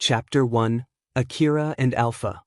Chapter 1, Akira and Alpha.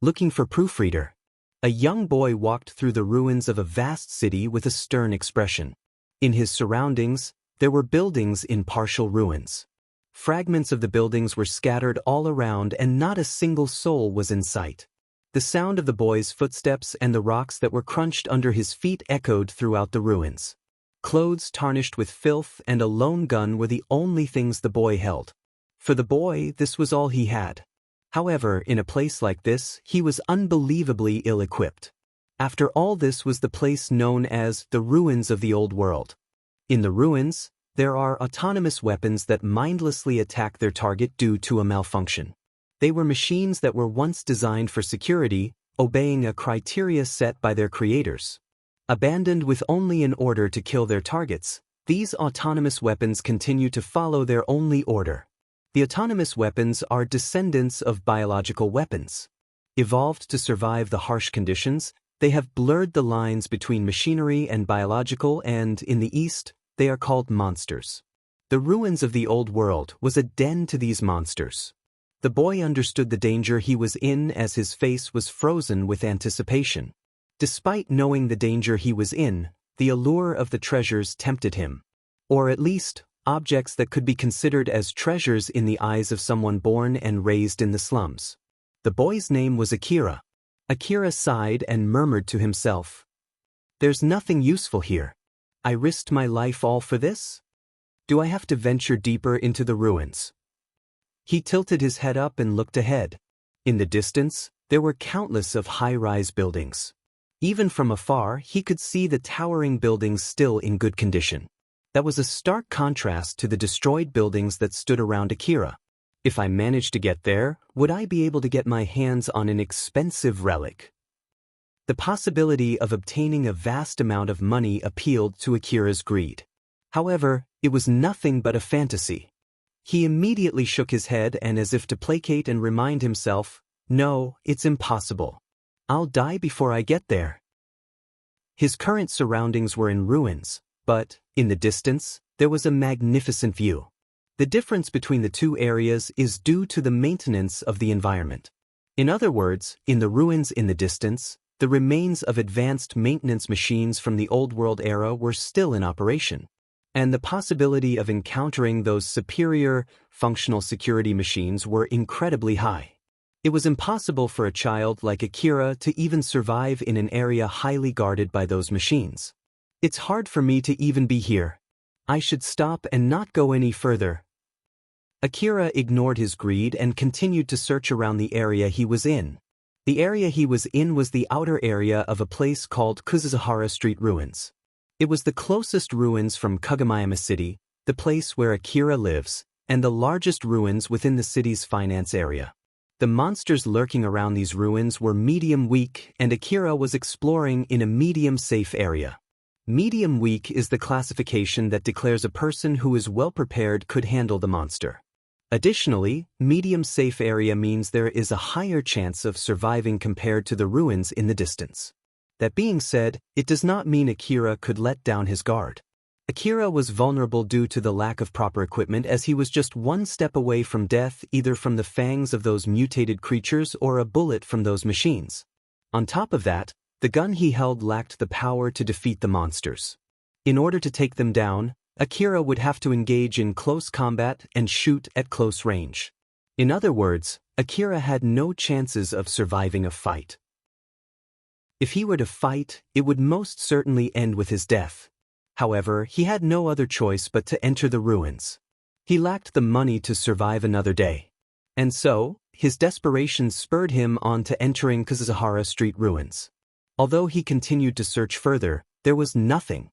Looking for proofreader. A young boy walked through the ruins of a vast city with a stern expression. In his surroundings, there were buildings in partial ruins. Fragments of the buildings were scattered all around and not a single soul was in sight. The sound of the boy's footsteps and the rocks that were crunched under his feet echoed throughout the ruins. Clothes tarnished with filth and a lone gun were the only things the boy held. For the boy, this was all he had. However, in a place like this, he was unbelievably ill-equipped. After all, this was the place known as the ruins of the old world. In the ruins, there are autonomous weapons that mindlessly attack their target due to a malfunction. They were machines that were once designed for security, obeying a criteria set by their creators. Abandoned with only an order to kill their targets, these autonomous weapons continue to follow their only order. The autonomous weapons are descendants of biological weapons. Evolved to survive the harsh conditions, they have blurred the lines between machinery and biological, and, in the East, they are called monsters. The ruins of the old world was a den to these monsters. The boy understood the danger he was in as his face was frozen with anticipation. Despite knowing the danger he was in, the allure of the treasures tempted him. Or at least, objects that could be considered as treasures in the eyes of someone born and raised in the slums. The boy's name was Akira. Akira sighed and murmured to himself, "There's nothing useful here. I risked my life all for this? Do I have to venture deeper into the ruins?" He tilted his head up and looked ahead. In the distance, there were countless of high-rise buildings. Even from afar, he could see the towering buildings still in good condition. That was a stark contrast to the destroyed buildings that stood around Akira. If I managed to get there, would I be able to get my hands on an expensive relic? The possibility of obtaining a vast amount of money appealed to Akira's greed. However, it was nothing but a fantasy. He immediately shook his head and, as if to placate and remind himself, "No, it's impossible. I'll die before I get there." His current surroundings were in ruins, but, in the distance, there was a magnificent view. The difference between the two areas is due to the maintenance of the environment. In other words, in the ruins in the distance, the remains of advanced maintenance machines from the Old World era were still in operation, and the possibility of encountering those superior, functional security machines were incredibly high. It was impossible for a child like Akira to even survive in an area highly guarded by those machines. "It's hard for me to even be here. I should stop and not go any further." Akira ignored his greed and continued to search around the area he was in. The area he was in was the outer area of a place called Kuzuzahara Street Ruins. It was the closest ruins from Kagomayama City, the place where Akira lives, and the largest ruins within the city's finance area. The monsters lurking around these ruins were medium weak, and Akira was exploring in a medium safe area. Medium weak is the classification that declares a person who is well prepared could handle the monster. Additionally, medium safe area means there is a higher chance of surviving compared to the ruins in the distance. That being said, it does not mean Akira could let down his guard. Akira was vulnerable due to the lack of proper equipment, as he was just one step away from death, either from the fangs of those mutated creatures or a bullet from those machines. On top of that, the gun he held lacked the power to defeat the monsters. In order to take them down, Akira would have to engage in close combat and shoot at close range. In other words, Akira had no chances of surviving a fight. If he were to fight, it would most certainly end with his death. However, he had no other choice but to enter the ruins. He lacked the money to survive another day. And so, his desperation spurred him on to entering Kuzuzahara Street Ruins. Although he continued to search further, there was nothing.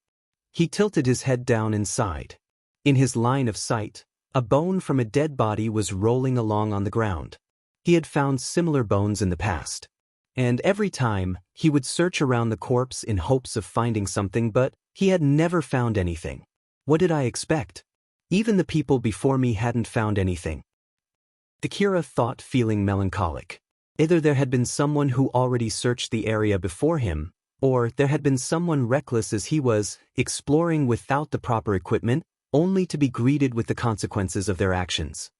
He tilted his head down and sighed. In his line of sight, a bone from a dead body was rolling along on the ground. He had found similar bones in the past. And every time, he would search around the corpse in hopes of finding something, but he had never found anything. What did I expect? Even the people before me hadn't found anything. Akira thought, feeling melancholic. Either there had been someone who already searched the area before him, or there had been someone reckless as he was, exploring without the proper equipment, only to be greeted with the consequences of their actions.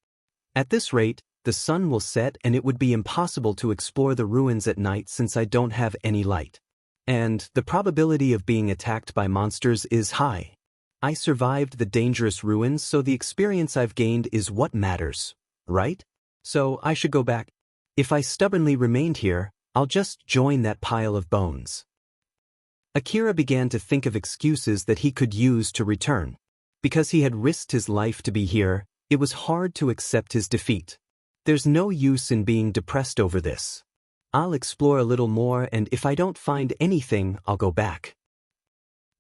At this rate, the sun will set and it would be impossible to explore the ruins at night since I don't have any light. And the probability of being attacked by monsters is high. I survived the dangerous ruins, so the experience I've gained is what matters, right? So I should go back. If I stubbornly remained here, I'll just join that pile of bones. Akira began to think of excuses that he could use to return. Because he had risked his life to be here, it was hard to accept his defeat. There's no use in being depressed over this. I'll explore a little more, and if I don't find anything, I'll go back.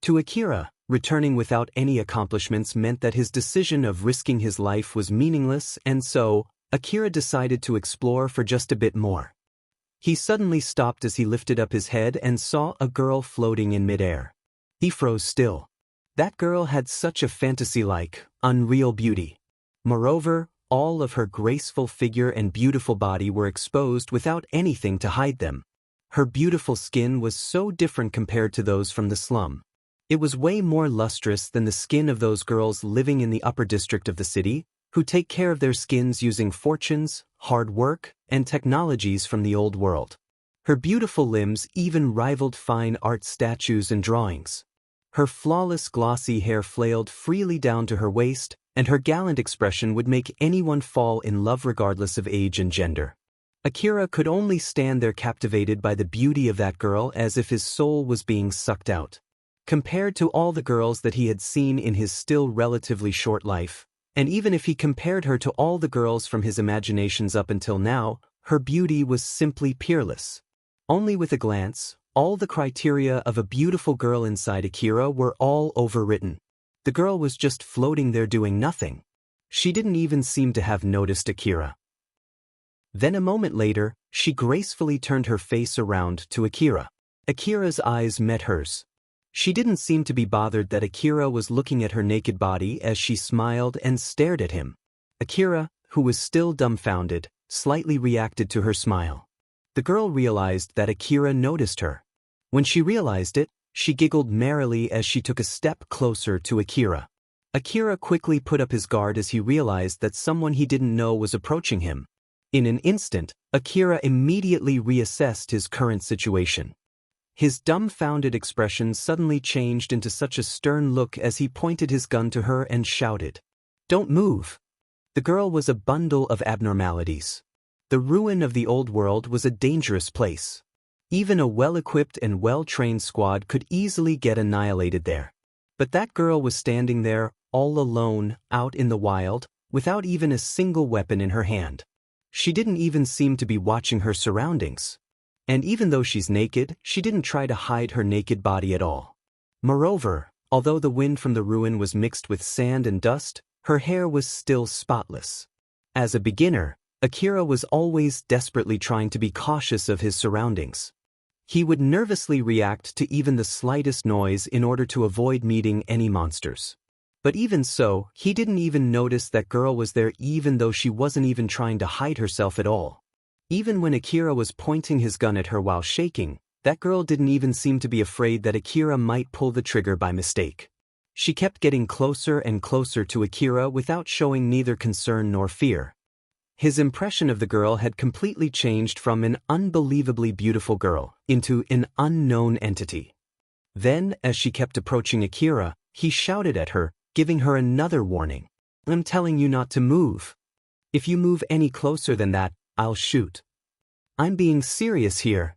To Akira, returning without any accomplishments meant that his decision of risking his life was meaningless, and so, Akira decided to explore for just a bit more. He suddenly stopped as he lifted up his head and saw a girl floating in midair. He froze still. That girl had such a fantasy-like, unreal beauty. Moreover, all of her graceful figure and beautiful body were exposed without anything to hide them. Her beautiful skin was so different compared to those from the slum. It was way more lustrous than the skin of those girls living in the upper district of the city, who take care of their skins using fortunes, hard work, and technologies from the old world. Her beautiful limbs even rivaled fine art statues and drawings. Her flawless glossy hair flailed freely down to her waist, and her gallant expression would make anyone fall in love regardless of age and gender. Akira could only stand there captivated by the beauty of that girl as if his soul was being sucked out. Compared to all the girls that he had seen in his still relatively short life, and even if he compared her to all the girls from his imaginations up until now, her beauty was simply peerless. Only with a glance, all the criteria of a beautiful girl inside Akira were all overwritten. The girl was just floating there doing nothing. She didn't even seem to have noticed Akira. Then a moment later, she gracefully turned her face around to Akira. Akira's eyes met hers. She didn't seem to be bothered that Akira was looking at her naked body as she smiled and stared at him. Akira, who was still dumbfounded, slightly reacted to her smile. The girl realized that Akira noticed her. When she realized it, she giggled merrily as she took a step closer to Akira. Akira quickly put up his guard as he realized that someone he didn't know was approaching him. In an instant, Akira immediately reassessed his current situation. His dumbfounded expression suddenly changed into such a stern look as he pointed his gun to her and shouted, "Don't move!" The girl was a bundle of abnormalities. The ruin of the old world was a dangerous place. Even a well-equipped and well-trained squad could easily get annihilated there. But that girl was standing there, all alone, out in the wild, without even a single weapon in her hand. She didn't even seem to be watching her surroundings. And even though she's naked, she didn't try to hide her naked body at all. Moreover, although the wind from the ruin was mixed with sand and dust, her hair was still spotless. As a beginner, Akira was always desperately trying to be cautious of his surroundings. He would nervously react to even the slightest noise in order to avoid meeting any monsters. But even so, he didn't even notice that girl was there even though she wasn't even trying to hide herself at all. Even when Akira was pointing his gun at her while shaking, that girl didn't even seem to be afraid that Akira might pull the trigger by mistake. She kept getting closer and closer to Akira without showing neither concern nor fear. His impression of the girl had completely changed from an unbelievably beautiful girl into an unknown entity. Then, as she kept approaching Akira, he shouted at her, giving her another warning. "I'm telling you not to move. If you move any closer than that, I'll shoot. I'm being serious here."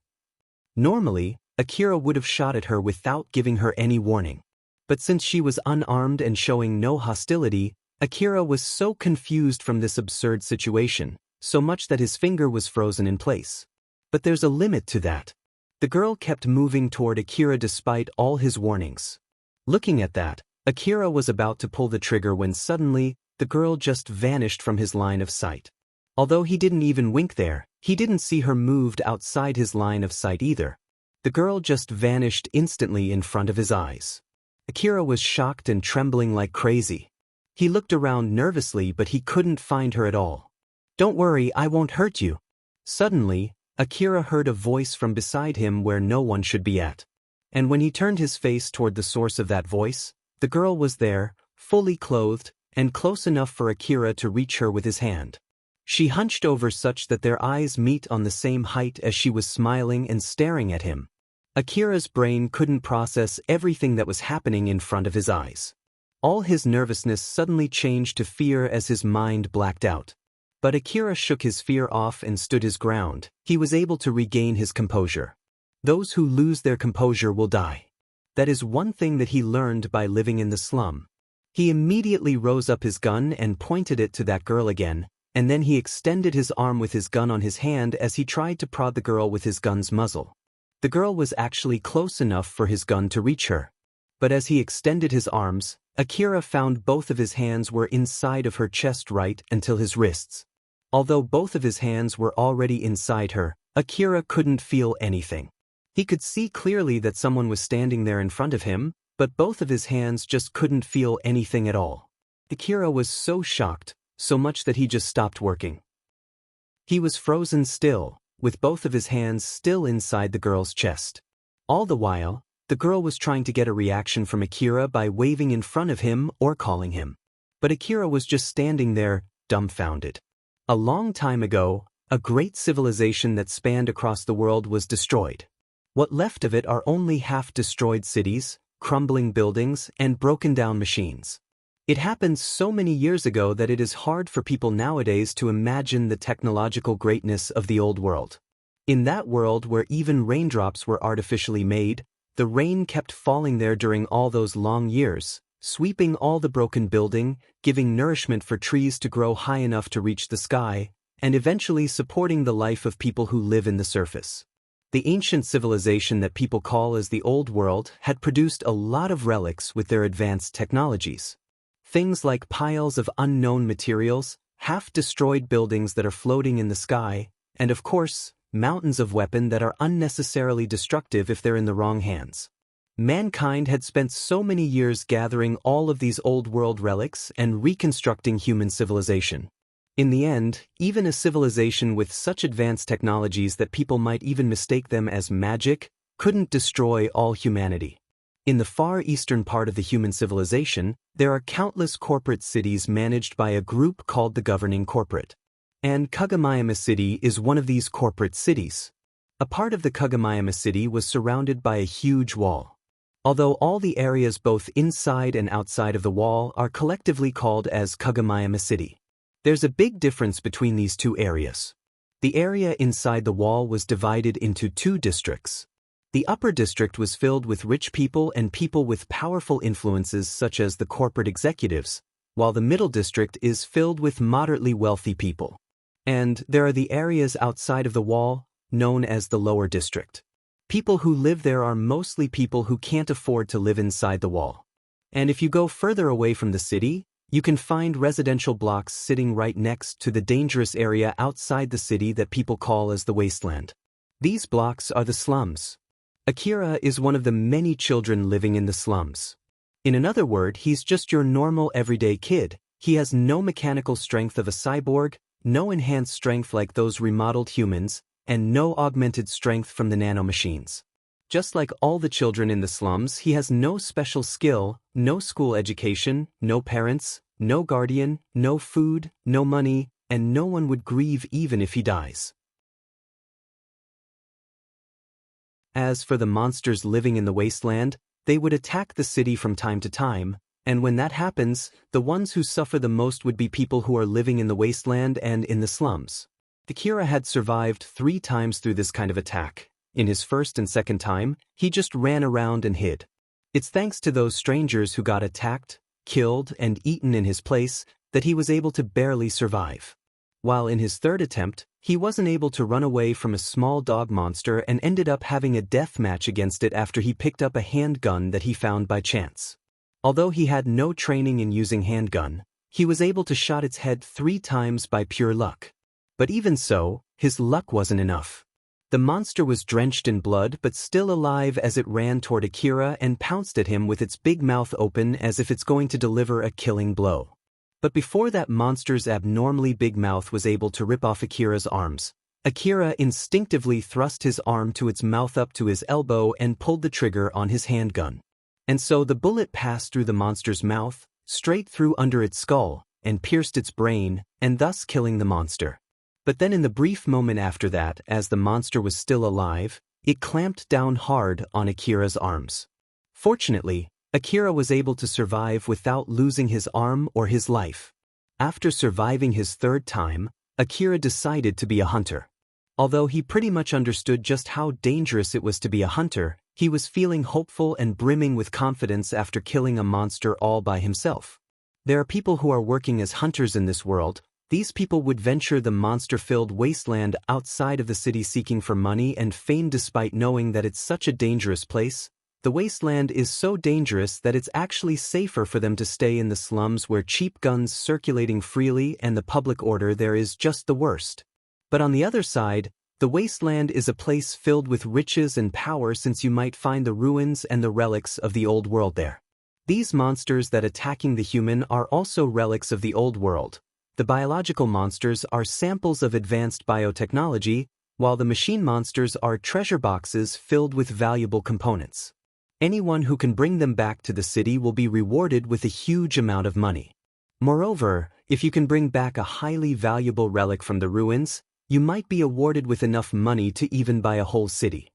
Normally, Akira would have shot at her without giving her any warning. But since she was unarmed and showing no hostility, Akira was so confused from this absurd situation, so much that his finger was frozen in place. But there's a limit to that. The girl kept moving toward Akira despite all his warnings. Looking at that, Akira was about to pull the trigger when suddenly, the girl just vanished from his line of sight. Although he didn't even wink there, he didn't see her moved outside his line of sight either. The girl just vanished instantly in front of his eyes. Akira was shocked and trembling like crazy. He looked around nervously but he couldn't find her at all. "Don't worry, I won't hurt you." Suddenly, Akira heard a voice from beside him where no one should be at. And when he turned his face toward the source of that voice, the girl was there, fully clothed, and close enough for Akira to reach her with his hand. She hunched over such that their eyes meet on the same height as she was smiling and staring at him. Akira's brain couldn't process everything that was happening in front of his eyes. All his nervousness suddenly changed to fear as his mind blacked out. But Akira shook his fear off and stood his ground. He was able to regain his composure. Those who lose their composure will die. That is one thing that he learned by living in the slum. He immediately rose up his gun and pointed it to that girl again, and then he extended his arm with his gun on his hand as he tried to prod the girl with his gun's muzzle. The girl was actually close enough for his gun to reach her. But as he extended his arms, Akira found both of his hands were inside of her chest right until his wrists. Although both of his hands were already inside her, Akira couldn't feel anything. He could see clearly that someone was standing there in front of him, but both of his hands just couldn't feel anything at all. Akira was so shocked, so much that he just stopped working. He was frozen still, with both of his hands still inside the girl's chest. All the while, the girl was trying to get a reaction from Akira by waving in front of him or calling him. But Akira was just standing there, dumbfounded. A long time ago, a great civilization that spanned across the world was destroyed. What left of it are only half-destroyed cities, crumbling buildings, and broken-down machines. It happened so many years ago that it is hard for people nowadays to imagine the technological greatness of the old world. In that world where even raindrops were artificially made, the rain kept falling there during all those long years, sweeping all the broken building, giving nourishment for trees to grow high enough to reach the sky, and eventually supporting the life of people who live in the surface. The ancient civilization that people call as the Old World had produced a lot of relics with their advanced technologies. Things like piles of unknown materials, half-destroyed buildings that are floating in the sky, and of course, mountains of weapons that are unnecessarily destructive if they're in the wrong hands. Mankind had spent so many years gathering all of these old world relics and reconstructing human civilization. In the end, even a civilization with such advanced technologies that people might even mistake them as magic couldn't destroy all humanity. In the far eastern part of the human civilization, there are countless corporate cities managed by a group called the Governing Corporate. And Kagomayama City is one of these corporate cities. A part of the Kagomayama City was surrounded by a huge wall. Although all the areas both inside and outside of the wall are collectively called as Kagomayama City. There's a big difference between these two areas. The area inside the wall was divided into two districts. The upper district was filled with rich people and people with powerful influences such as the corporate executives, while the middle district is filled with moderately wealthy people. And there are the areas outside of the wall, known as the lower district. People who live there are mostly people who can't afford to live inside the wall. And if you go further away from the city, you can find residential blocks sitting right next to the dangerous area outside the city that people call as the wasteland. These blocks are the slums. Akira is one of the many children living in the slums. In another word, he's just your normal everyday kid. He has no mechanical strength of a cyborg, no enhanced strength like those remodeled humans, and no augmented strength from the nanomachines. Just like all the children in the slums, he has no special skill, no school education, no parents, no guardian, no food, no money, and no one would grieve even if he dies. As for the monsters living in the wasteland, they would attack the city from time to time, and when that happens, the ones who suffer the most would be people who are living in the wasteland and in the slums. Akira had survived 3 times through this kind of attack. In his first and second time, he just ran around and hid. It's thanks to those strangers who got attacked, killed, and eaten in his place that he was able to barely survive. While in his third attempt, he wasn't able to run away from a small dog monster and ended up having a death match against it after he picked up a handgun that he found by chance. Although he had no training in using handgun, he was able to shot its head 3 times by pure luck. But even so, his luck wasn't enough. The monster was drenched in blood but still alive as it ran toward Akira and pounced at him with its big mouth open as if it's going to deliver a killing blow. But before that monster's abnormally big mouth was able to rip off Akira's arms, Akira instinctively thrust his arm to its mouth up to his elbow and pulled the trigger on his handgun. And so the bullet passed through the monster's mouth, straight through under its skull, and pierced its brain, and thus killing the monster. But then in the brief moment after that, as the monster was still alive, it clamped down hard on Akira's arms. Fortunately, Akira was able to survive without losing his arm or his life. After surviving his third time, Akira decided to be a hunter. Although he pretty much understood just how dangerous it was to be a hunter, he was feeling hopeful and brimming with confidence after killing a monster all by himself. There are people who are working as hunters in this world. These people would venture the monster-filled wasteland outside of the city seeking for money and fame despite knowing that it's such a dangerous place. The wasteland is so dangerous that it's actually safer for them to stay in the slums where cheap guns circulating freely and the public order there is just the worst. But on the other side, the wasteland is a place filled with riches and power since you might find the ruins and the relics of the old world there. These monsters that attacking the human are also relics of the old world. The biological monsters are samples of advanced biotechnology, while the machine monsters are treasure boxes filled with valuable components. Anyone who can bring them back to the city will be rewarded with a huge amount of money. Moreover, if you can bring back a highly valuable relic from the ruins, you might be awarded with enough money to even buy a whole city.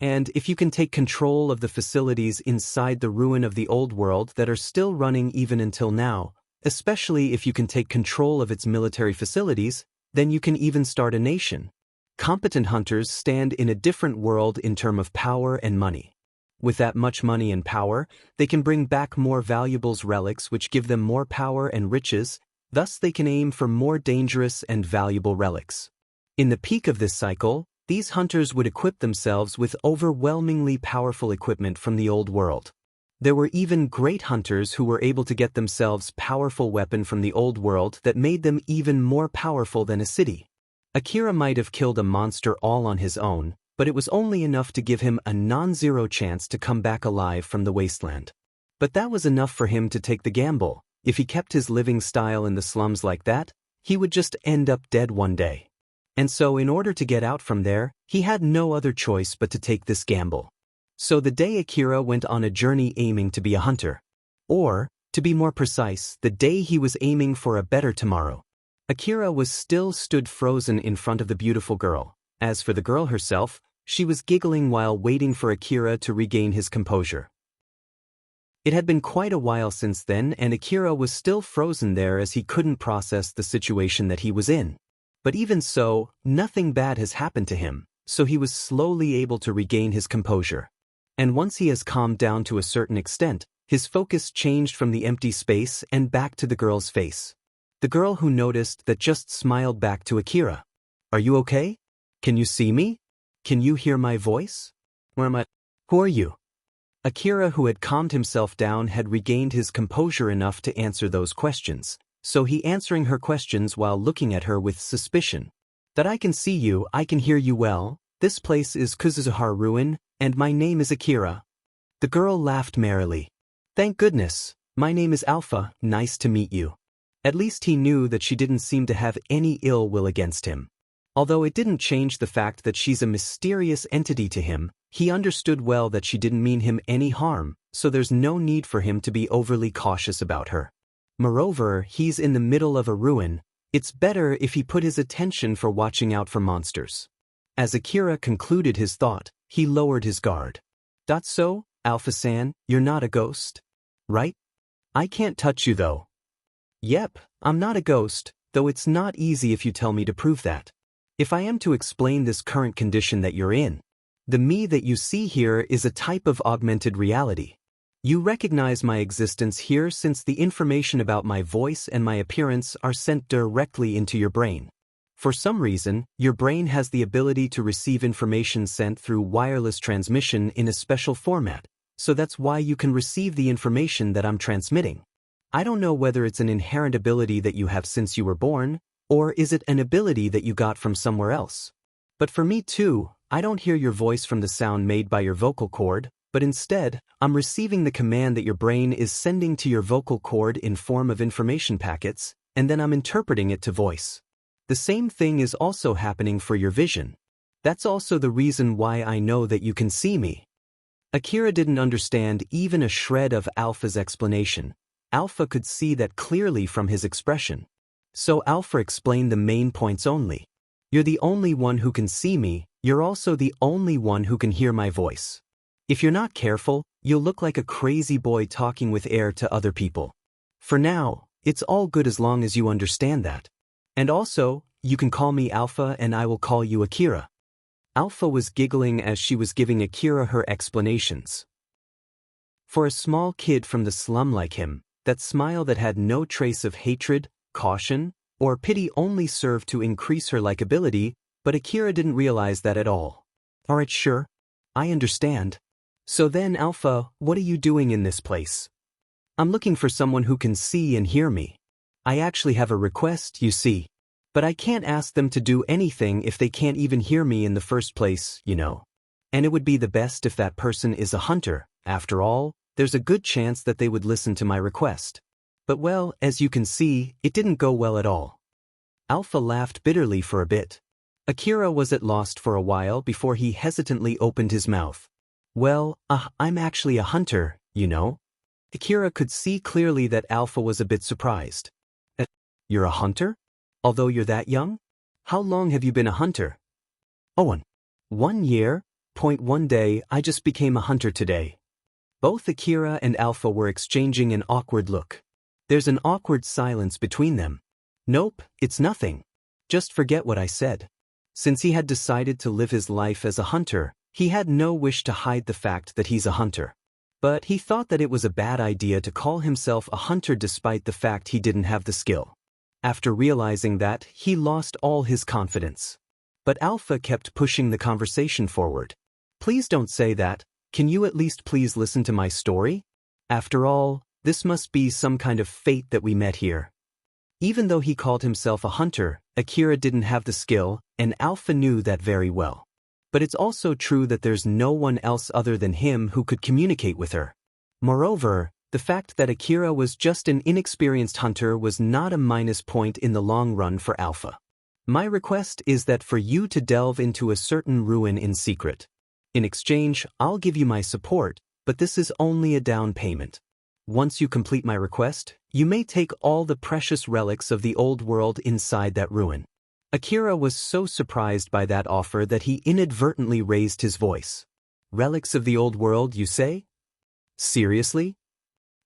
And if you can take control of the facilities inside the ruin of the old world that are still running even until now, especially if you can take control of its military facilities, then you can even start a nation. Competent hunters stand in a different world in terms of power and money. With that much money and power, they can bring back more valuables relics which give them more power and riches, thus they can aim for more dangerous and valuable relics. In the peak of this cycle, these hunters would equip themselves with overwhelmingly powerful equipment from the old world. There were even great hunters who were able to get themselves powerful weapon from the old world that made them even more powerful than a city. Akira might have killed a monster all on his own, but it was only enough to give him a non-zero chance to come back alive from the wasteland. But that was enough for him to take the gamble. If he kept his living style in the slums like that, he would just end up dead one day. And so in order to get out from there, he had no other choice but to take this gamble. So the day Akira went on a journey aiming to be a hunter. Or, to be more precise, the day he was aiming for a better tomorrow. Akira was still stood frozen in front of the beautiful girl. As for the girl herself, she was giggling while waiting for Akira to regain his composure. It had been quite a while since then, and Akira was still frozen there as he couldn't process the situation that he was in. But even so, nothing bad has happened to him, so he was slowly able to regain his composure. And once he has calmed down to a certain extent, his focus changed from the empty space and back to the girl's face. The girl who noticed that just smiled back to Akira. "Are you okay? Can you see me? Can you hear my voice? Where am I? Who are you?" Akira, who had calmed himself down, had regained his composure enough to answer those questions, so he answering her questions while looking at her with suspicion. "That I can see you, I can hear you well. This place is Kuzuzuhara Ruin, and my name is Akira." The girl laughed merrily. "Thank goodness, my name is Alpha, nice to meet you." At least he knew that she didn't seem to have any ill will against him. Although it didn't change the fact that she's a mysterious entity to him, he understood well that she didn't mean him any harm, so there's no need for him to be overly cautious about her. Moreover, he's in the middle of a ruin. It's better if he put his attention for watching out for monsters. As Akira concluded his thought, he lowered his guard. "So, Alpha-san, you're not a ghost, right? I can't touch you though." "Yep, I'm not a ghost, though it's not easy if you tell me to prove that. If I am to explain this current condition that you're in, the me that you see here is a type of augmented reality. You recognize my existence here since the information about my voice and my appearance are sent directly into your brain. For some reason, your brain has the ability to receive information sent through wireless transmission in a special format, so that's why you can receive the information that I'm transmitting. I don't know whether it's an inherent ability that you have since you were born, or is it an ability that you got from somewhere else? But for me too, I don't hear your voice from the sound made by your vocal cord, but instead, I'm receiving the command that your brain is sending to your vocal cord in form of information packets, and then I'm interpreting it to voice. The same thing is also happening for your vision. That's also the reason why I know that you can see me." Akira didn't understand even a shred of Alpha's explanation, Alpha could see that clearly from his expression. So Alpha explained the main points only. You're the only one who can see me, you're also the only one who can hear my voice. If you're not careful, you'll look like a crazy boy talking with air to other people. For now, it's all good as long as you understand that. And also, you can call me Alpha and I will call you Akira. Alpha was giggling as she was giving Akira her explanations. For a small kid from the slum like him, that smile that had no trace of hatred, caution, or pity only served to increase her likability, but Akira didn't realize that at all. Alright, sure. I understand. So then, Alpha, what are you doing in this place? I'm looking for someone who can see and hear me. I actually have a request, you see. But I can't ask them to do anything if they can't even hear me in the first place, you know. And it would be the best if that person is a hunter. After all, there's a good chance that they would listen to my request. But well, as you can see, it didn't go well at all. Alpha laughed bitterly for a bit. Akira was at loss for a while before he hesitantly opened his mouth. Well, I'm actually a hunter, you know. Akira could see clearly that Alpha was a bit surprised. You're a hunter? Although you're that young? How long have you been a hunter? Oh, 1 year. One day, I just became a hunter today. Both Akira and Alpha were exchanging an awkward look. There's an awkward silence between them. Nope, it's nothing. Just forget what I said. Since he had decided to live his life as a hunter, he had no wish to hide the fact that he's a hunter. But he thought that it was a bad idea to call himself a hunter despite the fact he didn't have the skill. After realizing that, he lost all his confidence. But Alpha kept pushing the conversation forward. Please don't say that. Can you at least please listen to my story? After all, this must be some kind of fate that we met here. Even though he called himself a hunter, Akira didn't have the skill, and Alpha knew that very well. But it's also true that there's no one else other than him who could communicate with her. Moreover, the fact that Akira was just an inexperienced hunter was not a minus point in the long run for Alpha. My request is that for you to delve into a certain ruin in secret. In exchange, I'll give you my support, but this is only a down payment. Once you complete my request, you may take all the precious relics of the old world inside that ruin. Akira was so surprised by that offer that he inadvertently raised his voice. Relics of the old world, you say? Seriously?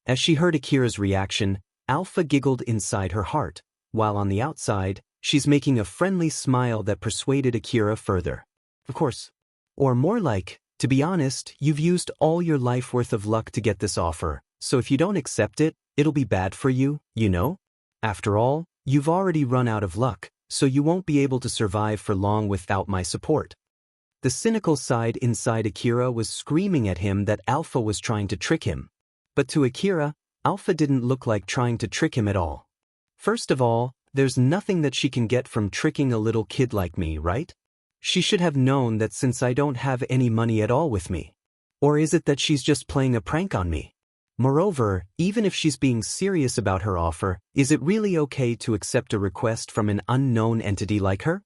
As she heard Akira's reaction, Alpha giggled inside her heart, while on the outside, she's making a friendly smile that persuaded Akira further. Of course. Or more like, to be honest, you've used all your life worth of luck to get this offer, so if you don't accept it, it'll be bad for you, you know? After all, you've already run out of luck, so you won't be able to survive for long without my support. The cynical side inside Akira was screaming at him that Alpha was trying to trick him. But to Akira, Alpha didn't look like trying to trick him at all. First of all, there's nothing that she can get from tricking a little kid like me, right? She should have known that since I don't have any money at all with me. Or is it that she's just playing a prank on me? Moreover, even if she's being serious about her offer, is it really okay to accept a request from an unknown entity like her?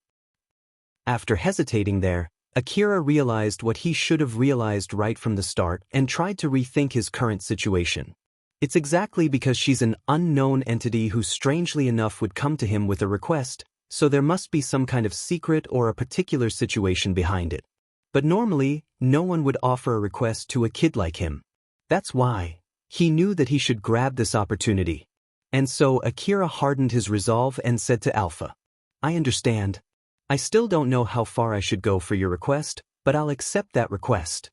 After hesitating there, Akira realized what he should have realized right from the start and tried to rethink his current situation. It's exactly because she's an unknown entity who strangely enough would come to him with a request, so there must be some kind of secret or a particular situation behind it. But normally, no one would offer a request to a kid like him. That's why. He knew that he should grab this opportunity. And so Akira hardened his resolve and said to Alpha, I understand. I still don't know how far I should go for your request, but I'll accept that request.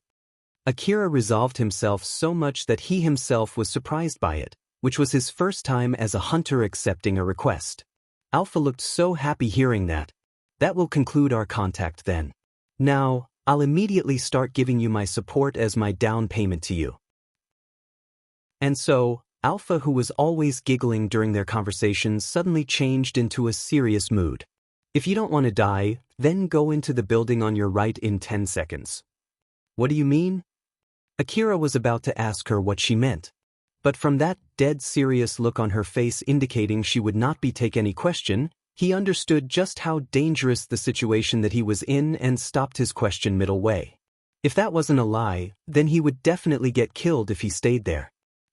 Akira resolved himself so much that he himself was surprised by it, which was his first time as a hunter accepting a request. Alpha looked so happy hearing that. That will conclude our contact then. Now, I'll immediately start giving you my support as my down payment to you. And so, Alpha, who was always giggling during their conversations, suddenly changed into a serious mood. If you don't want to die, then go into the building on your right in 10 seconds. What do you mean? Akira was about to ask her what she meant. But from that dead serious look on her face indicating she would not take any question, he understood just how dangerous the situation that he was in and stopped his question middle way. If that wasn't a lie, then he would definitely get killed if he stayed there.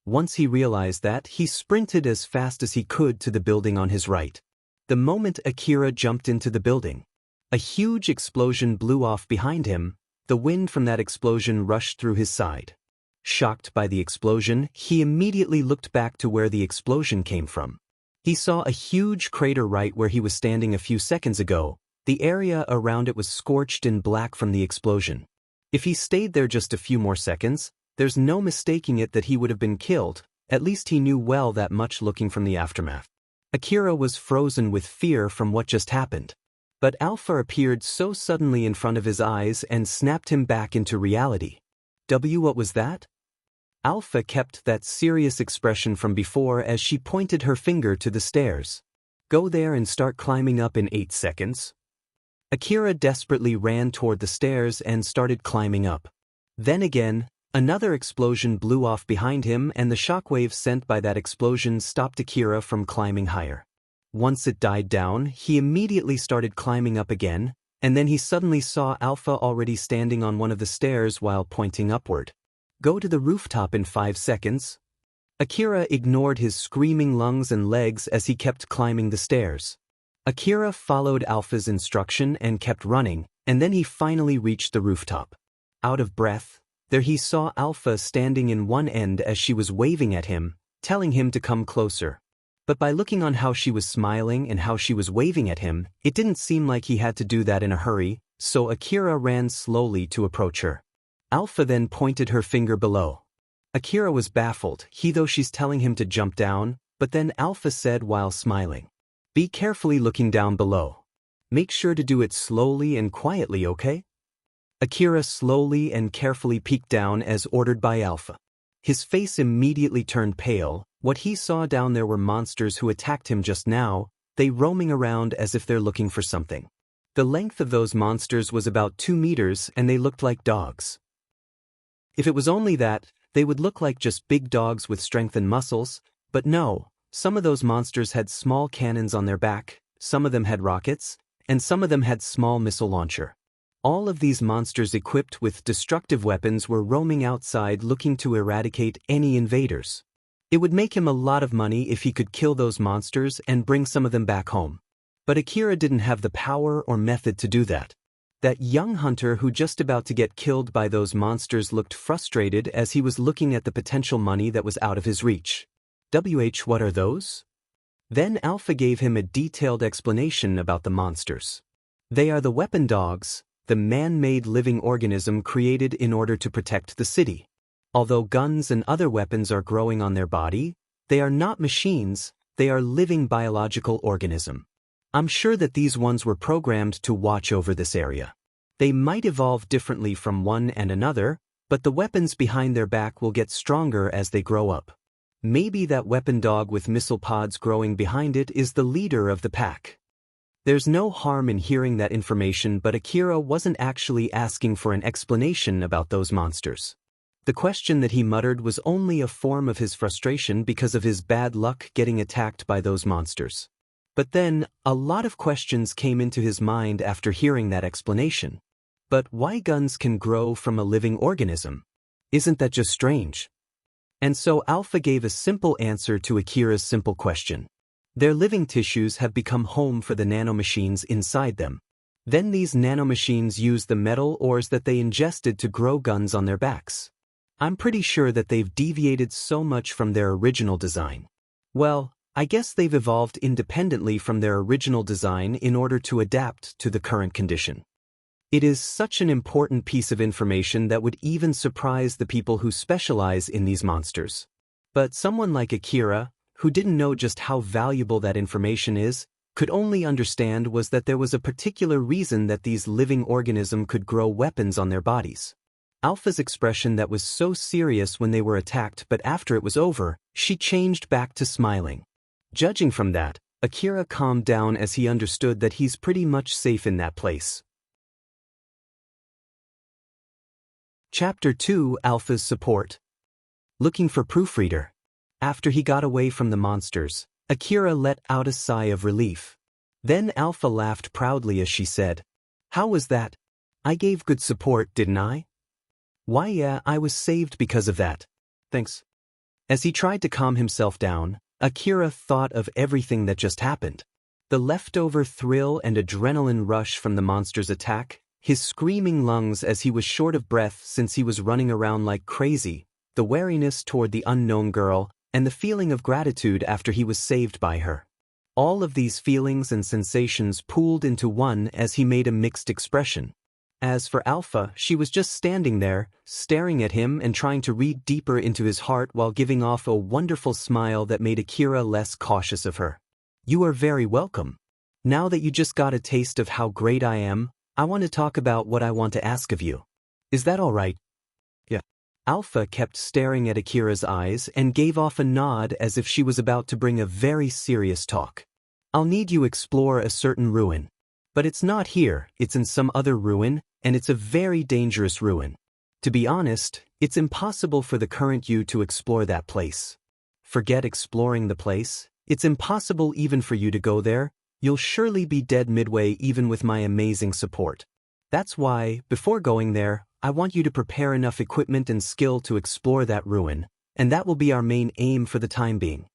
Once he realized that, he sprinted as fast as he could to the building on his right. The moment Akira jumped into the building, a huge explosion blew off behind him. The wind from that explosion rushed through his side. Shocked by the explosion, he immediately looked back to where the explosion came from. He saw a huge crater right where he was standing a few seconds ago. The area around it was scorched in black from the explosion. If he stayed there just a few more seconds, there's no mistaking it that he would have been killed. At least he knew well that much looking from the aftermath. Akira was frozen with fear from what just happened. But Alpha appeared so suddenly in front of his eyes and snapped him back into reality. What was that? Alpha kept that serious expression from before as she pointed her finger to the stairs. Go there and start climbing up in 8 seconds. Akira desperately ran toward the stairs and started climbing up. Then again, another explosion blew off behind him, and the shockwave sent by that explosion stopped Akira from climbing higher. Once it died down, he immediately started climbing up again, and then he suddenly saw Alpha already standing on one of the stairs while pointing upward. Go to the rooftop in 5 seconds. Akira ignored his screaming lungs and legs as he kept climbing the stairs. Akira followed Alpha's instruction and kept running, and then he finally reached the rooftop. Out of breath, there he saw Alpha standing in one end as she was waving at him, telling him to come closer. But by looking on how she was smiling and how she was waving at him, it didn't seem like he had to do that in a hurry, so Akira ran slowly to approach her. Alpha then pointed her finger below. Akira was baffled, though she's telling him to jump down, but then Alpha said while smiling, "Be carefully looking down below. Make sure to do it slowly and quietly, okay?" Akira slowly and carefully peeked down as ordered by Alpha. His face immediately turned pale. What he saw down there were monsters who attacked him just now, they roaming around as if they're looking for something. The length of those monsters was about 2 meters and they looked like dogs. If it was only that, they would look like just big dogs with strength and muscles, but no, some of those monsters had small cannons on their back, some of them had rockets, and some of them had small missile launcher. All of these monsters equipped with destructive weapons were roaming outside looking to eradicate any invaders. It would make him a lot of money if he could kill those monsters and bring some of them back home. But Akira didn't have the power or method to do that. That young hunter who just about to get killed by those monsters looked frustrated as he was looking at the potential money that was out of his reach. What are those? Then Alpha gave him a detailed explanation about the monsters. They are the weapon dogs, the man-made living organism created in order to protect the city. Although guns and other weapons are growing on their body, they are not machines, they are living biological organism. I'm sure that these ones were programmed to watch over this area. They might evolve differently from one and another, but the weapons behind their back will get stronger as they grow up. Maybe that weapon dog with missile pods growing behind it is the leader of the pack. There's no harm in hearing that information, but Akira wasn't actually asking for an explanation about those monsters. The question that he muttered was only a form of his frustration because of his bad luck getting attacked by those monsters. But then, a lot of questions came into his mind after hearing that explanation. But why guns can grow from a living organism? Isn't that just strange? And so Alpha gave a simple answer to Akira's simple question. Their living tissues have become home for the nanomachines inside them. Then these nanomachines use the metal ores that they ingested to grow guns on their backs. I'm pretty sure that they've deviated so much from their original design. Well, I guess they've evolved independently from their original design in order to adapt to the current condition. It is such an important piece of information that would even surprise the people who specialize in these monsters. But someone like Akira, who didn't know just how valuable that information is, could only understand was that there was a particular reason that these living organisms could grow weapons on their bodies. Alpha's expression that was so serious when they were attacked, but after it was over, she changed back to smiling. Judging from that, Akira calmed down as he understood that he's pretty much safe in that place. Chapter 2: Alpha's Support. Looking for proofreader. After he got away from the monsters, Akira let out a sigh of relief. Then Alpha laughed proudly as she said, "How was that? I gave good support, didn't I?" "Why, yeah, I was saved because of that. Thanks." As he tried to calm himself down, Akira thought of everything that just happened. The leftover thrill and adrenaline rush from the monster's attack, his screaming lungs as he was short of breath since he was running around like crazy, the wariness toward the unknown girl, and the feeling of gratitude after he was saved by her. All of these feelings and sensations pooled into one as he made a mixed expression. As for Alpha, she was just standing there, staring at him and trying to read deeper into his heart while giving off a wonderful smile that made Akira less cautious of her. "You are very welcome. Now that you just got a taste of how great I am, I want to talk about what I want to ask of you. Is that all right?" "Yeah." Alpha kept staring at Akira's eyes and gave off a nod as if she was about to bring a very serious talk. "I'll need you explore a certain ruin. But it's not here, it's in some other ruin, and it's a very dangerous ruin. To be honest, it's impossible for the current you to explore that place. Forget exploring the place, it's impossible even for you to go there, you'll surely be dead midway even with my amazing support. That's why, before going there, I want you to prepare enough equipment and skill to explore that ruin, and that will be our main aim for the time being."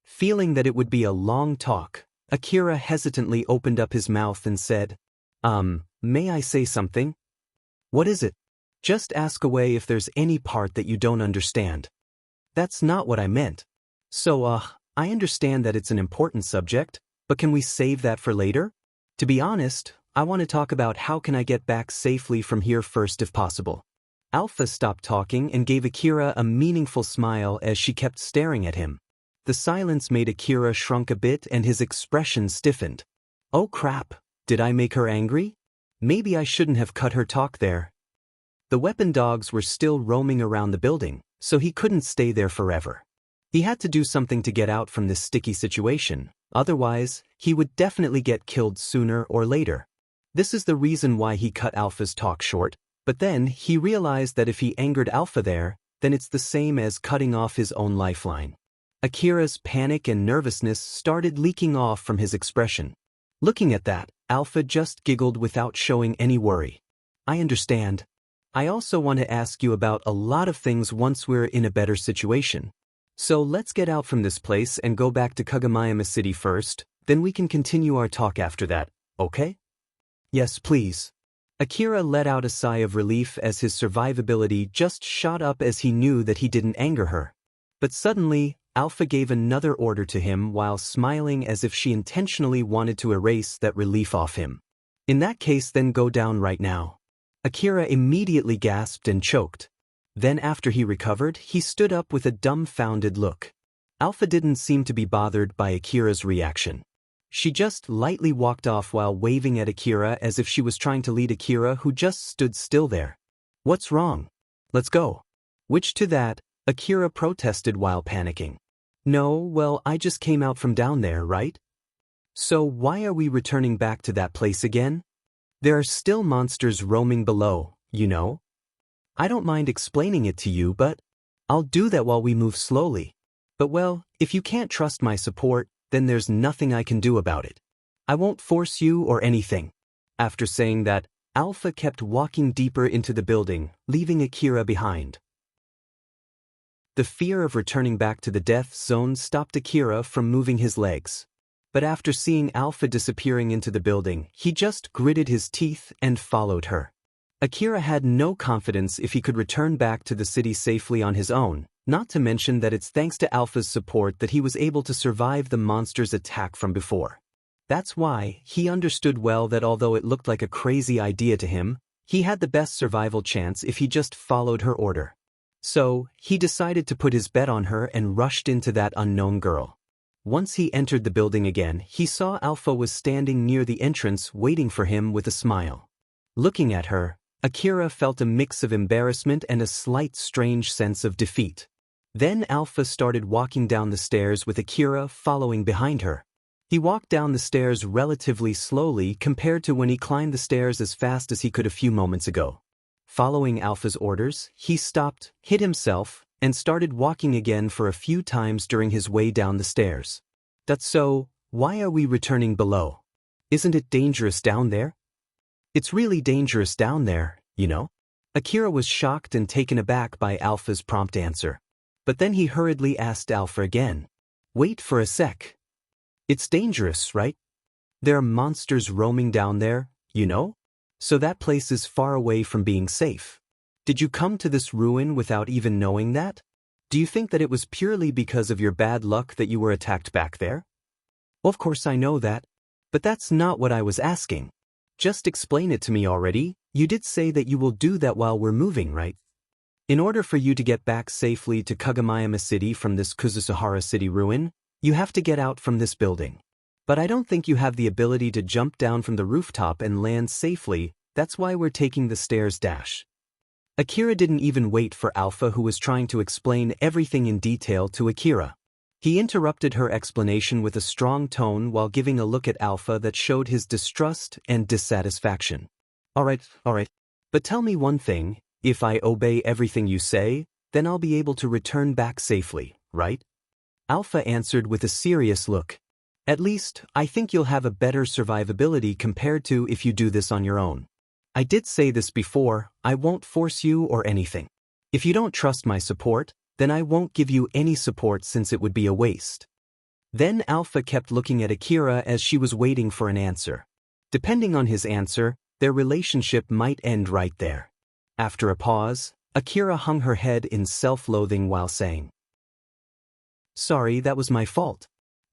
Feeling that it would be a long talk, Akira hesitantly opened up his mouth and said, May I say something?" "What is it?" "Just ask away if there's any part that you don't understand." "That's not what I meant. So, I understand that it's an important subject, but can we save that for later? To be honest, I want to talk about how can I get back safely from here first if possible." Alpha stopped talking and gave Akira a meaningful smile as she kept staring at him. The silence made Akira shrunk a bit and his expression stiffened. "Oh crap, did I make her angry? Maybe I shouldn't have cut her talk there." The weapon dogs were still roaming around the building, so he couldn't stay there forever. He had to do something to get out from this sticky situation, otherwise, he would definitely get killed sooner or later. This is the reason why he cut Alpha's talk short, but then he realized that if he angered Alpha there, then it's the same as cutting off his own lifeline. Akira's panic and nervousness started leaking off from his expression. Looking at that, Alpha just giggled without showing any worry. "I understand. I also want to ask you about a lot of things once we're in a better situation. So let's get out from this place and go back to Kagomayama City first, then we can continue our talk after that, okay?" "Yes, please." Akira let out a sigh of relief as his survivability just shot up as he knew that he didn't anger her. But suddenly, Alpha gave another order to him while smiling as if she intentionally wanted to erase that relief off him. "In that case, then go down right now." Akira immediately gasped and choked. Then after he recovered, he stood up with a dumbfounded look. Alpha didn't seem to be bothered by Akira's reaction. She just lightly walked off while waving at Akira as if she was trying to lead Akira, who just stood still there. "What's wrong? Let's go." Which to that, Akira protested while panicking. "No, well, I just came out from down there, right? So why are we returning back to that place again? There are still monsters roaming below, you know? I don't mind explaining it to you, but I'll do that while we move slowly. But well, if you can't trust my support, then there's nothing I can do about it. I won't force you or anything." After saying that, Alpha kept walking deeper into the building, leaving Akira behind. The fear of returning back to the death zone stopped Akira from moving his legs. But after seeing Alpha disappearing into the building, he just gritted his teeth and followed her. Akira had no confidence if he could return back to the city safely on his own, not to mention that it's thanks to Alpha's support that he was able to survive the monster's attack from before. That's why he understood well that although it looked like a crazy idea to him, he had the best survival chance if he just followed her order. So, he decided to put his bet on her and rushed into that unknown girl. Once he entered the building again, he saw Alpha was standing near the entrance waiting for him with a smile. Looking at her, Akira felt a mix of embarrassment and a slight strange sense of defeat. Then Alpha started walking down the stairs with Akira following behind her. He walked down the stairs relatively slowly compared to when he climbed the stairs as fast as he could a few moments ago. Following Alpha's orders, he stopped, hit himself, and started walking again for a few times during his way down the stairs. "That's so, why are we returning below? Isn't it dangerous down there?" "It's really dangerous down there, you know?" Akira was shocked and taken aback by Alpha's prompt answer. But then he hurriedly asked Alpha again. Wait for a sec. It's dangerous, right? There are monsters roaming down there, you know? So that place is far away from being safe. Did you come to this ruin without even knowing that? Do you think that it was purely because of your bad luck that you were attacked back there? Well, of course I know that. But that's not what I was asking. Just explain it to me already. You did say that you will do that while we're moving, right? In order for you to get back safely to Kagamayama City from this Kuzusuhara City ruin, you have to get out from this building. But I don't think you have the ability to jump down from the rooftop and land safely. That's why we're taking the stairs dash. Akira didn't even wait for Alpha, who was trying to explain everything in detail to Akira. He interrupted her explanation with a strong tone while giving a look at Alpha that showed his distrust and dissatisfaction. All right. But tell me one thing, if I obey everything you say, then I'll be able to return back safely, right? Alpha answered with a serious look. At least, I think you'll have a better survivability compared to if you do this on your own. I did say this before, I won't force you or anything. If you don't trust my support, then I won't give you any support since it would be a waste. Then Alpha kept looking at Akira as she was waiting for an answer. Depending on his answer, their relationship might end right there. After a pause, Akira hung her head in self-loathing while saying, Sorry, that was my fault.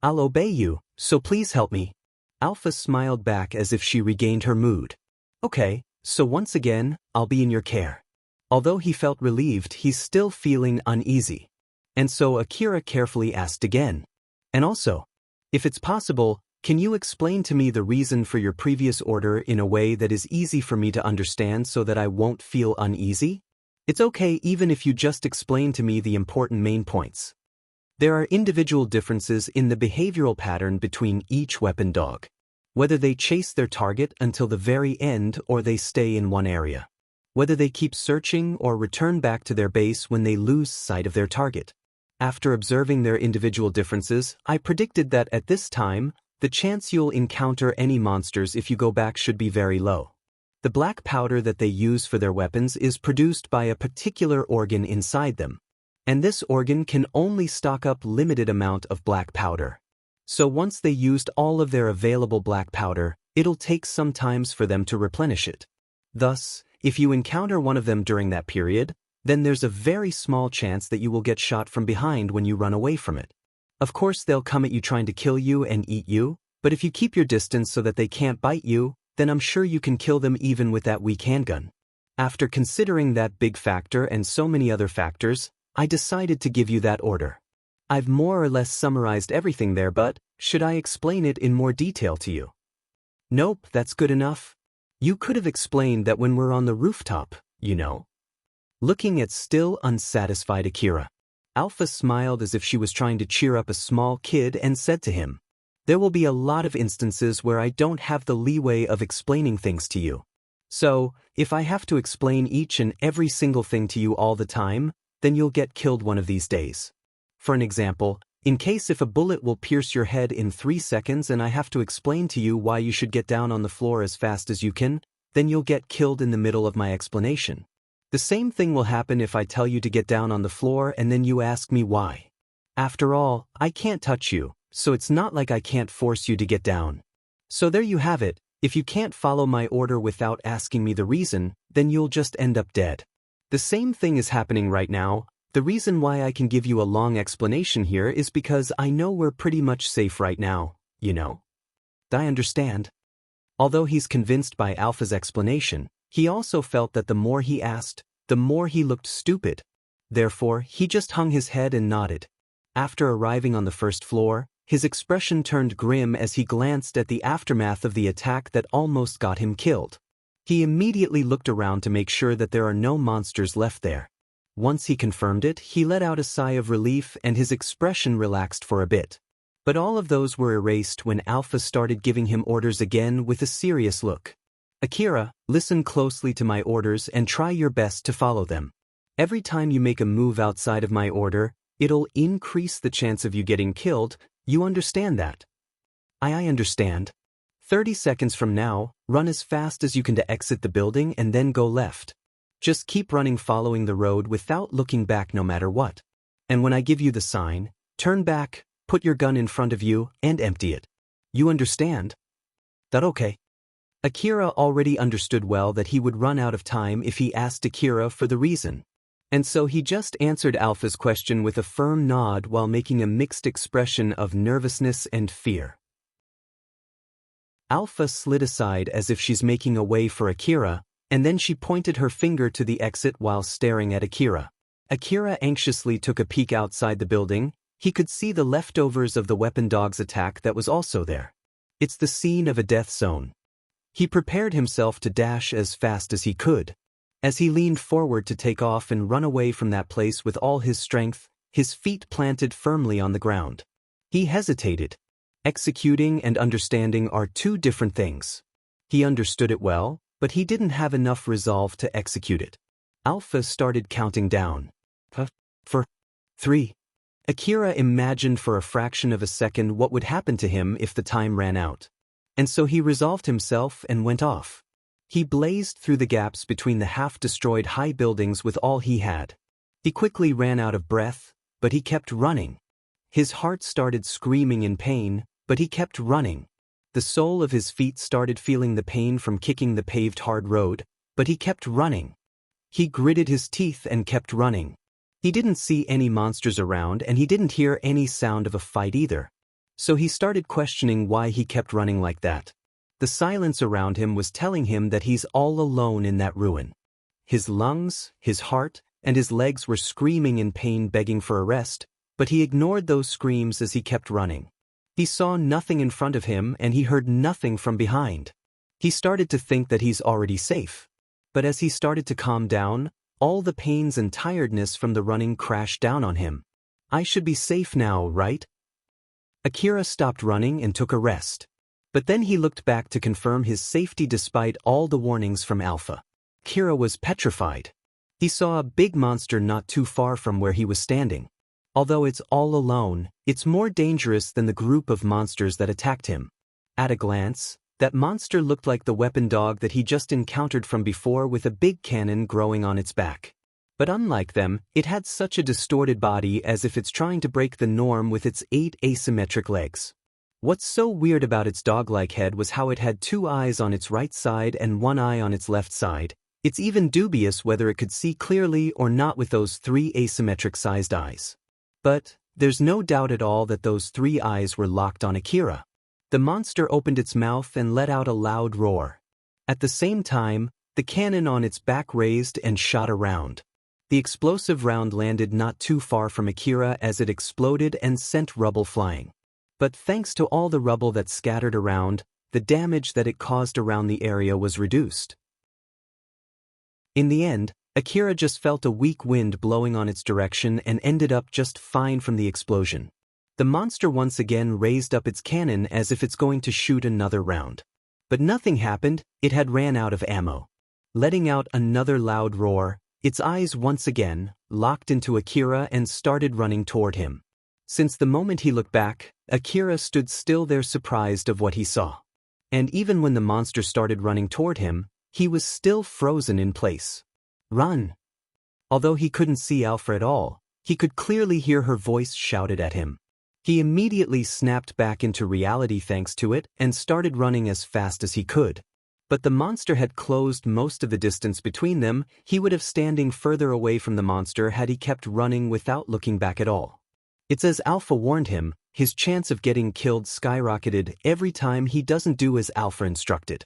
I'll obey you, so please help me. Alpha smiled back as if she regained her mood. Okay, so once again, I'll be in your care. Although he felt relieved, he's still feeling uneasy. And so Akira carefully asked again. And also, if it's possible, can you explain to me the reason for your previous order in a way that is easy for me to understand so that I won't feel uneasy? It's okay even if you just explain to me the important main points. There are individual differences in the behavioral pattern between each weapon dog. Whether they chase their target until the very end or they stay in one area. Whether they keep searching or return back to their base when they lose sight of their target. After observing their individual differences, I predicted that at this time, the chance you'll encounter any monsters if you go back should be very low. The black powder that they use for their weapons is produced by a particular organ inside them. And this organ can only stock up limited amount of black powder. So once they used all of their available black powder, it'll take some time for them to replenish it. Thus, if you encounter one of them during that period, then there's a very small chance that you will get shot from behind when you run away from it. Of course they'll come at you trying to kill you and eat you, but if you keep your distance so that they can't bite you, then I'm sure you can kill them even with that weak handgun. After considering that big factor and so many other factors, I decided to give you that order. I've more or less summarized everything there, but should I explain it in more detail to you? Nope, that's good enough. You could have explained that when we're on the rooftop, you know. Looking at still unsatisfied Akira, Alpha smiled as if she was trying to cheer up a small kid and said to him, There will be a lot of instances where I don't have the leeway of explaining things to you. So, if I have to explain each and every single thing to you all the time, then you'll get killed one of these days. For an example, in case if a bullet will pierce your head in 3 seconds and I have to explain to you why you should get down on the floor as fast as you can, then you'll get killed in the middle of my explanation. The same thing will happen if I tell you to get down on the floor and then you ask me why. After all, I can't touch you, so it's not like I can't force you to get down. So there you have it. If you can't follow my order without asking me the reason, then you'll just end up dead. The same thing is happening right now. The reason why I can give you a long explanation here is because I know we're pretty much safe right now, you know. I understand. Although he's convinced by Alpha's explanation, he also felt that the more he asked, the more he looked stupid. Therefore, he just hung his head and nodded. After arriving on the first floor, his expression turned grim as he glanced at the aftermath of the attack that almost got him killed. He immediately looked around to make sure that there are no monsters left there. Once he confirmed it, he let out a sigh of relief and his expression relaxed for a bit. But all of those were erased when Alpha started giving him orders again with a serious look. Akira, listen closely to my orders and try your best to follow them. Every time you make a move outside of my order, it'll increase the chance of you getting killed. You understand that? I understand. 30 seconds from now, run as fast as you can to exit the building and then go left. Just keep running following the road without looking back no matter what. And when I give you the sign, turn back, put your gun in front of you, and empty it. You understand? That okay? Akira already understood well that he would run out of time if he asked Akira for the reason. And so he just answered Alpha's question with a firm nod while making a mixed expression of nervousness and fear. Alpha slid aside as if she's making a way for Akira, and then she pointed her finger to the exit while staring at Akira. Akira anxiously took a peek outside the building. He could see the leftovers of the weapon dog's attack that was also there. It's the scene of a death zone. He prepared himself to dash as fast as he could. As he leaned forward to take off and run away from that place with all his strength, his feet planted firmly on the ground. He hesitated. Executing and understanding are two different things. He understood it well, but he didn't have enough resolve to execute it. Alpha started counting down. 4, 3. Akira imagined for a fraction of a second what would happen to him if the time ran out. And so he resolved himself and went off. He blazed through the gaps between the half-destroyed high buildings with all he had. He quickly ran out of breath, but he kept running. His heart started screaming in pain, but he kept running. The sole of his feet started feeling the pain from kicking the paved hard road, but he kept running. He gritted his teeth and kept running. He didn't see any monsters around and he didn't hear any sound of a fight either. So he started questioning why he kept running like that. The silence around him was telling him that he's all alone in that ruin. His lungs, his heart, and his legs were screaming in pain, begging for a rest, but he ignored those screams as he kept running. He saw nothing in front of him and he heard nothing from behind. He started to think that he's already safe. But as he started to calm down, all the pains and tiredness from the running crashed down on him. I should be safe now, right? Akira stopped running and took a rest. But then he looked back to confirm his safety despite all the warnings from Alpha. Akira was petrified. He saw a big monster not too far from where he was standing. Although it's all alone, it's more dangerous than the group of monsters that attacked him. At a glance, that monster looked like the weapon dog that he just encountered from before with a big cannon growing on its back. But unlike them, it had such a distorted body as if it's trying to break the norm with its 8 asymmetric legs. What's so weird about its dog-like head was how it had 2 eyes on its right side and 1 eye on its left side. It's even dubious whether it could see clearly or not with those 3 asymmetric-sized eyes. But there's no doubt at all that those 3 eyes were locked on Akira. The monster opened its mouth and let out a loud roar. At the same time, the cannon on its back raised and shot a round. The explosive round landed not too far from Akira as it exploded and sent rubble flying. But thanks to all the rubble that scattered around, the damage that it caused around the area was reduced. In the end, Akira just felt a weak wind blowing on its direction and ended up just fine from the explosion. The monster once again raised up its cannon as if it's going to shoot another round. But nothing happened, it had ran out of ammo. Letting out another loud roar, its eyes once again locked into Akira and started running toward him. Since the moment he looked back, Akira stood still there surprised of what he saw. And even when the monster started running toward him, he was still frozen in place. Run! Although he couldn't see Alpha at all, he could clearly hear her voice shouted at him. He immediately snapped back into reality thanks to it and started running as fast as he could. But the monster had closed most of the distance between them. He would have standing further away from the monster had he kept running without looking back at all. It's as Alpha warned him, his chance of getting killed skyrocketed every time he doesn't do as Alpha instructed.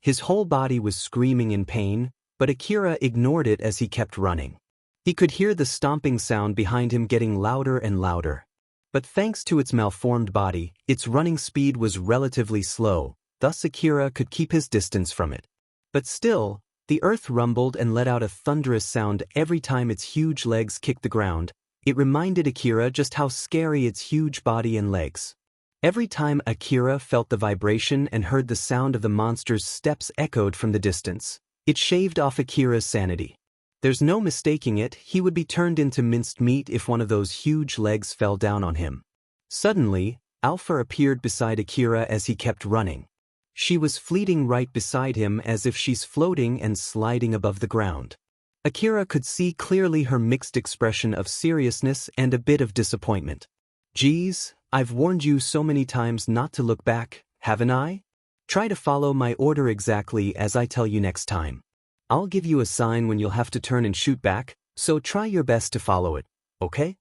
His whole body was screaming in pain, but Akira ignored it as he kept running. He could hear the stomping sound behind him getting louder and louder. But thanks to its malformed body, its running speed was relatively slow, thus Akira could keep his distance from it. But still, the earth rumbled and let out a thunderous sound every time its huge legs kicked the ground. It reminded Akira just how scary its huge body and legs. Every time Akira felt the vibration and heard the sound of the monster's steps echoed from the distance, it shaved off Akira's sanity. There's no mistaking it, he would be turned into minced meat if one of those huge legs fell down on him. Suddenly, Alpha appeared beside Akira as he kept running. She was fleeting right beside him as if she's floating and sliding above the ground. Akira could see clearly her mixed expression of seriousness and a bit of disappointment. Geez, I've warned you so many times not to look back, haven't I? Try to follow my order exactly as I tell you next time. I'll give you a sign when you'll have to turn and shoot back, so try your best to follow it, okay?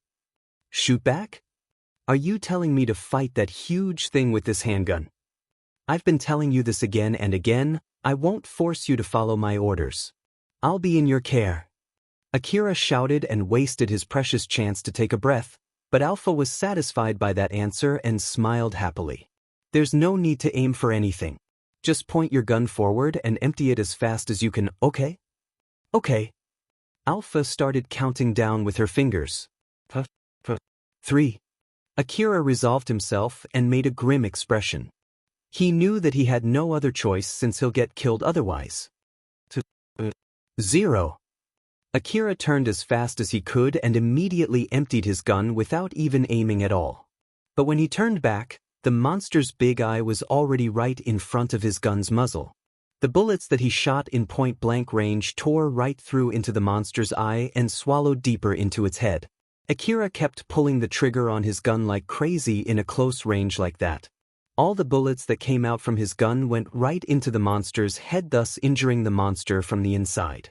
Shoot back? Are you telling me to fight that huge thing with this handgun? I've been telling you this again and again, I won't force you to follow my orders. I'll be in your care. Akira shouted and wasted his precious chance to take a breath, but Alpha was satisfied by that answer and smiled happily. There's no need to aim for anything. Just point your gun forward and empty it as fast as you can, okay? Okay. Alpha started counting down with her fingers. 3. Akira resolved himself and made a grim expression. He knew that he had no other choice since he'll get killed otherwise. 0. Akira turned as fast as he could and immediately emptied his gun without even aiming at all. But when he turned back, the monster's big eye was already right in front of his gun's muzzle. The bullets that he shot in point-blank range tore right through into the monster's eye and swallowed deeper into its head. Akira kept pulling the trigger on his gun like crazy in a close range like that. All the bullets that came out from his gun went right into the monster's head, thus injuring the monster from the inside.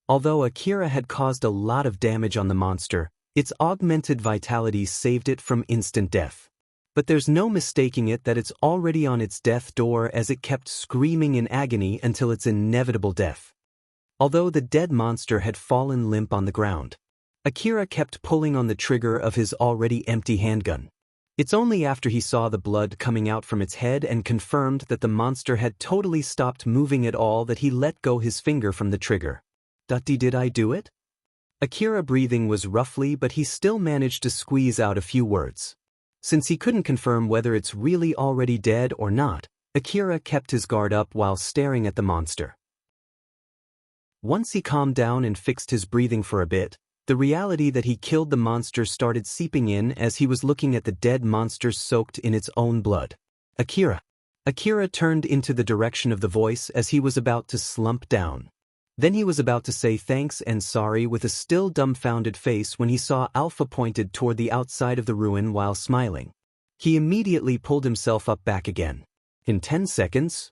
Although Akira had caused a lot of damage on the monster, its augmented vitality saved it from instant death. But there's no mistaking it that it's already on its death door as it kept screaming in agony until its inevitable death. Although the dead monster had fallen limp on the ground, Akira kept pulling on the trigger of his already empty handgun. It's only after he saw the blood coming out from its head and confirmed that the monster had totally stopped moving at all that he let go his finger from the trigger. Did I do it? Akira breathing was roughly, but he still managed to squeeze out a few words. Since he couldn't confirm whether it's really already dead or not, Akira kept his guard up while staring at the monster. Once he calmed down and fixed his breathing for a bit, the reality that he killed the monster started seeping in as he was looking at the dead monster soaked in its own blood. Akira. Akira turned into the direction of the voice as he was about to slump down. Then he was about to say thanks and sorry with a still dumbfounded face when he saw Alpha pointed toward the outside of the ruin while smiling. He immediately pulled himself up back again. In 10 seconds,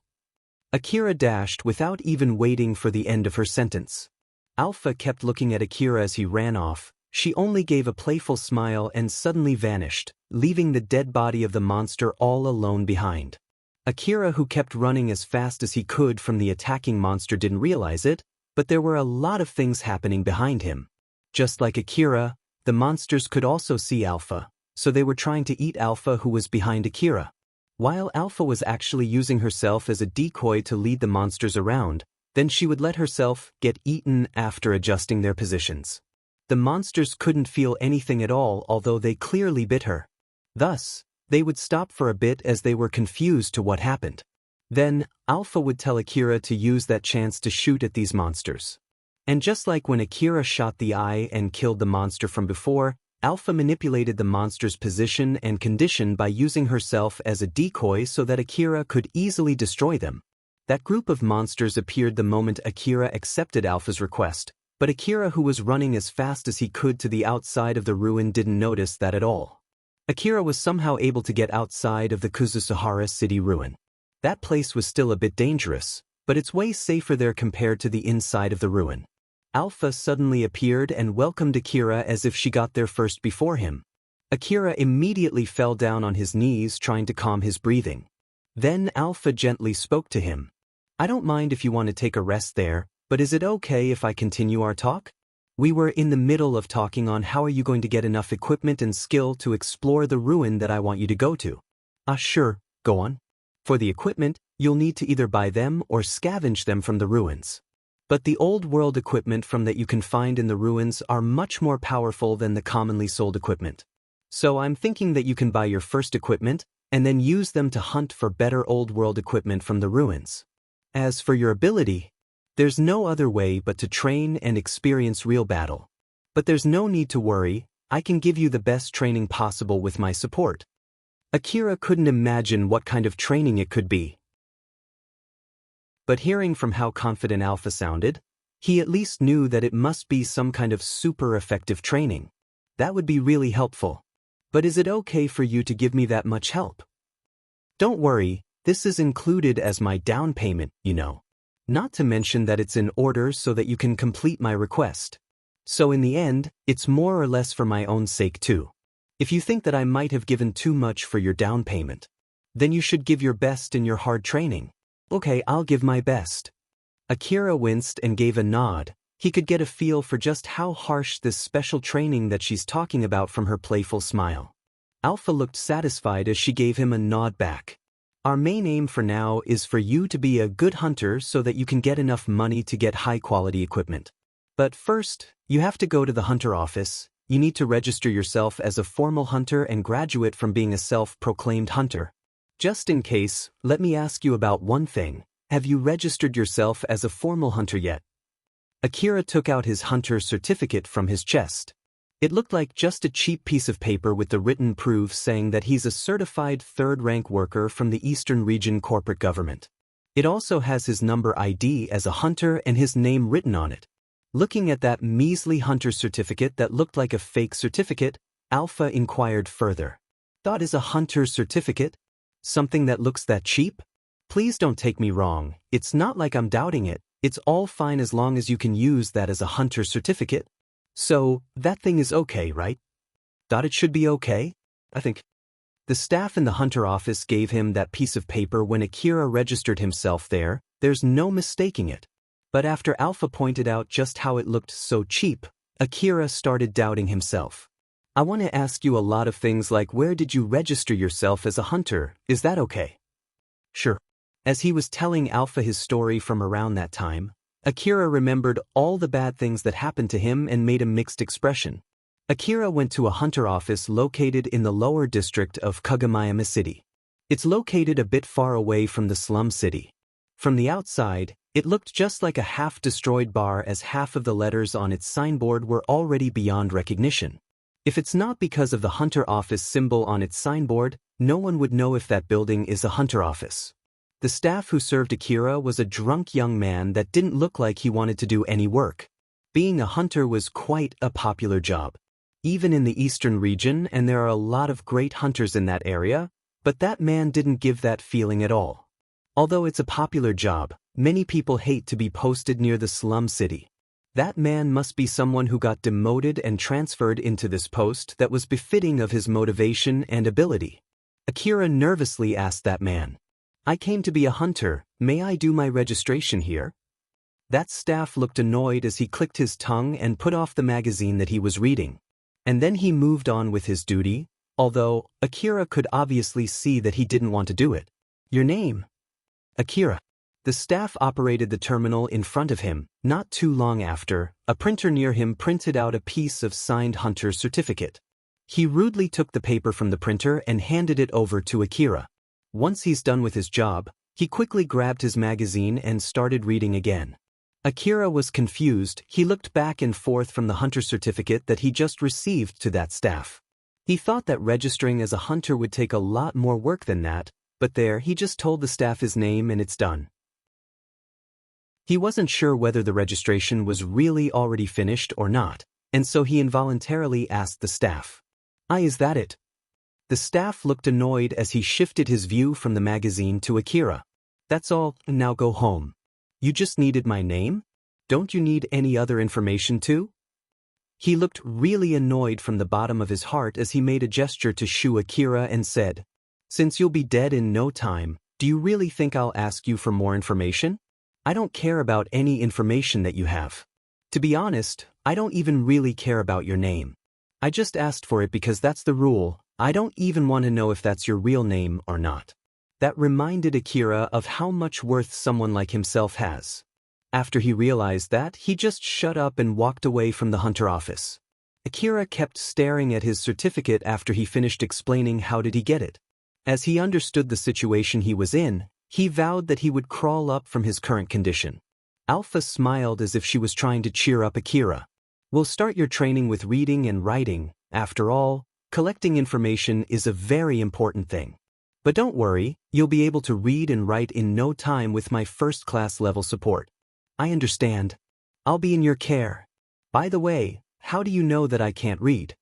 Akira dashed without even waiting for the end of her sentence. Alpha kept looking at Akira as he ran off. She only gave a playful smile and suddenly vanished, leaving the dead body of the monster all alone behind. Akira, who kept running as fast as he could from the attacking monster, didn't realize it, but there were a lot of things happening behind him. Just like Akira, the monsters could also see Alpha, so they were trying to eat Alpha, who was behind Akira. While Alpha was actually using herself as a decoy to lead the monsters around, then she would let herself get eaten after adjusting their positions. The monsters couldn't feel anything at all, although they clearly bit her. Thus, they would stop for a bit as they were confused to what happened. Then, Alpha would tell Akira to use that chance to shoot at these monsters. And just like when Akira shot the eye and killed the monster from before, Alpha manipulated the monster's position and condition by using herself as a decoy so that Akira could easily destroy them. That group of monsters appeared the moment Akira accepted Alpha's request, but Akira, who was running as fast as he could to the outside of the ruin, didn't notice that at all. Akira was somehow able to get outside of the Kuzusuhara city ruin. That place was still a bit dangerous, but it's way safer there compared to the inside of the ruin. Alpha suddenly appeared and welcomed Akira as if she got there first before him. Akira immediately fell down on his knees trying to calm his breathing. Then Alpha gently spoke to him. I don't mind if you want to take a rest there, but is it okay if I continue our talk? We were in the middle of talking on how are you going to get enough equipment and skill to explore the ruin that I want you to go to. Sure, go on. For the equipment, you'll need to either buy them or scavenge them from the ruins. But the old world equipment from that you can find in the ruins are much more powerful than the commonly sold equipment. So I'm thinking that you can buy your first equipment and then use them to hunt for better old world equipment from the ruins. As for your ability, there's no other way but to train and experience real battle. But there's no need to worry, I can give you the best training possible with my support. Akira couldn't imagine what kind of training it could be. But hearing from how confident Alpha sounded, He at least knew that it must be some kind of super effective training. That would be really helpful. But is it okay for you to give me that much help? Don't worry, this is included as my down payment, you know. Not to mention that it's in order so that you can complete my request. So in the end, it's more or less for my own sake too. If you think that I might have given too much for your down payment, then you should give your best in your hard training. Okay, I'll give my best. Akira winced and gave a nod. He could get a feel for just how harsh this special training that she's talking about from her playful smile. Alpha looked satisfied as she gave him a nod back. Our main aim for now is for you to be a good hunter so that you can get enough money to get high-quality equipment. But first, you have to go to the hunter office. You need to register yourself as a formal hunter and graduate from being a self-proclaimed hunter. Just in case, let me ask you about one thing. Have you registered yourself as a formal hunter yet? Akira took out his hunter certificate from his chest. It looked like just a cheap piece of paper with the written proof saying that he's a certified third-rank worker from the Eastern Region corporate government. It also has his number ID as a hunter and his name written on it. Looking at that measly hunter certificate that looked like a fake certificate, Alpha inquired further. That is a hunter certificate? Something that looks that cheap? Please don't take me wrong, it's not like I'm doubting it, it's all fine as long as you can use that as a hunter certificate. So, that thing is okay, right? Thought it should be okay? I think. The staff in the hunter office gave him that piece of paper when Akira registered himself there. There's no mistaking it. But after Alpha pointed out just how it looked so cheap, Akira started doubting himself. I want to ask you a lot of things like where did you register yourself as a hunter, is that okay? Sure. As he was telling Alpha his story from around that time, Akira remembered all the bad things that happened to him and made a mixed expression. Akira went to a hunter office located in the lower district of Kagomayama City. It's located a bit far away from the slum city. From the outside, it looked just like a half-destroyed bar as half of the letters on its signboard were already beyond recognition. If it's not because of the hunter office symbol on its signboard, no one would know if that building is a hunter office. The staff who served Akira was a drunk young man that didn't look like he wanted to do any work. Being a hunter was quite a popular job. Even in the eastern region, and there are a lot of great hunters in that area, but that man didn't give that feeling at all. Although it's a popular job, many people hate to be posted near the slum city. That man must be someone who got demoted and transferred into this post that was befitting of his motivation and ability. Akira nervously asked that man, I came to be a hunter, may I do my registration here? That staff looked annoyed as he clicked his tongue and put off the magazine that he was reading. And then he moved on with his duty, although Akira could obviously see that he didn't want to do it. Your name? Akira. The staff operated the terminal in front of him. Not too long after, a printer near him printed out a piece of signed hunter certificate. He rudely took the paper from the printer and handed it over to Akira. Once he's done with his job, he quickly grabbed his magazine and started reading again. Akira was confused. He looked back and forth from the hunter certificate that he just received to that staff. He thought that registering as a hunter would take a lot more work than that, but there he just told the staff his name and it's done. He wasn't sure whether the registration was really already finished or not, and so he involuntarily asked the staff, is that it? The staff looked annoyed as he shifted his view from the magazine to Akira. That's all, now go home. You just needed my name? Don't you need any other information too? He looked really annoyed from the bottom of his heart as he made a gesture to shoo Akira and said, Since you'll be dead in no time, do you really think I'll ask you for more information? I don't care about any information that you have. To be honest, I don't even really care about your name. I just asked for it because that's the rule. I don't even want to know if that's your real name or not. That reminded Akira of how much worth someone like himself has. After he realized that, he just shut up and walked away from the hunter office. Akira kept staring at his certificate after he finished explaining how did he get it. As he understood the situation he was in, he vowed that he would crawl up from his current condition. Alpha smiled as if she was trying to cheer up Akira. We'll start your training with reading and writing. After all, collecting information is a very important thing. But don't worry, you'll be able to read and write in no time with my first-class level support. I understand. I'll be in your care. By the way, how do you know that I can't read?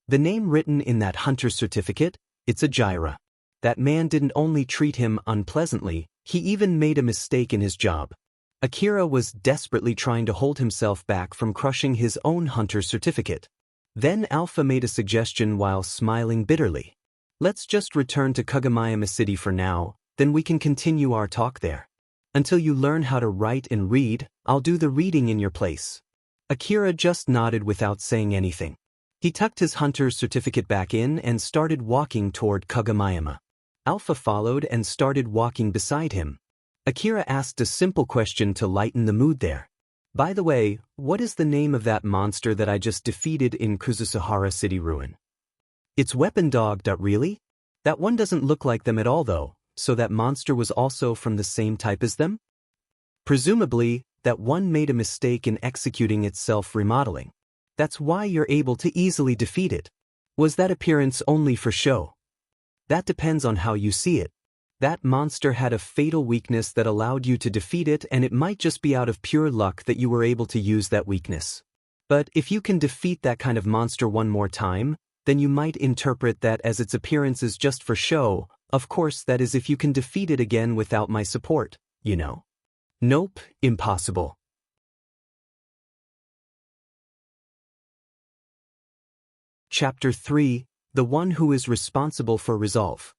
The name written in that hunter's certificate, it's a Gyra. That man didn't only treat him unpleasantly, he even made a mistake in his job. Akira was desperately trying to hold himself back from crushing his own hunter's certificate. Then Alpha made a suggestion while smiling bitterly. Let's just return to Kagemayama City for now, then we can continue our talk there. Until you learn how to write and read, I'll do the reading in your place. Akira just nodded without saying anything. He tucked his hunter's certificate back in and started walking toward Kagemayama. Alpha followed and started walking beside him. Akira asked a simple question to lighten the mood there. By the way, what is the name of that monster that I just defeated in Kuzusuhara City Ruin? It's Weapon Dog. Really? That one doesn't look like them at all though, so that monster was also from the same type as them? Presumably, that one made a mistake in executing its self-remodeling. That's why you're able to easily defeat it. Was that appearance only for show? That depends on how you see it. That monster had a fatal weakness that allowed you to defeat it, and it might just be out of pure luck that you were able to use that weakness. But if you can defeat that kind of monster one more time, then you might interpret that as its appearance is just for show. Of course, that is if you can defeat it again without my support, you know. Nope, impossible. Chapter 3: The One Who is Responsible for Resolve.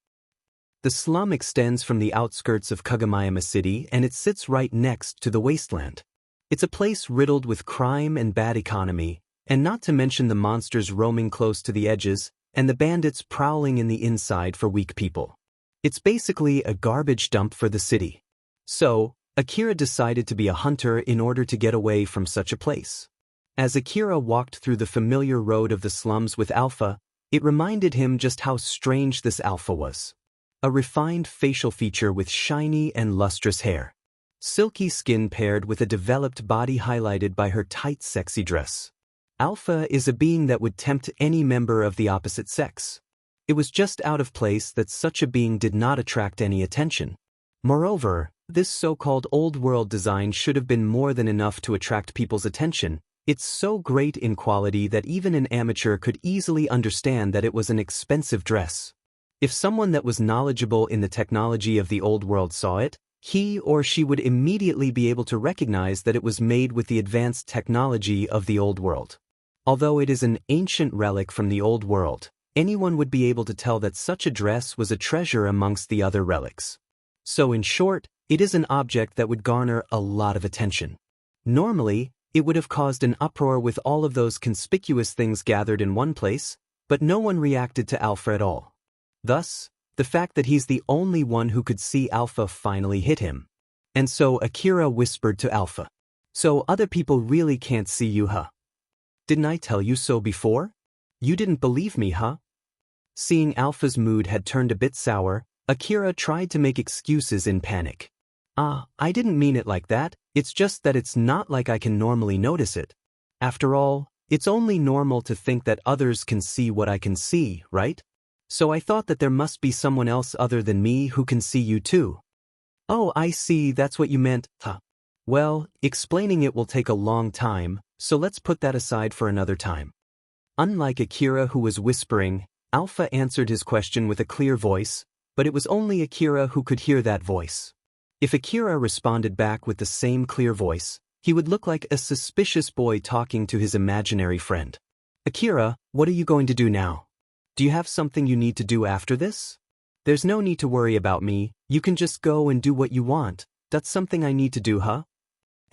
The slum extends from the outskirts of Kagemayama City and it sits right next to the wasteland. It's a place riddled with crime and bad economy, and not to mention the monsters roaming close to the edges and the bandits prowling in the inside for weak people. It's basically a garbage dump for the city. So, Akira decided to be a hunter in order to get away from such a place. As Akira walked through the familiar road of the slums with Alpha, it reminded him just how strange this Alpha was. A refined facial feature with shiny and lustrous hair. Silky skin paired with a developed body highlighted by her tight sexy dress. Alpha is a being that would tempt any member of the opposite sex. It was just out of place that such a being did not attract any attention. Moreover, this so-called old-world design should have been more than enough to attract people's attention. It's so great in quality that even an amateur could easily understand that it was an expensive dress. If someone that was knowledgeable in the technology of the old world saw it, he or she would immediately be able to recognize that it was made with the advanced technology of the old world. Although it is an ancient relic from the old world, anyone would be able to tell that such a dress was a treasure amongst the other relics. So in short, it is an object that would garner a lot of attention. Normally, it would have caused an uproar with all of those conspicuous things gathered in one place, but no one reacted to Alpha at all. Thus, the fact that he's the only one who could see Alpha finally hit him. And so Akira whispered to Alpha, "So other people really can't see you, huh? Didn't I tell you so before? You didn't believe me, huh?" Seeing Alpha's mood had turned a bit sour, Akira tried to make excuses in panic. I didn't mean it like that, it's just that it's not like I can normally notice it. After all, it's only normal to think that others can see what I can see, right? So I thought that there must be someone else other than me who can see you too." "Oh, I see, that's what you meant, huh? Well, explaining it will take a long time, so let's put that aside for another time." Unlike Akira who was whispering, Alpha answered his question with a clear voice, but it was only Akira who could hear that voice. If Akira responded back with the same clear voice, he would look like a suspicious boy talking to his imaginary friend. "Akira, what are you going to do now? Do you have something you need to do after this?" "There's no need to worry about me, you can just go and do what you want. That's something I need to do, huh?"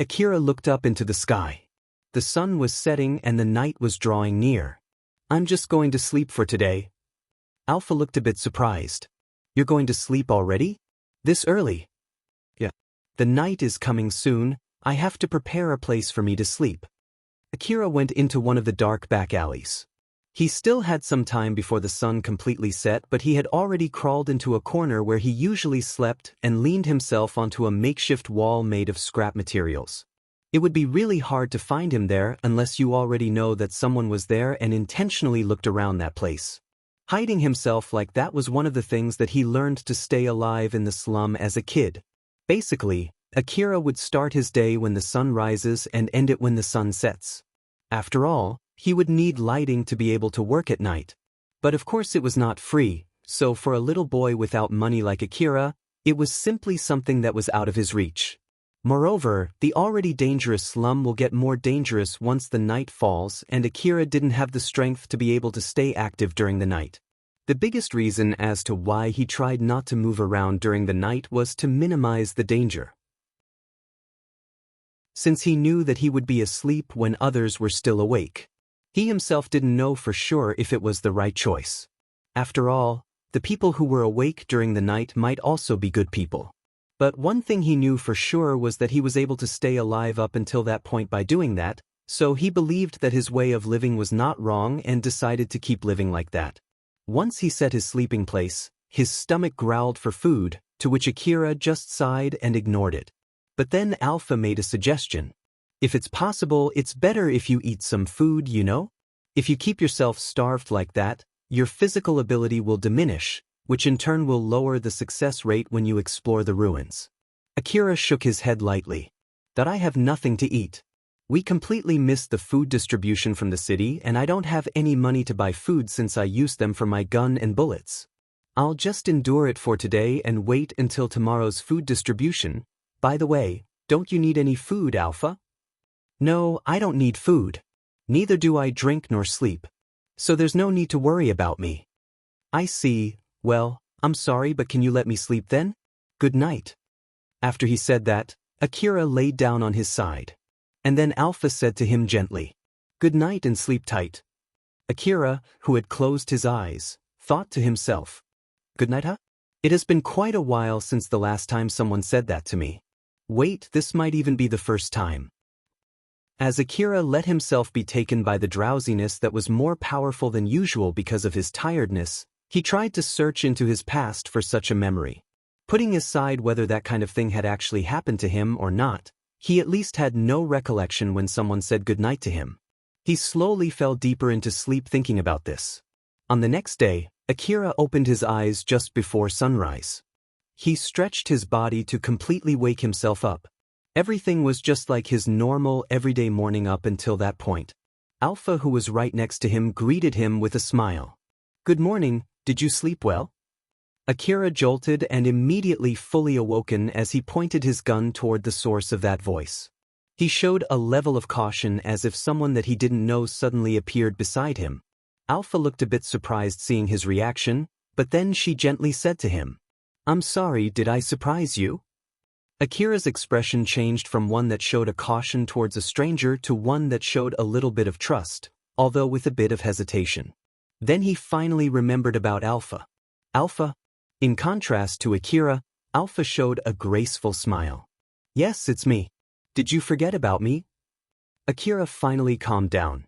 Akira looked up into the sky. The sun was setting and the night was drawing near. "I'm just going to sleep for today." Alpha looked a bit surprised. "You're going to sleep already? This early?" "Yeah. The night is coming soon, I have to prepare a place for me to sleep." Akira went into one of the dark back alleys. He still had some time before the sun completely set, but he had already crawled into a corner where he usually slept and leaned himself onto a makeshift wall made of scrap materials. It would be really hard to find him there unless you already know that someone was there and intentionally looked around that place. Hiding himself like that was one of the things that he learned to stay alive in the slum as a kid. Basically, Akira would start his day when the sun rises and end it when the sun sets. After all, he would need lighting to be able to work at night. But of course it was not free, so for a little boy without money like Akira, it was simply something that was out of his reach. Moreover, the already dangerous slum will get more dangerous once the night falls, and Akira didn't have the strength to be able to stay active during the night. The biggest reason as to why he tried not to move around during the night was to minimize the danger, since he knew that he would be asleep when others were still awake. He himself didn't know for sure if it was the right choice. After all, the people who were awake during the night might also be good people. But one thing he knew for sure was that he was able to stay alive up until that point by doing that, so he believed that his way of living was not wrong and decided to keep living like that. Once he set his sleeping place, his stomach growled for food, to which Akira just sighed and ignored it. But then Alpha made a suggestion. If it's possible, it's better if you eat some food, you know? If you keep yourself starved like that, your physical ability will diminish, which in turn will lower the success rate when you explore the ruins. Akira shook his head lightly. That I have nothing to eat. We completely missed the food distribution from the city, and I don't have any money to buy food since I used them for my gun and bullets. I'll just endure it for today and wait until tomorrow's food distribution. By the way, don't you need any food, Alpha? No, I don't need food. Neither do I drink nor sleep. So there's no need to worry about me. I see. Well, I'm sorry, but can you let me sleep then? Good night. After he said that, Akira laid down on his side. And then Alpha said to him gently, "Good night and sleep tight." Akira, who had closed his eyes, thought to himself, "Good night, huh? It has been quite a while since the last time someone said that to me. Wait, this might even be the first time." As Akira let himself be taken by the drowsiness that was more powerful than usual because of his tiredness, he tried to search into his past for such a memory. Putting aside whether that kind of thing had actually happened to him or not, he at least had no recollection when someone said goodnight to him. He slowly fell deeper into sleep thinking about this. On the next day, Akira opened his eyes just before sunrise. He stretched his body to completely wake himself up. Everything was just like his normal, everyday morning up until that point. Alpha, who was right next to him, greeted him with a smile. "Good morning, did you sleep well?" Akira jolted and immediately fully awoken as he pointed his gun toward the source of that voice. He showed a level of caution as if someone that he didn't know suddenly appeared beside him. Alpha looked a bit surprised seeing his reaction, but then she gently said to him, "I'm sorry, did I surprise you?" Akira's expression changed from one that showed a caution towards a stranger to one that showed a little bit of trust, although with a bit of hesitation. Then he finally remembered about Alpha. Alpha? In contrast to Akira, Alpha showed a graceful smile. "Yes, it's me. Did you forget about me?" Akira finally calmed down.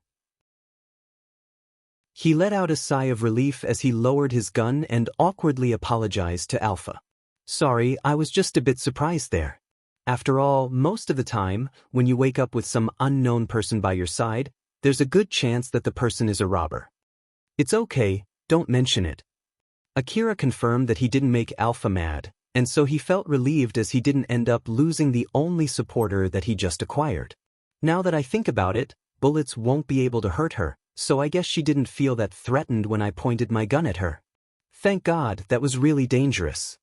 He let out a sigh of relief as he lowered his gun and awkwardly apologized to Alpha. "Sorry, I was just a bit surprised there. After all, most of the time, when you wake up with some unknown person by your side, there's a good chance that the person is a robber." "It's okay, don't mention it." Akira confirmed that he didn't make Alpha mad, and so he felt relieved as he didn't end up losing the only supporter that he just acquired. "Now that I think about it, bullets won't be able to hurt her, so I guess she didn't feel that threatened when I pointed my gun at her. Thank God, that was really dangerous."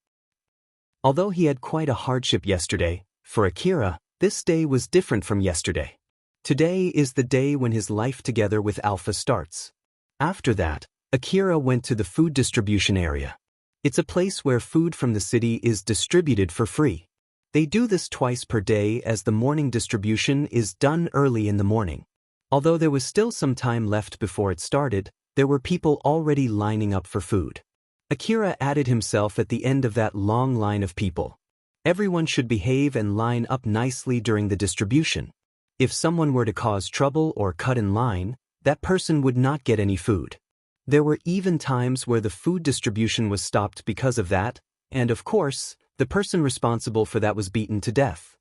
Although he had quite a hardship yesterday, for Akira, this day was different from yesterday. Today is the day when his life together with Alpha starts. After that, Akira went to the food distribution area. It's a place where food from the city is distributed for free. They do this twice per day as the morning distribution is done early in the morning. Although there was still some time left before it started, there were people already lining up for food. Akira added himself at the end of that long line of people. Everyone should behave and line up nicely during the distribution. If someone were to cause trouble or cut in line, that person would not get any food. There were even times where the food distribution was stopped because of that, and of course, the person responsible for that was beaten to death.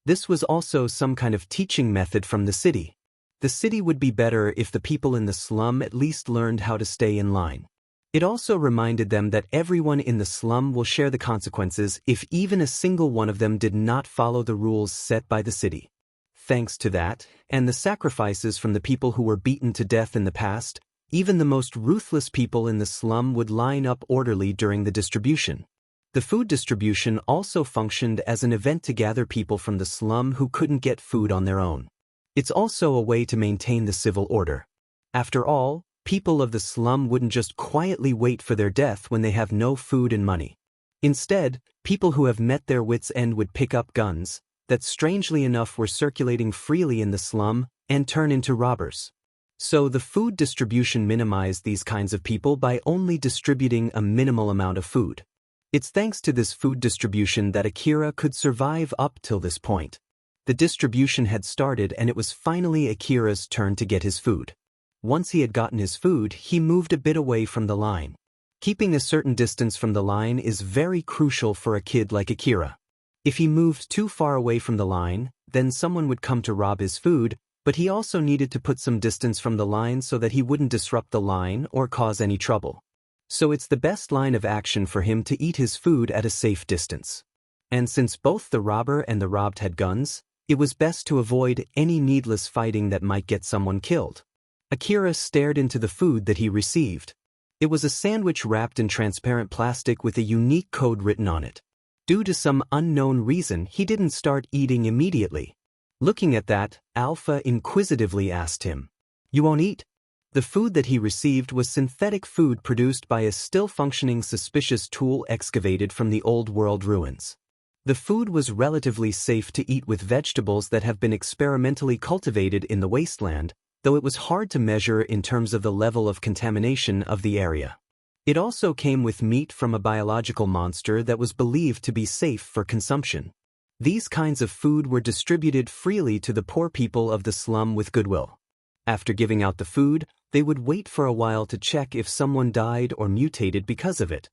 This was also some kind of teaching method from the city. The city would be better if the people in the slum at least learned how to stay in line. It also reminded them that everyone in the slum will share the consequences if even a single one of them did not follow the rules set by the city. Thanks to that, and the sacrifices from the people who were beaten to death in the past, even the most ruthless people in the slum would line up orderly during the distribution. The food distribution also functioned as an event to gather people from the slum who couldn't get food on their own. It's also a way to maintain the civil order. After all, people of the slum wouldn't just quietly wait for their death when they have no food and money. Instead, people who have met their wits' end would pick up guns, that strangely enough were circulating freely in the slum, and turn into robbers. So the food distribution minimized these kinds of people by only distributing a minimal amount of food. It's thanks to this food distribution that Akira could survive up till this point. The distribution had started and it was finally Akira's turn to get his food. Once he had gotten his food, he moved a bit away from the line. Keeping a certain distance from the line is very crucial for a kid like Akira. If he moved too far away from the line, then someone would come to rob his food, but he also needed to put some distance from the line so that he wouldn't disrupt the line or cause any trouble. So it's the best line of action for him to eat his food at a safe distance. And since both the robber and the robbed had guns, it was best to avoid any needless fighting that might get someone killed. Akira stared into the food that he received. It was a sandwich wrapped in transparent plastic with a unique code written on it. Due to some unknown reason, he didn't start eating immediately. Looking at that, Alpha inquisitively asked him, "You won't eat?" The food that he received was synthetic food produced by a still-functioning suspicious tool excavated from the old world ruins. The food was relatively safe to eat with vegetables that have been experimentally cultivated in the wasteland, though it was hard to measure in terms of the level of contamination of the area. It also came with meat from a biological monster that was believed to be safe for consumption. These kinds of food were distributed freely to the poor people of the slum with goodwill. After giving out the food, they would wait for a while to check if someone died or mutated because of it.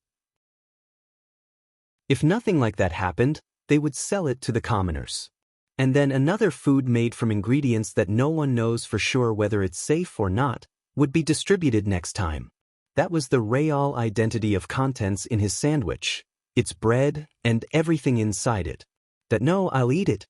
If nothing like that happened, they would sell it to the commoners. And then another food made from ingredients that no one knows for sure whether it's safe or not, would be distributed next time. That was the real identity of contents in his sandwich, its bread and everything inside it. That no, I'll eat it.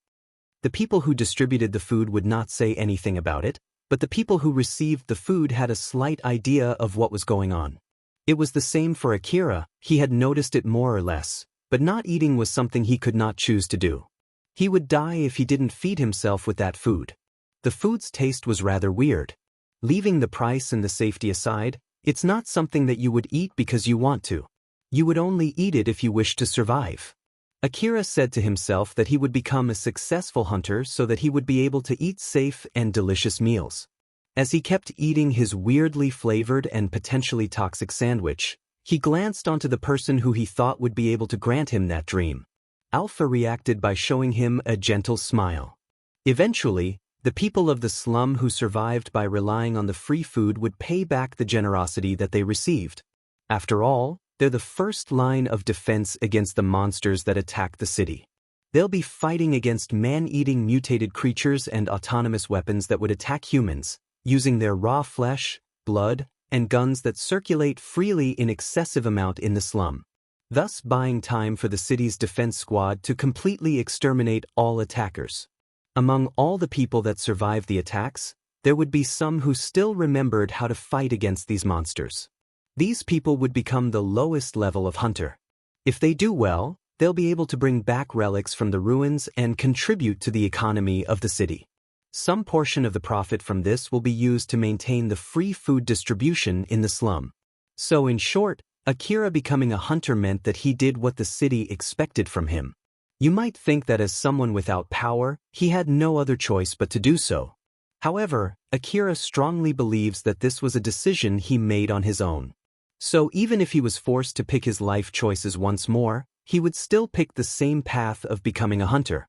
The people who distributed the food would not say anything about it, but the people who received the food had a slight idea of what was going on. It was the same for Akira, he had noticed it more or less, but not eating was something he could not choose to do. He would die if he didn't feed himself with that food. The food's taste was rather weird. Leaving the price and the safety aside, it's not something that you would eat because you want to. You would only eat it if you wished to survive. Akira said to himself that he would become a successful hunter so that he would be able to eat safe and delicious meals. As he kept eating his weirdly flavored and potentially toxic sandwich, he glanced onto the person who he thought would be able to grant him that dream. Alpha reacted by showing him a gentle smile. Eventually, the people of the slum who survived by relying on the free food would pay back the generosity that they received. After all, they're the first line of defense against the monsters that attack the city. They'll be fighting against man-eating mutated creatures and autonomous weapons that would attack humans, using their raw flesh, blood, and guns that circulate freely in excessive amount in the slum, thus buying time for the city's defense squad to completely exterminate all attackers. Among all the people that survived the attacks, there would be some who still remembered how to fight against these monsters. These people would become the lowest level of hunter. If they do well, they'll be able to bring back relics from the ruins and contribute to the economy of the city. Some portion of the profit from this will be used to maintain the free food distribution in the slum. So in short, Akira becoming a hunter meant that he did what the city expected from him. You might think that as someone without power, he had no other choice but to do so. However, Akira strongly believes that this was a decision he made on his own. So even if he was forced to pick his life choices once more, he would still pick the same path of becoming a hunter.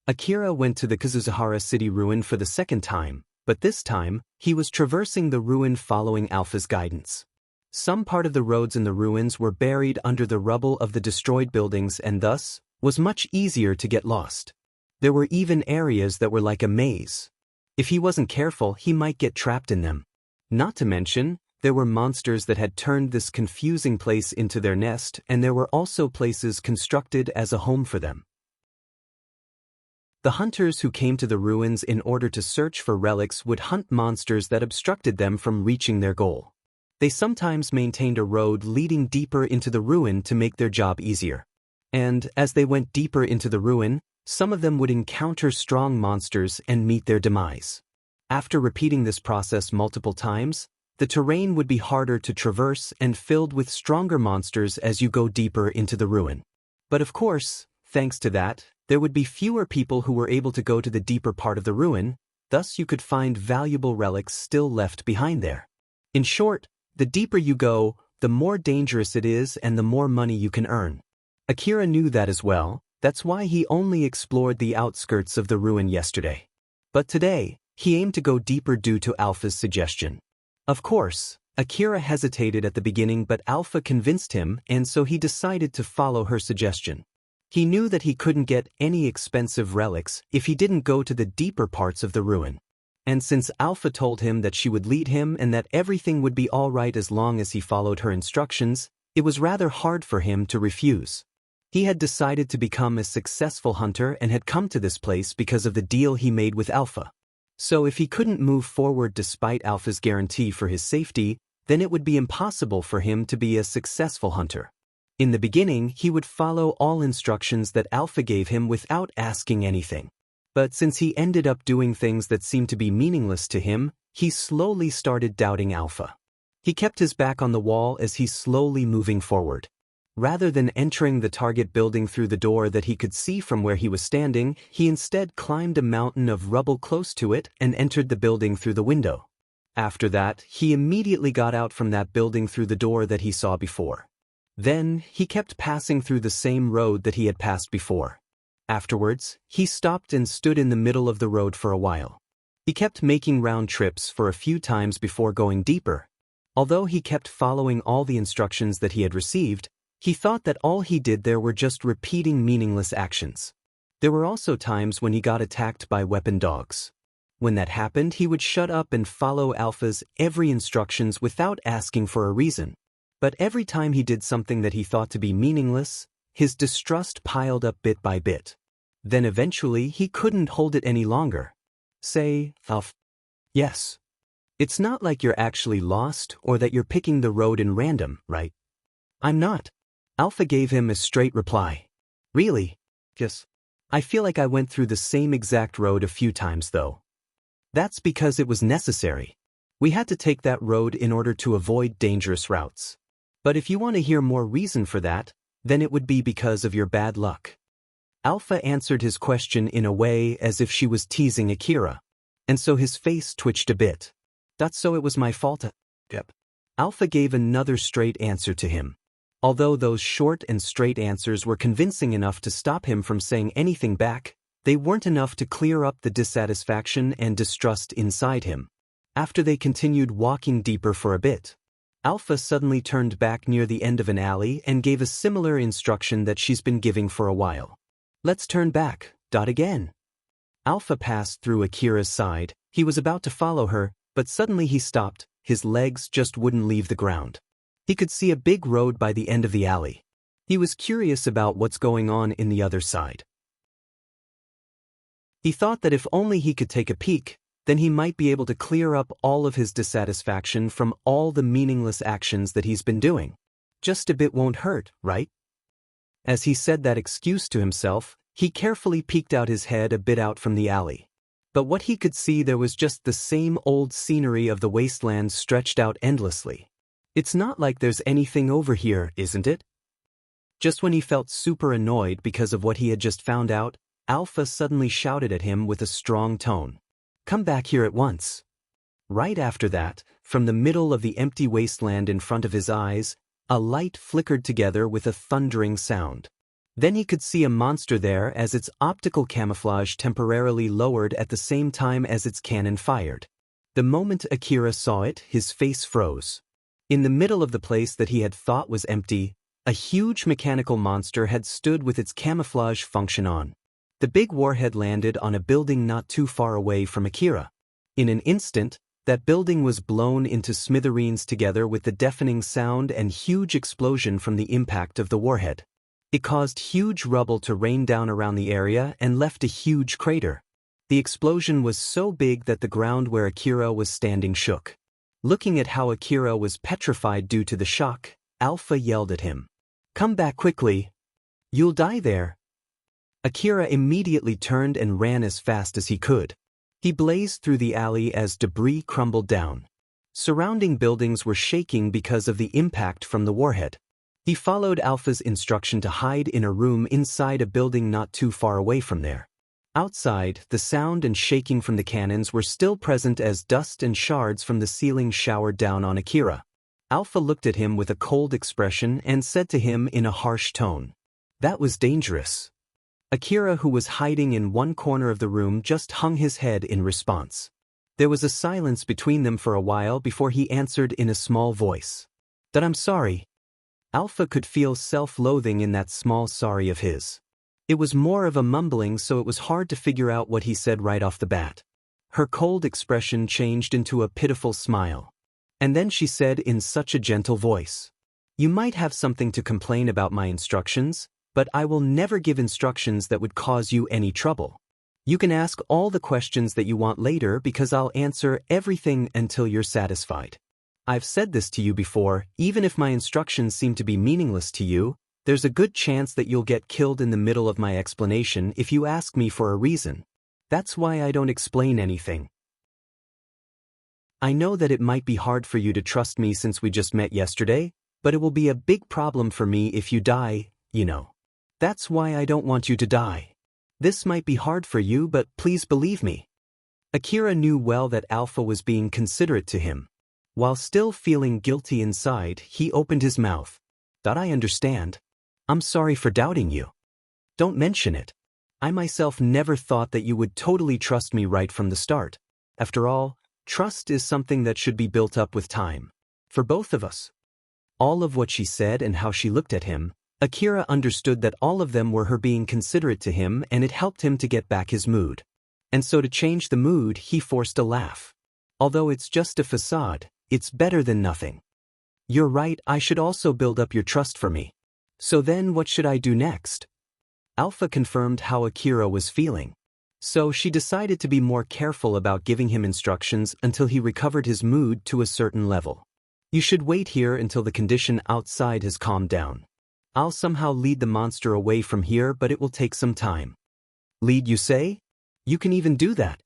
Akira went to the Kazuhara city ruin for the second time, but this time, he was traversing the ruin following Alpha's guidance. Some part of the roads in the ruins were buried under the rubble of the destroyed buildings and thus, was much easier to get lost. There were even areas that were like a maze. If he wasn't careful, he might get trapped in them. Not to mention, There were monsters that had turned this confusing place into their nest, and there were also places constructed as a home for them. The hunters who came to the ruins in order to search for relics would hunt monsters that obstructed them from reaching their goal. They sometimes maintained a road leading deeper into the ruin to make their job easier. And, as they went deeper into the ruin, some of them would encounter strong monsters and meet their demise. After repeating this process multiple times, the terrain would be harder to traverse and filled with stronger monsters as you go deeper into the ruin. But of course, thanks to that, there would be fewer people who were able to go to the deeper part of the ruin, thus you could find valuable relics still left behind there. In short, the deeper you go, the more dangerous it is and the more money you can earn. Akira knew that as well, that's why he only explored the outskirts of the ruin yesterday. But today, he aimed to go deeper due to Alpha's suggestion. Of course, Akira hesitated at the beginning, but Alpha convinced him, and so he decided to follow her suggestion. He knew that he couldn't get any expensive relics if he didn't go to the deeper parts of the ruin. And since Alpha told him that she would lead him and that everything would be all right as long as he followed her instructions, it was rather hard for him to refuse. He had decided to become a successful hunter and had come to this place because of the deal he made with Alpha. So if he couldn't move forward despite Alpha's guarantee for his safety, then it would be impossible for him to be a successful hunter. In the beginning, he would follow all instructions that Alpha gave him without asking anything. But since he ended up doing things that seemed to be meaningless to him, he slowly started doubting Alpha. He kept his back on the wall as he slowly moving forward. Rather than entering the target building through the door that he could see from where he was standing, he instead climbed a mountain of rubble close to it and entered the building through the window. After that, he immediately got out from that building through the door that he saw before. Then, he kept passing through the same road that he had passed before. Afterwards, he stopped and stood in the middle of the road for a while. He kept making round trips for a few times before going deeper. Although he kept following all the instructions that he had received, he thought that all he did there were just repeating meaningless actions. There were also times when he got attacked by weapon dogs. When that happened, he would shut up and follow Alpha's every instructions without asking for a reason. But every time he did something that he thought to be meaningless, his distrust piled up bit by bit. Then eventually he couldn't hold it any longer. Say, Alpha. Yes. It's not like you're actually lost or that you're picking the road in random, right? I'm not. Alpha gave him a straight reply. Really? Yes. I feel like I went through the same exact road a few times though. That's because it was necessary. We had to take that road in order to avoid dangerous routes. But if you want to hear more reason for that, then it would be because of your bad luck. Alpha answered his question in a way as if she was teasing Akira, and so his face twitched a bit. That's so it was my fault. Yep. Alpha gave another straight answer to him. Although those short and straight answers were convincing enough to stop him from saying anything back, they weren't enough to clear up the dissatisfaction and distrust inside him. After they continued walking deeper for a bit, Alpha suddenly turned back near the end of an alley and gave a similar instruction that she's been giving for a while. Let's turn back, again. Alpha passed through Akira's side. He was about to follow her, but suddenly he stopped. His legs just wouldn't leave the ground. He could see a big road by the end of the alley. He was curious about what's going on in the other side. He thought that if only he could take a peek, then he might be able to clear up all of his dissatisfaction from all the meaningless actions that he's been doing. Just a bit won't hurt, right? As he said that excuse to himself, he carefully peeked out his head a bit out from the alley. But what he could see there was just the same old scenery of the wasteland stretched out endlessly. It's not like there's anything over here, isn't it? Just when he felt super annoyed because of what he had just found out, Alpha suddenly shouted at him with a strong tone. Come back here at once. Right after that, from the middle of the empty wasteland in front of his eyes, a light flickered together with a thundering sound. Then he could see a monster there as its optical camouflage temporarily lowered at the same time as its cannon fired. The moment Akira saw it, his face froze. In the middle of the place that he had thought was empty, a huge mechanical monster had stood with its camouflage function on. The big warhead landed on a building not too far away from Akira. In an instant, That building was blown into smithereens together with the deafening sound and huge explosion from the impact of the warhead. It caused huge rubble to rain down around the area and left a huge crater. The explosion was so big that the ground where Akira was standing shook. Looking at how Akira was petrified due to the shock, Alpha yelled at him. "Come back quickly. You'll die there." Akira immediately turned and ran as fast as he could. He blazed through the alley as debris crumbled down. Surrounding buildings were shaking because of the impact from the warhead. He followed Alpha's instruction to hide in a room inside a building not too far away from there. Outside, the sound and shaking from the cannons were still present as dust and shards from the ceiling showered down on Akira. Alpha looked at him with a cold expression and said to him in a harsh tone, "That was dangerous." Akira, who was hiding in one corner of the room, just hung his head in response. There was a silence between them for a while before he answered in a small voice, "That I'm sorry." Alpha could feel self-loathing in that small sorry of his. It was more of a mumbling, so it was hard to figure out what he said right off the bat. Her cold expression changed into a pitiful smile. And then she said in such a gentle voice, "You might have something to complain about my instructions, but I will never give instructions that would cause you any trouble. You can ask all the questions that you want later because I'll answer everything until you're satisfied. I've said this to you before, even if my instructions seem to be meaningless to you, there's a good chance that you'll get killed in the middle of my explanation if you ask me for a reason. That's why I don't explain anything. I know that it might be hard for you to trust me since we just met yesterday, but it will be a big problem for me if you die, you know. That's why I don't want you to die. This might be hard for you, but please believe me." Akira knew well that Alpha was being considerate to him. While still feeling guilty inside, he opened his mouth. "That I understand. I'm sorry for doubting you. Don't mention it. I myself never thought that you would totally trust me right from the start. After all, trust is something that should be built up with time. For both of us." All of what she said and how she looked at him, Akira understood that all of them were her being considerate to him, and it helped him to get back his mood. And so to change the mood, he forced a laugh. "Although it's just a facade, it's better than nothing. You're right, I should also build up your trust for me. So then what should I do next?" Alpha confirmed how Akira was feeling. So she decided to be more careful about giving him instructions until he recovered his mood to a certain level. "You should wait here until the condition outside has calmed down. I'll somehow lead the monster away from here, but it will take some time." "Lead, you say? You can even do that?"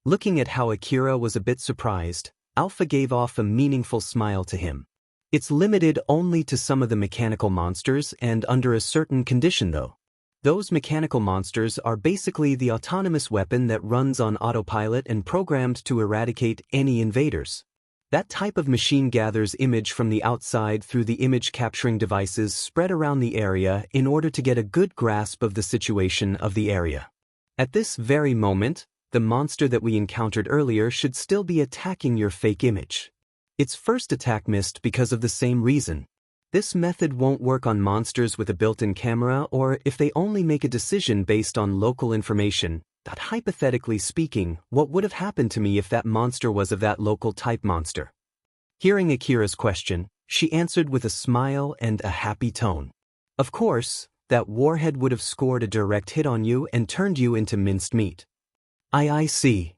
Looking at how Akira was a bit surprised, Alpha gave off a meaningful smile to him. "It's limited only to some of the mechanical monsters and under a certain condition though. Those mechanical monsters are basically the autonomous weapon that runs on autopilot and programmed to eradicate any invaders. That type of machine gathers image from the outside through the image-capturing devices spread around the area in order to get a good grasp of the situation of the area. At this very moment, the monster that we encountered earlier should still be attacking your fake image. Its first attack missed because of the same reason. This method won't work on monsters with a built-in camera or if they only make a decision based on local information. That hypothetically speaking, what would have happened to me if that monster was of that local type monster?" Hearing Akira's question, she answered with a smile and a happy tone. "Of course, that warhead would have scored a direct hit on you and turned you into minced meat." I see."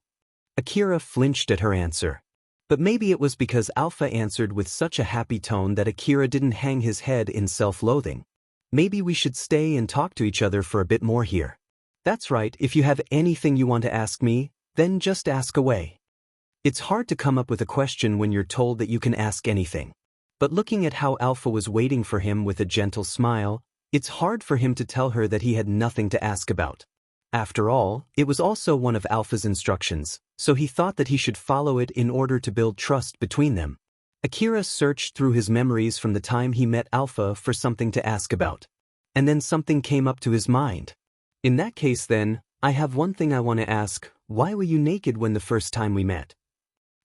Akira flinched at her answer. But maybe it was because Alpha answered with such a happy tone that Akira didn't hang his head in self-loathing. "Maybe we should stay and talk to each other for a bit more here." "That's right, if you have anything you want to ask me, then just ask away." It's hard to come up with a question when you're told that you can ask anything. But looking at how Alpha was waiting for him with a gentle smile, it's hard for him to tell her that he had nothing to ask about. After all, it was also one of Alpha's instructions, so he thought that he should follow it in order to build trust between them. Akira searched through his memories from the time he met Alpha for something to ask about. And then something came up to his mind. "In that case then, I have one thing I want to ask. Why were you naked when the first time we met?"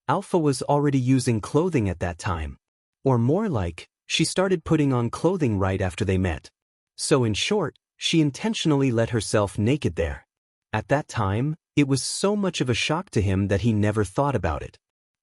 Alpha was already using clothing at that time. Or more like, she started putting on clothing right after they met. So in short, she intentionally let herself naked there. At that time, it was so much of a shock to him that he never thought about it.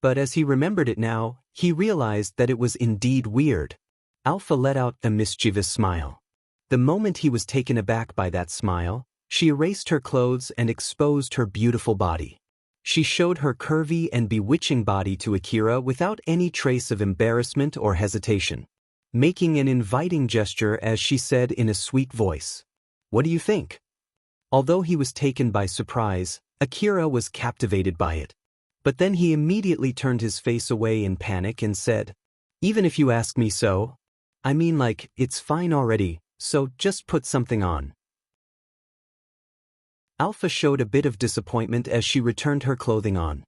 But as he remembered it now, he realized that it was indeed weird. Alpha let out a mischievous smile. The moment he was taken aback by that smile, she erased her clothes and exposed her beautiful body. She showed her curvy and bewitching body to Akira without any trace of embarrassment or hesitation, making an inviting gesture as she said in a sweet voice, "What do you think?" Although he was taken by surprise, Akira was captivated by it. But then he immediately turned his face away in panic and said, "Even if you ask me so, I mean, like, it's fine already, so just put something on." Alpha showed a bit of disappointment as she returned her clothing on.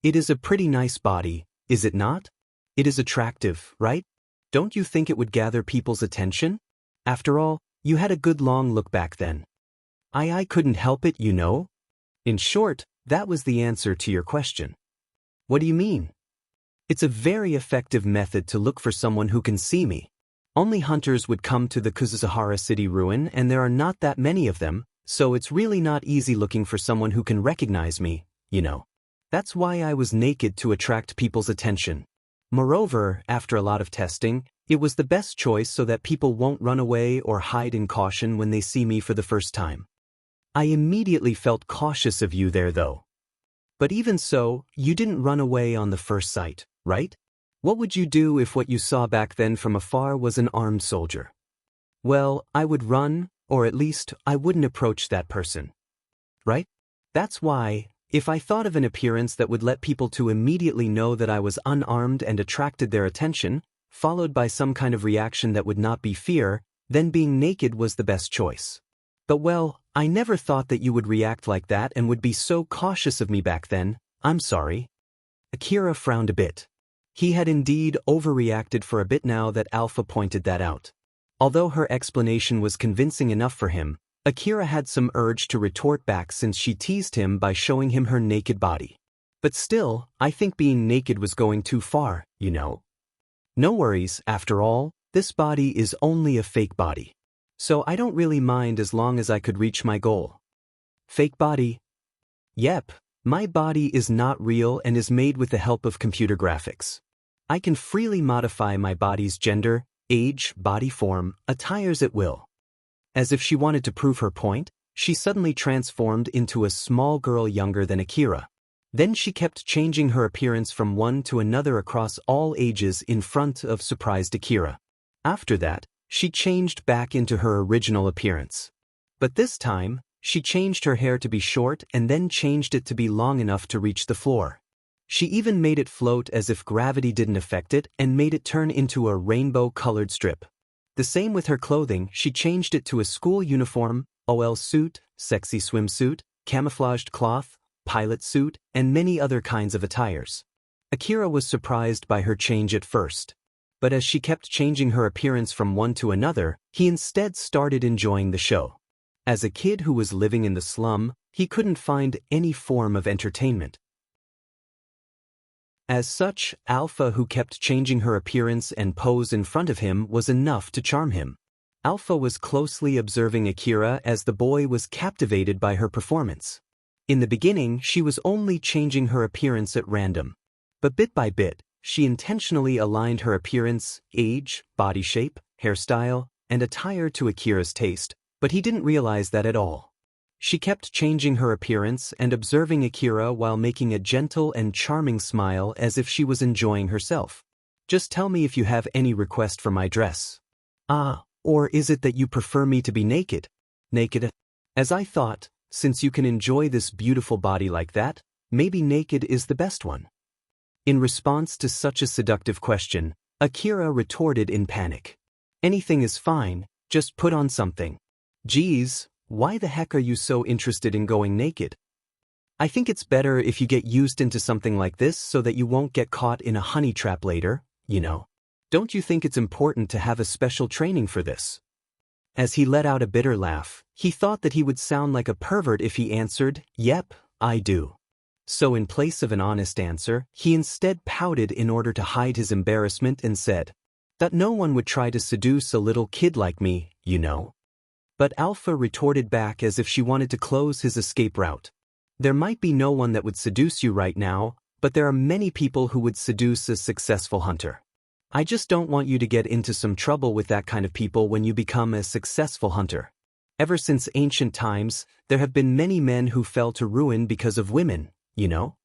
"It is a pretty nice body, is it not? It is attractive, right? Don't you think it would gather people's attention? After all, you had a good long look back then." I couldn't help it, you know." In short, that was the answer to your question. "What do you mean?" "It's a very effective method to look for someone who can see me. Only hunters would come to the Kuzusahara city ruin and there are not that many of them, so it's really not easy looking for someone who can recognize me, you know. That's why I was naked to attract people's attention. Moreover, after a lot of testing, it was the best choice so that people won't run away or hide in caution when they see me for the first time." I immediately felt cautious of you there though. But even so, you didn't run away on the first sight, right? What would you do if what you saw back then from afar was an armed soldier? Well, I would run, or at least, I wouldn't approach that person. Right? That's why, if I thought of an appearance that would let people to immediately know that I was unarmed and attracted their attention, followed by some kind of reaction that would not be fear, then being naked was the best choice. But well, I never thought that you would react like that and would be so cautious of me back then. I'm sorry. Akira frowned a bit. He had indeed overreacted for a bit now that Alpha pointed that out. Although her explanation was convincing enough for him, Akira had some urge to retort back since she teased him by showing him her naked body. But still, I think being naked was going too far, you know. No worries, after all, this body is only a fake body. So I don't really mind as long as I could reach my goal. Fake body? Yep, my body is not real and is made with the help of computer graphics. I can freely modify my body's gender, age, body form, attires at will. As if she wanted to prove her point, she suddenly transformed into a small girl younger than Akira. Then she kept changing her appearance from one to another across all ages in front of surprised Akira. After that, she changed back into her original appearance. But this time, she changed her hair to be short and then changed it to be long enough to reach the floor. She even made it float as if gravity didn't affect it and made it turn into a rainbow-colored strip. The same with her clothing, she changed it to a school uniform, OL suit, sexy swimsuit, camouflaged cloth, pilot suit, and many other kinds of attires. Akira was surprised by her change at first. But as she kept changing her appearance from one to another, he instead started enjoying the show. As a kid who was living in the slum, he couldn't find any form of entertainment. As such, Alpha, who kept changing her appearance and pose in front of him, was enough to charm him. Alpha was closely observing Akira as the boy was captivated by her performance. In the beginning, she was only changing her appearance at random. But bit by bit, she intentionally aligned her appearance, age, body shape, hairstyle, and attire to Akira's taste, but he didn't realize that at all. She kept changing her appearance and observing Akira while making a gentle and charming smile as if she was enjoying herself. "Just tell me if you have any request for my dress." "Ah, or is it that you prefer me to be naked?" "Naked? As I thought, since you can enjoy this beautiful body like that, maybe naked is the best one." In response to such a seductive question, Akira retorted in panic. "Anything is fine, just put on something." "Geez, why the heck are you so interested in going naked?" "I think it's better if you get used into something like this so that you won't get caught in a honey trap later, you know. Don't you think it's important to have a special training for this?" As he let out a bitter laugh, he thought that he would sound like a pervert if he answered, "Yep, I do." So in place of an honest answer, he instead pouted in order to hide his embarrassment and said, "That no one would try to seduce a little kid like me, you know." But Alpha retorted back as if she wanted to close his escape route. "There might be no one that would seduce you right now, but there are many people who would seduce a successful hunter. I just don't want you to get into some trouble with that kind of people when you become a successful hunter. Ever since ancient times, there have been many men who fell to ruin because of women, you know?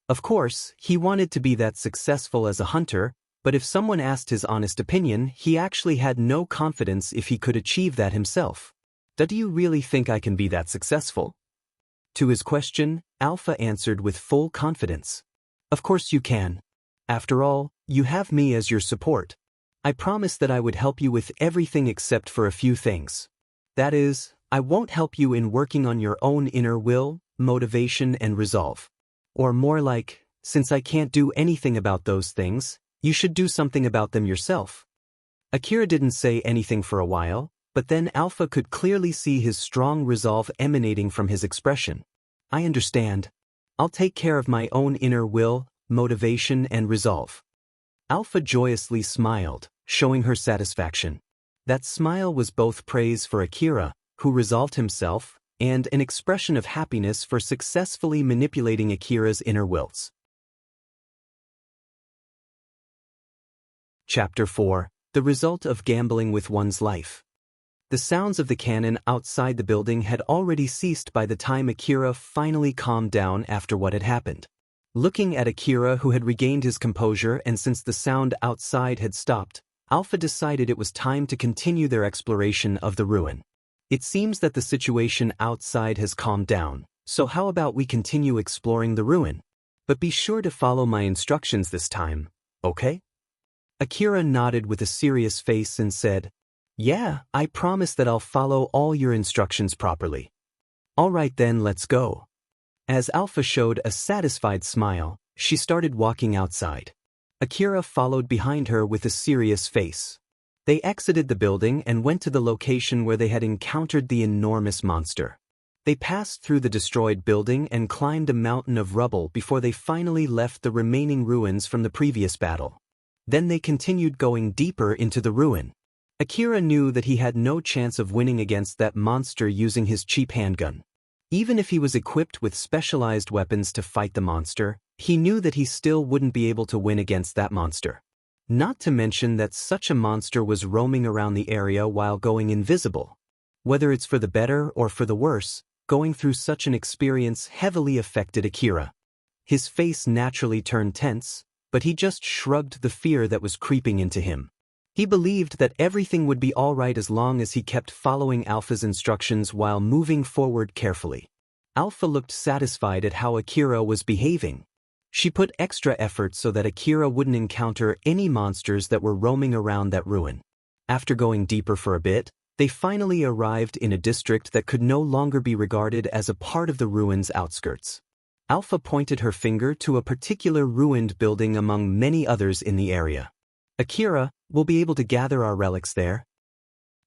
Of course, he wanted to be that successful as a hunter, but if someone asked his honest opinion, he actually had no confidence if he could achieve that himself. Do you really think I can be that successful? To his question, Alpha answered with full confidence. Of course you can. After all, you have me as your support. I promised that I would help you with everything except for a few things. That is, I won't help you in working on your own inner will, motivation, and resolve. Or more like, since I can't do anything about those things, you should do something about them yourself. Akira didn't say anything for a while, but then Alpha could clearly see his strong resolve emanating from his expression. I understand. I'll take care of my own inner will, motivation, and resolve. Alpha joyously smiled, showing her satisfaction. That smile was both praise for Akira, who resolved himself, and an expression of happiness for successfully manipulating Akira's inner wills. Chapter 4: The Result of Gambling with One's Life. The sounds of the cannon outside the building had already ceased by the time Akira finally calmed down after what had happened. Looking at Akira, who had regained his composure, and since the sound outside had stopped, Alpha decided it was time to continue their exploration of the ruin. It seems that the situation outside has calmed down, so how about we continue exploring the ruin? But be sure to follow my instructions this time, okay? Akira nodded with a serious face and said, "Yeah, I promise that I'll follow all your instructions properly." "All right then, let's go." As Alpha showed a satisfied smile, she started walking outside. Akira followed behind her with a serious face. They exited the building and went to the location where they had encountered the enormous monster. They passed through the destroyed building and climbed a mountain of rubble before they finally left the remaining ruins from the previous battle. Then they continued going deeper into the ruin. Akira knew that he had no chance of winning against that monster using his cheap handgun. Even if he was equipped with specialized weapons to fight the monster, he knew that he still wouldn't be able to win against that monster. Not to mention that such a monster was roaming around the area while going invisible. Whether it's for the better or for the worse, going through such an experience heavily affected Akira. His face naturally turned tense, but he just shrugged the fear that was creeping into him. He believed that everything would be all right as long as he kept following Alpha's instructions while moving forward carefully. Alpha looked satisfied at how Akira was behaving. She put extra effort so that Akira wouldn't encounter any monsters that were roaming around that ruin. After going deeper for a bit, they finally arrived in a district that could no longer be regarded as a part of the ruin's outskirts. Alpha pointed her finger to a particular ruined building among many others in the area. "Akira, we'll be able to gather our relics there."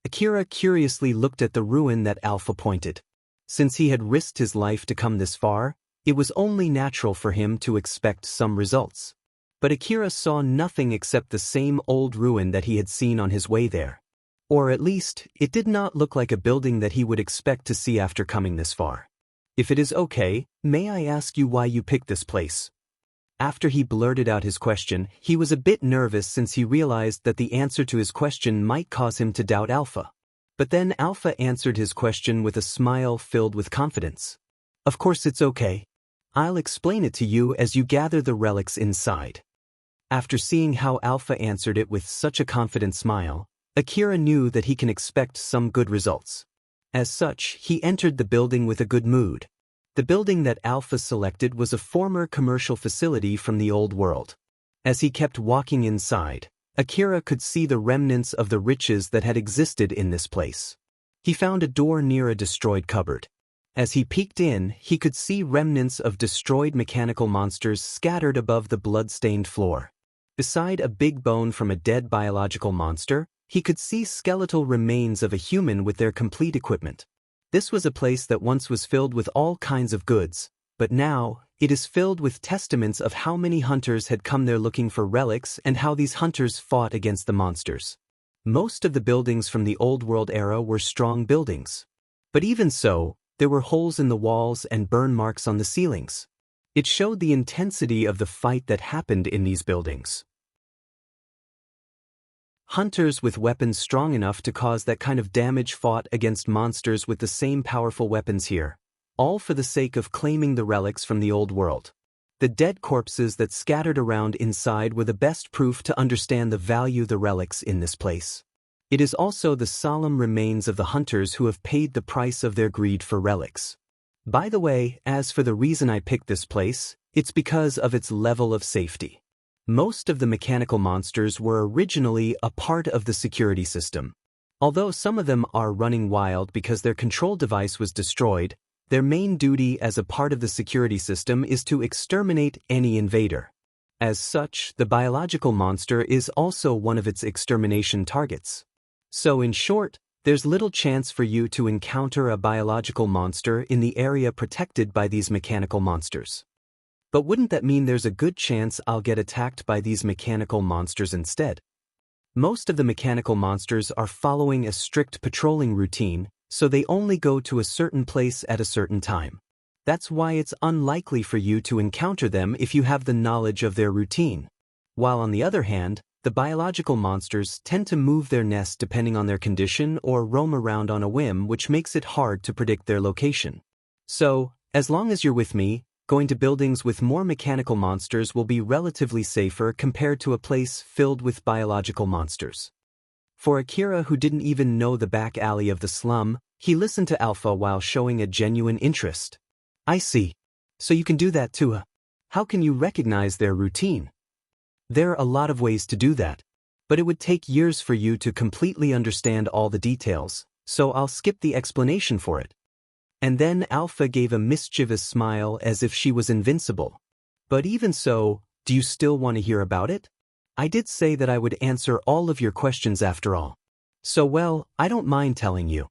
Akira curiously looked at the ruin that Alpha pointed. Since he had risked his life to come this far, it was only natural for him to expect some results. But Akira saw nothing except the same old ruin that he had seen on his way there. Or at least, it did not look like a building that he would expect to see after coming this far. "If it is okay, may I ask you why you picked this place?" After he blurted out his question, he was a bit nervous since he realized that the answer to his question might cause him to doubt Alpha. But then Alpha answered his question with a smile filled with confidence. "Of course it's okay. I'll explain it to you as you gather the relics inside." After seeing how Alpha answered it with such a confident smile, Akira knew that he can expect some good results. As such, he entered the building with a good mood. The building that Alpha selected was a former commercial facility from the old world. As he kept walking inside, Akira could see the remnants of the riches that had existed in this place. He found a door near a destroyed cupboard. As he peeked in, he could see remnants of destroyed mechanical monsters scattered above the blood-stained floor. Beside a big bone from a dead biological monster, he could see skeletal remains of a human with their complete equipment. This was a place that once was filled with all kinds of goods, but now, it is filled with testaments of how many hunters had come there looking for relics and how these hunters fought against the monsters. Most of the buildings from the Old World era were strong buildings. But even so, there were holes in the walls and burn marks on the ceilings. It showed the intensity of the fight that happened in these buildings. Hunters with weapons strong enough to cause that kind of damage fought against monsters with the same powerful weapons here, all for the sake of claiming the relics from the old world. The dead corpses that scattered around inside were the best proof to understand the value the relics in this place. It is also the solemn remains of the hunters who have paid the price of their greed for relics. By the way, as for the reason I picked this place, it's because of its level of safety. Most of the mechanical monsters were originally a part of the security system. Although some of them are running wild because their control device was destroyed, their main duty as a part of the security system is to exterminate any invader. As such, the biological monster is also one of its extermination targets. So in short, there's little chance for you to encounter a biological monster in the area protected by these mechanical monsters. But wouldn't that mean there's a good chance I'll get attacked by these mechanical monsters instead? Most of the mechanical monsters are following a strict patrolling routine, so they only go to a certain place at a certain time. That's why it's unlikely for you to encounter them if you have the knowledge of their routine. While on the other hand, the biological monsters tend to move their nest depending on their condition or roam around on a whim, which makes it hard to predict their location. So, as long as you're with me, going to buildings with more mechanical monsters will be relatively safer compared to a place filled with biological monsters. For Akira, who didn't even know the back alley of the slum, he listened to Alpha while showing a genuine interest. I see. So you can do that too. How can you recognize their routine? There are a lot of ways to do that, but it would take years for you to completely understand all the details, so I'll skip the explanation for it. And then Alpha gave a mischievous smile as if she was invincible. But even so, do you still want to hear about it? I did say that I would answer all of your questions after all. So well, I don't mind telling you.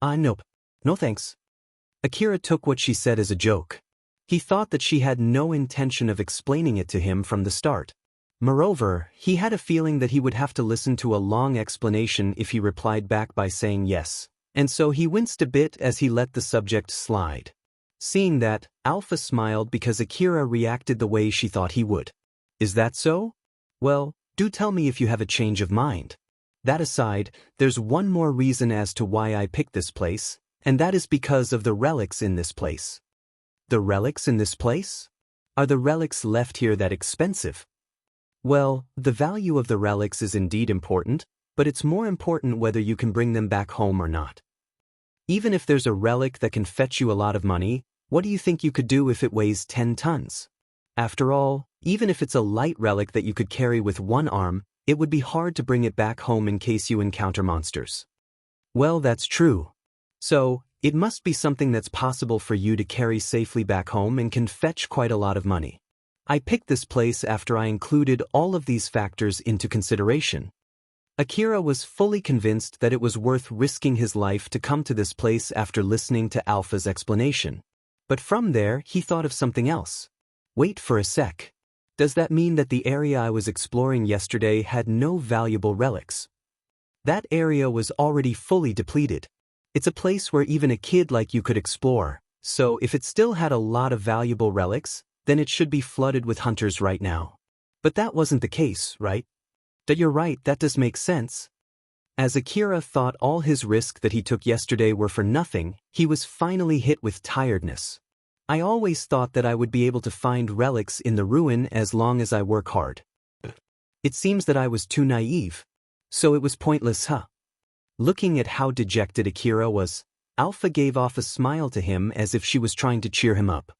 Nope. No thanks. Akira took what she said as a joke. He thought that she had no intention of explaining it to him from the start. Moreover, he had a feeling that he would have to listen to a long explanation if he replied back by saying yes, and so he winced a bit as he let the subject slide. Seeing that, Alpha smiled because Akira reacted the way she thought he would. Is that so? Well, do tell me if you have a change of mind. That aside, there's one more reason as to why I picked this place, and that is because of the relics in this place. The relics in this place? Are the relics left here that expensive? Well, the value of the relics is indeed important, but it's more important whether you can bring them back home or not. Even if there's a relic that can fetch you a lot of money, what do you think you could do if it weighs 10 tons? After all, even if it's a light relic that you could carry with one arm, it would be hard to bring it back home in case you encounter monsters. Well, that's true. So, it must be something that's possible for you to carry safely back home and can fetch quite a lot of money. I picked this place after I included all of these factors into consideration. Akira was fully convinced that it was worth risking his life to come to this place after listening to Alpha's explanation. But from there, he thought of something else. Wait for a sec. Does that mean that the area I was exploring yesterday had no valuable relics? That area was already fully depleted. It's a place where even a kid like you could explore, so if it still had a lot of valuable relics, then it should be flooded with hunters right now. But that wasn't the case, right? That you're right, that does make sense. As Akira thought all his risk that he took yesterday were for nothing, he was finally hit with tiredness. I always thought that I would be able to find relics in the ruin as long as I work hard. It seems that I was too naive. So it was pointless, huh? Looking at how dejected Akira was, Alpha gave off a smile to him as if she was trying to cheer him up.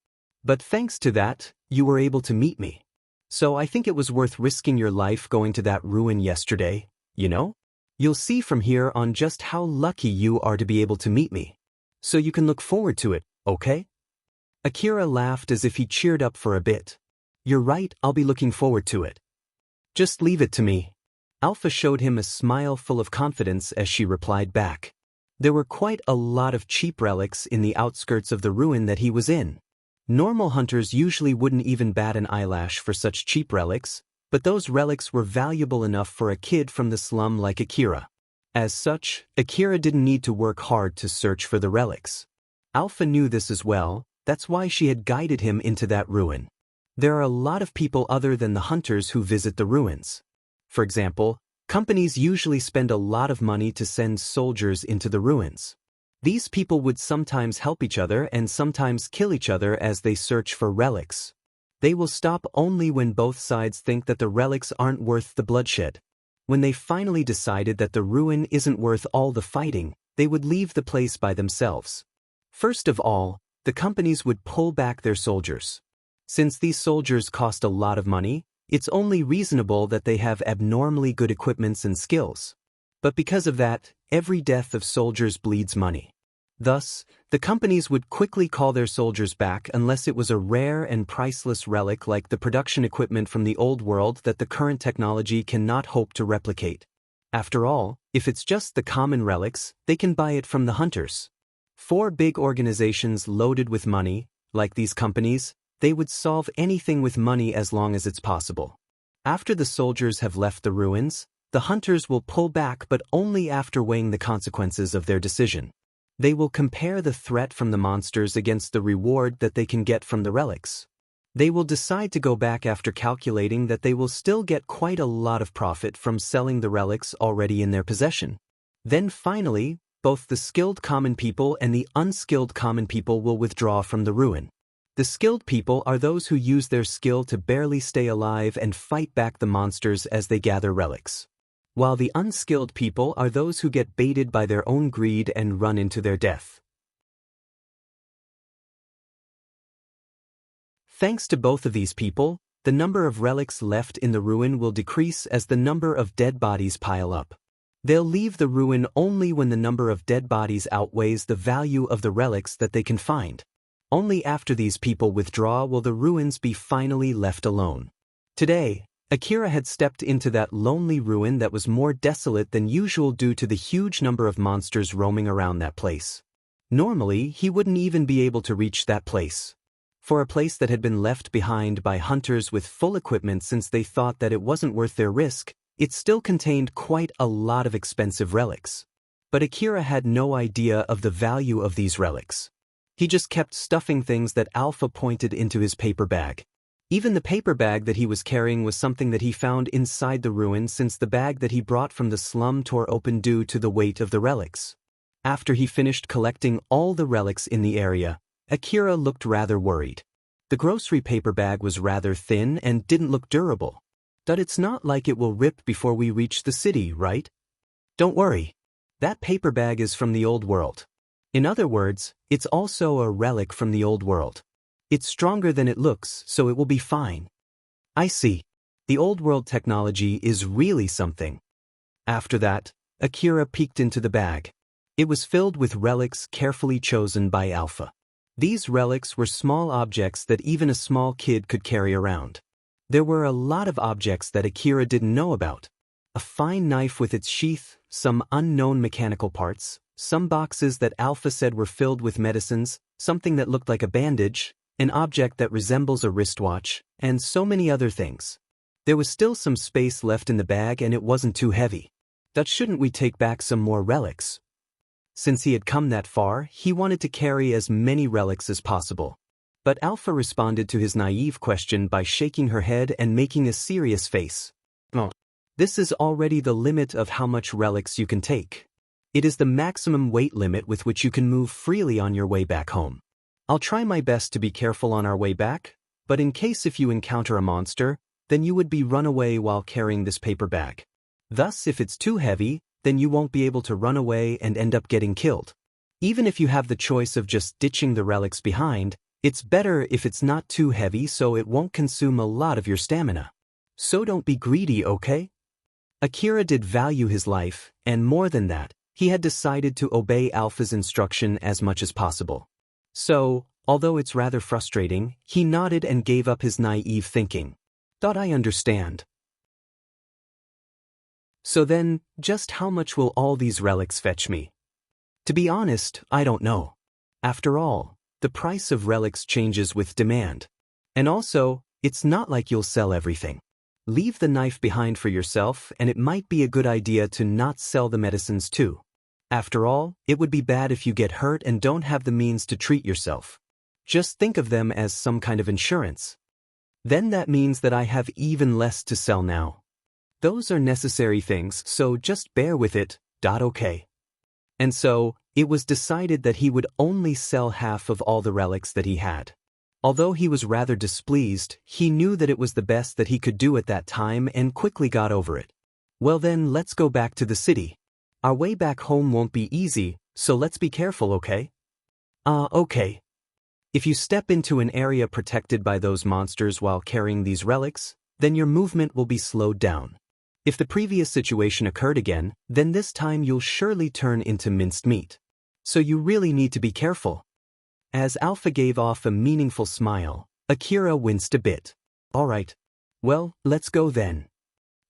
But thanks to that, you were able to meet me. So I think it was worth risking your life going to that ruin yesterday, you know? You'll see from here on just how lucky you are to be able to meet me. So you can look forward to it, okay? Akira laughed as if he cheered up for a bit. You're right, I'll be looking forward to it. Just leave it to me. Alpha showed him a smile full of confidence as she replied back. There were quite a lot of cheap relics in the outskirts of the ruin that he was in. Normal hunters usually wouldn't even bat an eyelash for such cheap relics, but those relics were valuable enough for a kid from the slum like Akira. As such, Akira didn't need to work hard to search for the relics. Alpha knew this as well, That's why she had guided him into that ruin. There are a lot of people other than the hunters who visit the ruins. For example, companies usually spend a lot of money to send soldiers into the ruins. These people would sometimes help each other and sometimes kill each other as they search for relics. They will stop only when both sides think that the relics aren't worth the bloodshed. When they finally decided that the ruin isn't worth all the fighting, they would leave the place by themselves. First of all, the companies would pull back their soldiers. Since these soldiers cost a lot of money, it's only reasonable that they have abnormally good equipments and skills. But because of that, every death of soldiers bleeds money. Thus, the companies would quickly call their soldiers back unless it was a rare and priceless relic like the production equipment from the old world that the current technology cannot hope to replicate. After all, if it's just the common relics, they can buy it from the hunters. 4 big organizations loaded with money, like these companies, they would solve anything with money as long as it's possible. After the soldiers have left the ruins, the hunters will pull back but only after weighing the consequences of their decision. They will compare the threat from the monsters against the reward that they can get from the relics. They will decide to go back after calculating that they will still get quite a lot of profit from selling the relics already in their possession. Then finally, both the skilled common people and the unskilled common people will withdraw from the ruin. The skilled people are those who use their skill to barely stay alive and fight back the monsters as they gather relics. While the unskilled people are those who get baited by their own greed and run into their death. Thanks to both of these people, the number of relics left in the ruin will decrease as the number of dead bodies pile up. They'll leave the ruin only when the number of dead bodies outweighs the value of the relics that they can find. Only after these people withdraw will the ruins be finally left alone. Today, Akira had stepped into that lonely ruin that was more desolate than usual due to the huge number of monsters roaming around that place. Normally, he wouldn't even be able to reach that place. For a place that had been left behind by hunters with full equipment since they thought that it wasn't worth their risk, it still contained quite a lot of expensive relics. But Akira had no idea of the value of these relics. He just kept stuffing things that Alpha pointed into his paper bag. Even the paper bag that he was carrying was something that he found inside the ruin since the bag that he brought from the slum tore open due to the weight of the relics. After he finished collecting all the relics in the area, Akira looked rather worried. The grocery paper bag was rather thin and didn't look durable. But it's not like it will rip before we reach the city, right? Don't worry. That paper bag is from the old world. In other words, it's also a relic from the old world. It's stronger than it looks, so it will be fine. I see. The old world technology is really something. After that, Akira peeked into the bag. It was filled with relics carefully chosen by Alpha. These relics were small objects that even a small kid could carry around. There were a lot of objects that Akira didn't know about. A fine knife with its sheath, some unknown mechanical parts, some boxes that Alpha said were filled with medicines, something that looked like a bandage, an object that resembles a wristwatch, and so many other things. There was still some space left in the bag and it wasn't too heavy. But shouldn't we take back some more relics? Since he had come that far, he wanted to carry as many relics as possible. But Alpha responded to his naive question by shaking her head and making a serious face. Oh, this is already the limit of how much relics you can take. It is the maximum weight limit with which you can move freely on your way back home. I'll try my best to be careful on our way back, but in case if you encounter a monster, then you would be run away while carrying this paper bag. Thus, if it's too heavy, then you won't be able to run away and end up getting killed. Even if you have the choice of just ditching the relics behind, it's better if it's not too heavy so it won't consume a lot of your stamina. So don't be greedy, okay? Akira did value his life, and more than that, he had decided to obey Alpha's instruction as much as possible. So, although it's rather frustrating, he nodded and gave up his naive thinking. Thought I understand. So then, just how much will all these relics fetch me? To be honest, I don't know. After all, the price of relics changes with demand. And also, it's not like you'll sell everything. Leave the knife behind for yourself and it might be a good idea to not sell the medicines too. After all, it would be bad if you get hurt and don't have the means to treat yourself. Just think of them as some kind of insurance. Then that means that I have even less to sell now. Those are necessary things, so just bear with it, okay. And so, it was decided that he would only sell half of all the relics that he had. Although he was rather displeased, he knew that it was the best that he could do at that time and quickly got over it. Well then, let's go back to the city. Our way back home won't be easy, so let's be careful, okay? Okay. If you step into an area protected by those monsters while carrying these relics, then your movement will be slowed down. If the previous situation occurred again, then this time you'll surely turn into minced meat. So you really need to be careful. As Alpha gave off a meaningful smile, Akira winced a bit. Alright. Well, let's go then.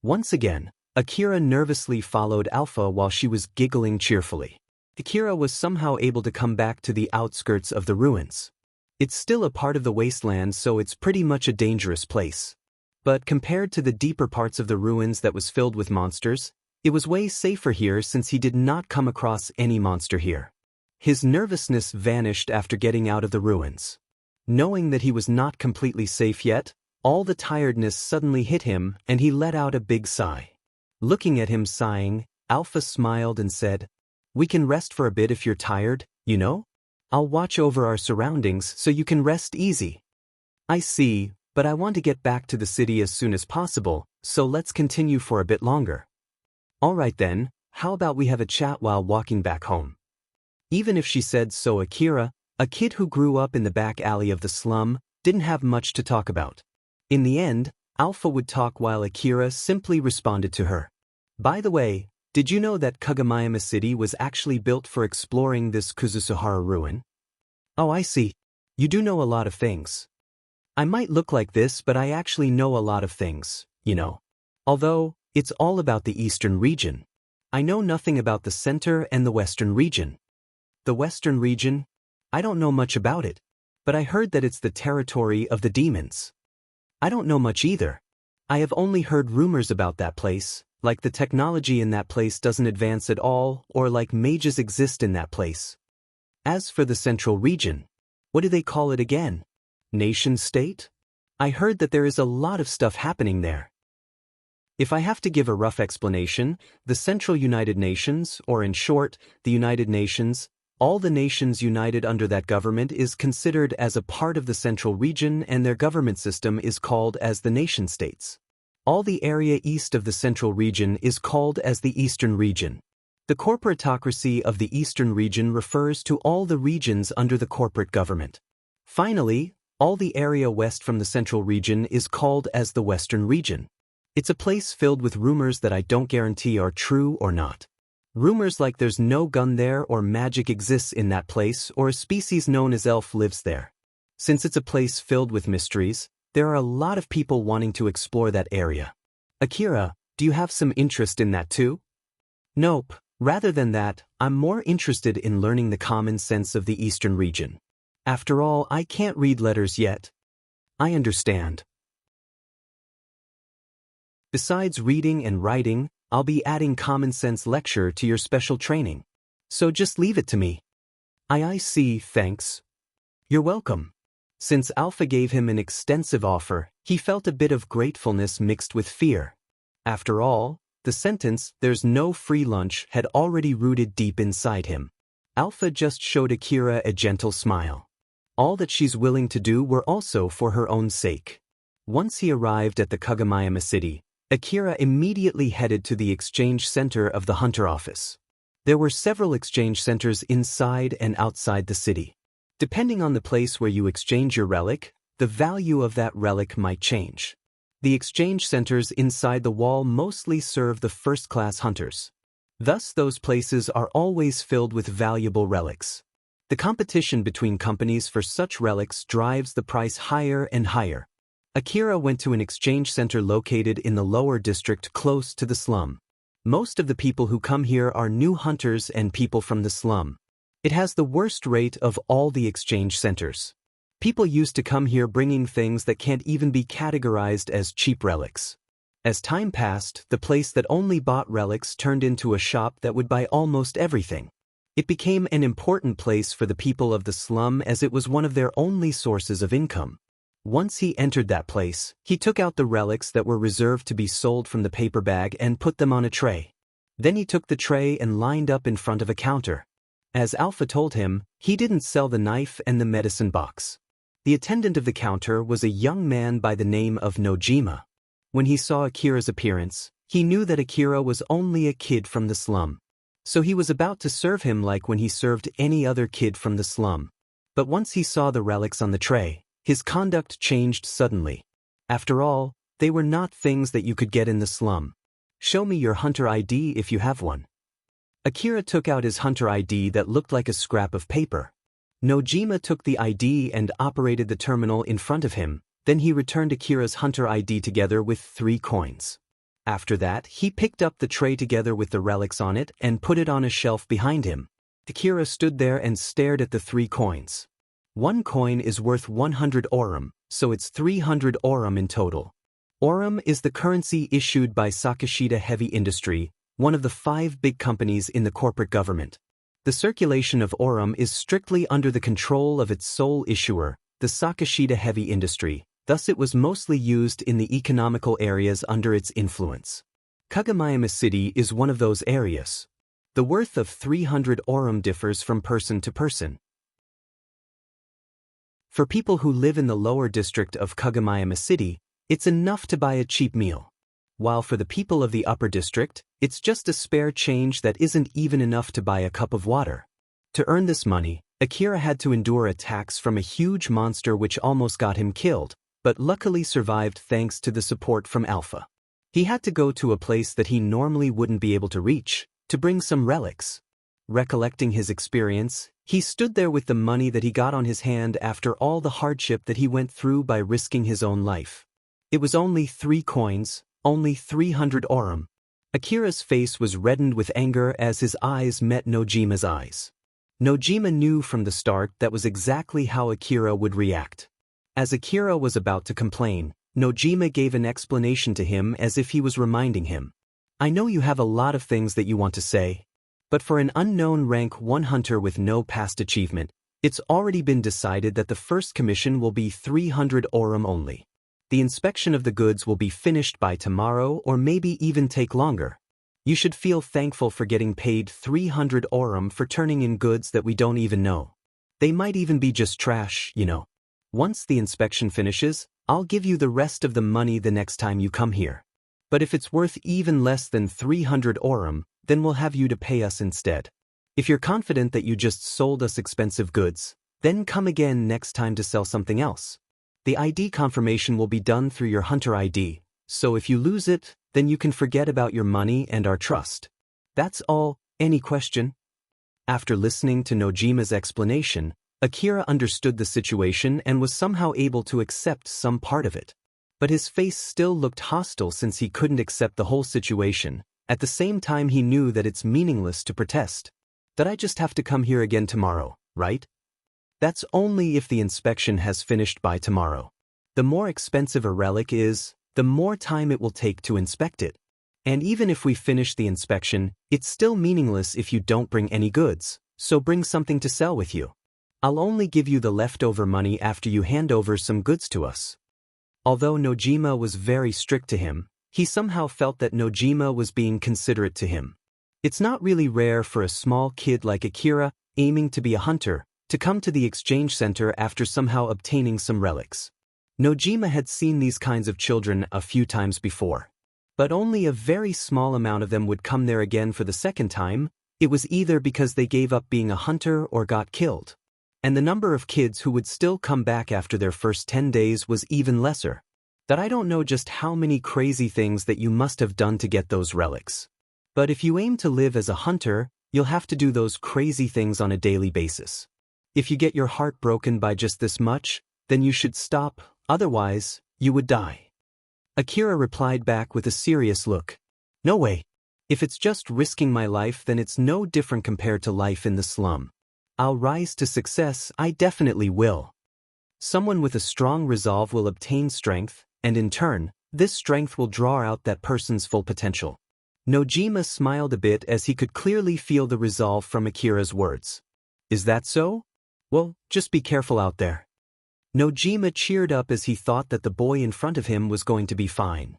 Once again, Akira nervously followed Alpha while she was giggling cheerfully. Akira was somehow able to come back to the outskirts of the ruins. It's still a part of the wasteland, so it's pretty much a dangerous place. But compared to the deeper parts of the ruins that was filled with monsters, it was way safer here since he did not come across any monster here. His nervousness vanished after getting out of the ruins. Knowing that he was not completely safe yet, all the tiredness suddenly hit him and he let out a big sigh. Looking at him sighing, Alpha smiled and said, "We can rest for a bit if you're tired, you know? I'll watch over our surroundings so you can rest easy." "I see, but I want to get back to the city as soon as possible, so let's continue for a bit longer." "Alright then, how about we have a chat while walking back home?" Even if she said so, Akira, a kid who grew up in the back alley of the slum, didn't have much to talk about. In the end, Alpha would talk while Akira simply responded to her. "By the way, did you know that Kagemayama City was actually built for exploring this Kuzusuhara ruin?" "Oh, I see. You do know a lot of things." "I might look like this, but I actually know a lot of things, you know. Although, it's all about the eastern region. I know nothing about the center and the western region." "The western region? I don't know much about it, but I heard that it's the territory of the demons." "I don't know much either. I have only heard rumors about that place, like the technology in that place doesn't advance at all, or like mages exist in that place." "As for the central region, what do they call it again? Nation state? I heard that there is a lot of stuff happening there." If I have to give a rough explanation, the Central United Nations, or in short, the United Nations, all the nations united under that government is considered as a part of the central region, and their government system is called as the nation states. All the area east of the central region is called as the eastern region. The corporatocracy of the eastern region refers to all the regions under the corporate government. Finally, all the area west from the central region is called as the western region. It's a place filled with rumors that I don't guarantee are true or not. Rumors like there's no gun there, or magic exists in that place, or a species known as elf lives there. Since it's a place filled with mysteries, there are a lot of people wanting to explore that area. Akira, do you have some interest in that too? Nope. Rather than that, I'm more interested in learning the common sense of the eastern region. After all, I can't read letters yet. I understand. Besides reading and writing, I'll be adding common sense lecture to your special training. So just leave it to me. I see, thanks. You're welcome. Since Alpha gave him an extensive offer, he felt a bit of gratefulness mixed with fear. After all, the sentence, "there's no free lunch," had already rooted deep inside him. Alpha just showed Akira a gentle smile. All that she's willing to do were also for her own sake. Once he arrived at the Kagemayama City, Akira immediately headed to the exchange center of the Hunter office. There were several exchange centers inside and outside the city. Depending on the place where you exchange your relic, the value of that relic might change. The exchange centers inside the wall mostly serve the first-class hunters. Thus, those places are always filled with valuable relics. The competition between companies for such relics drives the price higher and higher. Akira went to an exchange center located in the lower district close to the slum. Most of the people who come here are new hunters and people from the slum. It has the worst rate of all the exchange centers. People used to come here bringing things that can't even be categorized as cheap relics. As time passed, the place that only bought relics turned into a shop that would buy almost everything. It became an important place for the people of the slum as it was one of their only sources of income. Once he entered that place, he took out the relics that were reserved to be sold from the paper bag and put them on a tray. Then he took the tray and lined up in front of a counter. As Alpha told him, he didn't sell the knife and the medicine box. The attendant of the counter was a young man by the name of Nojima. When he saw Akira's appearance, he knew that Akira was only a kid from the slum. So he was about to serve him like when he served any other kid from the slum. But once he saw the relics on the tray, his conduct changed suddenly. After all, they were not things that you could get in the slum. Show me your hunter ID if you have one. Akira took out his hunter ID that looked like a scrap of paper. Nojima took the ID and operated the terminal in front of him, then he returned Akira's hunter ID together with 3 coins. After that, he picked up the tray together with the relics on it and put it on a shelf behind him. Akira stood there and stared at the 3 coins. 1 coin is worth 100 orum, so it's 300 orum in total. Orum is the currency issued by Sakashita Heavy Industry, one of the 5 big companies in the corporate government. The circulation of orum is strictly under the control of its sole issuer, the Sakashita Heavy Industry. Thus it was mostly used in the economical areas under its influence. Kagamayama City is one of those areas. The worth of 300 orum differs from person to person. For people who live in the lower district of Kagamayama City, it's enough to buy a cheap meal. While for the people of the upper district, it's just a spare change that isn't even enough to buy a cup of water. To earn this money, Akira had to endure attacks from a huge monster which almost got him killed, but luckily survived thanks to the support from Alpha. He had to go to a place that he normally wouldn't be able to reach, to bring some relics. Recollecting his experience, he stood there with the money that he got on his hand after all the hardship that he went through by risking his own life. It was only 3 coins, only 300 orum. Akira's face was reddened with anger as his eyes met Nojima's eyes. Nojima knew from the start that was exactly how Akira would react. As Akira was about to complain, Nojima gave an explanation to him as if he was reminding him. I know you have a lot of things that you want to say, but for an unknown rank 1 hunter with no past achievement, it's already been decided that the first commission will be 300 orum only. The inspection of the goods will be finished by tomorrow or maybe even take longer. You should feel thankful for getting paid 300 orum for turning in goods that we don't even know. They might even be just trash, you know. Once the inspection finishes, I'll give you the rest of the money the next time you come here. But if it's worth even less than 300 orum, then we'll have you to pay us instead. If you're confident that you just sold us expensive goods, then come again next time to sell something else. The ID confirmation will be done through your hunter ID, so if you lose it, then you can forget about your money and our trust. That's all. Any question? After listening to Nojima's explanation, Akira understood the situation and was somehow able to accept some part of it. But his face still looked hostile since he couldn't accept the whole situation. At the same time he knew that it's meaningless to protest. That I just have to come here again tomorrow, right? That's only if the inspection has finished by tomorrow. The more expensive a relic is, the more time it will take to inspect it. And even if we finish the inspection, it's still meaningless if you don't bring any goods, so bring something to sell with you. I'll only give you the leftover money after you hand over some goods to us. Although Nojima was very strict to him, he somehow felt that Nojima was being considerate to him. It's not really rare for a small kid like Akira, aiming to be a hunter, to come to the exchange center after somehow obtaining some relics. Nojima had seen these kinds of children a few times before. But only a very small amount of them would come there again for the second time. It was either because they gave up being a hunter or got killed. And the number of kids who would still come back after their first 10 days was even lesser. That I don't know just how many crazy things that you must have done to get those relics. But if you aim to live as a hunter, you'll have to do those crazy things on a daily basis. If you get your heart broken by just this much, then you should stop, otherwise, you would die. Akira replied back with a serious look. No way. If it's just risking my life, then it's no different compared to life in the slum. I'll rise to success, I definitely will. Someone with a strong resolve will obtain strength, and in turn, this strength will draw out that person's full potential. Nojima smiled a bit as he could clearly feel the resolve from Akira's words. Is that so? Well, just be careful out there. Nojima cheered up as he thought that the boy in front of him was going to be fine.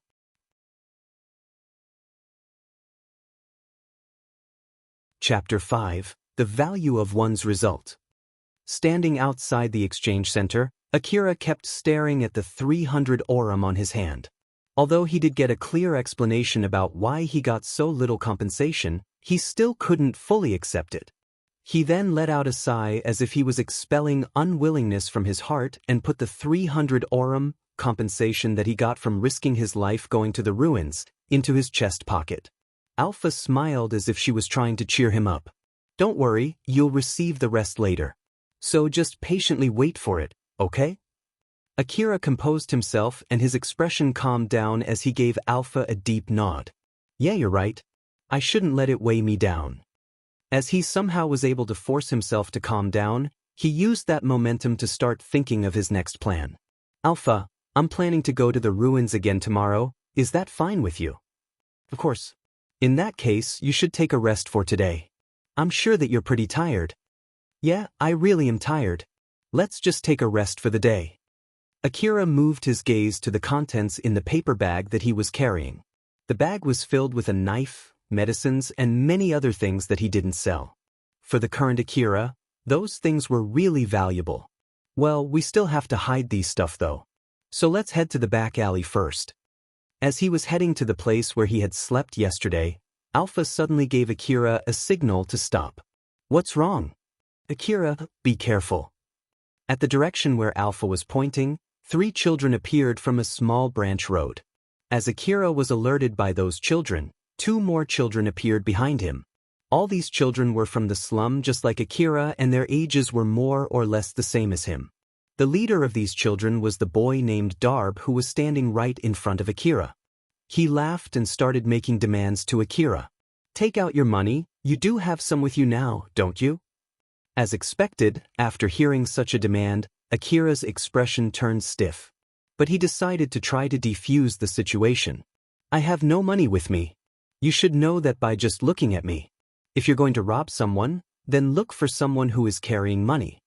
Chapter 5: The Value of One's Result. Standing outside the exchange center, Akira kept staring at the 300 orum on his hand. Although he did get a clear explanation about why he got so little compensation, he still couldn't fully accept it. He then let out a sigh as if he was expelling unwillingness from his heart and put the 300 orum, compensation that he got from risking his life going to the ruins, into his chest pocket. Alpha smiled as if she was trying to cheer him up. Don't worry, you'll receive the rest later. So just patiently wait for it, okay? Akira composed himself and his expression calmed down as he gave Alpha a deep nod. Yeah, you're right. I shouldn't let it weigh me down. As he somehow was able to force himself to calm down, he used that momentum to start thinking of his next plan. Alpha, I'm planning to go to the ruins again tomorrow. Is that fine with you? Of course. In that case, you should take a rest for today. I'm sure that you're pretty tired. Yeah, I really am tired. Let's just take a rest for the day. Akira moved his gaze to the contents in the paper bag that he was carrying. The bag was filled with a knife, medicines, and many other things that he didn't sell. For the current Akira, those things were really valuable. Well, we still have to hide these stuff though. So let's head to the back alley first. As he was heading to the place where he had slept yesterday, Alpha suddenly gave Akira a signal to stop. What's wrong? Akira, be careful. At the direction where Alpha was pointing, 3 children appeared from a small branch road. As Akira was alerted by those children, 2 more children appeared behind him. All these children were from the slum just like Akira, and their ages were more or less the same as him. The leader of these children was the boy named Darb, who was standing right in front of Akira. He laughed and started making demands to Akira. Take out your money, you do have some with you now, don't you? As expected, after hearing such a demand, Akira's expression turned stiff. But he decided to try to defuse the situation. I have no money with me. You should know that by just looking at me. If you're going to rob someone, then look for someone who is carrying money.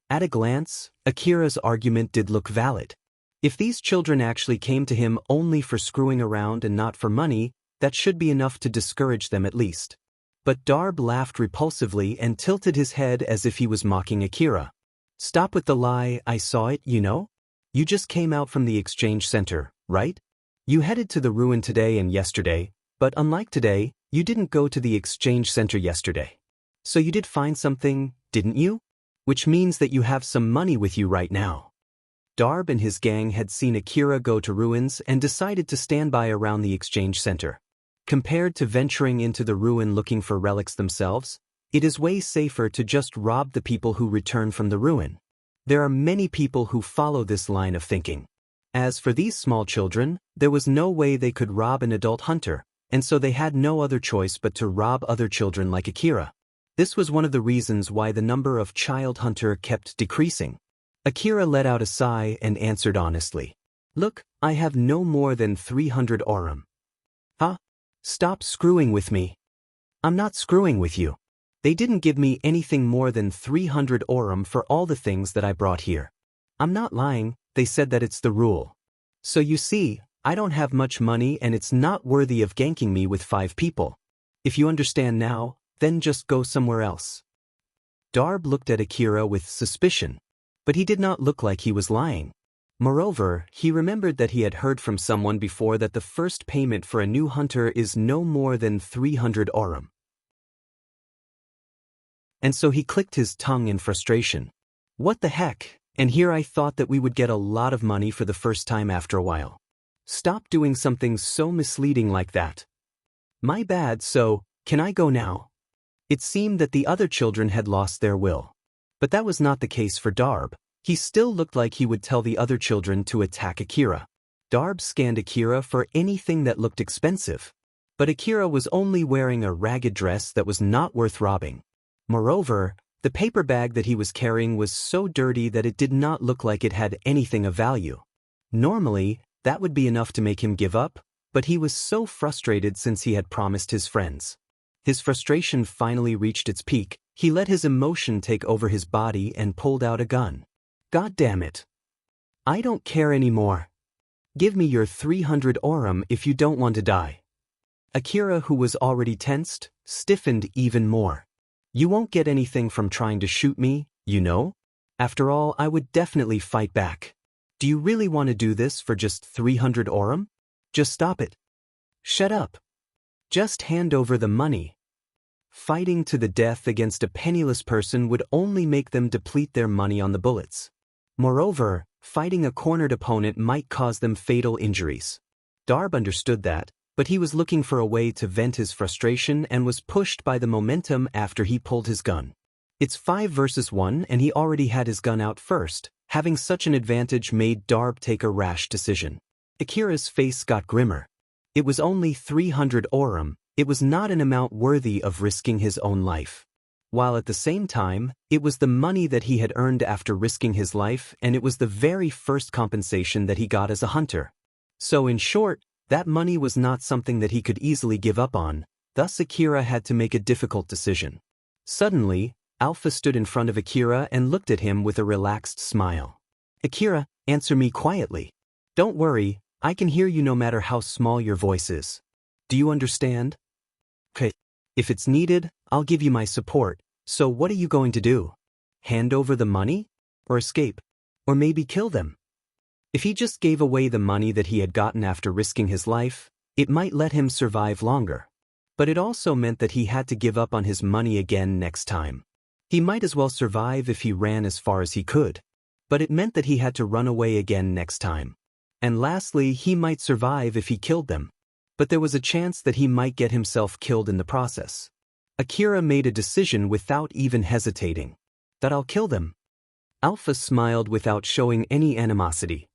At a glance, Akira's argument did look valid. If these children actually came to him only for screwing around and not for money, that should be enough to discourage them at least. But Darb laughed repulsively and tilted his head as if he was mocking Akira. Stop with the lie, I saw it, you know? You just came out from the exchange center, right? You headed to the ruin today and yesterday, but unlike today, you didn't go to the exchange center yesterday. So you did find something, didn't you? Which means that you have some money with you right now. Darb and his gang had seen Akira go to ruins and decided to stand by around the exchange center. Compared to venturing into the ruin looking for relics themselves, it is way safer to just rob the people who return from the ruin. There are many people who follow this line of thinking. As for these small children, there was no way they could rob an adult hunter, and so they had no other choice but to rob other children like Akira. This was one of the reasons why the number of child hunter kept decreasing. Akira let out a sigh and answered honestly. Look, I have no more than 300 orum. Huh? Stop screwing with me. I'm not screwing with you. They didn't give me anything more than 300 orum for all the things that I brought here. I'm not lying, they said that it's the rule. So you see, I don't have much money and it's not worthy of ganking me with 5 people. If you understand now, then just go somewhere else. Darb looked at Akira with suspicion, but he did not look like he was lying. Moreover, he remembered that he had heard from someone before that the first payment for a new hunter is no more than 300 orum. And so he clicked his tongue in frustration. What the heck? And here I thought that we would get a lot of money for the first time after a while. Stop doing something so misleading like that. My bad, so, can I go now? It seemed that the other children had lost their will. But that was not the case for Darb. He still looked like he would tell the other children to attack Akira. Darb scanned Akira for anything that looked expensive. But Akira was only wearing a ragged dress that was not worth robbing. Moreover, the paper bag that he was carrying was so dirty that it did not look like it had anything of value. Normally, that would be enough to make him give up, but he was so frustrated since he had promised his friends. His frustration finally reached its peak. He let his emotion take over his body and pulled out a gun. God damn it. I don't care anymore. Give me your 300 aurum if you don't want to die. Akira, who was already tensed, stiffened even more. You won't get anything from trying to shoot me, you know? After all, I would definitely fight back. Do you really want to do this for just 300 aurum? Just stop it. Shut up. Just hand over the money. Fighting to the death against a penniless person would only make them deplete their money on the bullets. Moreover, fighting a cornered opponent might cause them fatal injuries. Darb understood that, but he was looking for a way to vent his frustration and was pushed by the momentum after he pulled his gun. It's 5 versus 1 and he already had his gun out first. Having such an advantage made Darb take a rash decision. Akira's face got grimmer. It was only 300 aurum. It was not an amount worthy of risking his own life. While at the same time, it was the money that he had earned after risking his life, and it was the very first compensation that he got as a hunter. So in short, that money was not something that he could easily give up on, thus Akira had to make a difficult decision. Suddenly, Alpha stood in front of Akira and looked at him with a relaxed smile. Akira, answer me quietly. Don't worry, I can hear you no matter how small your voice is. Do you understand? Okay. If it's needed, I'll give you my support, so what are you going to do? Hand over the money? Or escape? Or maybe kill them? If he just gave away the money that he had gotten after risking his life, it might let him survive longer. But it also meant that he had to give up on his money again next time. He might as well survive if he ran as far as he could. But it meant that he had to run away again next time. And lastly, he might survive if he killed them. But there was a chance that he might get himself killed in the process. Akira made a decision without even hesitating. That I'll kill them. Alpha smiled without showing any animosity.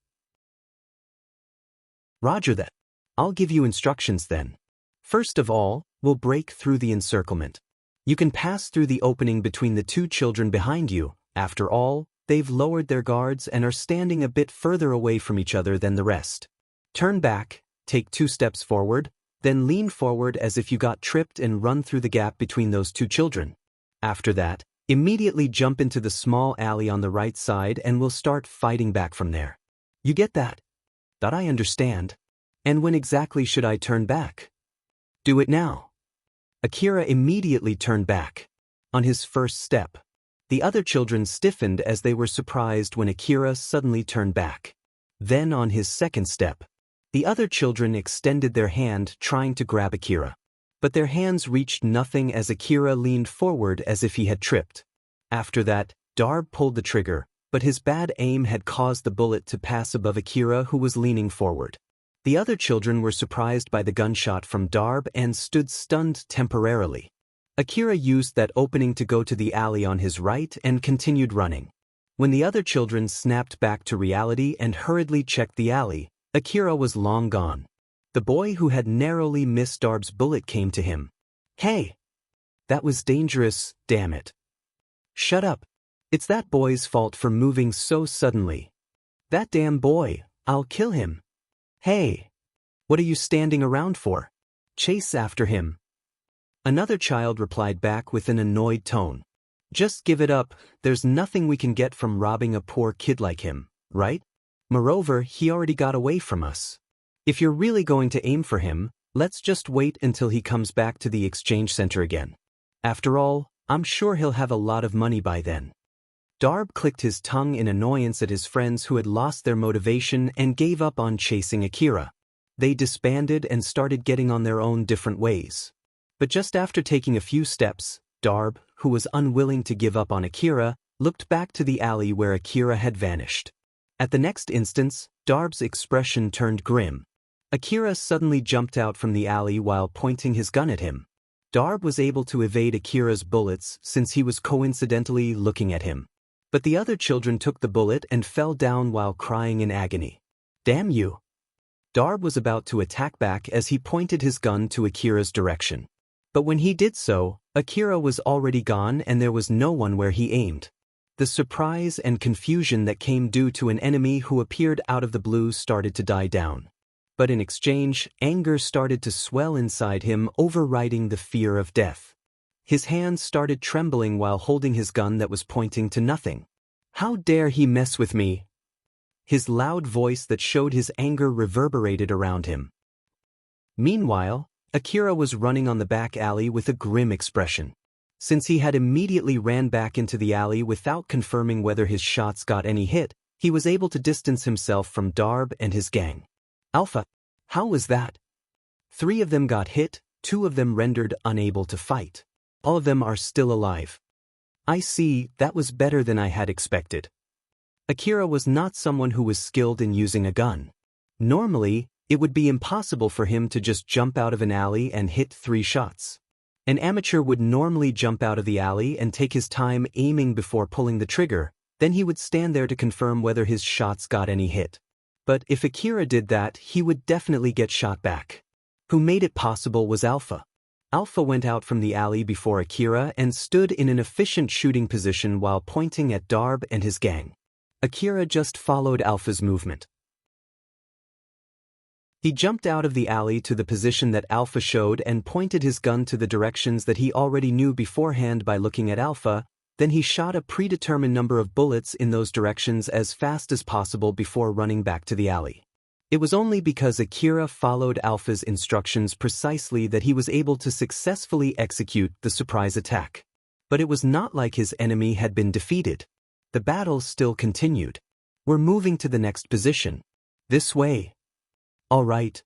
Roger that. I'll give you instructions then. First of all, we'll break through the encirclement. You can pass through the opening between the 2 children behind you. After all, they've lowered their guards and are standing a bit further away from each other than the rest. Turn back, take 2 steps forward, then lean forward as if you got tripped and run through the gap between those 2 children. After that, immediately jump into the small alley on the right side and we'll start fighting back from there. You get that? That I understand. And when exactly should I turn back? Do it now. Akira immediately turned back. On his first step. The other children stiffened as they were surprised when Akira suddenly turned back. Then on his second step. The other children extended their hand trying to grab Akira. But their hands reached nothing as Akira leaned forward as if he had tripped. After that, Darb pulled the trigger, but his bad aim had caused the bullet to pass above Akira, who was leaning forward. The other children were surprised by the gunshot from Darb and stood stunned temporarily. Akira used that opening to go to the alley on his right and continued running. When the other children snapped back to reality and hurriedly checked the alley, Akira was long gone. The boy who had narrowly missed Darb's bullet came to him. Hey! That was dangerous, damn it. Shut up. It's that boy's fault for moving so suddenly. That damn boy, I'll kill him. Hey! What are you standing around for? Chase after him. Another child replied back with an annoyed tone. Just give it up, there's nothing we can get from robbing a poor kid like him, right? Moreover, he already got away from us. If you're really going to aim for him, let's just wait until he comes back to the exchange center again. After all, I'm sure he'll have a lot of money by then. Darb clicked his tongue in annoyance at his friends who had lost their motivation and gave up on chasing Akira. They disbanded and started getting on their own different ways. But just after taking a few steps, Darb, who was unwilling to give up on Akira, looked back to the alley where Akira had vanished. At the next instance, Darb's expression turned grim. Akira suddenly jumped out from the alley while pointing his gun at him. Darb was able to evade Akira's bullets since he was coincidentally looking at him. But the other children took the bullet and fell down while crying in agony. Damn you! Darb was about to attack back as he pointed his gun to Akira's direction. But when he did so, Akira was already gone and there was no one where he aimed. The surprise and confusion that came due to an enemy who appeared out of the blue started to die down. But in exchange, anger started to swell inside him, overriding the fear of death. His hands started trembling while holding his gun that was pointing to nothing. How dare he mess with me? His loud voice that showed his anger reverberated around him. Meanwhile, Akira was running on the back alley with a grim expression. Since he had immediately ran back into the alley without confirming whether his shots got any hit, he was able to distance himself from Darb and his gang. Alpha, how was that? 3 of them got hit, 2 of them rendered unable to fight. All of them are still alive. I see, that was better than I had expected. Akira was not someone who was skilled in using a gun. Normally, it would be impossible for him to just jump out of an alley and hit 3 shots. An amateur would normally jump out of the alley and take his time aiming before pulling the trigger, then he would stand there to confirm whether his shots got any hit. But if Akira did that, he would definitely get shot back. Who made it possible was Alpha. Alpha went out from the alley before Akira and stood in an efficient shooting position while pointing at Darb and his gang. Akira just followed Alpha's movement. He jumped out of the alley to the position that Alpha showed and pointed his gun to the directions that he already knew beforehand by looking at Alpha, then he shot a predetermined number of bullets in those directions as fast as possible before running back to the alley. It was only because Akira followed Alpha's instructions precisely that he was able to successfully execute the surprise attack. But it was not like his enemy had been defeated. The battle still continued. We're moving to the next position. This way. All right.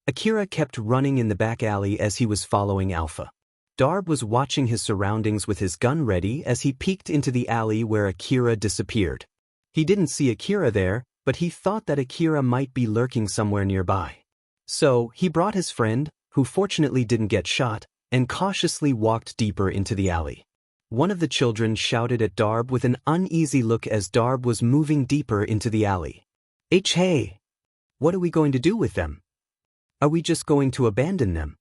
Akira kept running in the back alley as he was following Alpha. Darb was watching his surroundings with his gun ready as he peeked into the alley where Akira disappeared. He didn't see Akira there, but he thought that Akira might be lurking somewhere nearby. So, he brought his friend, who fortunately didn't get shot, and cautiously walked deeper into the alley. One of the children shouted at Darb with an uneasy look as Darb was moving deeper into the alley. Hey! What are we going to do with them? Are we just going to abandon them?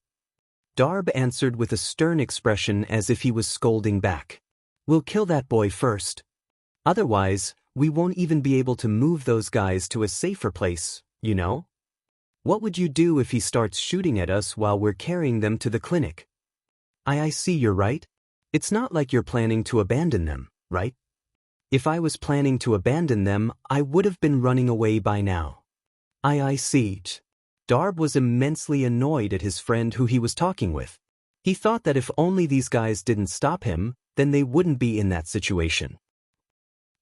Darb answered with a stern expression as if he was scolding back. We'll kill that boy first. Otherwise, we won't even be able to move those guys to a safer place, you know? What would you do if he starts shooting at us while we're carrying them to the clinic? I see you're right. It's not like you're planning to abandon them, right? If I was planning to abandon them, I would have been running away by now. I see. Darb was immensely annoyed at his friend who he was talking with. He thought that if only these guys didn't stop him, then they wouldn't be in that situation.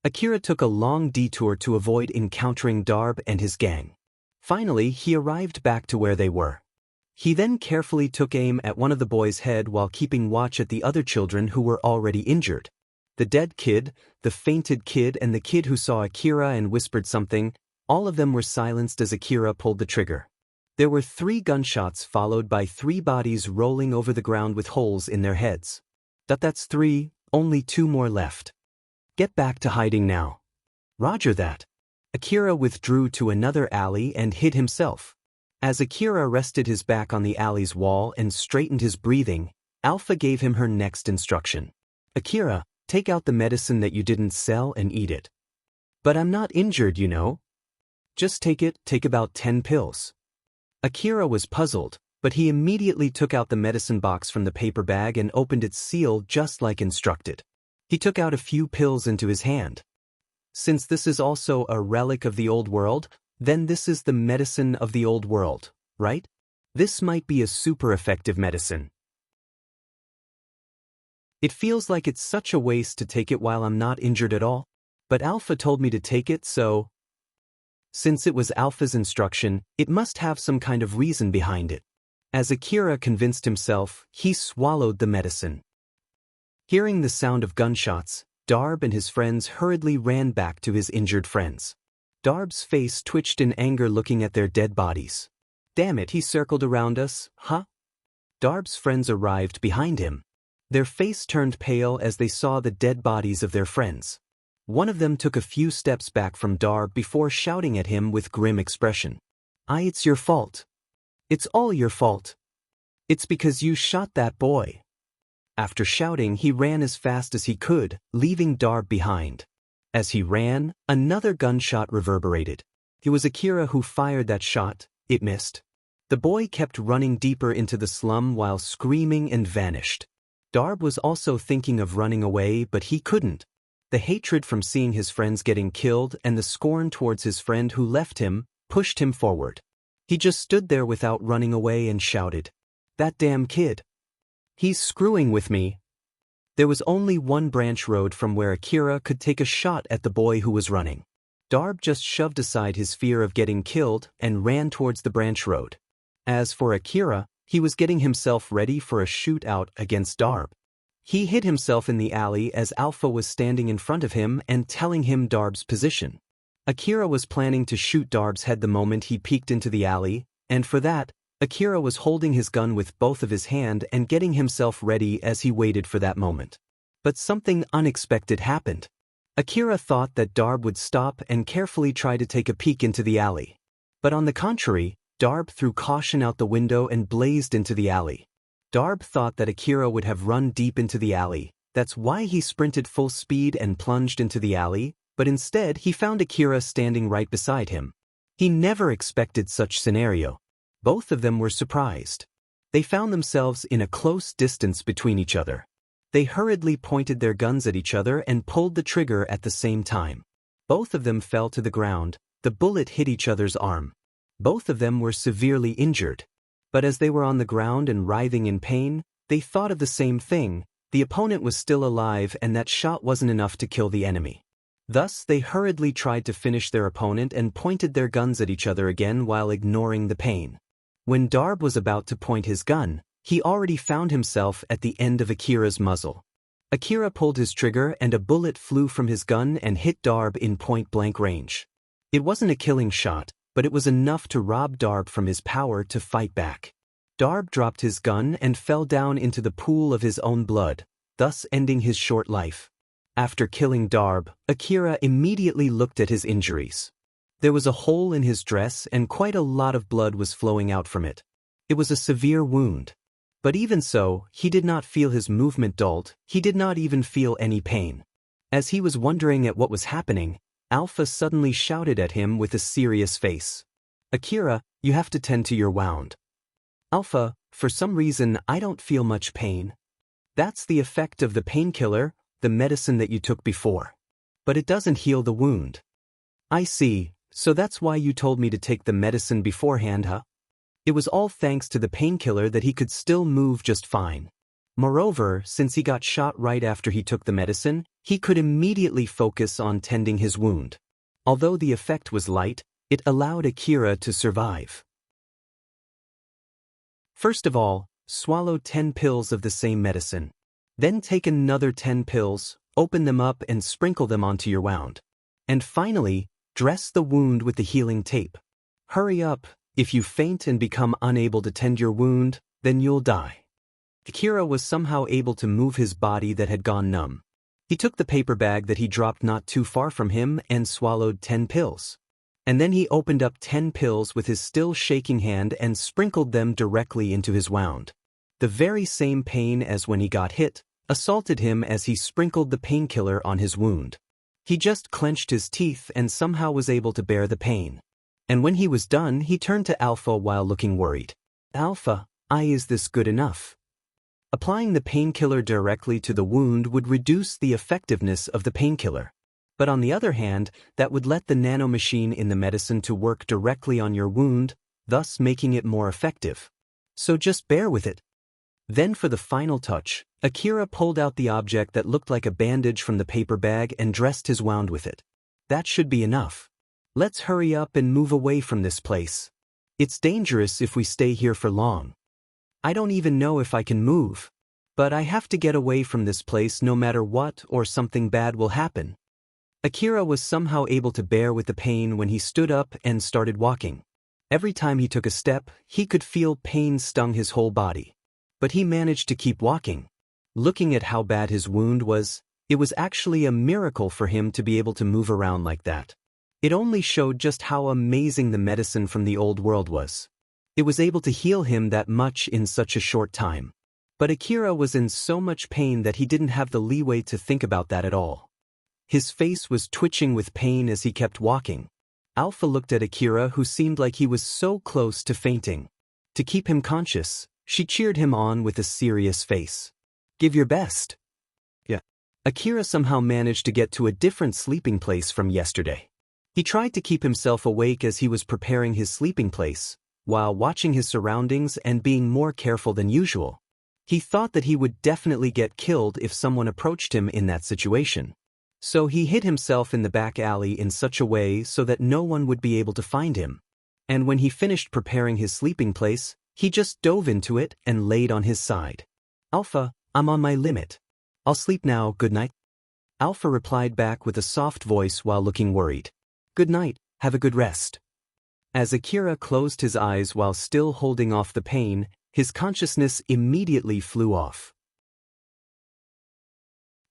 Akira took a long detour to avoid encountering Darb and his gang. Finally, he arrived back to where they were. He then carefully took aim at one of the boys' head while keeping watch at the other children who were already injured. The dead kid, the fainted kid, and the kid who saw Akira and whispered something, all of them were silenced as Akira pulled the trigger. There were 3 gunshots followed by 3 bodies rolling over the ground with holes in their heads. That's 3, only 2 more left. Get back to hiding now. Roger that. Akira withdrew to another alley and hid himself. As Akira rested his back on the alley's wall and straightened his breathing, Alpha gave him her next instruction. Akira, take out the medicine that you didn't sell and eat it. But I'm not injured, you know. Just take about 10 pills. Akira was puzzled, but he immediately took out the medicine box from the paper bag and opened its seal just like instructed. He took out a few pills into his hand. Since this is also a relic of the old world, then this is the medicine of the old world, right? This might be a super effective medicine. It feels like it's such a waste to take it while I'm not injured at all, but Alpha told me to take it, so... Since it was Alpha's instruction, it must have some kind of reason behind it. As Akira convinced himself, he swallowed the medicine. Hearing the sound of gunshots, Darb and his friends hurriedly ran back to his injured friends. Darb's face twitched in anger looking at their dead bodies. Damn it, he circled around us, huh? Darb's friends arrived behind him. Their face turned pale as they saw the dead bodies of their friends. One of them took a few steps back from Darb before shouting at him with grim expression. It's your fault. It's all your fault. It's because you shot that boy. After shouting, he ran as fast as he could, leaving Darb behind. As he ran, another gunshot reverberated. It was Akira who fired that shot, It missed. The boy kept running deeper into the slum while screaming and vanished. Darb was also thinking of running away, but he couldn't. The hatred from seeing his friends getting killed and the scorn towards his friend who left him pushed him forward. He just stood there without running away and shouted, "That damn kid! He's screwing with me!" There was only one branch road from where Akira could take a shot at the boy who was running. Darb just shoved aside his fear of getting killed and ran towards the branch road. As for Akira, he was getting himself ready for a shootout against Darb. He hid himself in the alley as Alpha was standing in front of him and telling him Darb's position. Akira was planning to shoot Darb's head the moment he peeked into the alley, and for that, Akira was holding his gun with both of his hands and getting himself ready as he waited for that moment. But something unexpected happened. Akira thought that Darb would stop and carefully try to take a peek into the alley. But on the contrary, Darb threw caution out the window and blazed into the alley. Darb thought that Akira would have run deep into the alley. That's why he sprinted full speed and plunged into the alley, but instead he found Akira standing right beside him. He never expected such scenario. Both of them were surprised. They found themselves in a close distance between each other. They hurriedly pointed their guns at each other and pulled the trigger at the same time. Both of them fell to the ground. The bullet hit each other's arm. Both of them were severely injured. But as they were on the ground and writhing in pain, they thought of the same thing: the opponent was still alive and that shot wasn't enough to kill the enemy. Thus, they hurriedly tried to finish their opponent and pointed their guns at each other again while ignoring the pain. When Darb was about to point his gun, he already found himself at the end of Akira's muzzle. Akira pulled his trigger and a bullet flew from his gun and hit Darb in point-blank range. It wasn't a killing shot, but it was enough to rob Darb from his power to fight back. Darb dropped his gun and fell down into the pool of his own blood, thus ending his short life. After killing Darb, Akira immediately looked at his injuries. There was a hole in his dress and quite a lot of blood was flowing out from it. It was a severe wound. But even so, he did not feel his movement dulled. He did not even feel any pain. As he was wondering at what was happening, Alpha suddenly shouted at him with a serious face, "Akira, you have to tend to your wound." "Alpha, for some reason I don't feel much pain." "That's the effect of the painkiller, the medicine that you took before. But it doesn't heal the wound." "I see, so that's why you told me to take the medicine beforehand, huh?" It was all thanks to the painkiller that he could still move just fine. Moreover, since he got shot right after he took the medicine, he could immediately focus on tending his wound. Although the effect was light, it allowed Akira to survive. First of all, swallow 10 pills of the same medicine. Then take another 10 pills, open them up and sprinkle them onto your wound. And finally, dress the wound with the healing tape. Hurry up, if you faint and become unable to tend your wound, then you'll die. Akira was somehow able to move his body that had gone numb. He took the paper bag that he dropped not too far from him and swallowed 10 pills. And then he opened up 10 pills with his still shaking hand and sprinkled them directly into his wound. The very same pain as when he got hit assaulted him as he sprinkled the painkiller on his wound. He just clenched his teeth and somehow was able to bear the pain. And when he was done, he turned to Alpha while looking worried. "Alpha, is this good enough?" Applying the painkiller directly to the wound would reduce the effectiveness of the painkiller. But on the other hand, that would let the nanomachine in the medicine to work directly on your wound, thus making it more effective. So just bear with it. Then for the final touch, Akira pulled out the object that looked like a bandage from the paper bag and dressed his wound with it. That should be enough. Let's hurry up and move away from this place. It's dangerous if we stay here for long. I don't even know if I can move. But I have to get away from this place no matter what, or something bad will happen. Akira was somehow able to bear with the pain when he stood up and started walking. Every time he took a step, he could feel pain stung his whole body. But he managed to keep walking. Looking at how bad his wound was, it was actually a miracle for him to be able to move around like that. It only showed just how amazing the medicine from the old world was. It was able to heal him that much in such a short time. But Akira was in so much pain that he didn't have the leeway to think about that at all. His face was twitching with pain as he kept walking. Alpha looked at Akira, who seemed like he was so close to fainting. To keep him conscious, she cheered him on with a serious face. Give your best. Yeah. Akira somehow managed to get to a different sleeping place from yesterday. He tried to keep himself awake as he was preparing his sleeping place, while watching his surroundings and being more careful than usual. He thought that he would definitely get killed if someone approached him in that situation. So he hid himself in the back alley in such a way so that no one would be able to find him. And when he finished preparing his sleeping place, he just dove into it and laid on his side. Alpha, I'm on my limit. I'll sleep now, good night. Alpha replied back with a soft voice while looking worried. Good night, have a good rest. As Akira closed his eyes while still holding off the pain, his consciousness immediately flew off.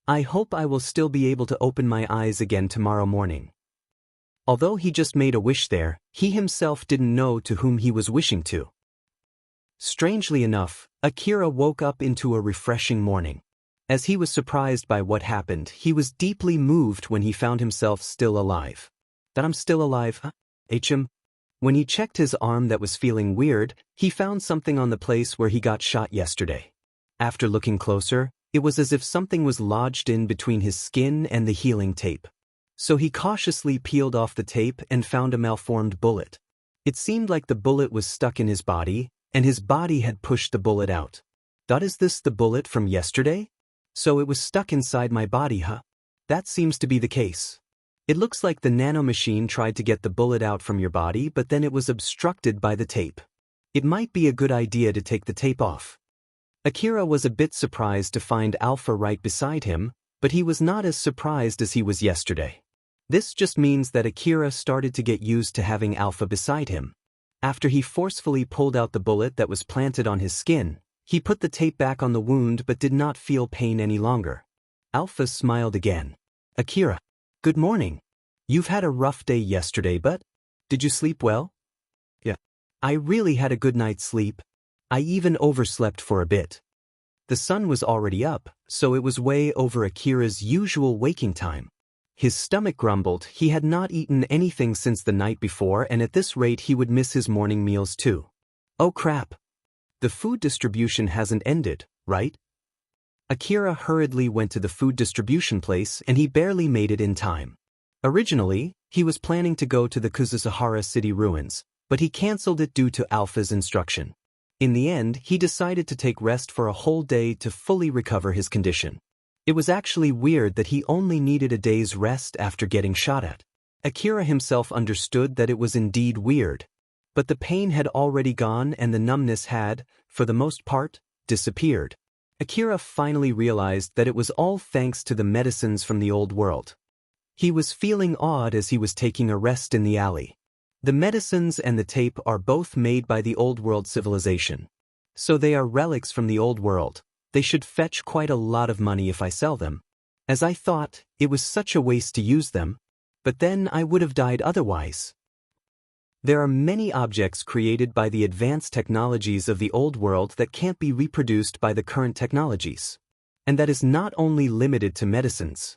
I hope I will still be able to open my eyes again tomorrow morning. Although he just made a wish there, he himself didn't know to whom he was wishing to. Strangely enough, Akira woke up into a refreshing morning. As he was surprised by what happened, he was deeply moved when he found himself still alive. That I'm still alive, huh? HM? When he checked his arm that was feeling weird, he found something on the place where he got shot yesterday. After looking closer, it was as if something was lodged in between his skin and the healing tape. So he cautiously peeled off the tape and found a malformed bullet. It seemed like the bullet was stuck in his body, and his body had pushed the bullet out. That is this the bullet from yesterday? So it was stuck inside my body, huh? That seems to be the case. It looks like the nanomachine tried to get the bullet out from your body, but then it was obstructed by the tape. It might be a good idea to take the tape off. Akira was a bit surprised to find Alpha right beside him, but he was not as surprised as he was yesterday. This just means that Akira started to get used to having Alpha beside him. After he forcefully pulled out the bullet that was planted on his skin, he put the tape back on the wound but did not feel pain any longer. Alpha smiled again. Akira, good morning. You've had a rough day yesterday, but did you sleep well? Yeah. I really had a good night's sleep. I even overslept for a bit. The sun was already up, so it was way over Akira's usual waking time. His stomach grumbled. He had not eaten anything since the night before, and at this rate he would miss his morning meals too. Oh crap. The food distribution hasn't ended, right? Akira hurriedly went to the food distribution place and he barely made it in time. Originally, he was planning to go to the Kuzusahara city ruins, but he cancelled it due to Alpha's instruction. In the end, he decided to take rest for a whole day to fully recover his condition. It was actually weird that he only needed a day's rest after getting shot at. Akira himself understood that it was indeed weird. But the pain had already gone and the numbness had, for the most part, disappeared. Akira finally realized that it was all thanks to the medicines from the old world. He was feeling odd as he was taking a rest in the alley. The medicines and the tape are both made by the old world civilization. So they are relics from the old world. They should fetch quite a lot of money if I sell them. As I thought, it was such a waste to use them. But then I would have died otherwise. There are many objects created by the advanced technologies of the old world that can't be reproduced by the current technologies. And that is not only limited to medicines.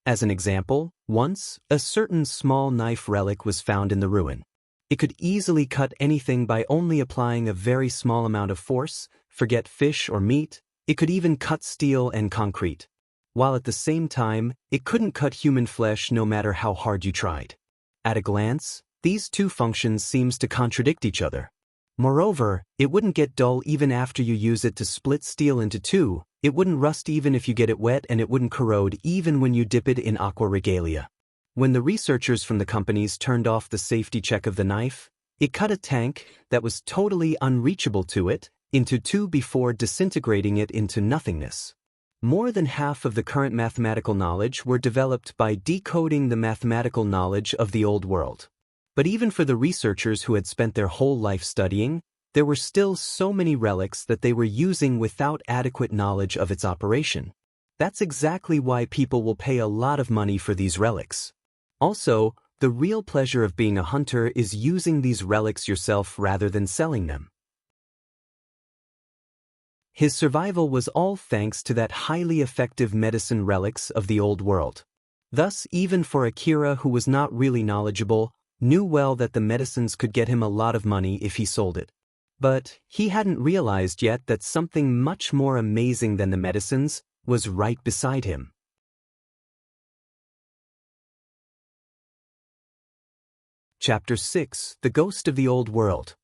As an example, once, a certain small knife relic was found in the ruin. It could easily cut anything by only applying a very small amount of force, forget fish or meat, it could even cut steel and concrete. While at the same time, it couldn't cut human flesh no matter how hard you tried. At a glance, these two functions seems to contradict each other. Moreover, it wouldn't get dull even after you use it to split steel into two, it wouldn't rust even if you get it wet, and it wouldn't corrode even when you dip it in aqua regalia. When the researchers from the companies turned off the safety check of the knife, it cut a tank that was totally unreachable to it into two before disintegrating it into nothingness. More than half of the current mathematical knowledge were developed by decoding the mathematical knowledge of the old world. But even for the researchers who had spent their whole life studying, there were still so many relics that they were using without adequate knowledge of its operation. That's exactly why people will pay a lot of money for these relics. Also, the real pleasure of being a hunter is using these relics yourself rather than selling them. His survival was all thanks to that highly effective medicine relics of the old world. Thus, even for Akira, who was not really knowledgeable, knew well that the medicines could get him a lot of money if he sold it. But he hadn't realized yet that something much more amazing than the medicines was right beside him. Chapter 6: The Ghost of the Old World.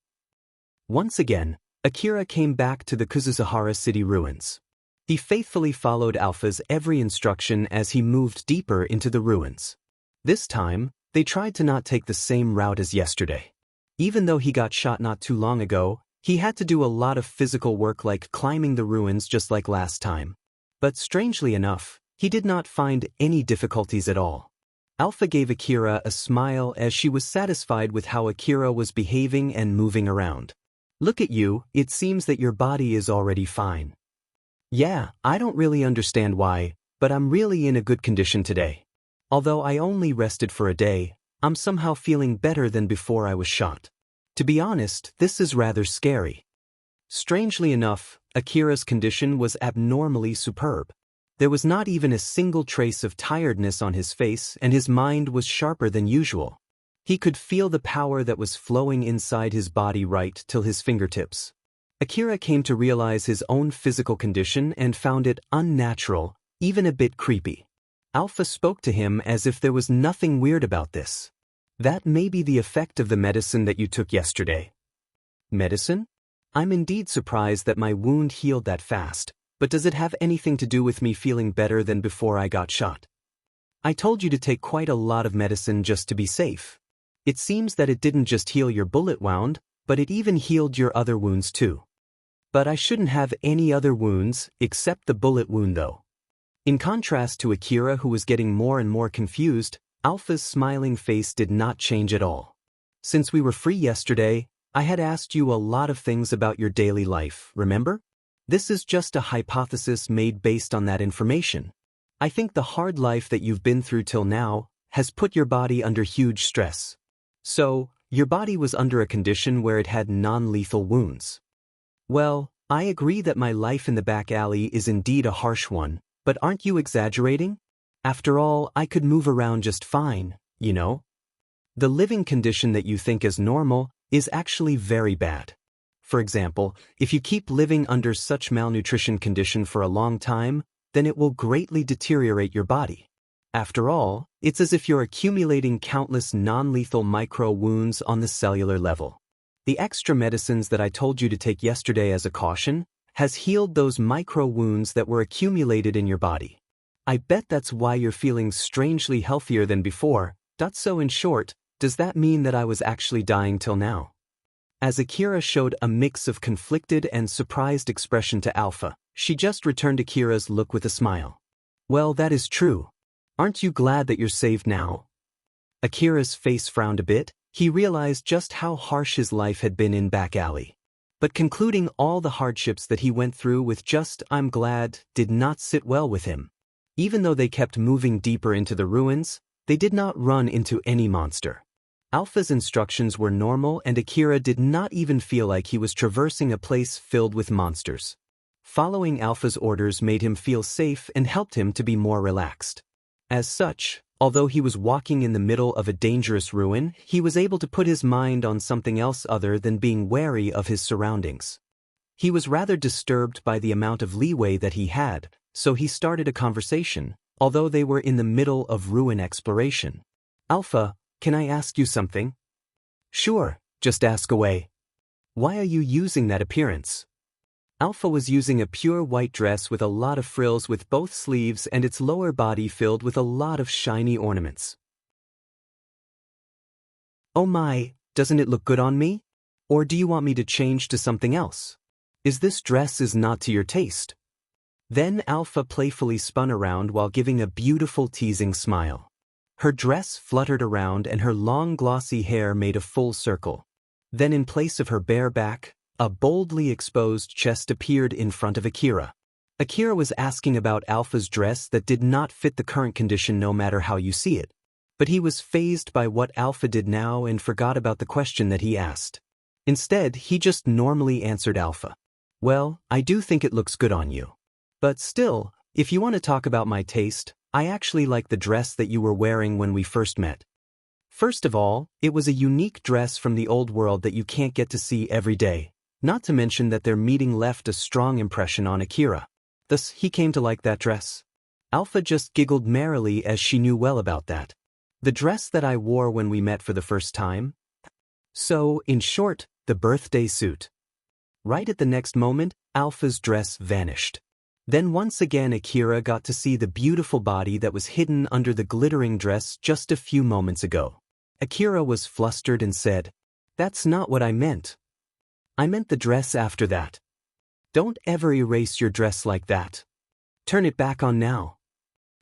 Once again, Akira came back to the Kuzusahara city ruins. He faithfully followed Alpha's every instruction as he moved deeper into the ruins. This time, they tried to not take the same route as yesterday. Even though he got shot not too long ago, he had to do a lot of physical work like climbing the ruins just like last time. But strangely enough, he did not find any difficulties at all. Alpha gave Akira a smile as she was satisfied with how Akira was behaving and moving around. "Look at you, it seems that your body is already fine." "Yeah, I don't really understand why, but I'm really in a good condition today. Although I only rested for a day, I'm somehow feeling better than before I was shot. To be honest, this is rather scary." Strangely enough, Akira's condition was abnormally superb. There was not even a single trace of tiredness on his face, and his mind was sharper than usual. He could feel the power that was flowing inside his body right till his fingertips. Akira came to realize his own physical condition and found it unnatural, even a bit creepy. Alpha spoke to him as if there was nothing weird about this. "That may be the effect of the medicine that you took yesterday." "Medicine? I'm indeed surprised that my wound healed that fast. But does it have anything to do with me feeling better than before I got shot? I told you to take quite a lot of medicine just to be safe. It seems that it didn't just heal your bullet wound, but it even healed your other wounds too." "But I shouldn't have any other wounds, except the bullet wound though." In contrast to Akira, who was getting more and more confused, Alpha's smiling face did not change at all. "Since we were free yesterday, I had asked you a lot of things about your daily life, remember? This is just a hypothesis made based on that information. I think the hard life that you've been through till now has put your body under huge stress. So, your body was under a condition where it had non-lethal wounds." "Well, I agree that my life in the back alley is indeed a harsh one, but aren't you exaggerating? After all, I could move around just fine, you know? The living condition that you think is normal is actually very bad. For example, if you keep living under such malnutrition condition for a long time, then it will greatly deteriorate your body. After all, it's as if you're accumulating countless non-lethal micro wounds on the cellular level. The extra medicines that I told you to take yesterday as a caution has healed those micro wounds that were accumulated in your body. I bet that's why you're feeling strangely healthier than before." So in short, does that mean that I was actually dying till now? As Akira showed a mix of conflicted and surprised expression to Alpha, she just returned Akira's look with a smile. "Well, that is true. Aren't you glad that you're saved now?" Akira's face frowned a bit. He realized just how harsh his life had been in back alley. But concluding all the hardships that he went through with just "I'm glad" did not sit well with him. Even though they kept moving deeper into the ruins, they did not run into any monster. Alpha's instructions were normal, and Akira did not even feel like he was traversing a place filled with monsters. Following Alpha's orders made him feel safe and helped him to be more relaxed. As such, although he was walking in the middle of a dangerous ruin, he was able to put his mind on something else other than being wary of his surroundings. He was rather disturbed by the amount of leeway that he had, so he started a conversation, although they were in the middle of ruin exploration. "Alpha, can I ask you something?" "Sure, just ask away." "Why are you using that appearance?" Alpha was using a pure white dress with a lot of frills with both sleeves and its lower body filled with a lot of shiny ornaments. "Oh my, doesn't it look good on me? Or do you want me to change to something else? Is this dress not to your taste?" Then Alpha playfully spun around while giving a beautiful teasing smile. Her dress fluttered around and her long glossy hair made a full circle. Then in place of her bare back, a boldly exposed chest appeared in front of Akira. Akira was asking about Alpha's dress that did not fit the current condition no matter how you see it. But he was fazed by what Alpha did now and forgot about the question that he asked. Instead, he just normally answered Alpha. "Well, I do think it looks good on you. But still, if you want to talk about my taste, I actually like the dress that you were wearing when we first met." First of all, it was a unique dress from the old world that you can't get to see every day, not to mention that their meeting left a strong impression on Akira. Thus, he came to like that dress. Alpha just giggled merrily as she knew well about that. The dress that I wore when we met for the first time? So, in short, the birthday suit. Right at the next moment, Alpha's dress vanished. Then once again Akira got to see the beautiful body that was hidden under the glittering dress just a few moments ago. Akira was flustered and said, "That's not what I meant. I meant the dress after that. Don't ever erase your dress like that. Turn it back on now.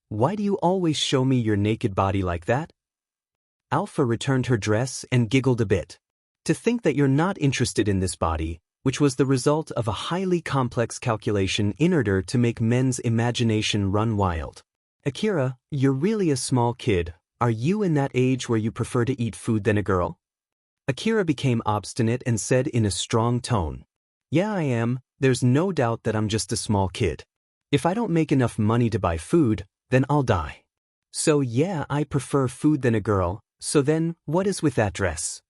Why do you always show me your naked body like that?" Alpha returned her dress and giggled a bit. "To think that you're not interested in this body," which was the result of a highly complex calculation in order to make men's imagination run wild. "Akira, you're really a small kid. Are you in that age where you prefer to eat food than a girl?" Akira became obstinate and said in a strong tone, "Yeah, I am. There's no doubt that I'm just a small kid. If I don't make enough money to buy food, then I'll die. So yeah, I prefer food than a girl, so then, what is with that dress?"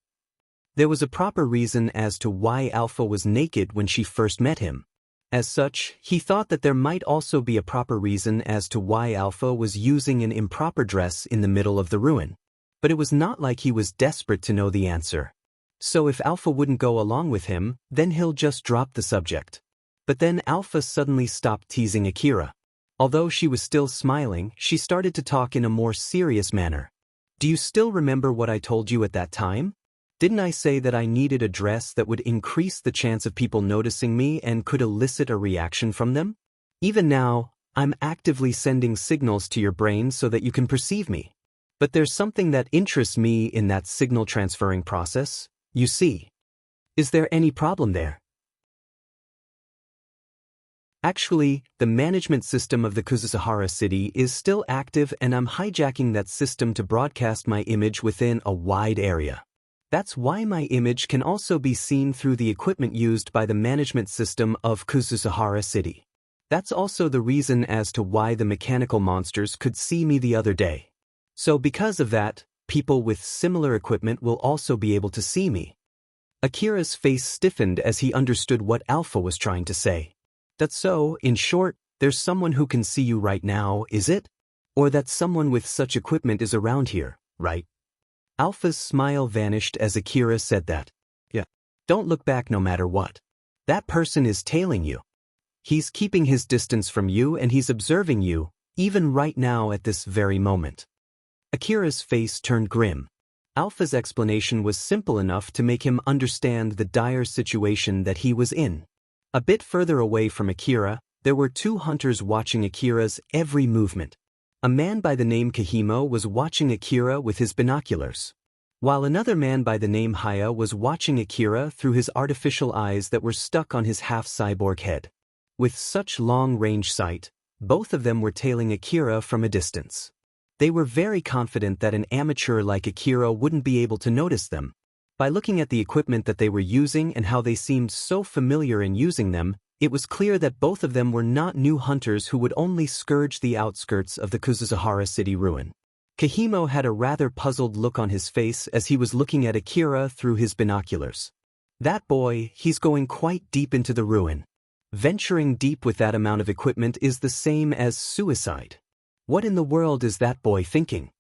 There was a proper reason as to why Alpha was naked when she first met him. As such, he thought that there might also be a proper reason as to why Alpha was using an improper dress in the middle of the ruin. But it was not like he was desperate to know the answer. So if Alpha wouldn't go along with him, then he'll just drop the subject. But then Alpha suddenly stopped teasing Akira. Although she was still smiling, she started to talk in a more serious manner. "Do you still remember what I told you at that time? Didn't I say that I needed a dress that would increase the chance of people noticing me and could elicit a reaction from them? Even now, I'm actively sending signals to your brain so that you can perceive me. But there's something that interests me in that signal transferring process, you see. Is there any problem there?" Actually, the management system of the Kuzusahara city is still active and I'm hijacking that system to broadcast my image within a wide area. That's why my image can also be seen through the equipment used by the management system of Kuzusahara City. That's also the reason as to why the mechanical monsters could see me the other day. So because of that, people with similar equipment will also be able to see me. Akira's face stiffened as he understood what Alpha was trying to say. That's so, in short, there's someone who can see you right now, is it? Or that someone with such equipment is around here, right? Alpha's smile vanished as Akira said that. "Yeah. Don't look back no matter what. That person is tailing you. He's keeping his distance from you and he's observing you, even right now at this very moment." Akira's face turned grim. Alpha's explanation was simple enough to make him understand the dire situation that he was in. A bit further away from Akira, there were two hunters watching Akira's every movement. A man by the name Kahimo was watching Akira with his binoculars, while another man by the name Haya was watching Akira through his artificial eyes that were stuck on his half-cyborg head. With such long-range sight, both of them were tailing Akira from a distance. They were very confident that an amateur like Akira wouldn't be able to notice them. By looking at the equipment that they were using and how they seemed so familiar in using them, it was clear that both of them were not new hunters who would only scourge the outskirts of the Kuzusahara city ruin. Kahimo had a rather puzzled look on his face as he was looking at Akira through his binoculars. That boy, he's going quite deep into the ruin. Venturing deep with that amount of equipment is the same as suicide. What in the world is that boy thinking?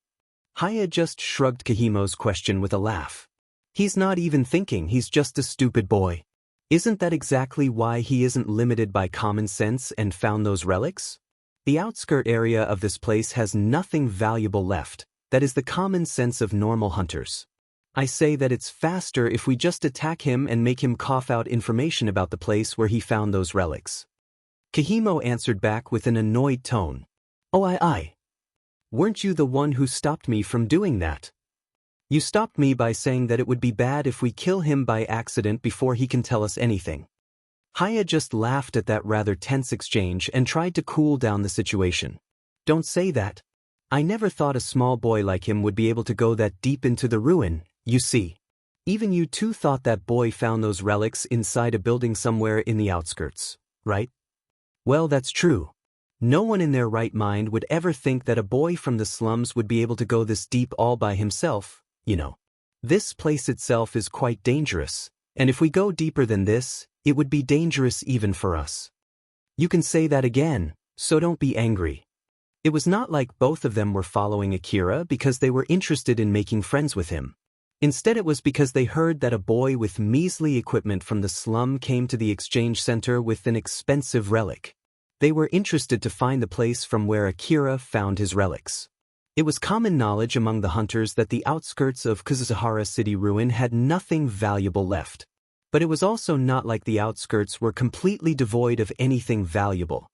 Haya just shrugged Kahimo's question with a laugh. He's not even thinking, he's just a stupid boy. Isn't that exactly why he isn't limited by common sense and found those relics? The outskirt area of this place has nothing valuable left, that is the common sense of normal hunters. I say that it's faster if we just attack him and make him cough out information about the place where he found those relics. Kahimo answered back with an annoyed tone. "Oh, I. Weren't you the one who stopped me from doing that? You stopped me by saying that it would be bad if we kill him by accident before he can tell us anything." Haya just laughed at that rather tense exchange and tried to cool down the situation. "Don't say that. I never thought a small boy like him would be able to go that deep into the ruin, you see. Even you too thought that boy found those relics inside a building somewhere in the outskirts, right? Well, that's true. No one in their right mind would ever think that a boy from the slums would be able to go this deep all by himself, you know. This place itself is quite dangerous, and if we go deeper than this, it would be dangerous even for us. You can say that again, so don't be angry. It was not like both of them were following Akira because they were interested in making friends with him. Instead, it was because they heard that a boy with measly equipment from the slum came to the exchange center with an expensive relic. They were interested to find the place from where Akira found his relics. It was common knowledge among the hunters that the outskirts of Kuzuzahara City Ruin had nothing valuable left. But it was also not like the outskirts were completely devoid of anything valuable.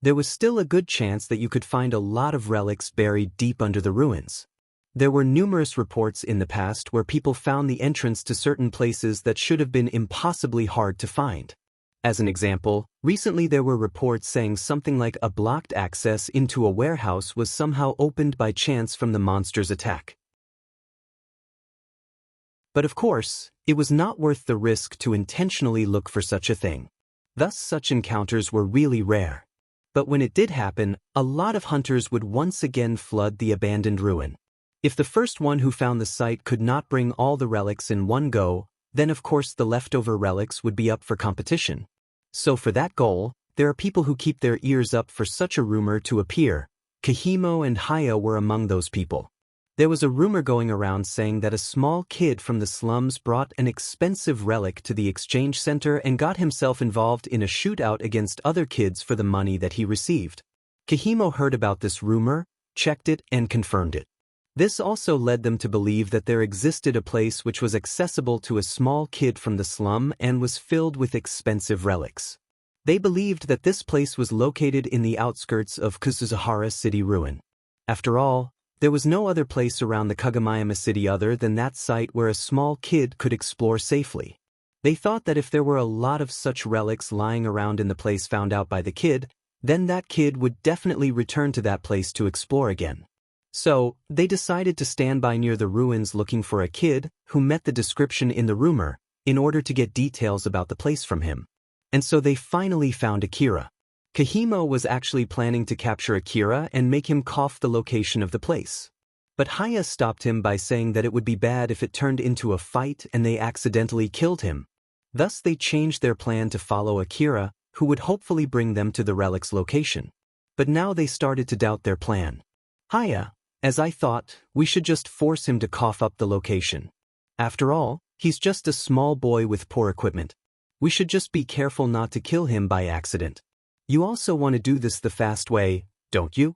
There was still a good chance that you could find a lot of relics buried deep under the ruins. There were numerous reports in the past where people found the entrance to certain places that should have been impossibly hard to find. As an example, recently there were reports saying something like a blocked access into a warehouse was somehow opened by chance from the monster's attack. But of course, it was not worth the risk to intentionally look for such a thing. Thus, such encounters were really rare. But when it did happen, a lot of hunters would once again flood the abandoned ruin. If the first one who found the site could not bring all the relics in one go, then of course the leftover relics would be up for competition. So for that goal, there are people who keep their ears up for such a rumor to appear. Kahimo and Haya were among those people. There was a rumor going around saying that a small kid from the slums brought an expensive relic to the exchange center and got himself involved in a shootout against other kids for the money that he received. Kahimo heard about this rumor, checked it, and confirmed it. This also led them to believe that there existed a place which was accessible to a small kid from the slum and was filled with expensive relics. They believed that this place was located in the outskirts of Kuzuzahara City Ruin. After all, there was no other place around the Kagamayama city other than that site where a small kid could explore safely. They thought that if there were a lot of such relics lying around in the place found out by the kid, then that kid would definitely return to that place to explore again. So, they decided to stand by near the ruins looking for a kid who met the description in the rumor in order to get details about the place from him. And so they finally found Akira. Kahimo was actually planning to capture Akira and make him cough the location of the place. But Haya stopped him by saying that it would be bad if it turned into a fight and they accidentally killed him. Thus they changed their plan to follow Akira, who would hopefully bring them to the relic's location. But now they started to doubt their plan. Haya, as I thought, we should just force him to cough up the location. After all, he's just a small boy with poor equipment. We should just be careful not to kill him by accident. You also want to do this the fast way, don't you?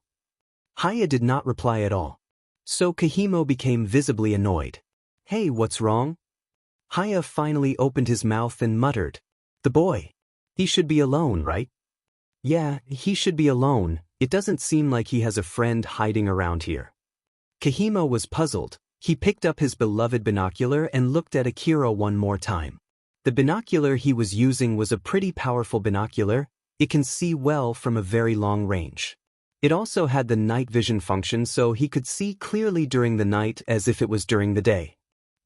Haya did not reply at all. So Kahimo became visibly annoyed. Hey, what's wrong? Haya finally opened his mouth and muttered. The boy. He should be alone, right? Yeah, he should be alone. It doesn't seem like he has a friend hiding around here. Kahimo was puzzled. He picked up his beloved binocular and looked at Akira one more time. The binocular he was using was a pretty powerful binocular. It can see well from a very long range. It also had the night vision function, so he could see clearly during the night as if it was during the day.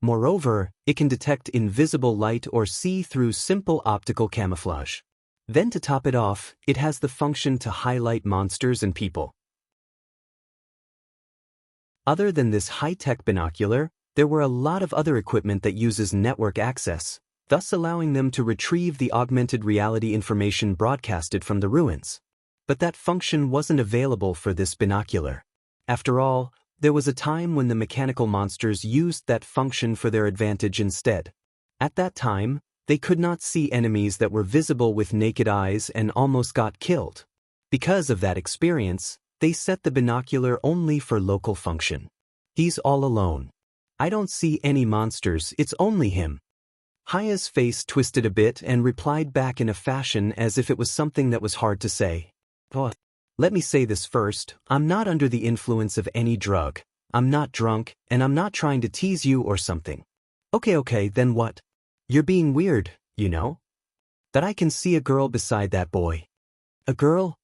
Moreover, it can detect invisible light or see through simple optical camouflage. Then to top it off, it has the function to highlight monsters and people. Other than this high-tech binocular, there were a lot of other equipment that uses network access, thus allowing them to retrieve the augmented reality information broadcasted from the ruins. But that function wasn't available for this binocular. After all, there was a time when the mechanical monsters used that function for their advantage instead. At that time, they could not see enemies that were visible with naked eyes and almost got killed. Because of that experience, they set the binocular only for local function. He's all alone. I don't see any monsters, it's only him. Haya's face twisted a bit and replied back in a fashion as if it was something that was hard to say. Oh, let me say this first, I'm not under the influence of any drug. I'm not drunk, and I'm not trying to tease you or something. Okay, then what? You're being weird, you know? That I can see a girl beside that boy. A girl?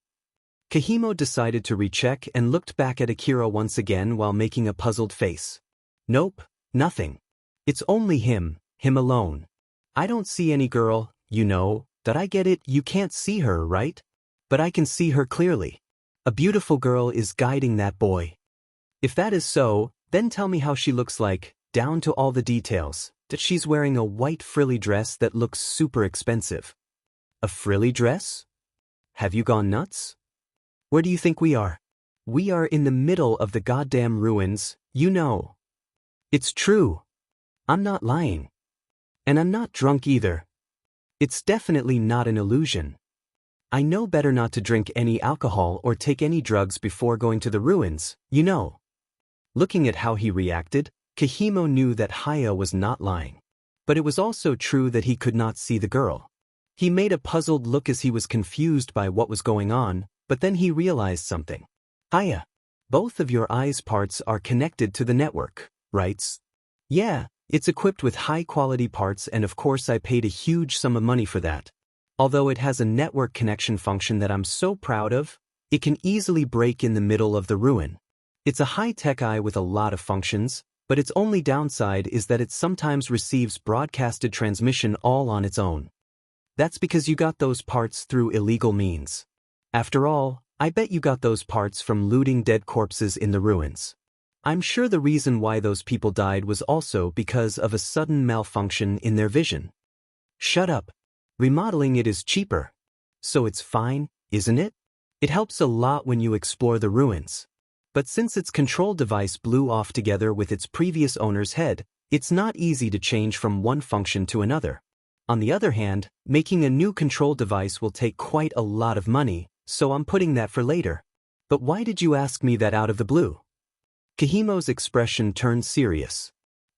Kahimo decided to recheck and looked back at Akira once again while making a puzzled face. Nope, nothing. It's only him alone. I don't see any girl, you know, that I get it, you can't see her, right? But I can see her clearly. A beautiful girl is guiding that boy. If that is so, then tell me how she looks like, down to all the details, that she's wearing a white frilly dress that looks super expensive. A frilly dress? Have you gone nuts? Where do you think we are? We are in the middle of the goddamn ruins, you know. It's true. I'm not lying. And I'm not drunk either. It's definitely not an illusion. I know better not to drink any alcohol or take any drugs before going to the ruins, you know. Looking at how he reacted, Kahimo knew that Haya was not lying. But it was also true that he could not see the girl. He made a puzzled look as he was confused by what was going on, but then he realized something. Haya, both of your eyes parts are connected to the network, right? Yeah, it's equipped with high-quality parts, and of course I paid a huge sum of money for that. Although it has a network connection function that I'm so proud of, it can easily break in the middle of the ruin. It's a high-tech eye with a lot of functions, but its only downside is that it sometimes receives broadcasted transmission all on its own. That's because you got those parts through illegal means. After all, I bet you got those parts from looting dead corpses in the ruins. I'm sure the reason why those people died was also because of a sudden malfunction in their vision. Shut up. Remodeling it is cheaper. So it's fine, isn't it? It helps a lot when you explore the ruins. But since its control device blew off together with its previous owner's head, it's not easy to change from one function to another. On the other hand, making a new control device will take quite a lot of money, so I'm putting that for later. But why did you ask me that out of the blue? Kahimo's expression turned serious.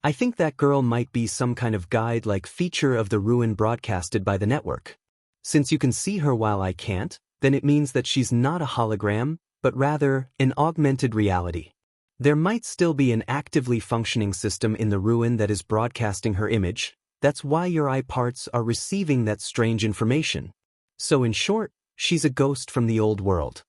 I think that girl might be some kind of guide-like feature of the ruin broadcasted by the network. Since you can see her while I can't, then it means that she's not a hologram, but rather an augmented reality. There might still be an actively functioning system in the ruin that is broadcasting her image. That's why your eye parts are receiving that strange information. So in short, she's a ghost from the old world.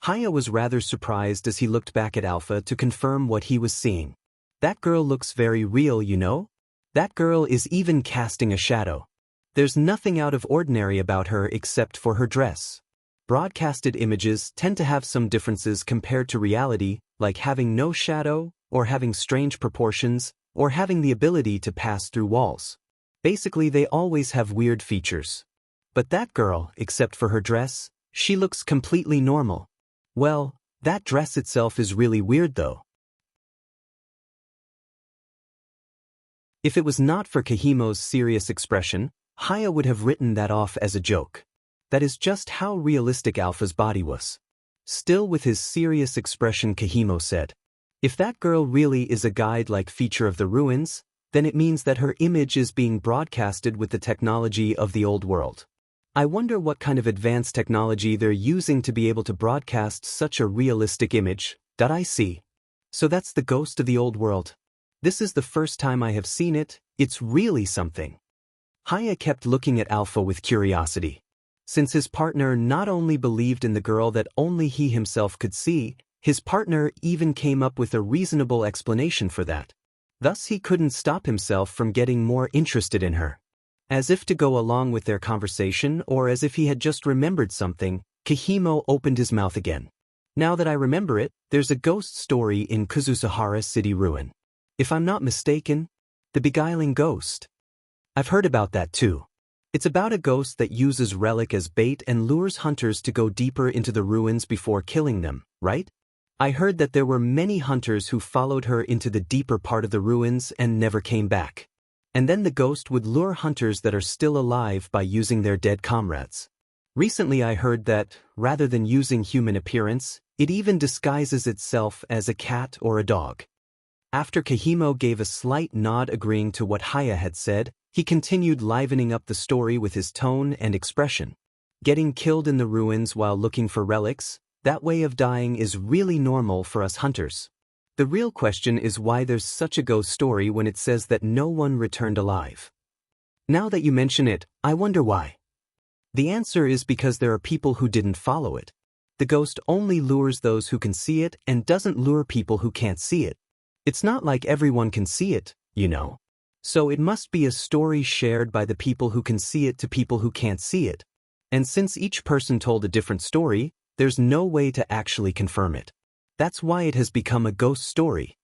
Haya was rather surprised as he looked back at Alpha to confirm what he was seeing. That girl looks very real, you know? That girl is even casting a shadow. There's nothing out of ordinary about her except for her dress. Broadcasted images tend to have some differences compared to reality, like having no shadow, or having strange proportions, or having the ability to pass through walls. Basically, they always have weird features. But that girl, except for her dress, she looks completely normal. Well, that dress itself is really weird though. If it was not for Kahimo's serious expression, Haya would have written that off as a joke. That is just how realistic Alpha's body was. Still with his serious expression, Kahimo said, "If that girl really is a guide-like feature of the ruins, then it means that her image is being broadcasted with the technology of the old world. I wonder what kind of advanced technology they're using to be able to broadcast such a realistic image. I see. So that's the ghost of the old world. This is the first time I have seen it. It's really something." Haya kept looking at Alpha with curiosity. Since his partner not only believed in the girl that only he himself could see, his partner even came up with a reasonable explanation for that. Thus he couldn't stop himself from getting more interested in her. As if to go along with their conversation or as if he had just remembered something, Kahimo opened his mouth again. "Now that I remember it, there's a ghost story in Kuzusahara City Ruin. If I'm not mistaken, the beguiling ghost. I've heard about that too. It's about a ghost that uses relic as bait and lures hunters to go deeper into the ruins before killing them, right? I heard that there were many hunters who followed her into the deeper part of the ruins and never came back. And then the ghost would lure hunters that are still alive by using their dead comrades. Recently I heard that, rather than using human appearance, it even disguises itself as a cat or a dog." After Kahimo gave a slight nod agreeing to what Haya had said, he continued livening up the story with his tone and expression. "Getting killed in the ruins while looking for relics, that way of dying is really normal for us hunters. The real question is why there's such a ghost story when it says that no one returned alive. Now that you mention it, I wonder why. The answer is because there are people who didn't follow it. The ghost only lures those who can see it and doesn't lure people who can't see it. It's not like everyone can see it, you know. So it must be a story shared by the people who can see it to people who can't see it. And since each person told a different story, there's no way to actually confirm it. That's why it has become a ghost story."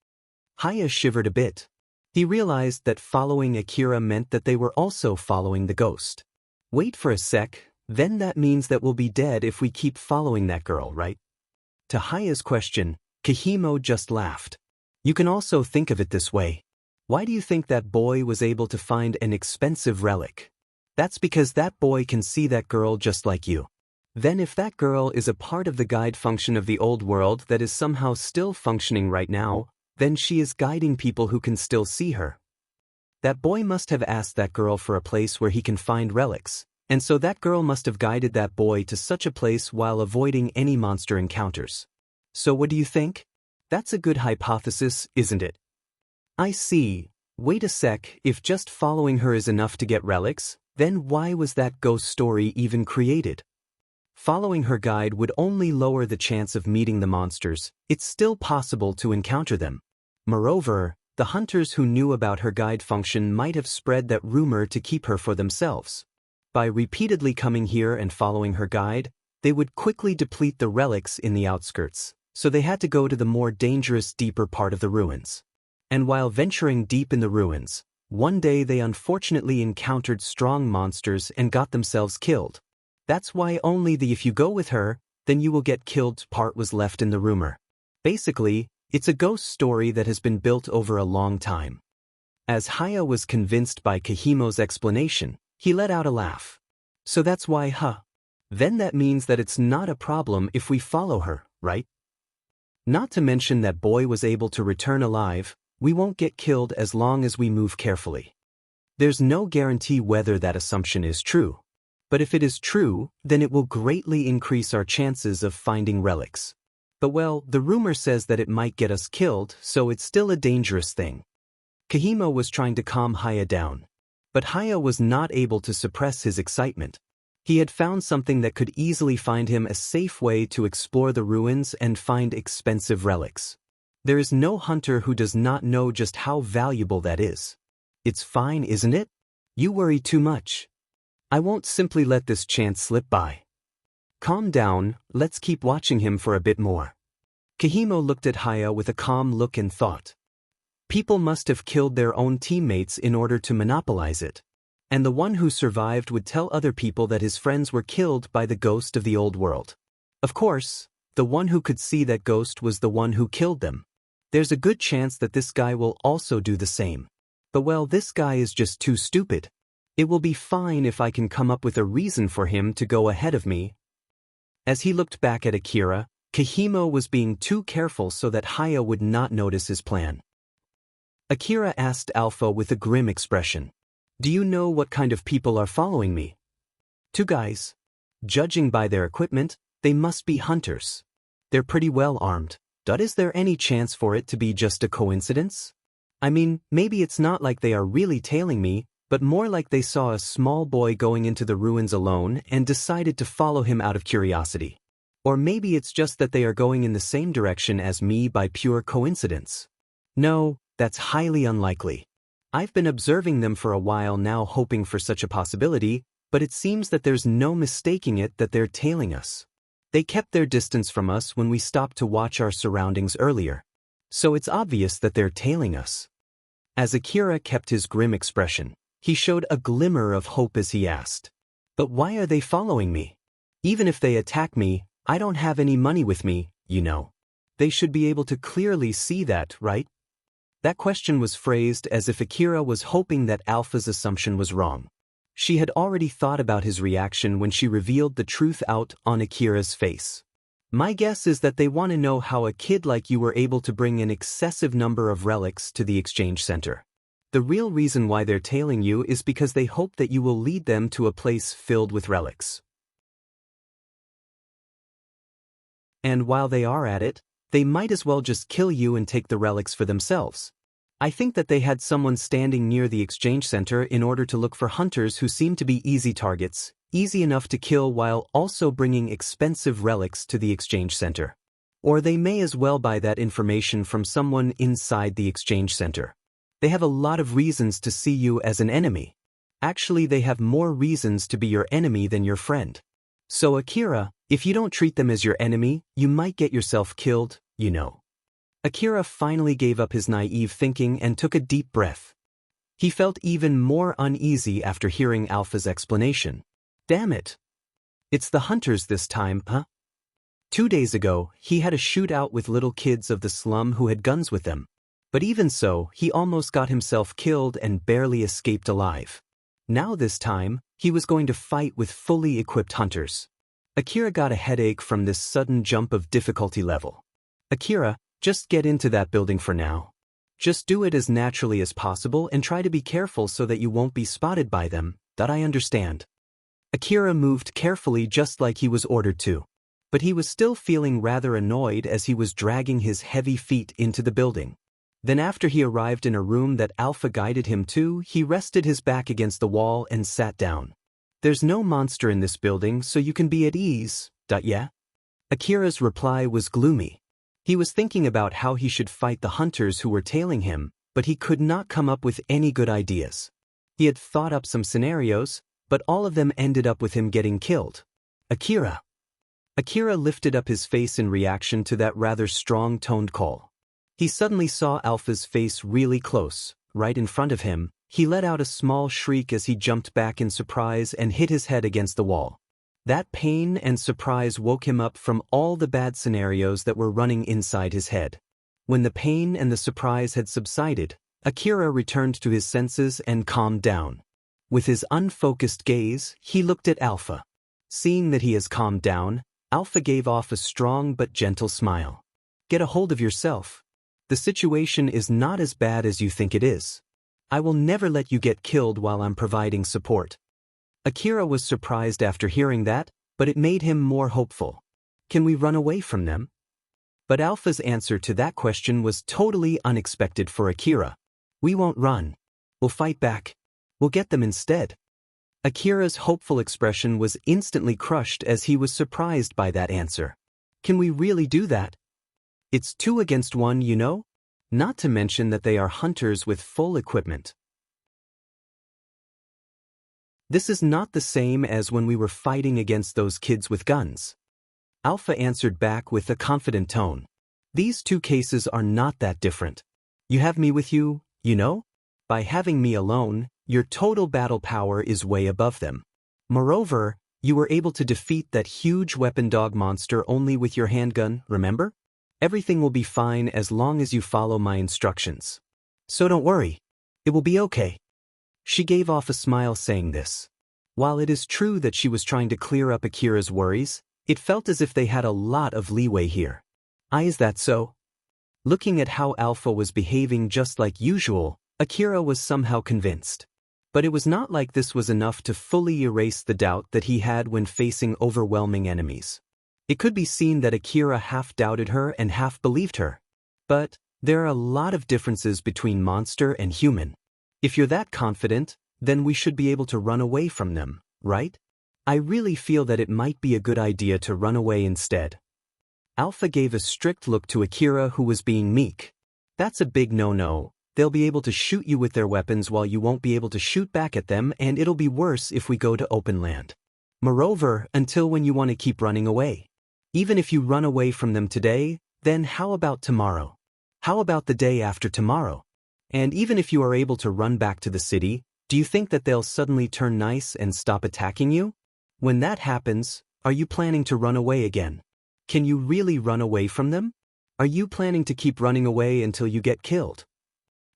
Haya shivered a bit. He realized that following Akira meant that they were also following the ghost. Wait for a sec, then that means that we'll be dead if we keep following that girl, right? To Haya's question, Kahimo just laughed. You can also think of it this way. Why do you think that boy was able to find an expensive relic? That's because that boy can see that girl just like you. Then if that girl is a part of the guide function of the old world that is somehow still functioning right now, then she is guiding people who can still see her. That boy must have asked that girl for a place where he can find relics, and so that girl must have guided that boy to such a place while avoiding any monster encounters. So what do you think? That's a good hypothesis, isn't it? I see. Wait a sec, if just following her is enough to get relics, then why was that ghost story even created? Following her guide would only lower the chance of meeting the monsters. It's still possible to encounter them. Moreover, the hunters who knew about her guide function might have spread that rumor to keep her for themselves. By repeatedly coming here and following her guide, they would quickly deplete the relics in the outskirts, so they had to go to the more dangerous deeper part of the ruins. And while venturing deep in the ruins, one day they unfortunately encountered strong monsters and got themselves killed. That's why only the "if you go with her, then you will get killed" part was left in the rumor. Basically, it's a ghost story that has been built over a long time. As Haya was convinced by Kahimo's explanation, he let out a laugh. So that's why, huh? Then that means that it's not a problem if we follow her, right? Not to mention that boy was able to return alive. We won't get killed as long as we move carefully. There's no guarantee whether that assumption is true. But if it is true, then it will greatly increase our chances of finding relics. But well, the rumor says that it might get us killed, so it's still a dangerous thing. Kahimo was trying to calm Haya down. But Haya was not able to suppress his excitement. He had found something that could easily find him a safe way to explore the ruins and find expensive relics. There is no hunter who does not know just how valuable that is. It's fine, isn't it? You worry too much. I won't simply let this chance slip by. Calm down, let's keep watching him for a bit more. Kahimo looked at Haya with a calm look and thought. People must have killed their own teammates in order to monopolize it. And the one who survived would tell other people that his friends were killed by the ghost of the old world. Of course, the one who could see that ghost was the one who killed them. There's a good chance that this guy will also do the same. But well, this guy is just too stupid. It will be fine if I can come up with a reason for him to go ahead of me. As he looked back at Akira, Kahimo was being too careful so that Haya would not notice his plan. Akira asked Alpha with a grim expression. Do you know what kind of people are following me? Two guys. Judging by their equipment, they must be hunters. They're pretty well armed. But is there any chance for it to be just a coincidence? I mean, maybe it's not like they are really tailing me, but more like they saw a small boy going into the ruins alone and decided to follow him out of curiosity. Or maybe it's just that they are going in the same direction as me by pure coincidence. No, that's highly unlikely. I've been observing them for a while now, hoping for such a possibility, but it seems that there's no mistaking it that they're tailing us. They kept their distance from us when we stopped to watch our surroundings earlier. So it's obvious that they're tailing us. As Akira kept his grim expression, he showed a glimmer of hope as he asked. But why are they following me? Even if they attack me, I don't have any money with me, you know. They should be able to clearly see that, right? That question was phrased as if Akira was hoping that Alpha's assumption was wrong. She had already thought about his reaction when she revealed the truth out on Akira's face. My guess is that they want to know how a kid like you were able to bring an excessive number of relics to the exchange center. The real reason why they're tailing you is because they hope that you will lead them to a place filled with relics. And while they are at it, they might as well just kill you and take the relics for themselves. I think that they had someone standing near the exchange center in order to look for hunters who seem to be easy targets, easy enough to kill while also bringing expensive relics to the exchange center. Or they may as well buy that information from someone inside the exchange center. They have a lot of reasons to see you as an enemy. Actually, they have more reasons to be your enemy than your friend. So Akira, if you don't treat them as your enemy, you might get yourself killed, you know. Akira finally gave up his naive thinking and took a deep breath. He felt even more uneasy after hearing Alpha's explanation. Damn it. It's the hunters this time, huh? 2 days ago, he had a shootout with little kids of the slum who had guns with them. But even so, he almost got himself killed and barely escaped alive. Now this time, he was going to fight with fully equipped hunters. Akira got a headache from this sudden jump of difficulty level. Akira, just get into that building for now. Just do it as naturally as possible and try to be careful so that you won't be spotted by them, that I understand. Akira moved carefully just like he was ordered to. But he was still feeling rather annoyed as he was dragging his heavy feet into the building. Then after he arrived in a room that Alpha guided him to, he rested his back against the wall and sat down. There's no monster in this building, so you can be at ease, yeah? Akira's reply was gloomy. He was thinking about how he should fight the hunters who were tailing him, but he could not come up with any good ideas. He had thought up some scenarios, but all of them ended up with him getting killed. Akira lifted up his face in reaction to that rather strong-toned call. He suddenly saw Alpha's face really close, right in front of him. He let out a small shriek as he jumped back in surprise and hit his head against the wall. That pain and surprise woke him up from all the bad scenarios that were running inside his head. When the pain and the surprise had subsided, Akira returned to his senses and calmed down. With his unfocused gaze, he looked at Alpha. Seeing that he has calmed down, Alpha gave off a strong but gentle smile. Get a hold of yourself. The situation is not as bad as you think it is. I will never let you get killed while I'm providing support. Akira was surprised after hearing that, but it made him more hopeful. Can we run away from them? But Alpha's answer to that question was totally unexpected for Akira. We won't run. We'll fight back. We'll get them instead. Akira's hopeful expression was instantly crushed as he was surprised by that answer. Can we really do that? It's 2 against 1, you know? Not to mention that they are hunters with full equipment. This is not the same as when we were fighting against those kids with guns. Alpha answered back with a confident tone. These 2 cases are not that different. You have me with you, you know? By having me alone, your total battle power is way above them. Moreover, you were able to defeat that huge weapon dog monster only with your handgun, remember? Everything will be fine as long as you follow my instructions. So don't worry. It will be okay. She gave off a smile saying this. While it is true that she was trying to clear up Akira's worries, it felt as if they had a lot of leeway here. Is that so? Looking at how Alpha was behaving just like usual, Akira was somehow convinced. But it was not like this was enough to fully erase the doubt that he had when facing overwhelming enemies. It could be seen that Akira half doubted her and half believed her. But there are a lot of differences between monster and human. If you're that confident, then we should be able to run away from them, right? I really feel that it might be a good idea to run away instead. Alpha gave a strict look to Akira, who was being meek. That's a big no-no. They'll be able to shoot you with their weapons while you won't be able to shoot back at them, and it'll be worse if we go to open land. Moreover, until when you want to keep running away. Even if you run away from them today, then how about tomorrow? How about the day after tomorrow? And even if you are able to run back to the city, do you think that they'll suddenly turn nice and stop attacking you? When that happens, are you planning to run away again? Can you really run away from them? Are you planning to keep running away until you get killed?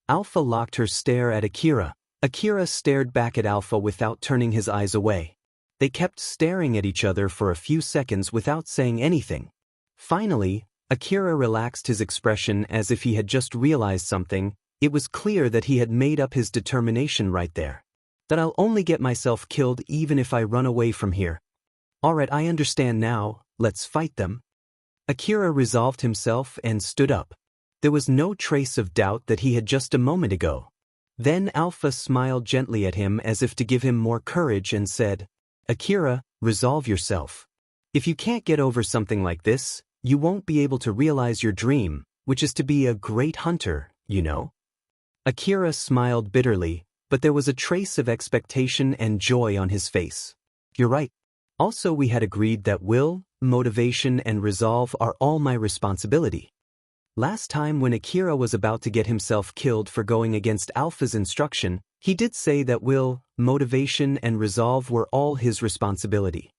Alpha locked her stare at Akira. Akira stared back at Alpha without turning his eyes away. They kept staring at each other for a few seconds without saying anything. Finally, Akira relaxed his expression as if he had just realized something. It was clear that he had made up his determination right there. That I'll only get myself killed even if I run away from here. Alright, I understand now, let's fight them. Akira resolved himself and stood up. There was no trace of doubt that he had just a moment ago. Then Alpha smiled gently at him as if to give him more courage and said, Akira, resolve yourself. If you can't get over something like this, you won't be able to realize your dream, which is to be a great hunter, you know? Akira smiled bitterly, but there was a trace of expectation and joy on his face. You're right. Also, we had agreed that will, motivation, and resolve are all my responsibility. Last time when Akira was about to get himself killed for going against Alpha's instruction, he did say that will, motivation, and resolve were all his responsibility.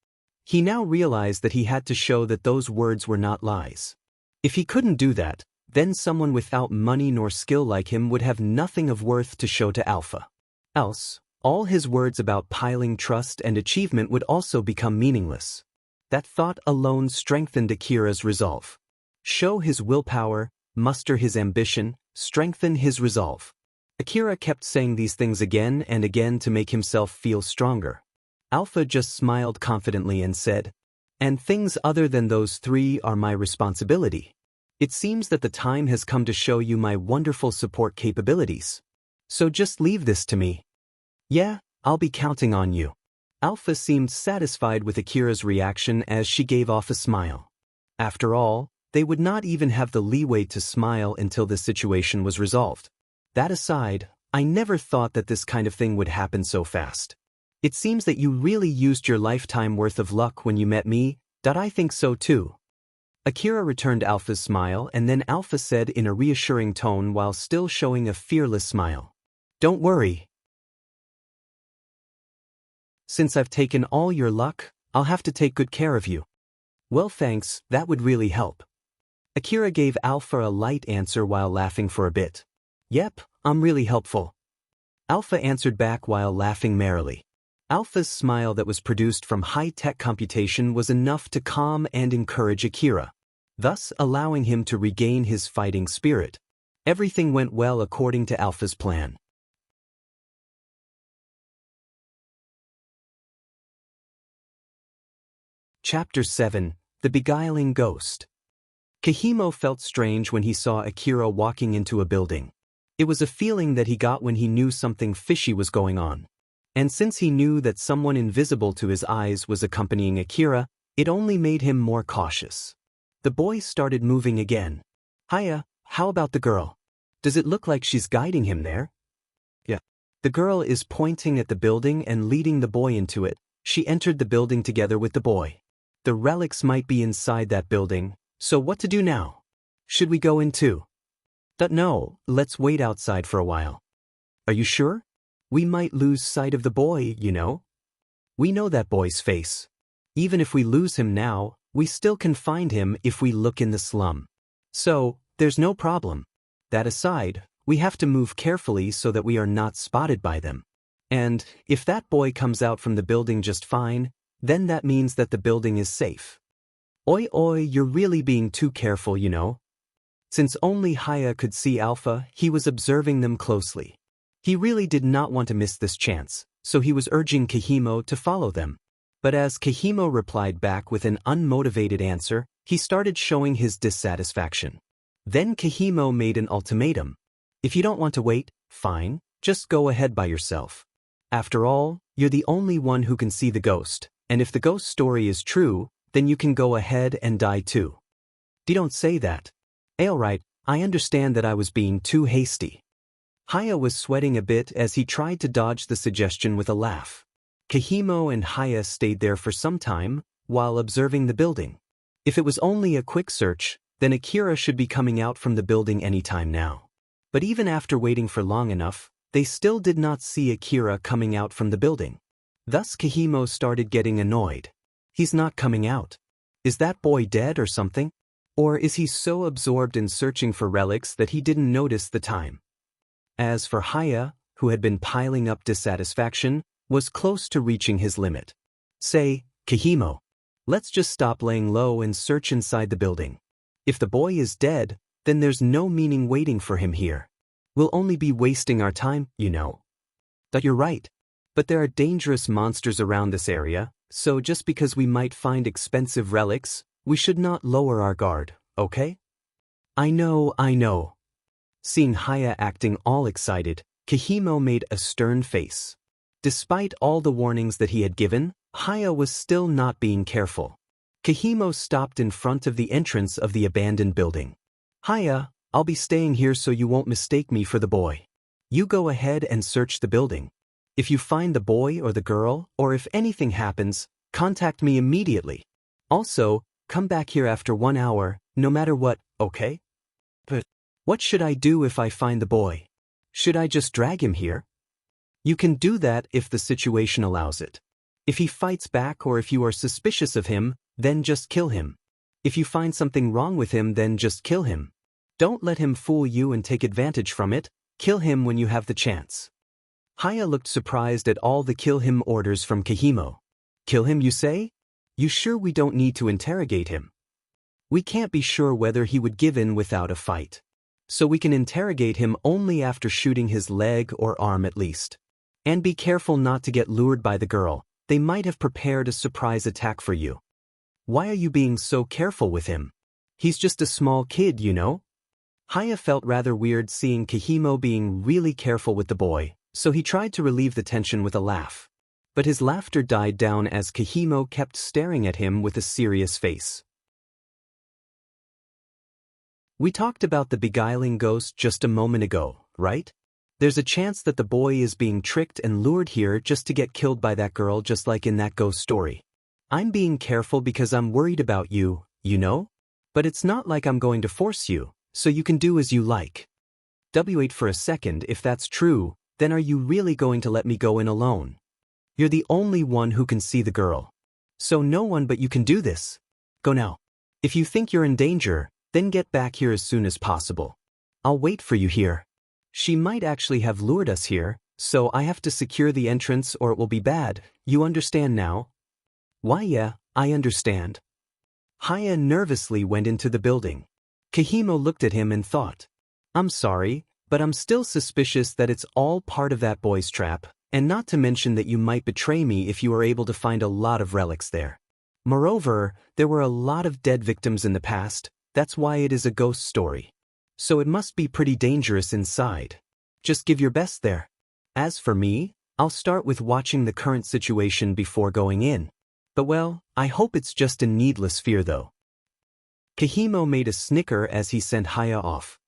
He now realized that he had to show that those words were not lies. If he couldn't do that, then someone without money nor skill like him would have nothing of worth to show to Alpha. Else, all his words about piling trust and achievement would also become meaningless. That thought alone strengthened Akira's resolve. Show his willpower, muster his ambition, strengthen his resolve. Akira kept saying these things again and again to make himself feel stronger. Alpha just smiled confidently and said, "And things other than those three are my responsibility. It seems that the time has come to show you my wonderful support capabilities. So just leave this to me. Yeah, I'll be counting on you." Alpha seemed satisfied with Akira's reaction as she gave off a smile. After all, they would not even have the leeway to smile until the situation was resolved. That aside, I never thought that this kind of thing would happen so fast. It seems that you really used your lifetime worth of luck when you met me. I think so too. Akira returned Alpha's smile, and then Alpha said in a reassuring tone while still showing a fearless smile, "Don't worry. Since I've taken all your luck, I'll have to take good care of you." "Well, thanks, that would really help." Akira gave Alpha a light answer while laughing for a bit. "Yep, I'm really helpful." Alpha answered back while laughing merrily. Alpha's smile that was produced from high-tech computation was enough to calm and encourage Akira, thus allowing him to regain his fighting spirit. Everything went well according to Alpha's plan. Chapter 7: The Beguiling Ghost. Kahimo felt strange when he saw Akira walking into a building. It was a feeling that he got when he knew something fishy was going on. And since he knew that someone invisible to his eyes was accompanying Akira, it only made him more cautious. The boy started moving again. "Hiya, how about the girl? Does it look like she's guiding him there?" "Yeah." The girl is pointing at the building and leading the boy into it. She entered the building together with the boy. The relics might be inside that building, so what to do now? Should we go in too? No, let's wait outside for a while. Are you sure? We might lose sight of the boy, you know. We know that boy's face. Even if we lose him now, we still can find him if we look in the slum. So, there's no problem. That aside, we have to move carefully so that we are not spotted by them. And, if that boy comes out from the building just fine, then that means that the building is safe. Oi oi, you're really being too careful, you know. Since only Haya could see Alpha, he was observing them closely. He really did not want to miss this chance, so he was urging Kahimo to follow them. But as Kahimo replied back with an unmotivated answer, he started showing his dissatisfaction. Then Kahimo made an ultimatum. "If you don't want to wait, fine, just go ahead by yourself. After all, you're the only one who can see the ghost, and if the ghost story is true, then you can go ahead and die too." Don't say that." "Alright, I understand that I was being too hasty." Haya was sweating a bit as he tried to dodge the suggestion with a laugh. Kahimo and Haya stayed there for some time, while observing the building. If it was only a quick search, then Akira should be coming out from the building any time now. But even after waiting for long enough, they still did not see Akira coming out from the building. Thus Kahimo started getting annoyed. He's not coming out. Is that boy dead or something? Or is he so absorbed in searching for relics that he didn't notice the time? As for Haya, who had been piling up dissatisfaction, was close to reaching his limit. Say, Kahimo, let's just stop laying low and search inside the building. If the boy is dead, then there's no meaning waiting for him here. We'll only be wasting our time, you know. You're right. But there are dangerous monsters around this area, so just because we might find expensive relics, we should not lower our guard, okay? I know. Seeing Haya acting all excited, Kahimo made a stern face. Despite all the warnings that he had given, Haya was still not being careful. Kahimo stopped in front of the entrance of the abandoned building. "Haya, I'll be staying here so you won't mistake me for the boy. You go ahead and search the building. If you find the boy or the girl, or if anything happens, contact me immediately. Also, come back here after 1 hour, no matter what, okay?" But what should I do if I find the boy? Should I just drag him here? You can do that if the situation allows it. If he fights back or if you are suspicious of him, then just kill him. If you find something wrong with him, then just kill him. Don't let him fool you and take advantage from it. Kill him when you have the chance. Haya looked surprised at all the kill him orders from Kahimo. Kill him, you say? You sure we don't need to interrogate him? We can't be sure whether he would give in without a fight. So we can interrogate him only after shooting his leg or arm at least. And be careful not to get lured by the girl. They might have prepared a surprise attack for you. Why are you being so careful with him? He's just a small kid, you know? Haya felt rather weird seeing Kahimo being really careful with the boy, so he tried to relieve the tension with a laugh. But his laughter died down as Kahimo kept staring at him with a serious face. We talked about the beguiling ghost just a moment ago, right? There's a chance that the boy is being tricked and lured here just to get killed by that girl, just like in that ghost story. I'm being careful because I'm worried about you, you know? But it's not like I'm going to force you, so you can do as you like. Wait for a second, if that's true, then are you really going to let me go in alone? You're the only one who can see the girl. So no one but you can do this. Go now. If you think you're in danger, then get back here as soon as possible. I'll wait for you here. She might actually have lured us here, so I have to secure the entrance or it will be bad. You understand now? Why, yeah, I understand. Haya nervously went into the building. Kahimo looked at him and thought, I'm sorry, but I'm still suspicious that it's all part of that boy's trap, and not to mention that you might betray me if you are able to find a lot of relics there. Moreover, there were a lot of dead victims in the past. That's why it is a ghost story. So it must be pretty dangerous inside. Just give your best there. As for me, I'll start with watching the current situation before going in. But well, I hope it's just a needless fear though. Kahimo made a snicker as he sent Haya off.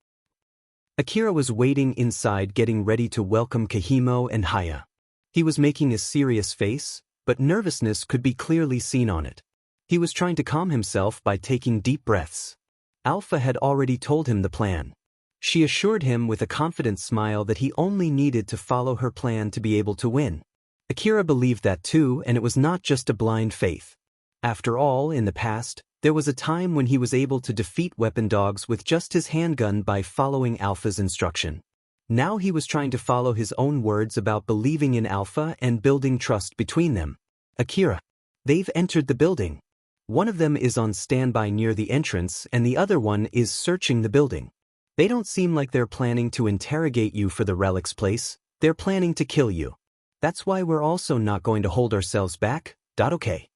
Akira was waiting inside getting ready to welcome Kahimo and Haya. He was making a serious face, but nervousness could be clearly seen on it. He was trying to calm himself by taking deep breaths. Alpha had already told him the plan. She assured him with a confident smile that he only needed to follow her plan to be able to win. Akira believed that too, and it was not just a blind faith. After all, in the past, there was a time when he was able to defeat weapon dogs with just his handgun by following Alpha's instruction. Now he was trying to follow his own words about believing in Alpha and building trust between them. Akira. They've entered the building. One of them is on standby near the entrance and the other one is searching the building. They don't seem like they're planning to interrogate you for the relics place. They're planning to kill you. That's why we're also not going to hold ourselves back. Okay.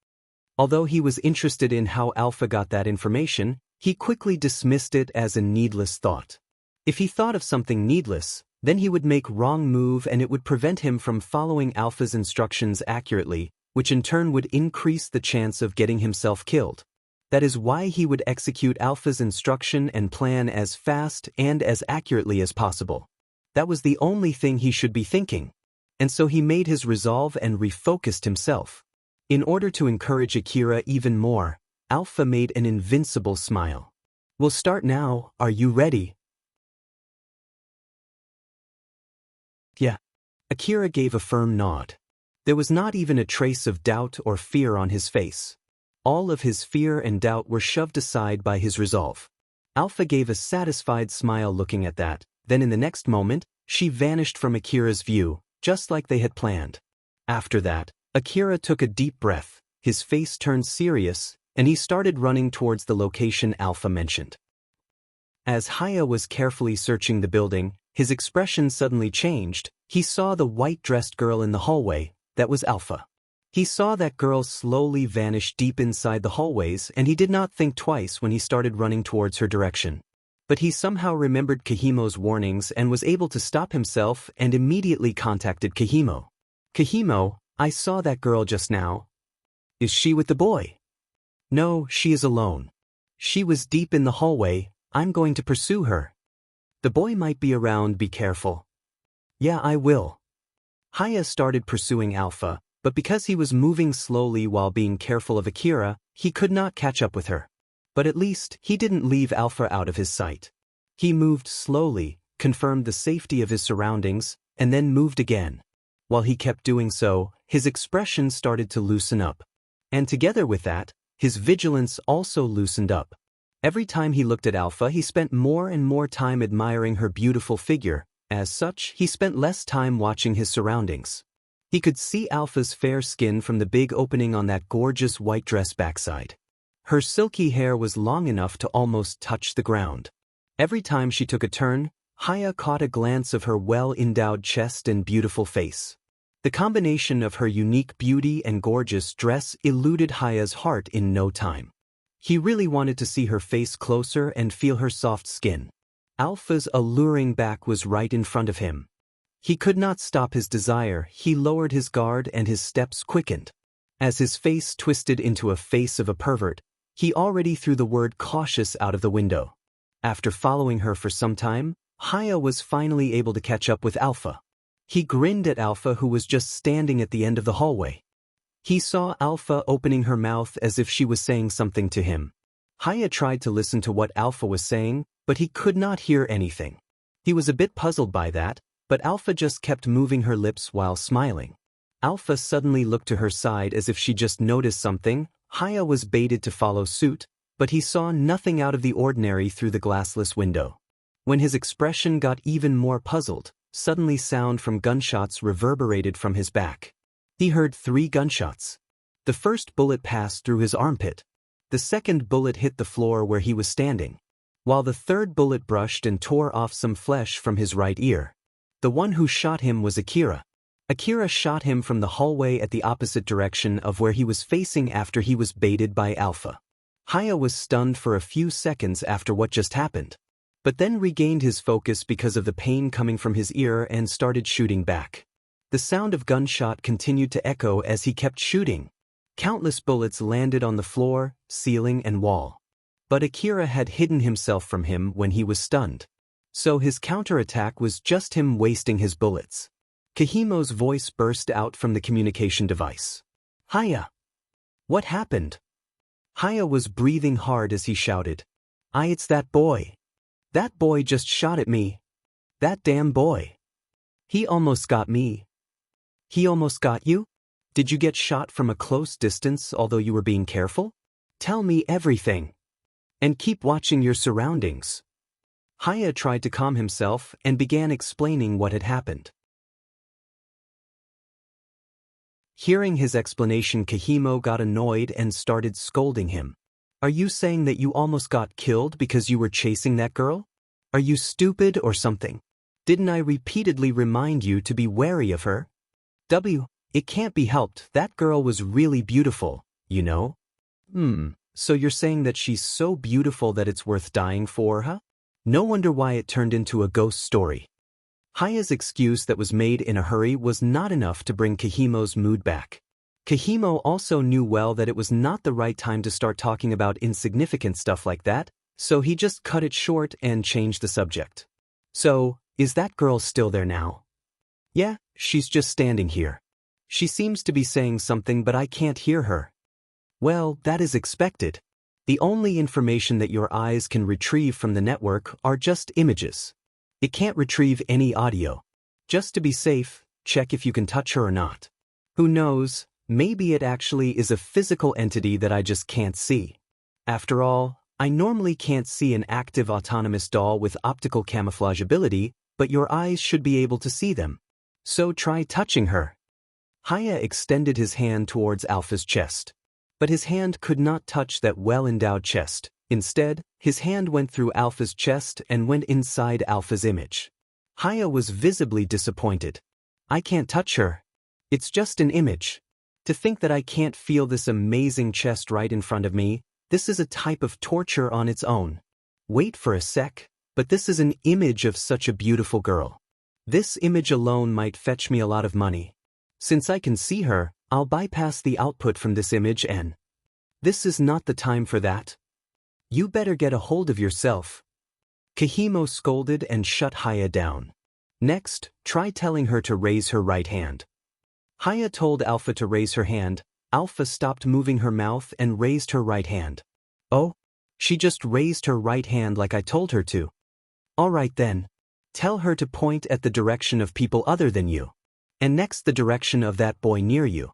Although he was interested in how Alpha got that information, he quickly dismissed it as a needless thought. If he thought of something needless, then he would make wrong move and it would prevent him from following Alpha's instructions accurately, which in turn would increase the chance of getting himself killed. That is why he would execute Alpha's instruction and plan as fast and as accurately as possible. That was the only thing he should be thinking. And so he made his resolve and refocused himself. In order to encourage Akira even more, Alpha made an invincible smile. We'll start now, are you ready? Yeah. Akira gave a firm nod. There was not even a trace of doubt or fear on his face. All of his fear and doubt were shoved aside by his resolve. Alpha gave a satisfied smile looking at that, then in the next moment, she vanished from Akira's view, just like they had planned. After that, Akira took a deep breath, his face turned serious, and he started running towards the location Alpha mentioned. As Haya was carefully searching the building, his expression suddenly changed. He saw the white-dressed girl in the hallway. That was Alpha. He saw that girl slowly vanish deep inside the hallways and he did not think twice when he started running towards her direction. But he somehow remembered Kahimo's warnings and was able to stop himself and immediately contacted Kahimo. Kahimo, I saw that girl just now. Is she with the boy? No, she is alone. She was deep in the hallway. I'm going to pursue her. The boy might be around, be careful. Yeah, I will. Haya started pursuing Alpha, but because he was moving slowly while being careful of Akira, he could not catch up with her. But at least, he didn't leave Alpha out of his sight. He moved slowly, confirmed the safety of his surroundings, and then moved again. While he kept doing so, his expression started to loosen up. And together with that, his vigilance also loosened up. Every time he looked at Alpha, he spent more and more time admiring her beautiful figure. As such, he spent less time watching his surroundings. He could see Alpha's fair skin from the big opening on that gorgeous white dress backside. Her silky hair was long enough to almost touch the ground. Every time she took a turn, Haya caught a glance of her well-endowed chest and beautiful face. The combination of her unique beauty and gorgeous dress eluded Haya's heart in no time. He really wanted to see her face closer and feel her soft skin. Alpha's alluring back was right in front of him. He could not stop his desire. He lowered his guard and his steps quickened. As his face twisted into a face of a pervert, he already threw the word cautious out of the window. After following her for some time, Haya was finally able to catch up with Alpha. He grinned at Alpha, who was just standing at the end of the hallway. He saw Alpha opening her mouth as if she was saying something to him. Haya tried to listen to what Alpha was saying, but he could not hear anything. He was a bit puzzled by that, but Alpha just kept moving her lips while smiling. Alpha suddenly looked to her side as if she just noticed something. Haya was baited to follow suit, but he saw nothing out of the ordinary through the glassless window. When his expression got even more puzzled, suddenly sound from gunshots reverberated from his back. He heard 3 gunshots. The first bullet passed through his armpit. The second bullet hit the floor where he was standing, while the third bullet brushed and tore off some flesh from his right ear. The one who shot him was Akira. Akira shot him from the hallway at the opposite direction of where he was facing after he was baited by Alpha. Haya was stunned for a few seconds after what just happened, but then regained his focus because of the pain coming from his ear and started shooting back. The sound of gunshot continued to echo as he kept shooting. Countless bullets landed on the floor, ceiling, and wall. But Akira had hidden himself from him when he was stunned. So his counterattack was just him wasting his bullets. Kahimo's voice burst out from the communication device. "Haya! What happened?" Haya was breathing hard as he shouted. It's that boy. That boy just shot at me. That damn boy. He almost got me." "He almost got you? Did you get shot from a close distance although you were being careful? Tell me everything. And keep watching your surroundings." Haya tried to calm himself and began explaining what had happened. Hearing his explanation, Kahimo got annoyed and started scolding him. "Are you saying that you almost got killed because you were chasing that girl? Are you stupid or something? Didn't I repeatedly remind you to be wary of her? It can't be helped, that girl was really beautiful, you know?" So you're saying that she's so beautiful that it's worth dying for, huh? No wonder why it turned into a ghost story. Haya's excuse that was made in a hurry was not enough to bring Kahimo's mood back. Kahimo also knew well that it was not the right time to start talking about insignificant stuff like that, so he just cut it short and changed the subject. "So, is that girl still there now?" "Yeah, she's just standing here. She seems to be saying something but I can't hear her." "Well, that is expected. The only information that your eyes can retrieve from the network are just images. It can't retrieve any audio. Just to be safe, check if you can touch her or not. Who knows, maybe it actually is a physical entity that I just can't see. After all, I normally can't see an active autonomous doll with optical camouflage ability, but your eyes should be able to see them. So try touching her." Haya extended his hand towards Alpha's chest. But his hand could not touch that well-endowed chest. Instead, his hand went through Alpha's chest and went inside Alpha's image. Haya was visibly disappointed. "I can't touch her. It's just an image. To think that I can't feel this amazing chest right in front of me, this is a type of torture on its own. Wait for a sec, but this is an image of such a beautiful girl. This image alone might fetch me a lot of money. Since I can see her, I'll bypass the output from this image and... This is not the time for that. You better get a hold of yourself." Kahimo scolded and shut Haya down. "Next, try telling her to raise her right hand." Haya told Alpha to raise her hand. Alpha stopped moving her mouth and raised her right hand. "Oh? She just raised her right hand like I told her to." Alright then. Tell her to point at the direction of people other than you. And next the direction of that boy near you.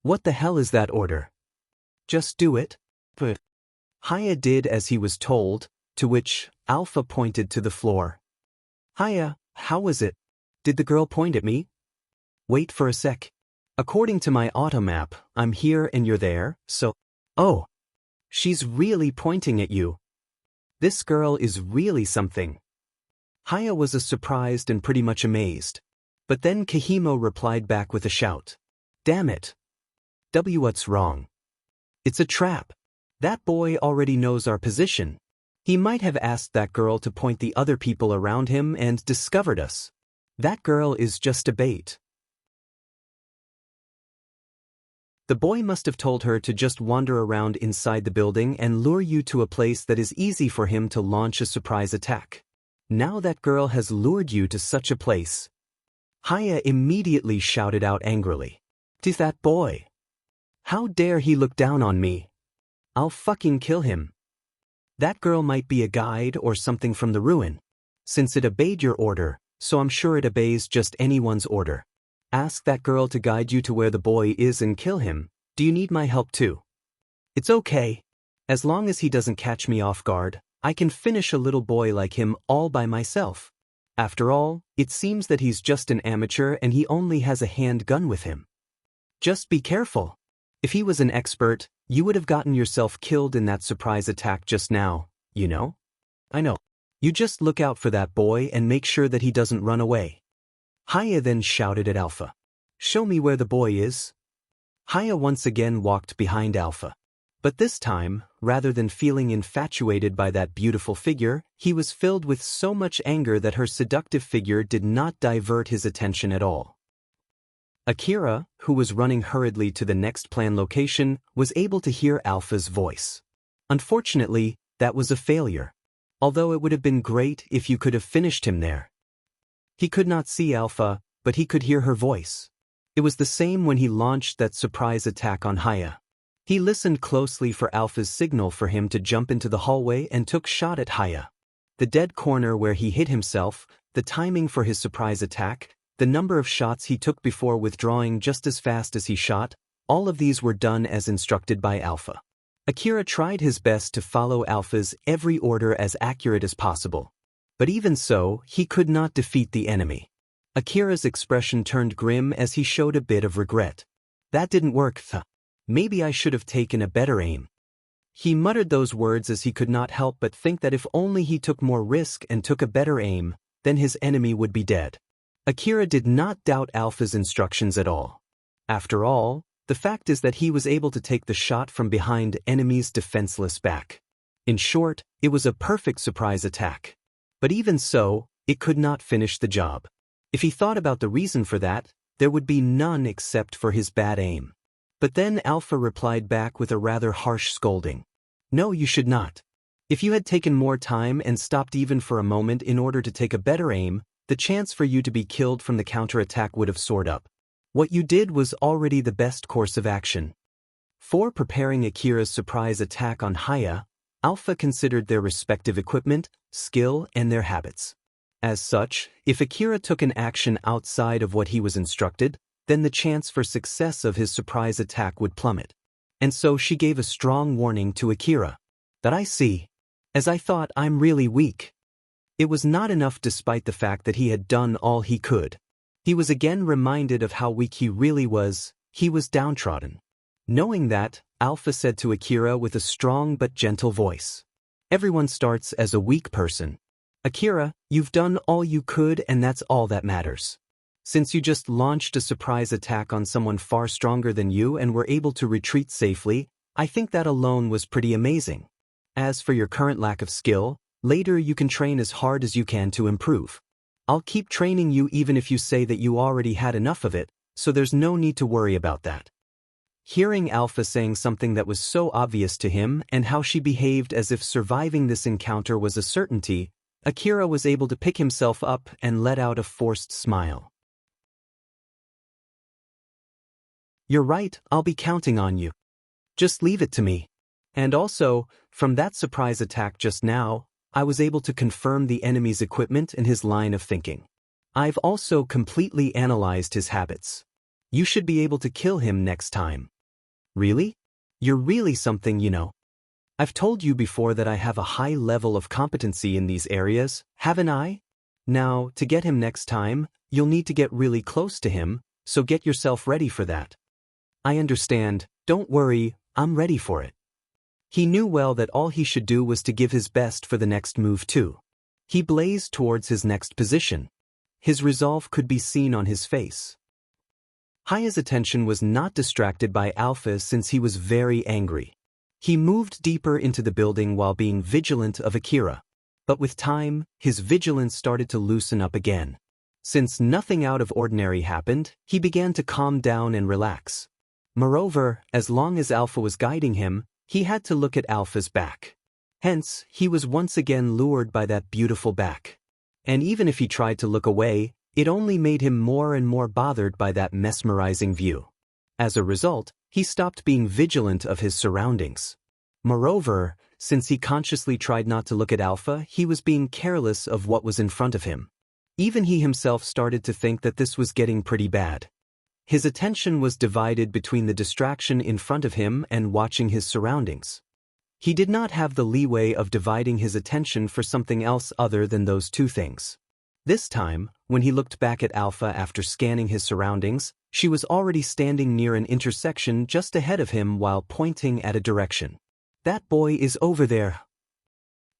What the hell is that order? Just do it. But Haya did as he was told, to which Alpha pointed to the floor. Haya, how was it? Did the girl point at me? Wait for a sec. According to my auto map, I'm here and you're there, so… Oh. She's really pointing at you. This girl is really something. Haya was surprised and pretty much amazed. But then Kahimo replied back with a shout. Damn it. What's wrong? It's a trap. That boy already knows our position. He might have asked that girl to point the other people around him and discovered us. That girl is just a bait. The boy must have told her to just wander around inside the building and lure you to a place that is easy for him to launch a surprise attack. Now that girl has lured you to such a place. Haya immediately shouted out angrily. To that boy. How dare he look down on me? I'll fucking kill him. That girl might be a guide or something from the ruin. Since it obeyed your order, so I'm sure it obeys just anyone's order. Ask that girl to guide you to where the boy is and kill him. Do you need my help too? It's okay. As long as he doesn't catch me off guard, I can finish a little boy like him all by myself. After all, it seems that he's just an amateur and he only has a handgun with him. Just be careful. If he was an expert, you would have gotten yourself killed in that surprise attack just now, you know? I know. You just look out for that boy and make sure that he doesn't run away. Haya then shouted at Alpha. Show me where the boy is. Haya once again walked behind Alpha. But this time, rather than feeling infatuated by that beautiful figure, he was filled with so much anger that her seductive figure did not divert his attention at all. Akira, who was running hurriedly to the next planned location, was able to hear Alpha's voice. Unfortunately, that was a failure. Although it would have been great if you could have finished him there. He could not see Alpha, but he could hear her voice. It was the same when he launched that surprise attack on Haya. He listened closely for Alpha's signal for him to jump into the hallway and took shot at Haya. The dead corner where he hid himself, the timing for his surprise attack, the number of shots he took before withdrawing just as fast as he shot, all of these were done as instructed by Alpha. Akira tried his best to follow Alpha's every order as accurate as possible. But even so, he could not defeat the enemy. Akira's expression turned grim as he showed a bit of regret. That didn't work, Maybe I should have taken a better aim. He muttered those words as he could not help but think that if only he took more risk and took a better aim, then his enemy would be dead. Akira did not doubt Alpha's instructions at all. After all, the fact is that he was able to take the shot from behind enemy's defenseless back. In short, it was a perfect surprise attack. But even so, it could not finish the job. If he thought about the reason for that, there would be none except for his bad aim. But then Alpha replied back with a rather harsh scolding. No, you should not. If you had taken more time and stopped even for a moment in order to take a better aim, the chance for you to be killed from the counterattack would have soared up. What you did was already the best course of action. For preparing Akira's surprise attack on Haya, Alpha considered their respective equipment, skill, and their habits. As such, if Akira took an action outside of what he was instructed, then the chance for success of his surprise attack would plummet. And so she gave a strong warning to Akira. That I see. As I thought, I'm really weak. It was not enough despite the fact that he had done all he could. He was again reminded of how weak he really was. He was downtrodden. Knowing that, Alpha said to Akira with a strong but gentle voice. Everyone starts as a weak person. Akira, you've done all you could and that's all that matters. Since you just launched a surprise attack on someone far stronger than you and were able to retreat safely, I think that alone was pretty amazing. As for your current lack of skill, later you can train as hard as you can to improve. I'll keep training you even if you say that you already had enough of it, so there's no need to worry about that. Hearing Alpha saying something that was so obvious to him and how she behaved as if surviving this encounter was a certainty, Akira was able to pick himself up and let out a forced smile. You're right, I'll be counting on you. Just leave it to me. And also, from that surprise attack just now, I was able to confirm the enemy's equipment and his line of thinking. I've also completely analyzed his habits. You should be able to kill him next time. Really? You're really something, you know. I've told you before that I have a high level of competency in these areas, haven't I? Now, to get him next time, you'll need to get really close to him, so get yourself ready for that. I understand, don't worry, I'm ready for it. He knew well that all he should do was to give his best for the next move too. He blazed towards his next position. His resolve could be seen on his face. Haya's attention was not distracted by Alpha since he was very angry. He moved deeper into the building while being vigilant of Akira. But with time, his vigilance started to loosen up again. Since nothing out of ordinary happened, he began to calm down and relax. Moreover, as long as Alpha was guiding him, he had to look at Alpha's back. Hence, he was once again lured by that beautiful back. And even if he tried to look away, it only made him more and more bothered by that mesmerizing view. As a result, he stopped being vigilant of his surroundings. Moreover, since he consciously tried not to look at Alpha, he was being careless of what was in front of him. Even he himself started to think that this was getting pretty bad. His attention was divided between the distraction in front of him and watching his surroundings. He did not have the leeway of dividing his attention for something else other than those two things. This time, when he looked back at Alpha after scanning his surroundings, she was already standing near an intersection just ahead of him while pointing at a direction. That boy is over there.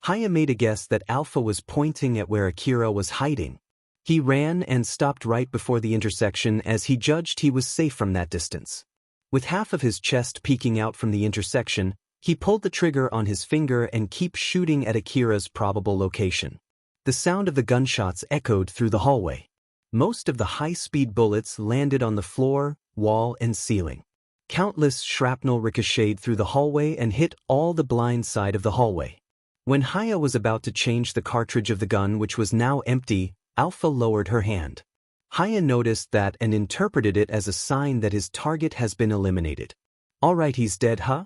Haya made a guess that Alpha was pointing at where Akira was hiding. He ran and stopped right before the intersection as he judged he was safe from that distance. With half of his chest peeking out from the intersection, he pulled the trigger on his finger and kept shooting at Akira's probable location. The sound of the gunshots echoed through the hallway. Most of the high-speed bullets landed on the floor, wall, and ceiling. Countless shrapnel ricocheted through the hallway and hit all the blind side of the hallway. When Haya was about to change the cartridge of the gun, which was now empty, Alpha lowered her hand. Haya noticed that and interpreted it as a sign that his target has been eliminated. Alright, he's dead, huh?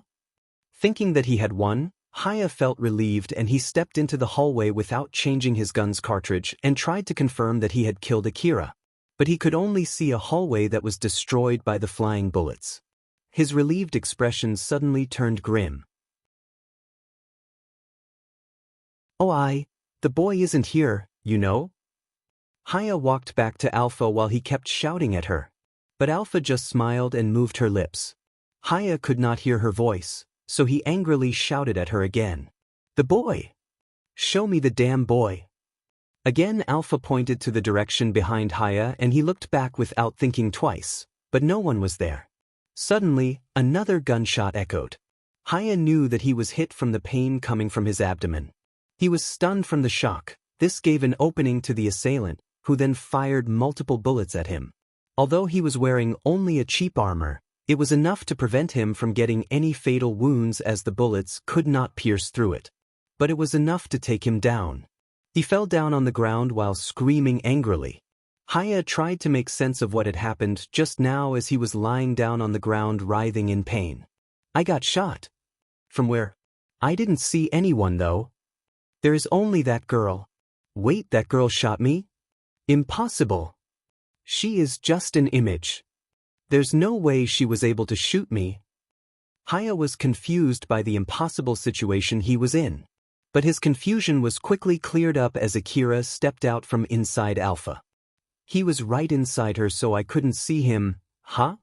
Thinking that he had won, Haya felt relieved and he stepped into the hallway without changing his gun's cartridge and tried to confirm that he had killed Akira. But he could only see a hallway that was destroyed by the flying bullets. His relieved expression suddenly turned grim. Oh, the boy isn't here, you know? Haya walked back to Alpha while he kept shouting at her. But Alpha just smiled and moved her lips. Haya could not hear her voice, so he angrily shouted at her again. The boy! Show me the damn boy! Again Alpha pointed to the direction behind Haya and he looked back without thinking twice, but no one was there. Suddenly, another gunshot echoed. Haya knew that he was hit from the pain coming from his abdomen. He was stunned from the shock. This gave an opening to the assailant, who then fired multiple bullets at him. Although he was wearing only a cheap armor, it was enough to prevent him from getting any fatal wounds as the bullets could not pierce through it. But it was enough to take him down. He fell down on the ground while screaming angrily. Haya tried to make sense of what had happened just now as he was lying down on the ground writhing in pain. I got shot. From where? I didn't see anyone though. There is only that girl. Wait, that girl shot me? Impossible. She is just an image. There's no way she was able to shoot me. Haya was confused by the impossible situation he was in. But his confusion was quickly cleared up as Akira stepped out from inside Alpha. He was right inside her so I couldn't see him, huh?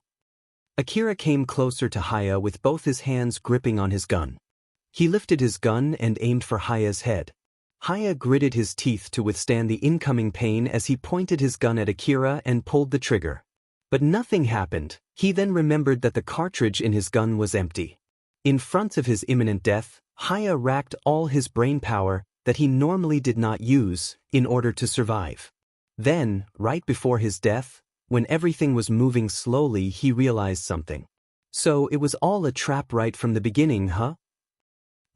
Akira came closer to Haya with both his hands gripping on his gun. He lifted his gun and aimed for Haya's head. Haya gritted his teeth to withstand the incoming pain as he pointed his gun at Akira and pulled the trigger. But nothing happened. He then remembered that the cartridge in his gun was empty. In front of his imminent death, Haya racked all his brain power that he normally did not use in order to survive. Then, right before his death, when everything was moving slowly, he realized something. So it was all a trap right from the beginning, huh?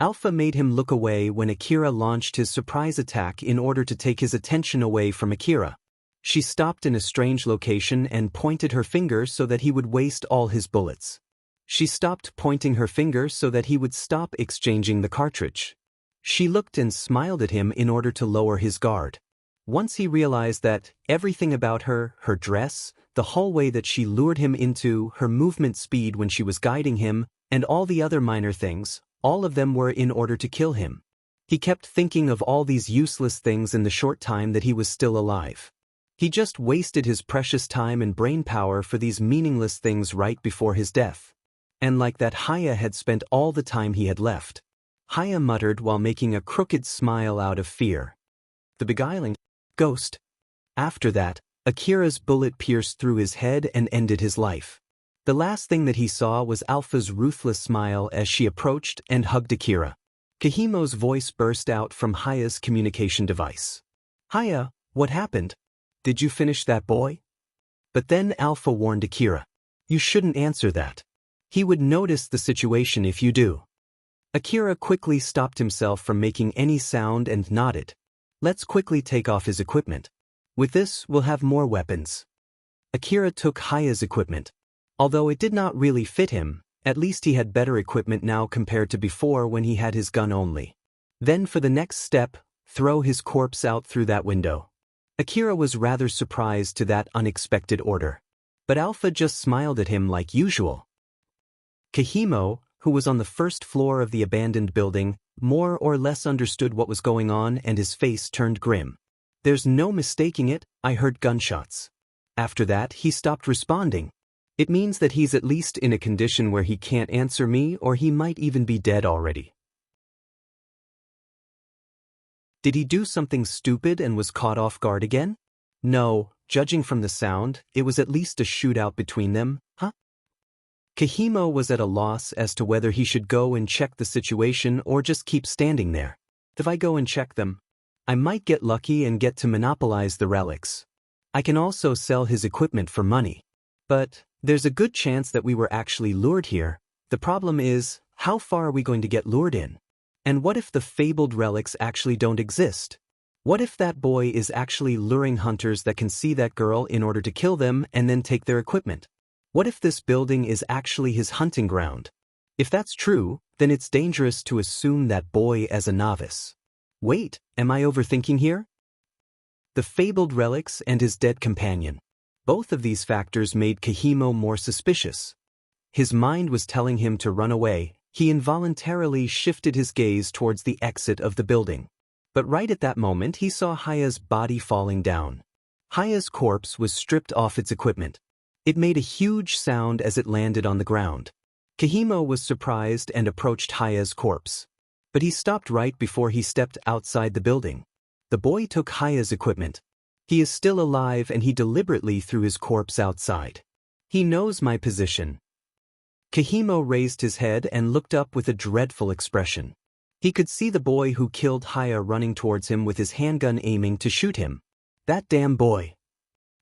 Alpha made him look away when Akira launched his surprise attack in order to take his attention away from Akira. She stopped in a strange location and pointed her finger so that he would waste all his bullets. She stopped pointing her finger so that he would stop exchanging the cartridge. She looked and smiled at him in order to lower his guard. Once he realized that everything about her, her dress, the hallway that she lured him into, her movement speed when she was guiding him, and all the other minor things, all of them were in order to kill him. He kept thinking of all these useless things in the short time that he was still alive. He just wasted his precious time and brain power for these meaningless things right before his death. And like that, Haya had spent all the time he had left. Haya muttered while making a crooked smile out of fear. The beguiling ghost. After that, Akira's bullet pierced through his head and ended his life. The last thing that he saw was Alpha's ruthless smile as she approached and hugged Akira. Kahimo's voice burst out from Haya's communication device. "Haya, what happened? Did you finish that boy?" But then Alpha warned Akira. "You shouldn't answer that. He would notice the situation if you do." Akira quickly stopped himself from making any sound and nodded. "Let's quickly take off his equipment. With this, we'll have more weapons." Akira took Haya's equipment. Although it did not really fit him, at least he had better equipment now compared to before when he had his gun only. Then for the next step, throw his corpse out through that window. Akira was rather surprised to that unexpected order. But Alpha just smiled at him like usual. Kahimo, who was on the first floor of the abandoned building, more or less understood what was going on and his face turned grim. "There's no mistaking it, I heard gunshots." After that, he stopped responding. It means that he's at least in a condition where he can't answer me, or he might even be dead already. Did he do something stupid and was caught off guard again? No, judging from the sound, it was at least a shootout between them, huh? Kahimo was at a loss as to whether he should go and check the situation or just keep standing there. If I go and check them, I might get lucky and get to monopolize the relics. I can also sell his equipment for money. But there's a good chance that we were actually lured here. The problem is, how far are we going to get lured in? And what if the fabled relics actually don't exist? What if that boy is actually luring hunters that can see that girl in order to kill them and then take their equipment? What if this building is actually his hunting ground? If that's true, then it's dangerous to assume that boy as a novice. Wait, am I overthinking here? The fabled relics and his dead companion. Both of these factors made Kahimo more suspicious. His mind was telling him to run away. He involuntarily shifted his gaze towards the exit of the building. But right at that moment he saw Haya's body falling down. Haya's corpse was stripped off its equipment. It made a huge sound as it landed on the ground. Kahimo was surprised and approached Haya's corpse. But he stopped right before he stepped outside the building. The boy took Haya's equipment. He is still alive and he deliberately threw his corpse outside. He knows my position. Kahimo raised his head and looked up with a dreadful expression. He could see the boy who killed Haya running towards him with his handgun aiming to shoot him. That damn boy.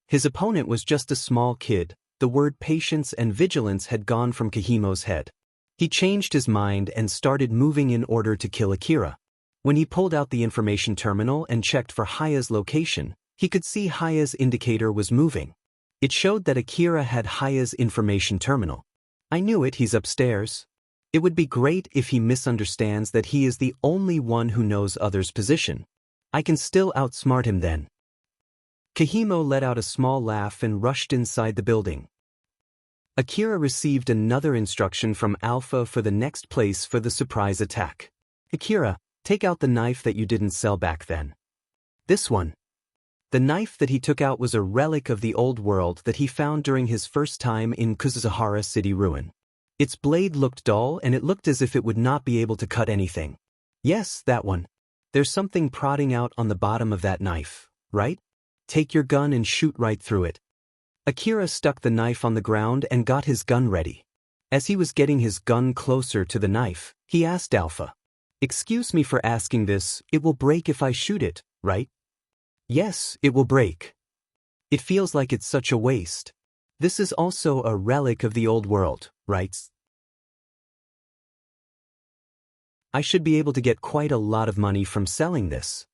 His opponent was just a small kid. The word patience and vigilance had gone from Kahimo's head. He changed his mind and started moving in order to kill Akira. When he pulled out the information terminal and checked for Haya's location, he could see Haya's indicator was moving. It showed that Akira had Haya's information terminal. I knew it, he's upstairs. It would be great if he misunderstands that he is the only one who knows others' position. I can still outsmart him then. Kahimo let out a small laugh and rushed inside the building. Akira received another instruction from Alpha for the next place for the surprise attack. Akira, take out the knife that you didn't sell back then. This one. The knife that he took out was a relic of the old world that he found during his first time in Kuzuzahara City Ruin. Its blade looked dull and it looked as if it would not be able to cut anything. Yes, that one. There's something prodding out on the bottom of that knife, right? Take your gun and shoot right through it. Akira stuck the knife on the ground and got his gun ready. As he was getting his gun closer to the knife, he asked Alpha, "Excuse me for asking this, it will break if I shoot it, right?" "Yes, it will break. It feels like it's such a waste. This is also a relic of the old world, right? I should be able to get quite a lot of money from selling this.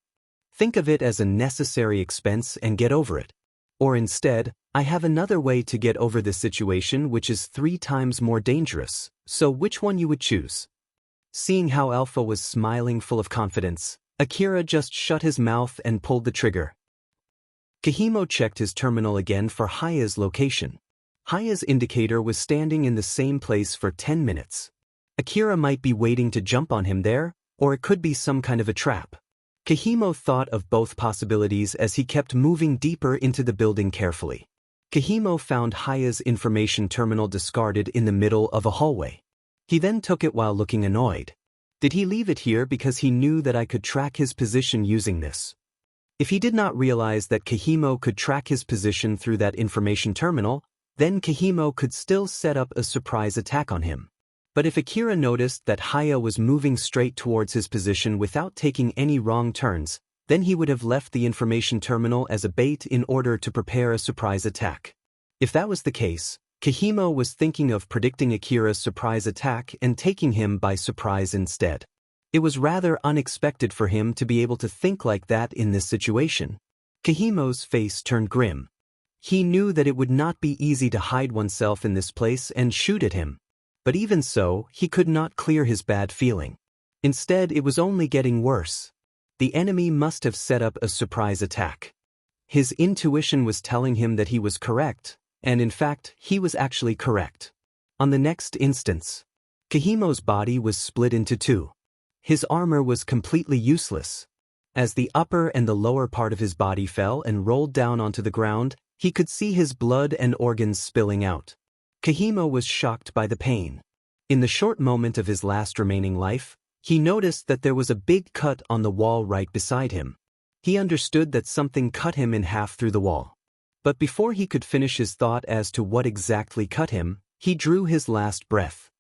Think of it as a necessary expense and get over it. Or instead, I have another way to get over this situation which is 3 times more dangerous, so which one you would choose?" Seeing how Alpha was smiling full of confidence, Akira just shut his mouth and pulled the trigger. Kahimo checked his terminal again for Haya's location. Haya's indicator was standing in the same place for 10 minutes. Akira might be waiting to jump on him there, or it could be some kind of a trap. Kahimo thought of both possibilities as he kept moving deeper into the building carefully. Kahimo found Haya's information terminal discarded in the middle of a hallway. He then took it while looking annoyed. Did he leave it here because he knew that I could track his position using this? If he did not realize that Kahimo could track his position through that information terminal, then Kahimo could still set up a surprise attack on him. But if Akira noticed that Haya was moving straight towards his position without taking any wrong turns, then he would have left the information terminal as a bait in order to prepare a surprise attack. If that was the case, Kahimo was thinking of predicting Akira's surprise attack and taking him by surprise instead. It was rather unexpected for him to be able to think like that in this situation. Kahimo's face turned grim. He knew that it would not be easy to hide oneself in this place and shoot at him. But even so, he could not clear his bad feeling. Instead, it was only getting worse. The enemy must have set up a surprise attack. His intuition was telling him that he was correct, and in fact, he was actually correct. On the next instance, Kahimo's body was split into two. His armor was completely useless. As the upper and the lower part of his body fell and rolled down onto the ground, he could see his blood and organs spilling out. Kahimo was shocked by the pain. In the short moment of his last remaining life, he noticed that there was a big cut on the wall right beside him. He understood that something cut him in half through the wall. But before he could finish his thought as to what exactly cut him, he drew his last breath.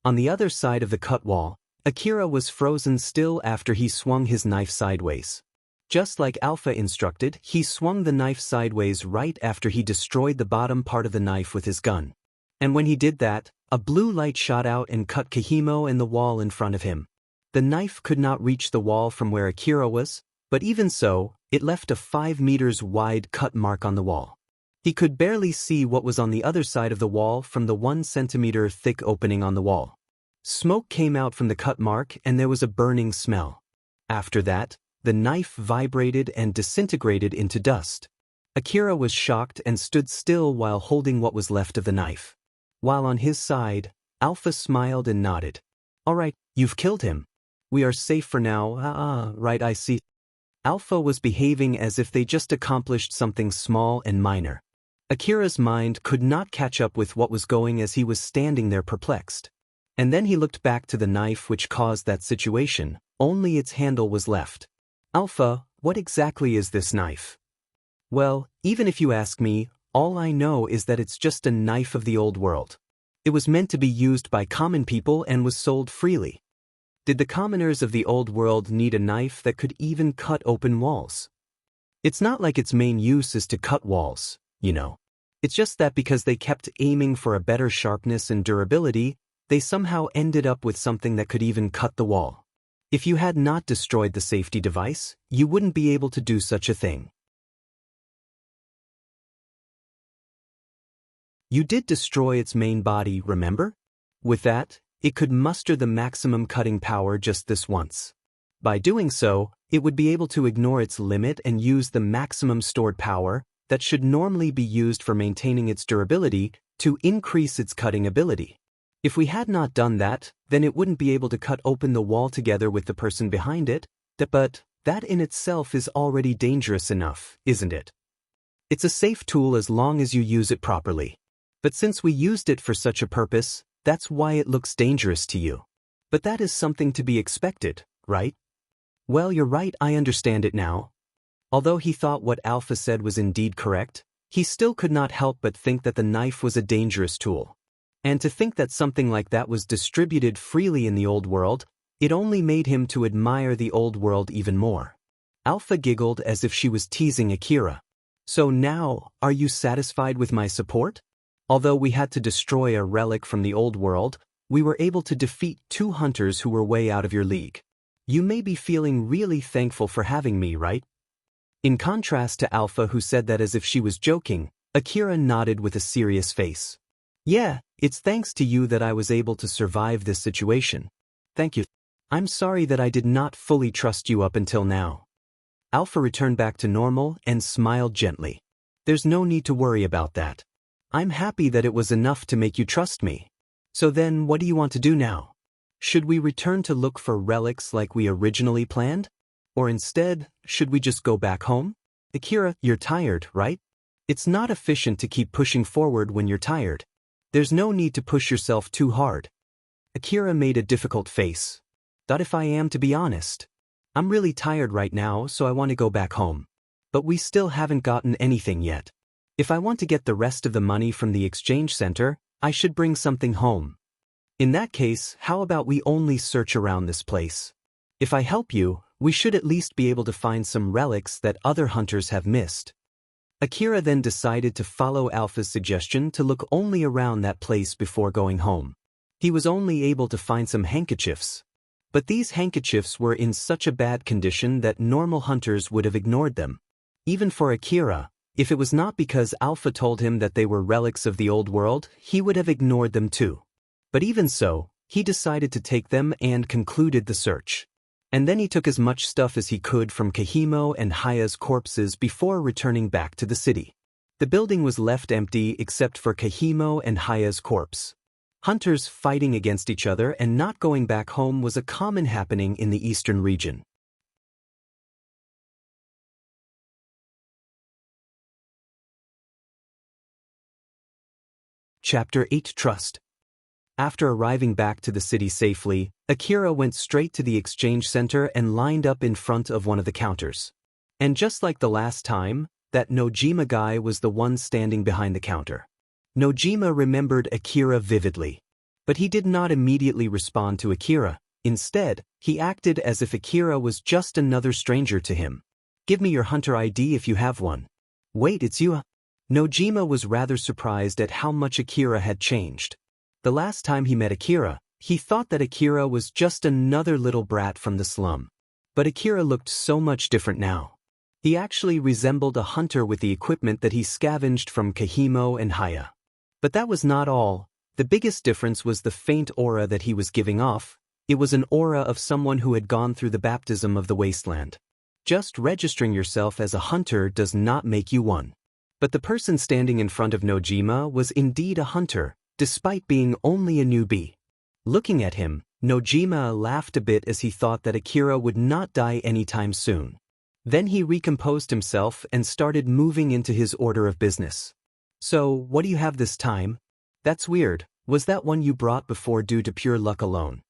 On the other side of the cut wall, Akira was frozen still after he swung his knife sideways. Just like Alpha instructed, he swung the knife sideways right after he destroyed the bottom part of the knife with his gun. And when he did that, a blue light shot out and cut Kahimo and the wall in front of him. The knife could not reach the wall from where Akira was, but even so, it left a 5 meters wide cut mark on the wall. He could barely see what was on the other side of the wall from the 1 centimeter thick opening on the wall. Smoke came out from the cut mark and there was a burning smell. After that, the knife vibrated and disintegrated into dust. Akira was shocked and stood still while holding what was left of the knife. While on his side, Alpha smiled and nodded. "All right, you've killed him. We are safe for now. Right, I see." Alpha was behaving as if they just accomplished something small and minor. Akira's mind could not catch up with what was going as he was standing there perplexed. And then he looked back to the knife which caused that situation. Only its handle was left. "Alpha, what exactly is this knife?" "Well, even if you ask me, all I know is that it's just a knife of the old world. It was meant to be used by common people and was sold freely. Did the commoners of the old world need a knife that could even cut open walls? It's not like its main use is to cut walls, you know. It's just that because they kept aiming for a better sharpness and durability, they somehow ended up with something that could even cut the wall. If you had not destroyed the safety device, you wouldn't be able to do such a thing." You did destroy its main body, remember? With that, it could muster the maximum cutting power just this once. By doing so, it would be able to ignore its limit and use the maximum stored power that should normally be used for maintaining its durability to increase its cutting ability. If we had not done that, then it wouldn't be able to cut open the wall together with the person behind it, but that in itself is already dangerous enough, isn't it? It's a safe tool as long as you use it properly. But since we used it for such a purpose, that's why it looks dangerous to you. But that is something to be expected, right? Well, you're right, I understand it now. Although he thought what Alpha said was indeed correct, he still could not help but think that the knife was a dangerous tool. And to think that something like that was distributed freely in the old world, it only made him to admire the old world even more. Alpha giggled as if she was teasing Akira. "So now, are you satisfied with my support? Although we had to destroy a relic from the old world, we were able to defeat 2 hunters who were way out of your league. You may be feeling really thankful for having me, right?" In contrast to Alpha, who said that as if she was joking, Akira nodded with a serious face. "Yeah, it's thanks to you that I was able to survive this situation. Thank you. I'm sorry that I did not fully trust you up until now. Alpha returned back to normal and smiled gently. There's no need to worry about that. I'm happy that it was enough to make you trust me. So then, what do you want to do now? Should we return to look for relics like we originally planned? Or instead, should we just go back home? Akira, you're tired, right? It's not efficient to keep pushing forward when you're tired. There's no need to push yourself too hard. Akira made a difficult face. Thought if I am to be honest. I'm really tired right now, so I want to go back home. But we still haven't gotten anything yet. If I want to get the rest of the money from the exchange center, I should bring something home. In that case, how about we only search around this place? If I help you, we should at least be able to find some relics that other hunters have missed. Akira then decided to follow Alpha's suggestion to look only around that place before going home. He was only able to find some handkerchiefs. But these handkerchiefs were in such a bad condition that normal hunters would have ignored them. Even for Akira, if it was not because Alpha told him that they were relics of the old world, he would have ignored them too. But even so, he decided to take them and concluded the search. And then he took as much stuff as he could from Kahimo and Haya's corpses before returning back to the city. The building was left empty except for Kahimo and Haya's corpse. Hunters fighting against each other and not going back home was a common happening in the eastern region. Chapter 8 Trust. After arriving back to the city safely, Akira went straight to the exchange center and lined up in front of one of the counters. And just like the last time, that Nojima guy was the one standing behind the counter. Nojima remembered Akira vividly. But he did not immediately respond to Akira. Instead, he acted as if Akira was just another stranger to him. Give me your hunter ID if you have one. Wait, it's you? Nojima was rather surprised at how much Akira had changed. The last time he met Akira, he thought that Akira was just another little brat from the slum. But Akira looked so much different now. He actually resembled a hunter with the equipment that he scavenged from Kahimo and Haya. But that was not all. The biggest difference was the faint aura that he was giving off. It was an aura of someone who had gone through the baptism of the wasteland. Just registering yourself as a hunter does not make you one. But the person standing in front of Nojima was indeed a hunter, despite being only a newbie. Looking at him, Nojima laughed a bit as he thought that Akira would not die anytime soon. Then he recomposed himself and started moving into his order of business. So, what do you have this time? That's weird. Was that one you brought before due to pure luck alone?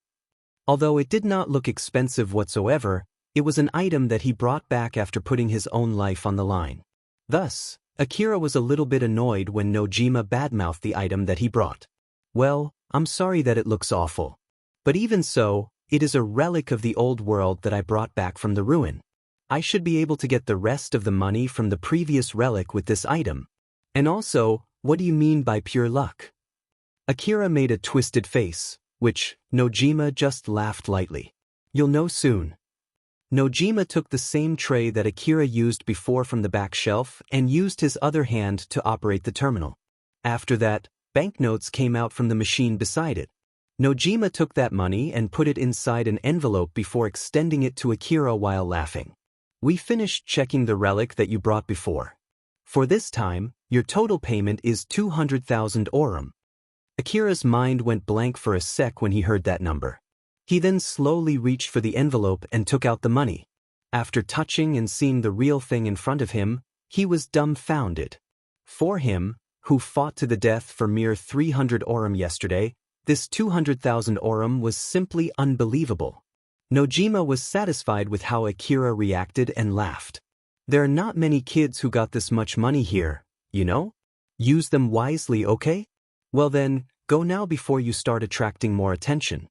Although it did not look expensive whatsoever, it was an item that he brought back after putting his own life on the line. Thus, Akira was a little bit annoyed when Nojima badmouthed the item that he brought. Well, I'm sorry that it looks awful. But even so, it is a relic of the old world that I brought back from the ruin. I should be able to get the rest of the money from the previous relic with this item. And also, what do you mean by pure luck? Akira made a twisted face, which Nojima just laughed lightly. You'll know soon. Nojima took the same tray that Akira used before from the back shelf and used his other hand to operate the terminal. After that, banknotes came out from the machine beside it. Nojima took that money and put it inside an envelope before extending it to Akira while laughing. We finished checking the relic that you brought before. For this time, your total payment is 200,000 aurum. Akira's mind went blank for a sec when he heard that number. He then slowly reached for the envelope and took out the money. After touching and seeing the real thing in front of him, he was dumbfounded. For him, who fought to the death for mere 300 aurum yesterday, this 200,000 aurum was simply unbelievable. Nojima was satisfied with how Akira reacted and laughed. There are not many kids who got this much money here, you know? Use them wisely, okay? Well then, go now before you start attracting more attention.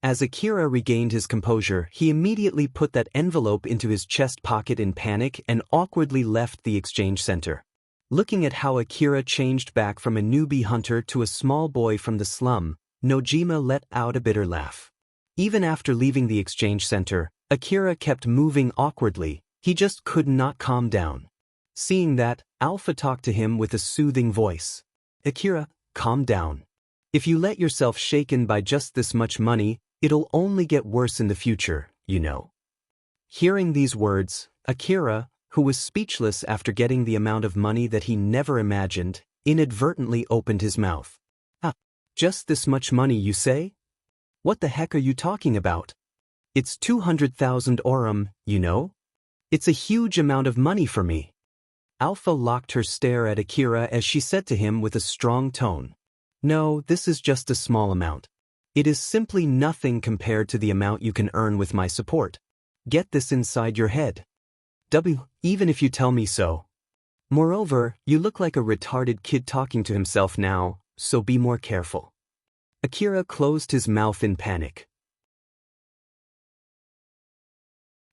As Akira regained his composure, he immediately put that envelope into his chest pocket in panic and awkwardly left the exchange center. Looking at how Akira changed back from a newbie hunter to a small boy from the slum, Nojima let out a bitter laugh. Even after leaving the exchange center, Akira kept moving awkwardly. He just could not calm down. Seeing that, Alpha talked to him with a soothing voice. Akira, calm down. If you let yourself shaken by just this much money, It'll only get worse in the future, you know. Hearing these words, Akira, who was speechless after getting the amount of money that he never imagined, inadvertently opened his mouth. Ah, just this much money, you say? What the heck are you talking about? It's 200,000 orum, you know? It's a huge amount of money for me. Alpha locked her stare at Akira as she said to him with a strong tone. No, this is just a small amount. It is simply nothing compared to the amount you can earn with my support. Get this inside your head. Even if you tell me so. Moreover, you look like a retarded kid talking to himself now, so be more careful. Akira closed his mouth in panic.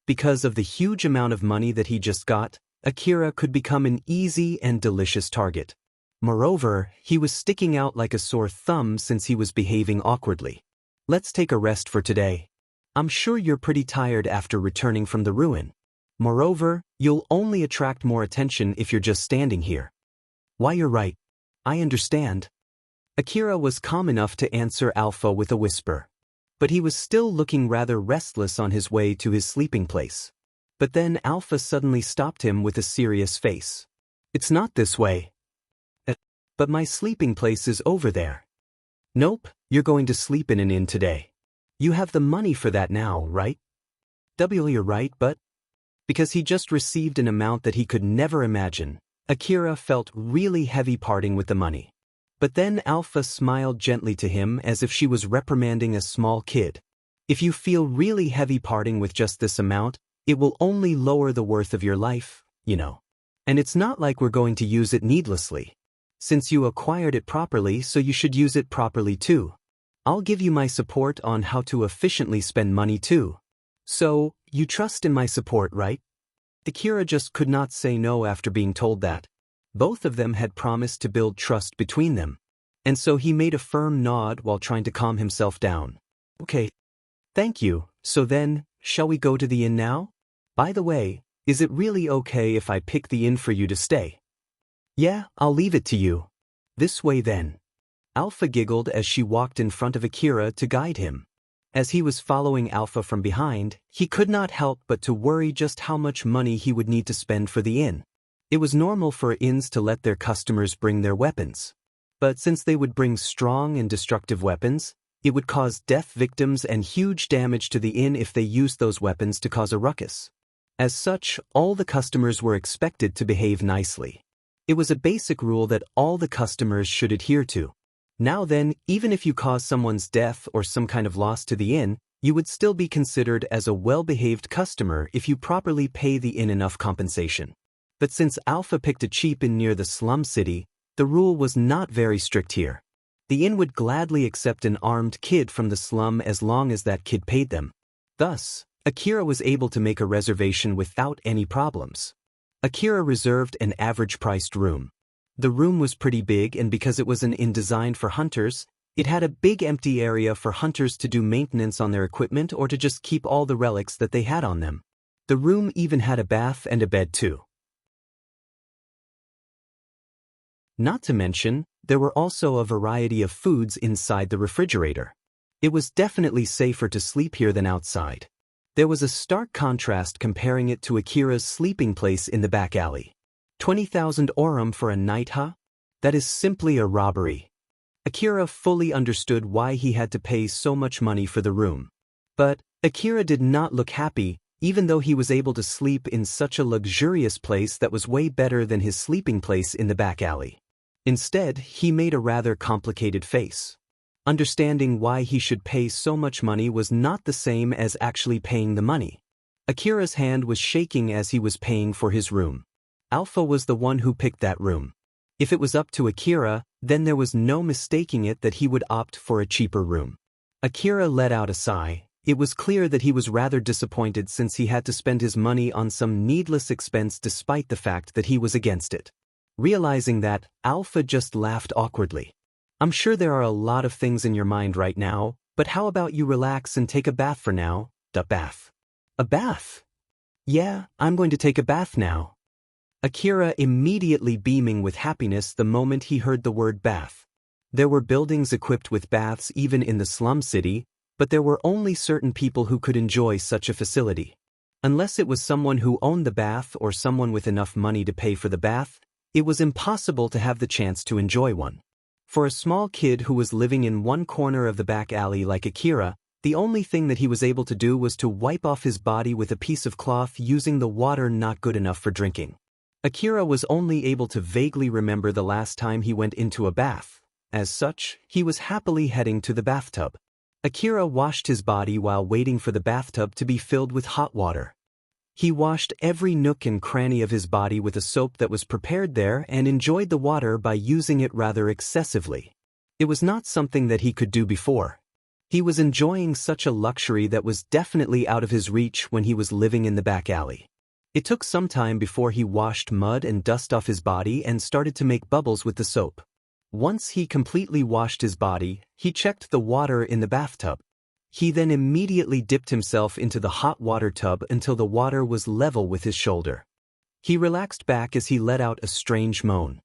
Because of the huge amount of money that he just got, Akira could become an easy and delicious target. Moreover, he was sticking out like a sore thumb since he was behaving awkwardly. Let's take a rest for today. I'm sure you're pretty tired after returning from the ruin. Moreover, you'll only attract more attention if you're just standing here. Why, you're right. I understand. Akira was calm enough to answer Alpha with a whisper. But he was still looking rather restless on his way to his sleeping place. But then Alpha suddenly stopped him with a serious face. It's not this way. But my sleeping place is over there. Nope, you're going to sleep in an inn today. You have the money for that now, right? You're right, but... Because he just received an amount that he could never imagine, Akira felt really heavy parting with the money. But then Alpha smiled gently to him as if she was reprimanding a small kid. If you feel really heavy parting with just this amount, it will only lower the worth of your life, you know. And it's not like we're going to use it needlessly. Since you acquired it properly, so you should use it properly too. I'll give you my support on how to efficiently spend money too. So, you trust in my support, right? Akira just could not say no after being told that. Both of them had promised to build trust between them. And so he made a firm nod while trying to calm himself down. Okay. Thank you. So then, shall we go to the inn now? By the way, is it really okay if I pick the inn for you to stay? Yeah, I'll leave it to you. This way then. Alpha giggled as she walked in front of Akira to guide him. As he was following Alpha from behind, he could not help but to worry just how much money he would need to spend for the inn. It was normal for inns to let their customers bring their weapons. But since they would bring strong and destructive weapons, it would cause death victims and huge damage to the inn if they used those weapons to cause a ruckus. As such, all the customers were expected to behave nicely. It was a basic rule that all the customers should adhere to. Now then, even if you cause someone's death or some kind of loss to the inn, you would still be considered as a well-behaved customer if you properly pay the inn enough compensation. But since Alpha picked a cheap inn near the slum city, the rule was not very strict here. The inn would gladly accept an armed kid from the slum as long as that kid paid them. Thus, Akira was able to make a reservation without any problems. Akira reserved an average-priced room. The room was pretty big, and because it was an inn designed for hunters, it had a big empty area for hunters to do maintenance on their equipment or to just keep all the relics that they had on them. The room even had a bath and a bed too. Not to mention, there were also a variety of foods inside the refrigerator. It was definitely safer to sleep here than outside. There was a stark contrast comparing it to Akira's sleeping place in the back alley. 20,000 orum for a night, huh? That is simply a robbery. Akira fully understood why he had to pay so much money for the room. But Akira did not look happy, even though he was able to sleep in such a luxurious place that was way better than his sleeping place in the back alley. Instead, he made a rather complicated face. Understanding why he should pay so much money was not the same as actually paying the money. Akira's hand was shaking as he was paying for his room. Alpha was the one who picked that room. If it was up to Akira, then there was no mistaking it that he would opt for a cheaper room. Akira let out a sigh. It was clear that he was rather disappointed since he had to spend his money on some needless expense despite the fact that he was against it. Realizing that, Alpha just laughed awkwardly. I'm sure there are a lot of things in your mind right now, but how about you relax and take a bath for now? Bath. A bath? Yeah, I'm going to take a bath now. Akira immediately beaming with happiness the moment he heard the word bath. There were buildings equipped with baths even in the slum city, But there were only certain people who could enjoy such a facility. Unless it was someone who owned the bath or someone with enough money to pay for the bath, it was impossible to have the chance to enjoy one. For a small kid who was living in one corner of the back alley like Akira, the only thing that he was able to do was to wipe off his body with a piece of cloth using the water not good enough for drinking. Akira was only able to vaguely remember the last time he went into a bath. As such, he was happily heading to the bathtub. Akira washed his body while waiting for the bathtub to be filled with hot water. He washed every nook and cranny of his body with a soap that was prepared there and enjoyed the water by using it rather excessively. It was not something that he could do before. He was enjoying such a luxury that was definitely out of his reach when he was living in the back alley. It took some time before he washed mud and dust off his body and started to make bubbles with the soap. Once he completely washed his body, he checked the water in the bathtub. He then immediately dipped himself into the hot water tub until the water was level with his shoulder. He relaxed back as he let out a strange moan.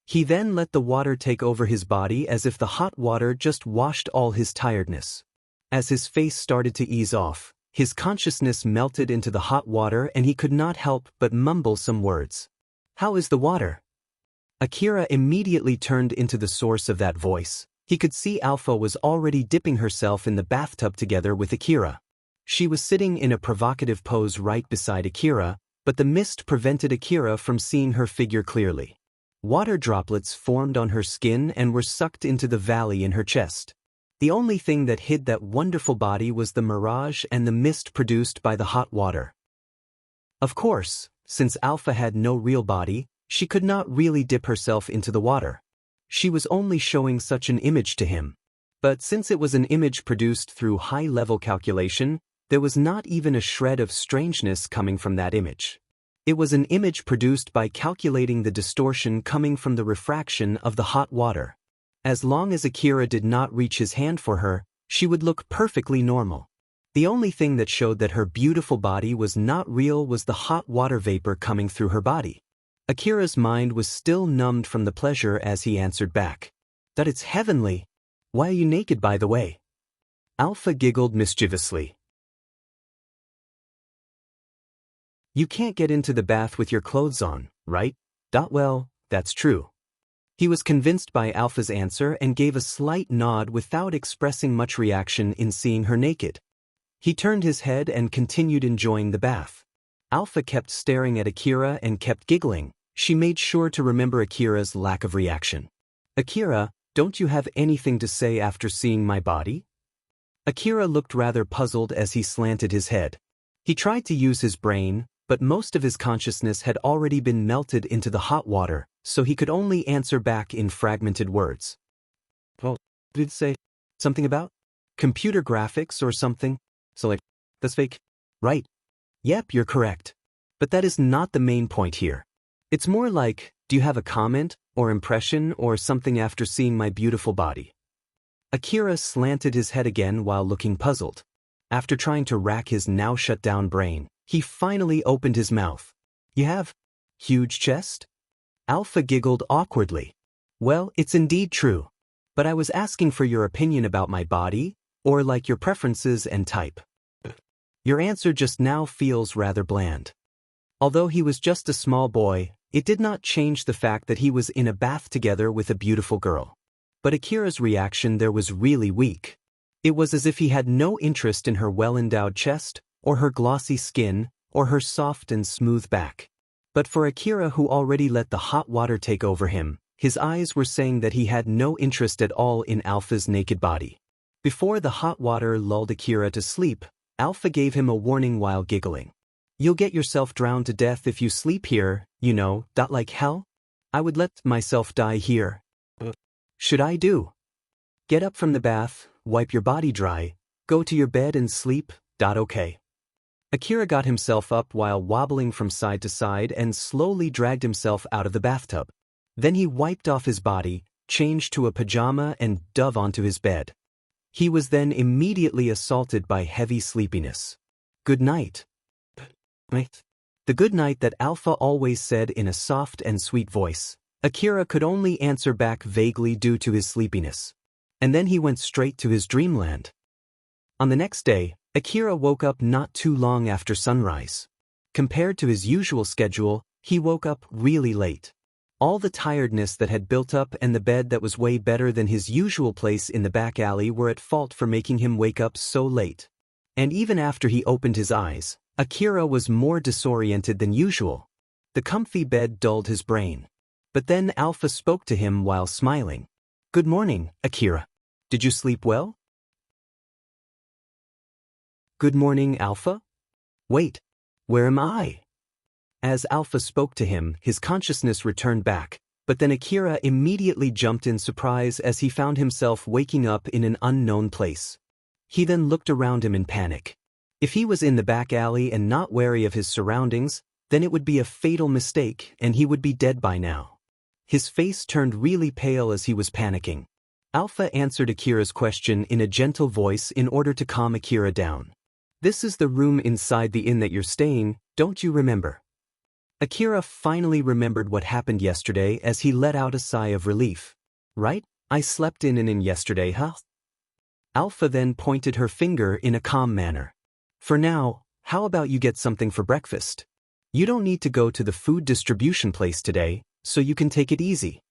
He then let the water take over his body as if the hot water just washed all his tiredness. As his face started to ease off, his consciousness melted into the hot water and he could not help but mumble some words. "How is the water?" Akira immediately turned into the source of that voice. He could see Alpha was already dipping herself in the bathtub together with Akira. She was sitting in a provocative pose right beside Akira, but the mist prevented Akira from seeing her figure clearly. Water droplets formed on her skin and were sucked into the valley in her chest. The only thing that hid that wonderful body was the mirage and the mist produced by the hot water. Of course, since Alpha had no real body, she could not really dip herself into the water. She was only showing such an image to him. But since it was an image produced through high-level calculation, there was not even a shred of strangeness coming from that image. It was an image produced by calculating the distortion coming from the refraction of the hot water. As long as Akira did not reach his hand for her, she would look perfectly normal. The only thing that showed that her beautiful body was not real was the hot water vapor coming through her body. Akira's mind was still numbed from the pleasure as he answered back. "That it's heavenly. Why are you naked, by the way?" Alpha giggled mischievously. "You can't get into the bath with your clothes on, right?" "Well, that's true." He was convinced by Alpha's answer and gave a slight nod without expressing much reaction in seeing her naked. He turned his head and continued enjoying the bath. Alpha kept staring at Akira and kept giggling. She made sure to remember Akira's lack of reaction. "Akira, don't you have anything to say after seeing my body?" Akira looked rather puzzled as he slanted his head. He tried to use his brain, but most of his consciousness had already been melted into the hot water, so he could only answer back in fragmented words. "Well, did it say something about computer graphics or something? So like, that's fake, right?" "Yep, you're correct. But that is not the main point here. It's more like, do you have a comment or impression or something after seeing my beautiful body?" Akira slanted his head again while looking puzzled. After trying to rack his now shut down brain, he finally opened his mouth. "You have huge chest?" Alpha giggled awkwardly. "Well, it's indeed true. But I was asking for your opinion about my body, or like your preferences and type. Your answer just now feels rather bland." Although he was just a small boy, it did not change the fact that he was in a bath together with a beautiful girl. But Akira's reaction there was really weak. It was as if he had no interest in her well-endowed chest, or her glossy skin, or her soft and smooth back. But for Akira, who already let the hot water take over him, his eyes were saying that he had no interest at all in Alpha's naked body. Before the hot water lulled Akira to sleep, Alpha gave him a warning while giggling. "You'll get yourself drowned to death if you sleep here, you know, like hell? I would let myself die here. Should I do? Get up from the bath, wipe your body dry, go to your bed and sleep, okay." Akira got himself up while wobbling from side to side and slowly dragged himself out of the bathtub. Then he wiped off his body, changed to a pajama and dove onto his bed. He was then immediately assaulted by heavy sleepiness. "Good night." The good night that Alpha always said in a soft and sweet voice, Akira could only answer back vaguely due to his sleepiness. And then he went straight to his dreamland. On the next day, Akira woke up not too long after sunrise. Compared to his usual schedule, he woke up really late. All the tiredness that had built up and the bed that was way better than his usual place in the back alley were at fault for making him wake up so late. And even after he opened his eyes, Akira was more disoriented than usual. The comfy bed dulled his brain. But then Alpha spoke to him while smiling. "Good morning, Akira. Did you sleep well?" "Good morning, Alpha? Wait, where am I?" As Alpha spoke to him, his consciousness returned back, but then Akira immediately jumped in surprise as he found himself waking up in an unknown place. He then looked around him in panic. If he was in the back alley and not wary of his surroundings, then it would be a fatal mistake and he would be dead by now. His face turned really pale as he was panicking. Alpha answered Akira's question in a gentle voice in order to calm Akira down. "This is the room inside the inn that you're staying, don't you remember?" Akira finally remembered what happened yesterday as he let out a sigh of relief. "Right, I slept in an inn yesterday, huh?" Alpha then pointed her finger in a calm manner. "For now, how about you get something for breakfast? You don't need to go to the food distribution place today, so you can take it easy."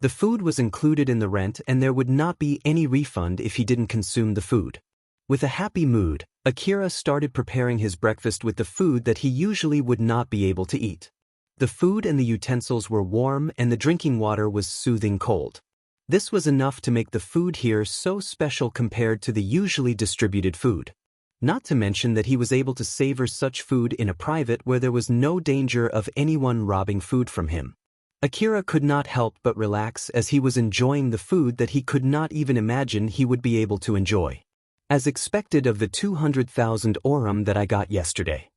The food was included in the rent and there would not be any refund if he didn't consume the food. With a happy mood, Akira started preparing his breakfast with the food that he usually would not be able to eat. The food and the utensils were warm and the drinking water was soothing cold. This was enough to make the food here so special compared to the usually distributed food. Not to mention that he was able to savor such food in a private where there was no danger of anyone robbing food from him. Akira could not help but relax as he was enjoying the food that he could not even imagine he would be able to enjoy. "As expected of the 200,000 orum that I got yesterday."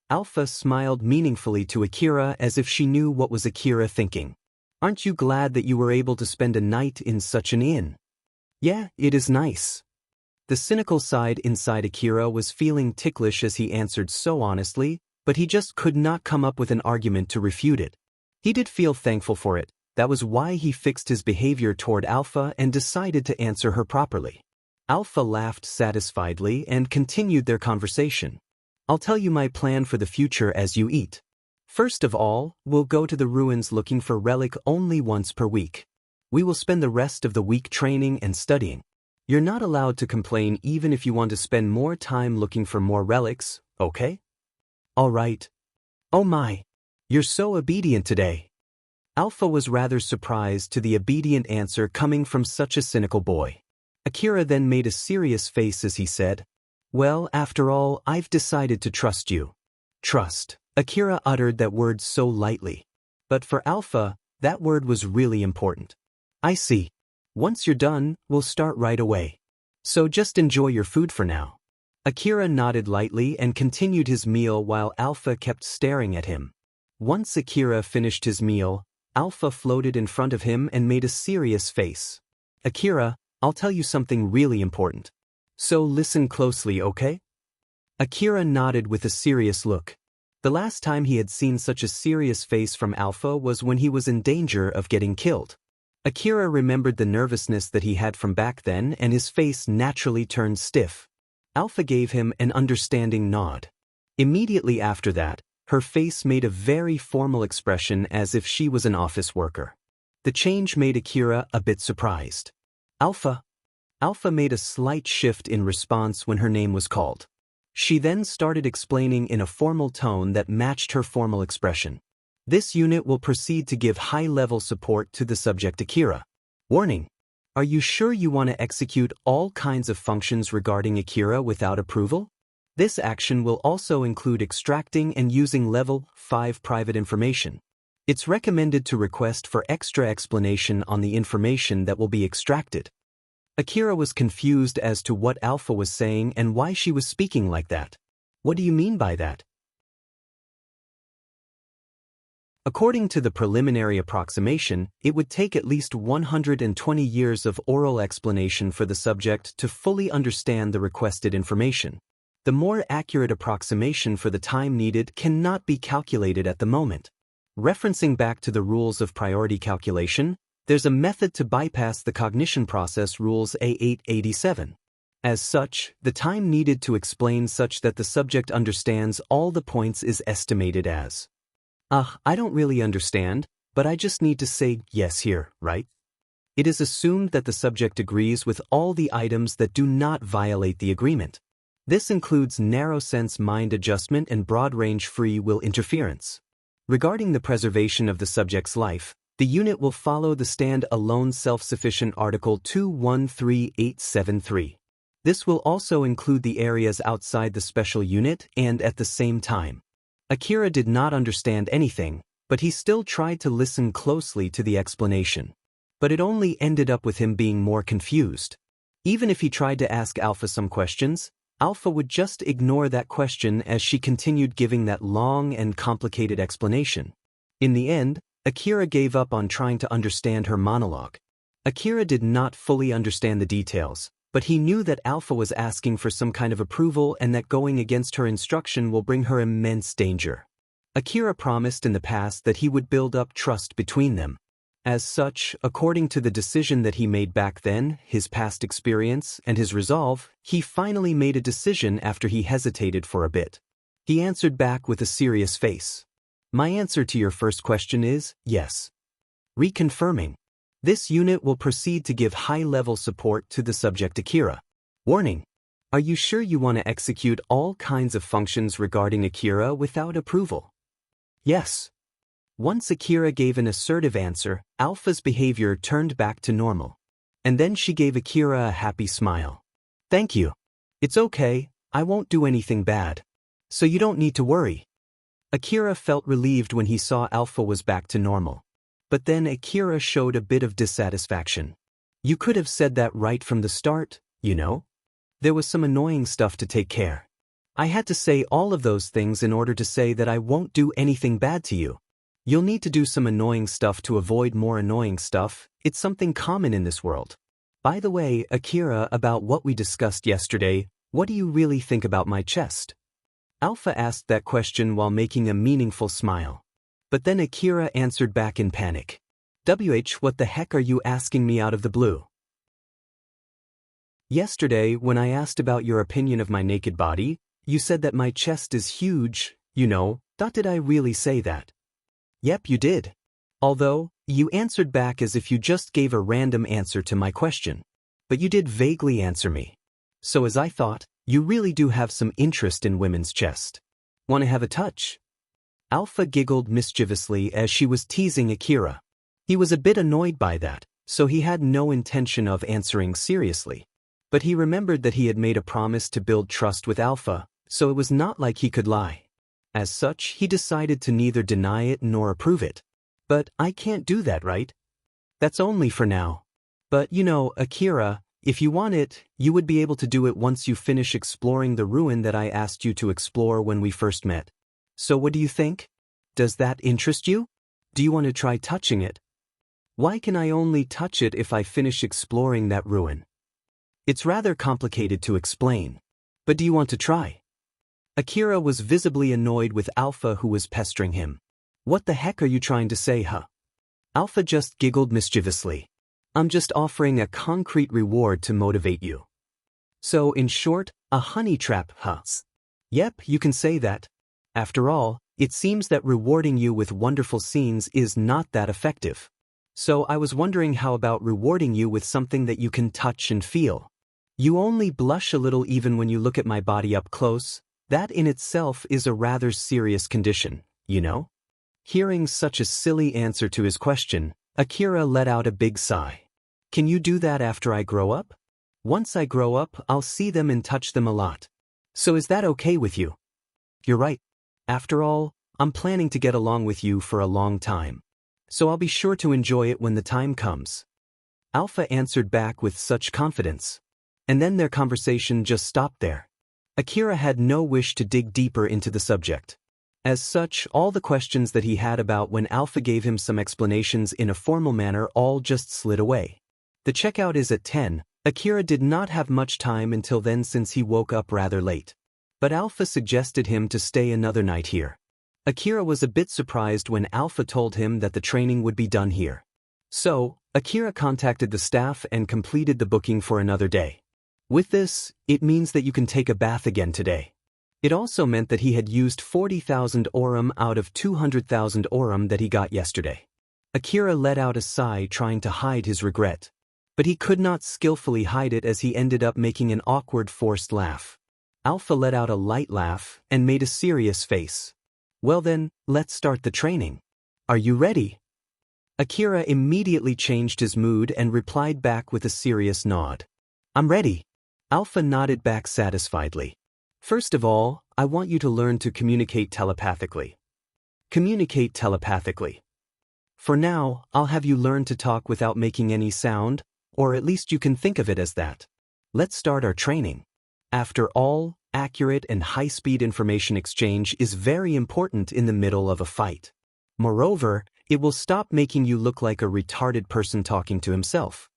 Alpha smiled meaningfully to Akira as if she knew what was Akira thinking. "Aren't you glad that you were able to spend a night in such an inn?" "Yeah, it is nice." The cynical side inside Akira was feeling ticklish as he answered so honestly, but he just could not come up with an argument to refute it. He did feel thankful for it. That was why he fixed his behavior toward Alpha and decided to answer her properly. Alpha laughed satisfiedly and continued their conversation. "I'll tell you my plan for the future as you eat. First of all, we'll go to the ruins looking for relic only once per week. We will spend the rest of the week training and studying. You're not allowed to complain even if you want to spend more time looking for more relics, okay?" "All right." "Oh my, you're so obedient today." Alpha was rather surprised to the obedient answer coming from such a cynical boy. Akira then made a serious face as he said, "Well, after all, I've decided to trust you." Trust. Akira uttered that word so lightly. But for Alpha, that word was really important. "I see. Once you're done, we'll start right away. So just enjoy your food for now." Akira nodded lightly and continued his meal while Alpha kept staring at him. Once Akira finished his meal, Alpha floated in front of him and made a serious face. "Akira, I'll tell you something really important. So listen closely, okay?" Akira nodded with a serious look. The last time he had seen such a serious face from Alpha was when he was in danger of getting killed. Akira remembered the nervousness that he had from back then and his face naturally turned stiff. Alpha gave him an understanding nod. Immediately after that, her face made a very formal expression as if she was an office worker. The change made Akira a bit surprised. "Alpha." Alpha made a slight shift in response when her name was called. She then started explaining in a formal tone that matched her formal expression. "This unit will proceed to give high-level support to the subject Akira. Warning. Are you sure you want to execute all kinds of functions regarding Akira without approval? This action will also include extracting and using Level 5 private information. It's recommended to request for extra explanation on the information that will be extracted." Akira was confused as to what Alpha was saying and why she was speaking like that. "What do you mean by that?" According to the preliminary approximation, it would take at least 120 years of oral explanation for the subject to fully understand the requested information. The more accurate approximation for the time needed cannot be calculated at the moment. Referencing back to the rules of priority calculation, there's a method to bypass the cognition process rules A887. As such, the time needed to explain such that the subject understands all the points is estimated as. I don't really understand, but I just need to say yes here, right? It is assumed that the subject agrees with all the items that do not violate the agreement. This includes narrow-sense mind adjustment and broad-range free will interference. Regarding the preservation of the subject's life, the unit will follow the stand-alone self-sufficient Article 213873. This will also include the areas outside the special unit and at the same time. Akira did not understand anything, but he still tried to listen closely to the explanation. But it only ended up with him being more confused. Even if he tried to ask Alpha some questions, Alpha would just ignore that question as she continued giving that long and complicated explanation. In the end, Akira gave up on trying to understand her monologue. Akira did not fully understand the details, but he knew that Alpha was asking for some kind of approval and that going against her instruction will bring her immense danger. Akira promised in the past that he would build up trust between them. As such, according to the decision that he made back then, his past experience, and his resolve, he finally made a decision after he hesitated for a bit. He answered back with a serious face. My answer to your first question is yes. Reconfirming. This unit will proceed to give high-level support to the subject Akira. Warning. Are you sure you want to execute all kinds of functions regarding Akira without approval? Yes. Once Akira gave an assertive answer, Alpha's behavior turned back to normal. And then she gave Akira a happy smile. Thank you. It's okay, I won't do anything bad. So you don't need to worry. Akira felt relieved when he saw Alpha was back to normal. But then Akira showed a bit of dissatisfaction. You could have said that right from the start, you know? There was some annoying stuff to take care. I had to say all of those things in order to say that I won't do anything bad to you. You'll need to do some annoying stuff to avoid more annoying stuff. It's something common in this world. By the way, Akira, about what we discussed yesterday, what do you really think about my chest? Alpha asked that question while making a meaningful smile. But then Akira answered back in panic. What the heck are you asking me out of the blue? Yesterday, when I asked about your opinion of my naked body, you said that my chest is huge, you know. Did I really say that? Yep, you did. Although, you answered back as if you just gave a random answer to my question. But you did vaguely answer me. So as I thought, you really do have some interest in women's chest. Want to have a touch? Alpha giggled mischievously as she was teasing Akira. He was a bit annoyed by that, so he had no intention of answering seriously. But he remembered that he had made a promise to build trust with Alpha, so it was not like he could lie. As such, he decided to neither deny it nor approve it. But I can't do that, right? That's only for now. But you know, Akira, if you want it, you would be able to do it once you finish exploring the ruin that I asked you to explore when we first met. So what do you think? Does that interest you? Do you want to try touching it? Why can I only touch it if I finish exploring that ruin? It's rather complicated to explain. But do you want to try? Akira was visibly annoyed with Alpha, who was pestering him. What the heck are you trying to say, huh? Alpha just giggled mischievously. I'm just offering a concrete reward to motivate you. So, in short, a honey trap, huh? Yep, you can say that. After all, it seems that rewarding you with wonderful scenes is not that effective. So I was wondering how about rewarding you with something that you can touch and feel. You only blush a little even when you look at my body up close. That in itself is a rather serious condition, you know? Hearing such a silly answer to his question, Akira let out a big sigh. Can you do that after I grow up? Once I grow up, I'll see them and touch them a lot. So is that okay with you? You're right. After all, I'm planning to get along with you for a long time. So I'll be sure to enjoy it when the time comes. Alpha answered back with such confidence. And then their conversation just stopped there. Akira had no wish to dig deeper into the subject. As such, all the questions that he had about when Alpha gave him some explanations in a formal manner all just slid away. The checkout is at 10. Akira did not have much time until then since he woke up rather late. But Alpha suggested him to stay another night here. Akira was a bit surprised when Alpha told him that the training would be done here. So, Akira contacted the staff and completed the booking for another day. With this, it means that you can take a bath again today. It also meant that he had used 40,000 orum out of 200,000 orum that he got yesterday. Akira let out a sigh, trying to hide his regret. But he could not skillfully hide it, as he ended up making an awkward forced laugh. Alpha let out a light laugh and made a serious face. Well then, let's start the training. Are you ready? Akira immediately changed his mood and replied back with a serious nod. I'm ready. Alpha nodded back satisfiedly. First of all, I want you to learn to communicate telepathically. Communicate telepathically. For now, I'll have you learn to talk without making any sound, or at least you can think of it as that. Let's start our training. After all, accurate and high-speed information exchange is very important in the middle of a fight. Moreover, it will stop making you look like a retarded person talking to himself.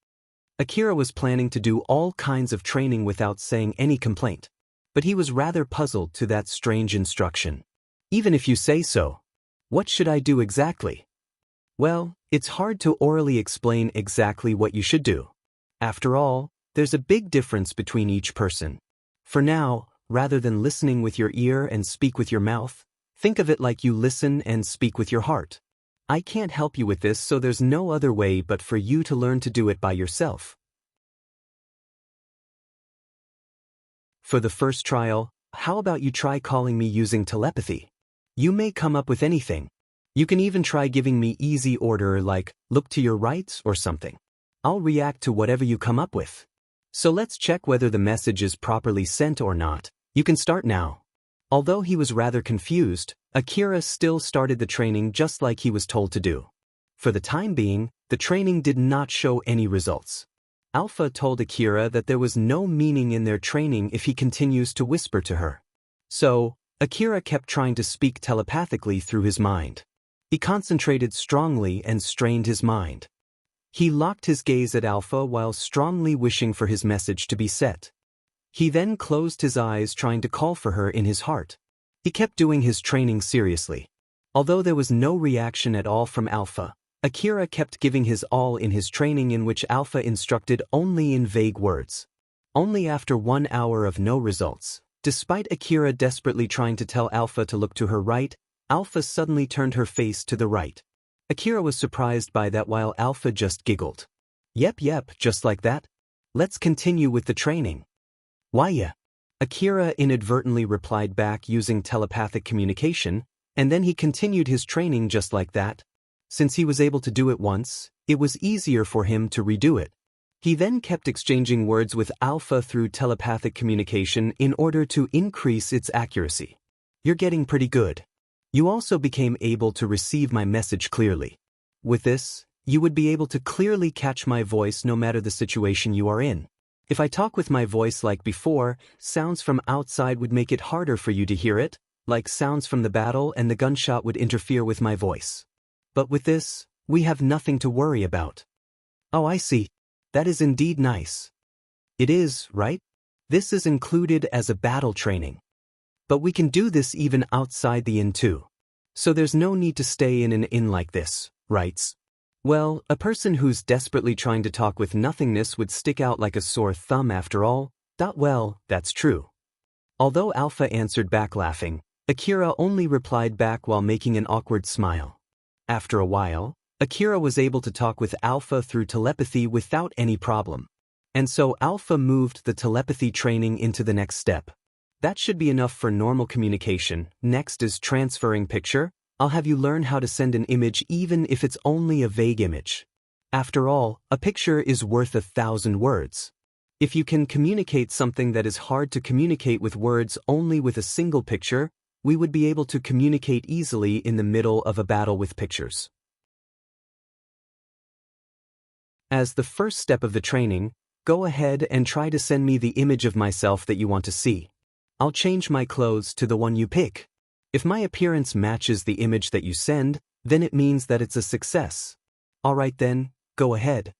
Akira was planning to do all kinds of training without saying any complaint, but he was rather puzzled to that strange instruction. Even if you say so, what should I do exactly? Well, it's hard to orally explain exactly what you should do. After all, there's a big difference between each person. For now, rather than listening with your ear and speak with your mouth, think of it like you listen and speak with your heart. I can't help you with this, so there's no other way but for you to learn to do it by yourself. For the first trial, how about you try calling me using telepathy? You may come up with anything. You can even try giving me easy order like, look to your right or something. I'll react to whatever you come up with. So let's check whether the message is properly sent or not. You can start now. Although he was rather confused, Akira still started the training just like he was told to do. For the time being, the training did not show any results. Alpha told Akira that there was no meaning in their training if he continues to whisper to her. So, Akira kept trying to speak telepathically through his mind. He concentrated strongly and strained his mind. He locked his gaze at Alpha while strongly wishing for his message to be set. He then closed his eyes, trying to call for her in his heart. He kept doing his training seriously. Although there was no reaction at all from Alpha, Akira kept giving his all in his training, in which Alpha instructed only in vague words. Only after 1 hour of no results, despite Akira desperately trying to tell Alpha to look to her right, Alpha suddenly turned her face to the right. Akira was surprised by that, while Alpha just giggled. Yep, just like that. Let's continue with the training. Why yeah? Akira inadvertently replied back using telepathic communication, and then he continued his training just like that. Since he was able to do it once, it was easier for him to redo it. He then kept exchanging words with Alpha through telepathic communication in order to increase its accuracy. You're getting pretty good. You also became able to receive my message clearly. With this, you would be able to clearly catch my voice no matter the situation you are in. If I talk with my voice like before, sounds from outside would make it harder for you to hear it, like sounds from the battle and the gunshot would interfere with my voice. But with this, we have nothing to worry about. Oh, I see. That is indeed nice. It is, right? This is included as a battle training. But we can do this even outside the inn too. So there's no need to stay in an inn like this, right? Well, a person who's desperately trying to talk with nothingness would stick out like a sore thumb after all. Well, that's true. Although Alpha answered back laughing, Akira only replied back while making an awkward smile. After a while, Akira was able to talk with Alpha through telepathy without any problem. And so Alpha moved the telepathy training into the next step. That should be enough for normal communication. Next is transferring picture. I'll have you learn how to send an image even if it's only a vague image. After all, a picture is worth 1,000 words. If you can communicate something that is hard to communicate with words only with a single picture, we would be able to communicate easily in the middle of a battle with pictures. As the first step of the training, go ahead and try to send me the image of myself that you want to see. I'll change my clothes to the one you pick. If my appearance matches the image that you send, then it means that it's a success. Alright then, go ahead.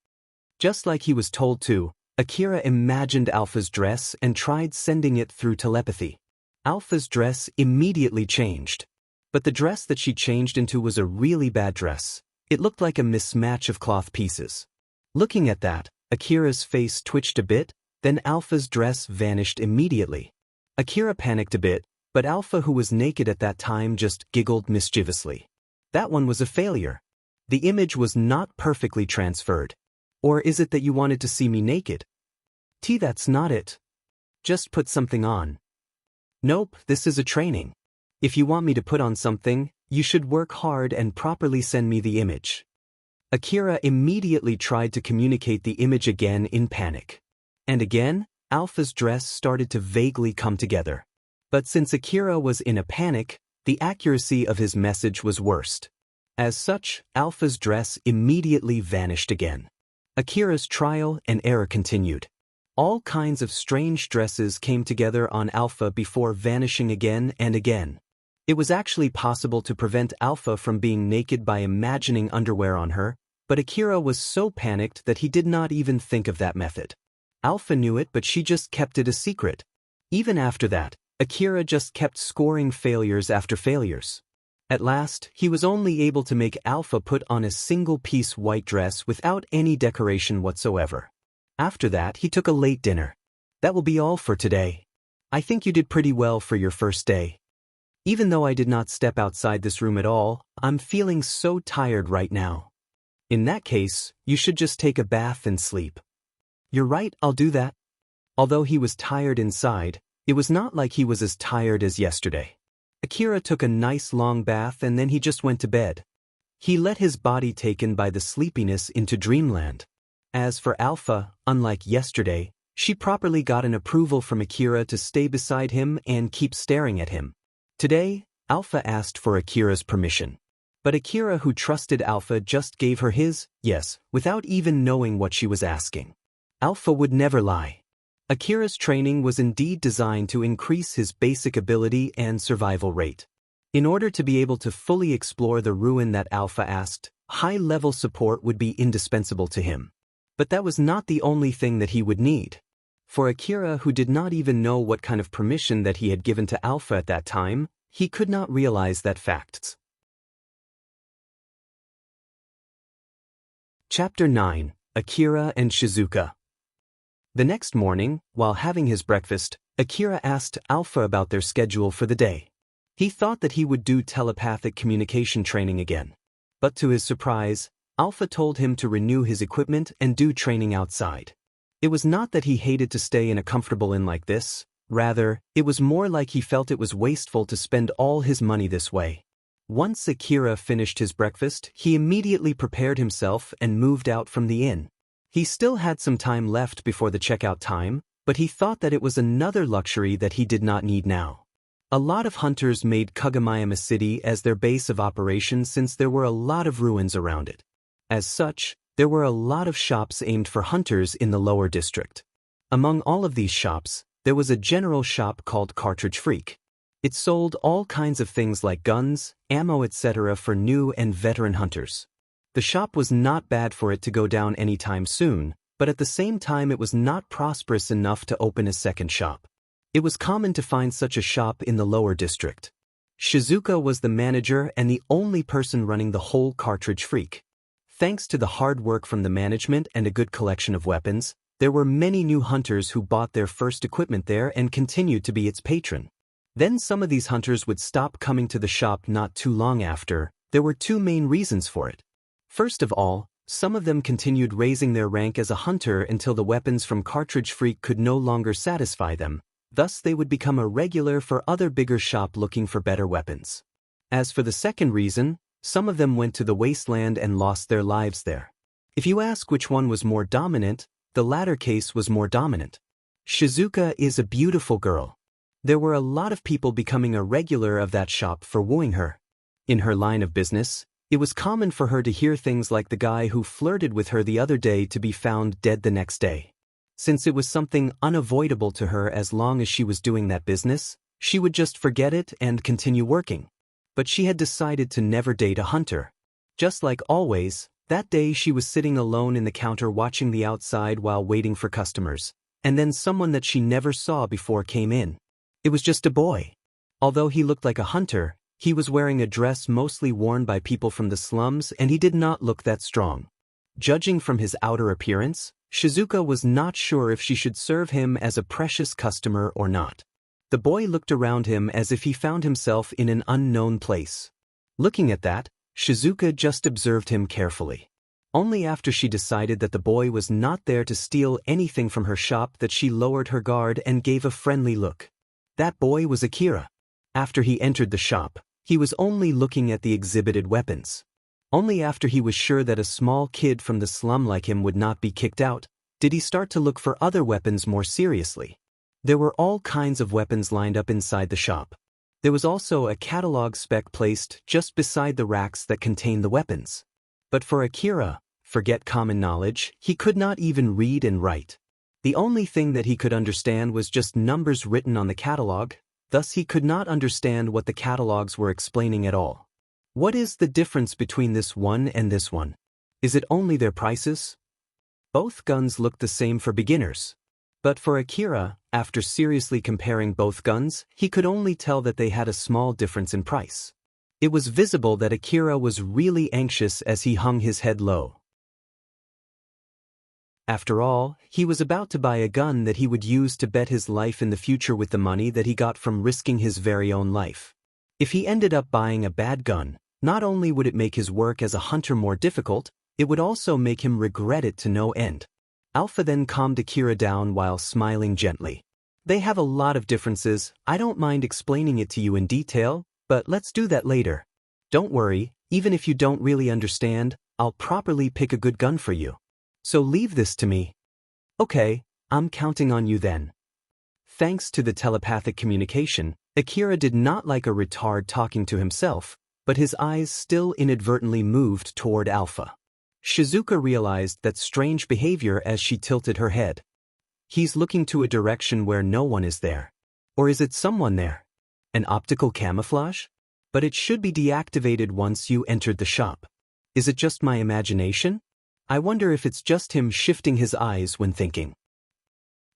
Just like he was told to, Akira imagined Alpha's dress and tried sending it through telepathy. Alpha's dress immediately changed. But the dress that she changed into was a really bad dress. It looked like a mismatch of cloth pieces. Looking at that, Akira's face twitched a bit, Then Alpha's dress vanished immediately. Akira panicked a bit, but Alpha, who was naked at that time, just giggled mischievously. That one was a failure. The image was not perfectly transferred. Or is it that you wanted to see me naked? That's not it. Just put something on. Nope, this is a training. If you want me to put on something, you should work hard and properly send me the image. Akira immediately tried to communicate the image again in panic. And again, Alpha's dress started to vaguely come together. But since Akira was in a panic, the accuracy of his message was worst. As such, Alpha's dress immediately vanished again. Akira's trial and error continued. All kinds of strange dresses came together on Alpha before vanishing again and again. It was actually possible to prevent Alpha from being naked by imagining underwear on her, but Akira was so panicked that he did not even think of that method. Alpha knew it, but she just kept it a secret. Even after that, Akira just kept scoring failures after failures. At last, he was only able to make Alpha put on a single-piece white dress without any decoration whatsoever. After that, he took a late dinner. That will be all for today. I think you did pretty well for your first day. Even though I did not step outside this room at all, I'm feeling so tired right now. In that case, you should just take a bath and sleep. You're right, I'll do that. Although he was tired inside, it was not like he was as tired as yesterday. Akira took a nice long bath and then he just went to bed. He let his body taken by the sleepiness into dreamland. As for Alpha, unlike yesterday, she properly got an approval from Akira to stay beside him and keep staring at him. Today, Alpha asked for Akira's permission. But Akira, who trusted Alpha, just gave her his yes without even knowing what she was asking. Alpha would never lie. Akira's training was indeed designed to increase his basic ability and survival rate. In order to be able to fully explore the ruin that Alpha asked, high-level support would be indispensable to him. But that was not the only thing that he would need. For Akira, who did not even know what kind of permission that he had given to Alpha at that time, he could not realize that facts. Chapter 9: Akira and Shizuka. The next morning, while having his breakfast, Akira asked Alpha about their schedule for the day. He thought that he would do telepathic communication training again. But to his surprise, Alpha told him to renew his equipment and do training outside. It was not that he hated to stay in a comfortable inn like this, rather, it was more like he felt it was wasteful to spend all his money this way. Once Akira finished his breakfast, he immediately prepared himself and moved out from the inn. He still had some time left before the checkout time, but he thought that it was another luxury that he did not need now. A lot of hunters made Kagomayama City as their base of operations since there were a lot of ruins around it. As such, there were a lot of shops aimed for hunters in the lower district. Among all of these shops, there was a general shop called Cartridge Freak. It sold all kinds of things like guns, ammo, etc. for new and veteran hunters. The shop was not bad for it to go down anytime soon, but at the same time it was not prosperous enough to open a second shop. It was common to find such a shop in the lower district. Shizuka was the manager and the only person running the whole Cartridge Freak. Thanks to the hard work from the management and a good collection of weapons, there were many new hunters who bought their first equipment there and continued to be its patron. Then some of these hunters would stop coming to the shop not too long after. There were two main reasons for it. First of all, some of them continued raising their rank as a hunter until the weapons from Cartridge Freak could no longer satisfy them, thus they would become a regular for other bigger shop looking for better weapons. As for the second reason, some of them went to the wasteland and lost their lives there. If you ask which one was more dominant, the latter case was more dominant. Shizuka is a beautiful girl. There were a lot of people becoming a regular of that shop for wooing her. In her line of business, it was common for her to hear things like the guy who flirted with her the other day to be found dead the next day. Since it was something unavoidable to her as long as she was doing that business, she would just forget it and continue working. But she had decided to never date a hunter. Just like always, that day she was sitting alone in the counter watching the outside while waiting for customers, and then someone that she never saw before came in. It was just a boy. Although he looked like a hunter, he was wearing a dress mostly worn by people from the slums and he did not look that strong. Judging from his outer appearance, Shizuka was not sure if she should serve him as a precious customer or not. The boy looked around him as if he found himself in an unknown place. Looking at that, Shizuka just observed him carefully. Only after she decided that the boy was not there to steal anything from her shop that she lowered her guard and gave a friendly look. That boy was Akira. After he entered the shop, he was only looking at the exhibited weapons. Only after he was sure that a small kid from the slum like him would not be kicked out, did he start to look for other weapons more seriously. There were all kinds of weapons lined up inside the shop. There was also a catalog spec placed just beside the racks that contained the weapons. But for Akira, forget common knowledge, he could not even read and write. The only thing that he could understand was just numbers written on the catalog, thus he could not understand what the catalogs were explaining at all. What is the difference between this one and this one? Is it only their prices? Both guns looked the same for beginners. But for Akira, after seriously comparing both guns, he could only tell that they had a small difference in price. It was visible that Akira was really anxious as he hung his head low. After all, he was about to buy a gun that he would use to bet his life in the future with the money that he got from risking his very own life. If he ended up buying a bad gun, not only would it make his work as a hunter more difficult, it would also make him regret it to no end. Alpha then calmed Akira down while smiling gently. They have a lot of differences, I don't mind explaining it to you in detail, but let's do that later. Don't worry, even if you don't really understand, I'll properly pick a good gun for you. So leave this to me. Okay, I'm counting on you then. Thanks to the telepathic communication, Akira did not like a retard talking to himself, but his eyes still inadvertently moved toward Alpha. Shizuka realized that strange behavior as she tilted her head. He's looking to a direction where no one is there. Or is it someone there? An optical camouflage? But it should be deactivated once you entered the shop. Is it just my imagination? I wonder if it's just him shifting his eyes when thinking.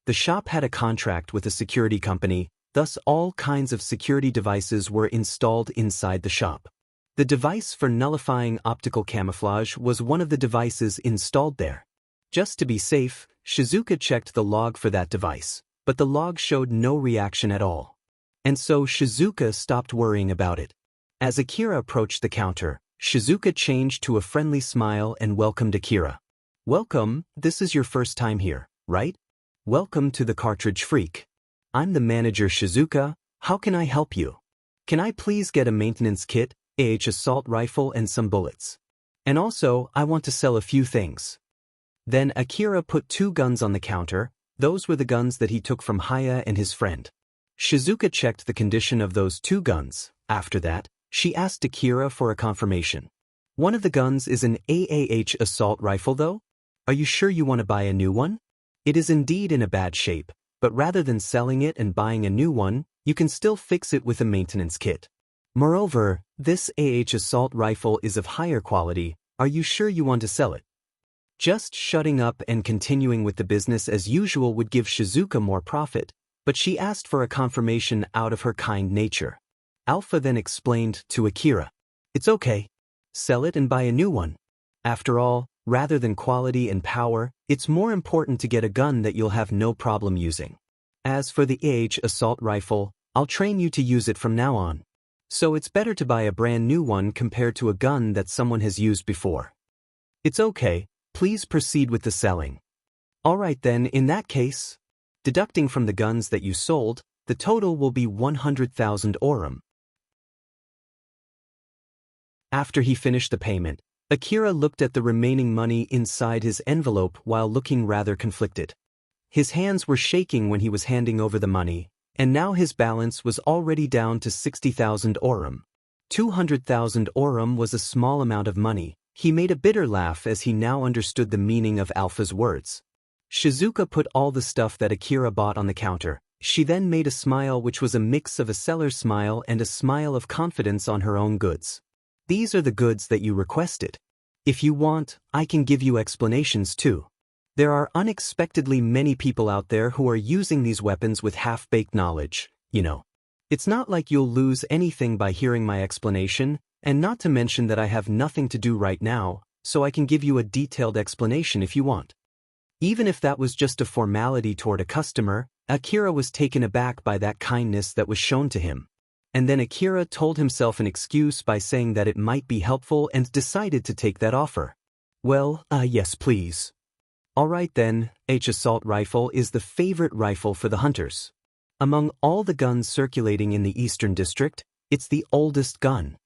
The shop had a contract with a security company, thus all kinds of security devices were installed inside the shop. The device for nullifying optical camouflage was one of the devices installed there. Just to be safe, Shizuka checked the log for that device, but the log showed no reaction at all. And so Shizuka stopped worrying about it. As Akira approached the counter, Shizuka changed to a friendly smile and welcomed Akira. Welcome, this is your first time here, right? Welcome to the Cartridge Freak. I'm the manager Shizuka, how can I help you? Can I please get a maintenance kit, assault rifle and some bullets? And also, I want to sell a few things. Then Akira put 2 guns on the counter, those were the guns that he took from Haya and his friend. Shizuka checked the condition of those 2 guns. After that, she asked Akira for a confirmation. One of the guns is an assault rifle though? Are you sure you want to buy a new one? It is indeed in a bad shape, but rather than selling it and buying a new one, you can still fix it with a maintenance kit. Moreover, this assault rifle is of higher quality, are you sure you want to sell it? Just shutting up and continuing with the business as usual would give Shizuka more profit, but she asked for a confirmation out of her kind nature. Alpha then explained to Akira. It's okay. Sell it and buy a new one. After all, rather than quality and power, it's more important to get a gun that you'll have no problem using. As for the assault rifle, I'll train you to use it from now on. So it's better to buy a brand new one compared to a gun that someone has used before. It's okay, please proceed with the selling. Alright then, in that case, deducting from the guns that you sold, the total will be 100,000 orum. After he finished the payment, Akira looked at the remaining money inside his envelope while looking rather conflicted. His hands were shaking when he was handing over the money, and now his balance was already down to 60,000 orum. 200,000 orum was a small amount of money. He made a bitter laugh as he now understood the meaning of Alpha's words. Shizuka put all the stuff that Akira bought on the counter. She then made a smile which was a mix of a seller's smile and a smile of confidence on her own goods. These are the goods that you requested. If you want, I can give you explanations too. There are unexpectedly many people out there who are using these weapons with half-baked knowledge, you know. It's not like you'll lose anything by hearing my explanation, and not to mention that I have nothing to do right now, so I can give you a detailed explanation if you want. Even if that was just a formality toward a customer, Akira was taken aback by that kindness that was shown to him. And then Akira told himself an excuse by saying that it might be helpful and decided to take that offer. Well, yes please. Alright then, assault rifle is the favorite rifle for the hunters. Among all the guns circulating in the Eastern District, it's the oldest gun.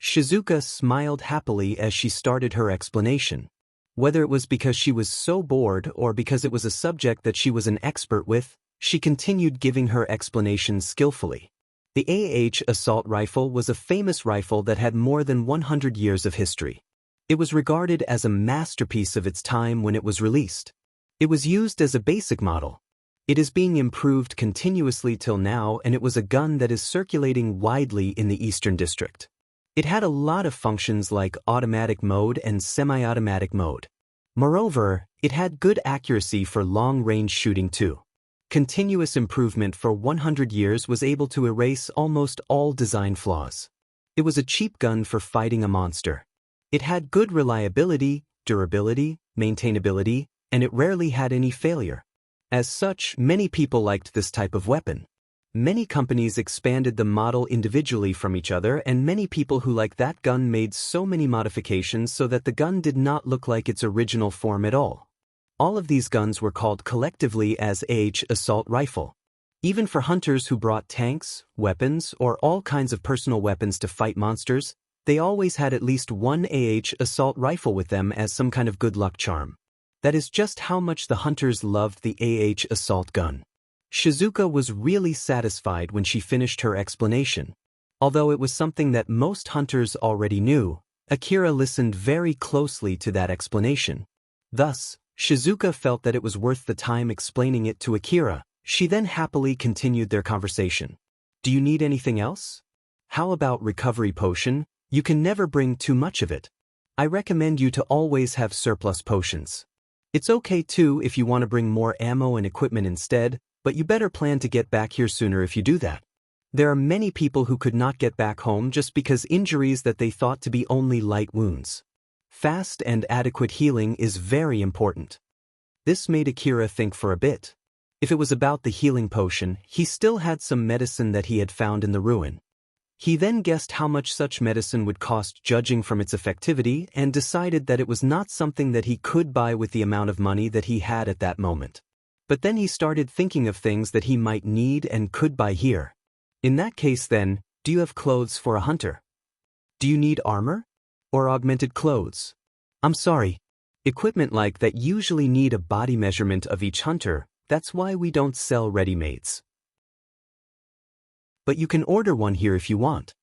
Shizuka smiled happily as she started her explanation. Whether it was because she was so bored or because it was a subject that she was an expert with, she continued giving her explanation skillfully. The assault rifle was a famous rifle that had more than 100 years of history. It was regarded as a masterpiece of its time when it was released. It was used as a basic model. It is being improved continuously till now, and it was a gun that is circulating widely in the Eastern District. It had a lot of functions like automatic mode and semi-automatic mode. Moreover, it had good accuracy for long-range shooting too. Continuous improvement for 100 years was able to erase almost all design flaws. It was a cheap gun for fighting a monster. It had good reliability, durability, maintainability, and it rarely had any failure. As such, many people liked this type of weapon. Many companies expanded the model individually from each other, and many people who liked that gun made so many modifications so that the gun did not look like its original form at all. All of these guns were called collectively as assault rifle. Even for hunters who brought tanks, weapons, or all kinds of personal weapons to fight monsters, they always had at least one assault rifle with them as some kind of good luck charm. That is just how much the hunters loved the assault gun. Shizuka was really satisfied when she finished her explanation. Although it was something that most hunters already knew, Akira listened very closely to that explanation. Thus, Shizuka felt that it was worth the time explaining it to Akira. She then happily continued their conversation. Do you need anything else? How about recovery potion? You can never bring too much of it. I recommend you to always have surplus potions. It's okay too if you want to bring more ammo and equipment instead, but you better plan to get back here sooner if you do that. There are many people who could not get back home just because injuries that they thought to be only light wounds. Fast and adequate healing is very important. This made Akira think for a bit. If it was about the healing potion, he still had some medicine that he had found in the ruin. He then guessed how much such medicine would cost judging from its effectivity and decided that it was not something that he could buy with the amount of money that he had at that moment. But then he started thinking of things that he might need and could buy here. In that case then, do you have clothes for a hunter? Do you need armor? Or augmented clothes? I'm sorry. Equipment like that usually need a body measurement of each hunter, that's why we don't sell ready-mades. But you can order one here if you want.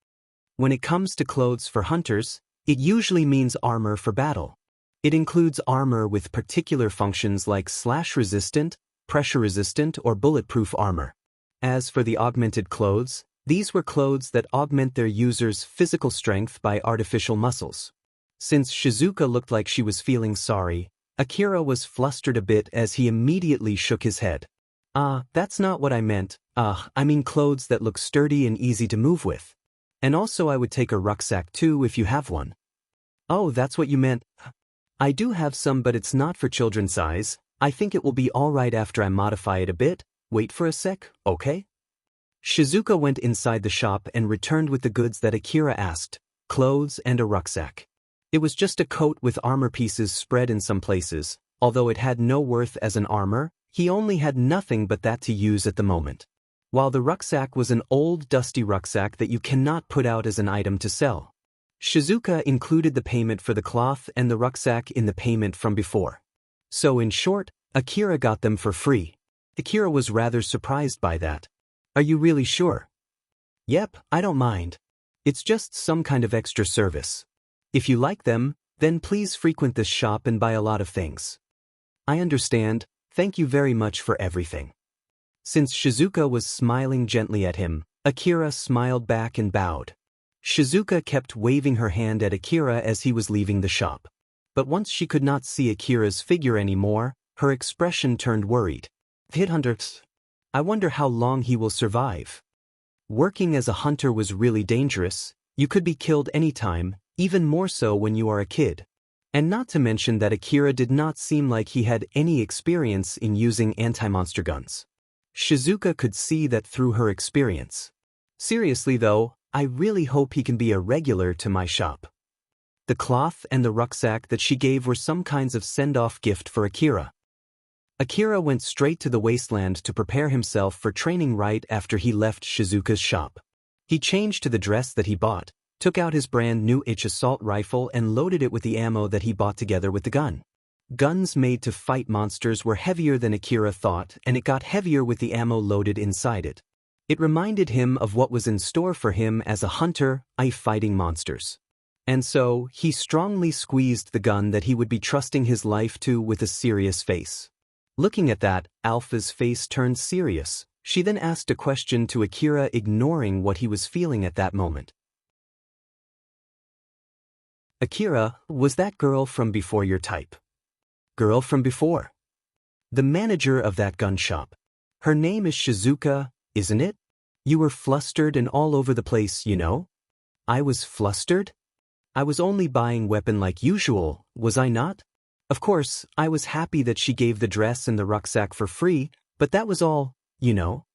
When it comes to clothes for hunters, it usually means armor for battle. It includes armor with particular functions like slash-resistant, pressure-resistant, or bulletproof armor. As for the augmented clothes, these were clothes that augment their user's physical strength by artificial muscles. Since Shizuka looked like she was feeling sorry, Akira was flustered a bit as he immediately shook his head. That's not what I meant. I mean clothes that look sturdy and easy to move with. And also I would take a rucksack too if you have one. Oh, that's what you meant. I do have some, but it's not for children's size. I think it will be alright after I modify it a bit. Wait for a sec, okay? Shizuka went inside the shop and returned with the goods that Akira asked, clothes and a rucksack. It was just a coat with armor pieces spread in some places. Although it had no worth as an armor, he only had nothing but that to use at the moment. While the rucksack was an old dusty rucksack that you cannot put out as an item to sell. Shizuka included the payment for the cloth and the rucksack in the payment from before. So in short, Akira got them for free. Akira was rather surprised by that. Are you really sure? Yep, I don't mind. It's just some kind of extra service. If you like them, then please frequent this shop and buy a lot of things. I understand, thank you very much for everything. Since Shizuka was smiling gently at him, Akira smiled back and bowed. Shizuka kept waving her hand at Akira as he was leaving the shop. But once she could not see Akira's figure anymore, her expression turned worried. Headhunters. I wonder how long he will survive. Working as a hunter was really dangerous. You could be killed anytime, even more so when you are a kid. And not to mention that Akira did not seem like he had any experience in using anti-monster guns. Shizuka could see that through her experience. Seriously though, I really hope he can be a regular to my shop. The cloth and the rucksack that she gave were some kinds of send-off gift for Akira. Akira went straight to the wasteland to prepare himself for training right after he left Shizuka's shop. He changed to the dress that he bought, took out his brand new assault rifle and loaded it with the ammo that he bought together with the gun. Guns made to fight monsters were heavier than Akira thought, and it got heavier with the ammo loaded inside it. It reminded him of what was in store for him as a hunter, fighting monsters. And so, he strongly squeezed the gun that he would be trusting his life to with a serious face. Looking at that, Alpha's face turned serious. She then asked a question to Akira, ignoring what he was feeling at that moment. Akira, was that girl from before your type? Girl from before? The manager of that gun shop. Her name is Shizuka, isn't it? You were flustered and all over the place, you know? I was flustered? I was only buying weapon like usual, was I not? Of course, I was happy that she gave the dress and the rucksack for free, but that was all, you know?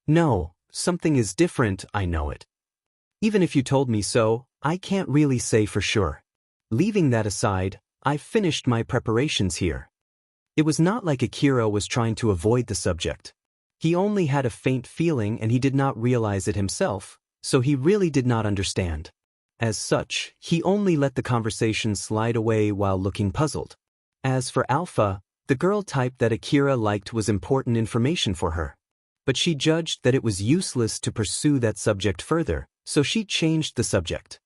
No, something is different, I know it. Even if you told me so, I can't really say for sure. Leaving that aside, I've finished my preparations here. It was not like Akira was trying to avoid the subject. He only had a faint feeling and he did not realize it himself, so he really did not understand. As such, he only let the conversation slide away while looking puzzled. As for Alpha, the girl type that Akira liked was important information for her. But she judged that it was useless to pursue that subject further, so she changed the subject.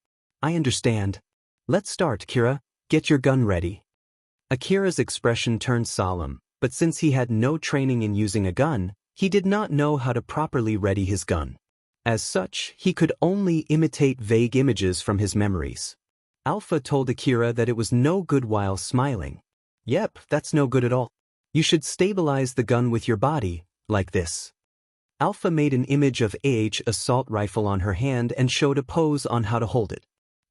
I understand. Let's start, Akira. Get your gun ready. Akira's expression turned solemn, but since he had no training in using a gun, he did not know how to properly ready his gun. As such, he could only imitate vague images from his memories. Alpha told Akira that it was no good while smiling. Yep, that's no good at all. You should stabilize the gun with your body, like this. Alpha made an image of assault rifle on her hand and showed a pose on how to hold it.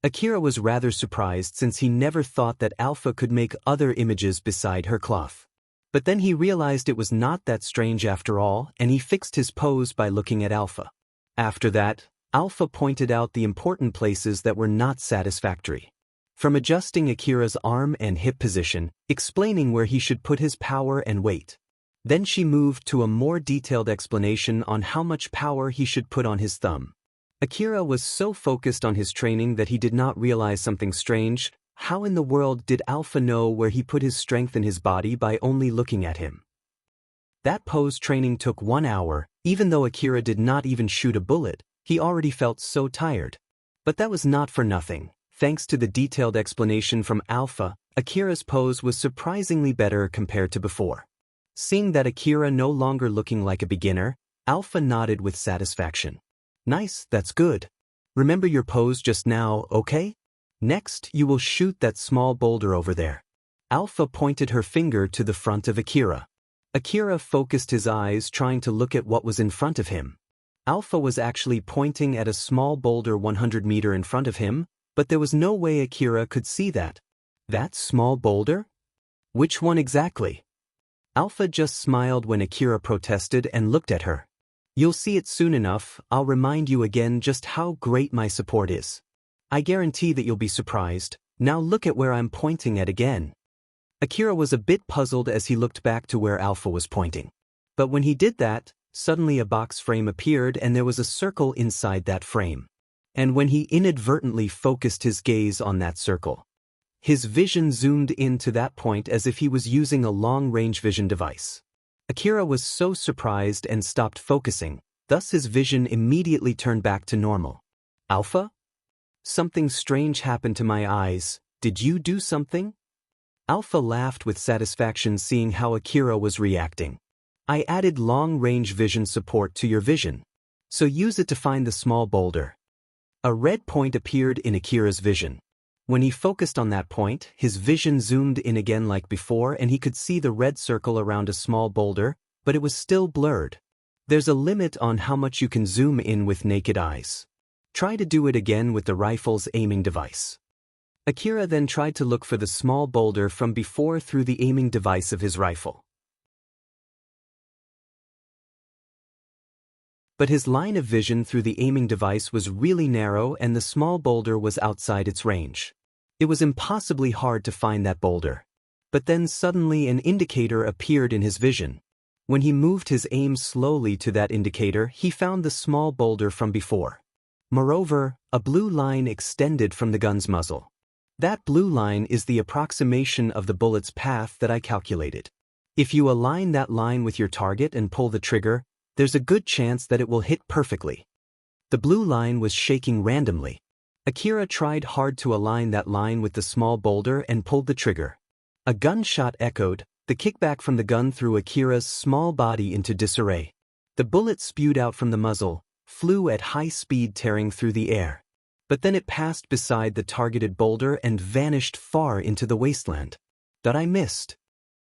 Akira was rather surprised since he never thought that Alpha could make other images beside her cloth. But then he realized it was not that strange after all, and he fixed his pose by looking at Alpha. After that, Alpha pointed out the important places that were not satisfactory. From adjusting Akira's arm and hip position, explaining where he should put his power and weight. Then she moved to a more detailed explanation on how much power he should put on his thumb. Akira was so focused on his training that he did not realize something strange. How in the world did Alpha know where he put his strength in his body by only looking at him? That pose training took 1 hour, even though Akira did not even shoot a bullet, he already felt so tired. But that was not for nothing. Thanks to the detailed explanation from Alpha, Akira's pose was surprisingly better compared to before. Seeing that Akira no longer looking like a beginner, Alpha nodded with satisfaction. Nice, that's good. Remember your pose just now, okay? Next, you will shoot that small boulder over there. Alpha pointed her finger to the front of Akira. Akira focused his eyes trying to look at what was in front of him. Alpha was actually pointing at a small boulder 100 meters in front of him, but there was no way Akira could see that. That small boulder? Which one exactly? Alpha just smiled when Akira protested and looked at her. You'll see it soon enough. I'll remind you again just how great my support is. I guarantee that you'll be surprised. Now look at where I'm pointing at again. Akira was a bit puzzled as he looked back to where Alpha was pointing. But when he did that, suddenly a box frame appeared and there was a circle inside that frame. And when he inadvertently focused his gaze on that circle, his vision zoomed in to that point as if he was using a long-range vision device. Akira was so surprised and stopped focusing, thus his vision immediately turned back to normal. Alpha? Something strange happened to my eyes. Did you do something? Alpha laughed with satisfaction seeing how Akira was reacting. I added long-range vision support to your vision. So use it to find the small boulder. A red point appeared in Akira's vision. When he focused on that point, his vision zoomed in again like before and he could see the red circle around a small boulder, but it was still blurred. There's a limit on how much you can zoom in with naked eyes. Try to do it again with the rifle's aiming device. Akira then tried to look for the small boulder from before through the aiming device of his rifle. But his line of vision through the aiming device was really narrow and the small boulder was outside its range. It was impossibly hard to find that boulder. But then suddenly an indicator appeared in his vision. When he moved his aim slowly to that indicator, he found the small boulder from before. Moreover, a blue line extended from the gun's muzzle. That blue line is the approximation of the bullet's path that I calculated. If you align that line with your target and pull the trigger, there's a good chance that it will hit perfectly. The blue line was shaking randomly. Akira tried hard to align that line with the small boulder and pulled the trigger. A gunshot echoed. The kickback from the gun threw Akira's small body into disarray. The bullet spewed out from the muzzle, flew at high speed tearing through the air. But then it passed beside the targeted boulder and vanished far into the wasteland. That I missed.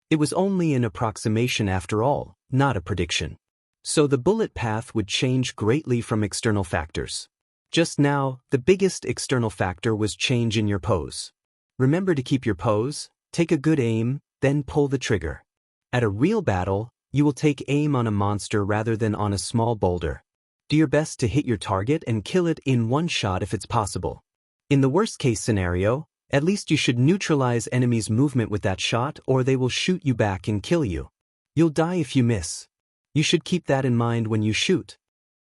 It was only an approximation after all, not a prediction. So the bullet path would change greatly from external factors. Just now, the biggest external factor was change in your pose. Remember to keep your pose, take a good aim, then pull the trigger. At a real battle, you will take aim on a monster rather than on a small boulder. Do your best to hit your target and kill it in one shot if it's possible. In the worst-case scenario, at least you should neutralize enemies' movement with that shot or they will shoot you back and kill you. You'll die if you miss. You should keep that in mind when you shoot.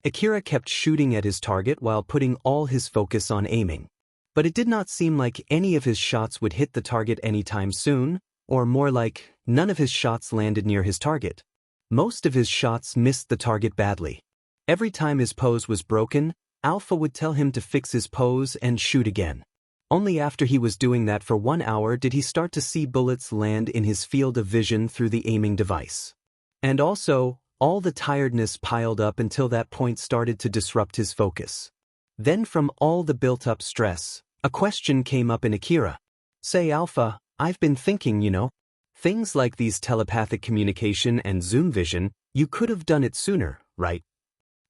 Akira kept shooting at his target while putting all his focus on aiming. But it did not seem like any of his shots would hit the target anytime soon, or more like, none of his shots landed near his target. Most of his shots missed the target badly. Every time his pose was broken, Alpha would tell him to fix his pose and shoot again. Only after he was doing that for 1 hour did he start to see bullets land in his field of vision through the aiming device. And also, all the tiredness piled up until that point started to disrupt his focus. Then from all the built-up stress, a question came up in Akira. Say, Alpha, I've been thinking, things like these telepathic communication and zoom vision, you could have done it sooner, right?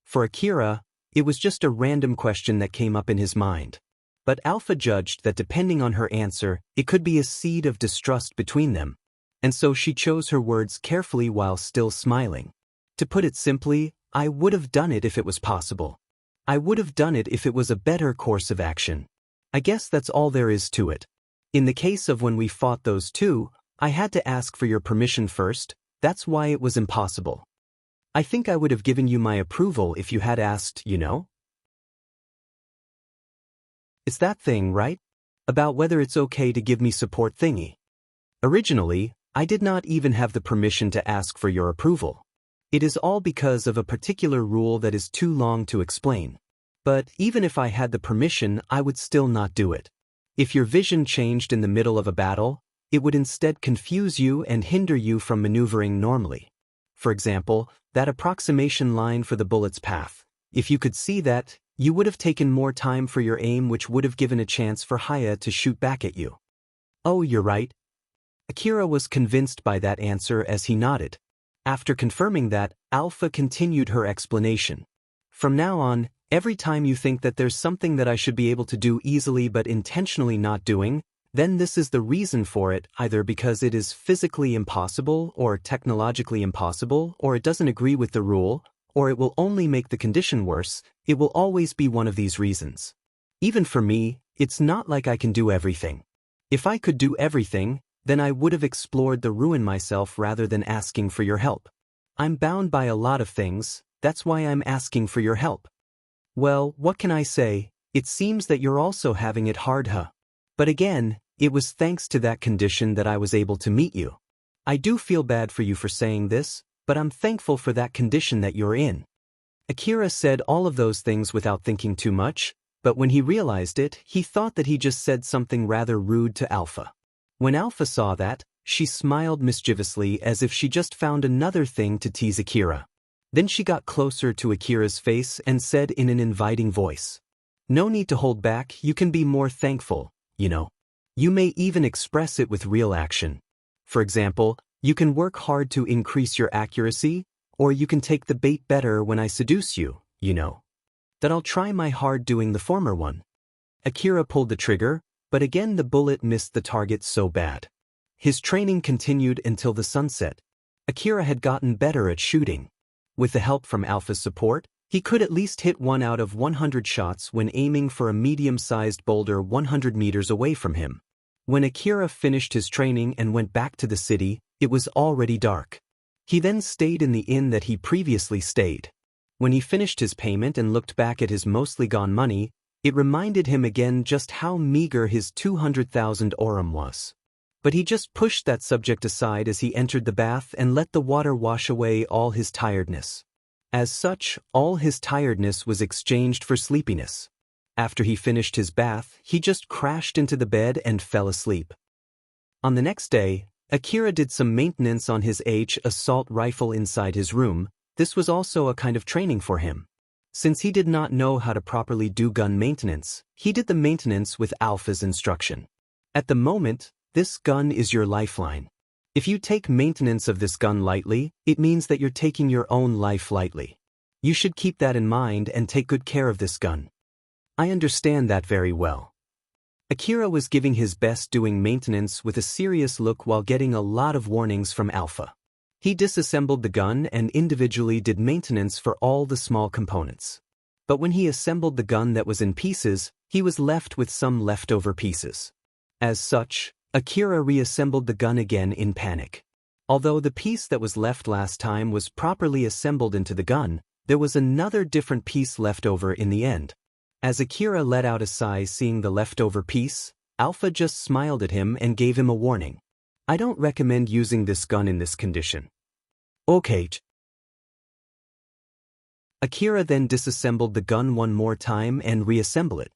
For Akira, it was just a random question that came up in his mind. But Alpha judged that depending on her answer, it could be a seed of distrust between them. And so she chose her words carefully while still smiling. To put it simply, I would have done it if it was possible. I would have done it if it was a better course of action. I guess that's all there is to it. In the case of when we fought those two, I had to ask for your permission first, that's why it was impossible. I think I would have given you my approval if you had asked, It's that thing, right? About whether it's okay to give me support thingy. Originally, I did not even have the permission to ask for your approval. It is all because of a particular rule that is too long to explain. But even if I had the permission, I would still not do it. If your vision changed in the middle of a battle, it would instead confuse you and hinder you from maneuvering normally. For example, that approximation line for the bullet's path. If you could see that, you would have taken more time for your aim, which would have given a chance for Haya to shoot back at you. Oh, you're right. Akira was convinced by that answer as he nodded. After confirming that, Alpha continued her explanation. From now on, every time you think that there's something that I should be able to do easily but intentionally not doing, then this is the reason for it, either because it is physically impossible or technologically impossible, or it doesn't agree with the rule, or it will only make the condition worse. It will always be one of these reasons. Even for me, it's not like I can do everything. If I could do everything, then I would have explored the ruin myself rather than asking for your help. I'm bound by a lot of things, that's why I'm asking for your help. Well, what can I say? It seems that you're also having it hard, huh? But again, it was thanks to that condition that I was able to meet you. I do feel bad for you for saying this, but I'm thankful for that condition that you're in. Akira said all of those things without thinking too much, but when he realized it, he thought that he just said something rather rude to Alpha. When Alpha saw that, she smiled mischievously as if she just found another thing to tease Akira. Then she got closer to Akira's face and said in an inviting voice, "No need to hold back, you can be more thankful. You may even express it with real action. For example, you can work hard to increase your accuracy, or you can take the bait better when I seduce you, That I'll try my hard doing the former one." Akira pulled the trigger, but again the bullet missed the target so bad. His training continued until the sunset. Akira had gotten better at shooting. With the help from Alpha's support, he could at least hit 1 out of 100 shots when aiming for a medium-sized boulder 100 meters away from him. When Akira finished his training and went back to the city, it was already dark. He then stayed in the inn that he previously stayed. When he finished his payment and looked back at his mostly gone money, it reminded him again just how meager his 200,000 orum was. But he just pushed that subject aside as he entered the bath and let the water wash away all his tiredness. As such, all his tiredness was exchanged for sleepiness. After he finished his bath, he just crashed into the bed and fell asleep. On the next day, Akira did some maintenance on his assault rifle inside his room. This was also a kind of training for him. Since he did not know how to properly do gun maintenance, he did the maintenance with Alpha's instruction. At the moment, this gun is your lifeline. If you take maintenance of this gun lightly, it means that you're taking your own life lightly. You should keep that in mind and take good care of this gun. I understand that very well. Akira was giving his best doing maintenance with a serious look while getting a lot of warnings from Alpha. He disassembled the gun and individually did maintenance for all the small components. But when he assembled the gun that was in pieces, he was left with some leftover pieces. As such, Akira reassembled the gun again in panic. Although the piece that was left last time was properly assembled into the gun, there was another different piece left over in the end. As Akira let out a sigh seeing the leftover piece, Alpha just smiled at him and gave him a warning. I don't recommend using this gun in this condition. Okay. Akira then disassembled the gun one more time and reassembled it.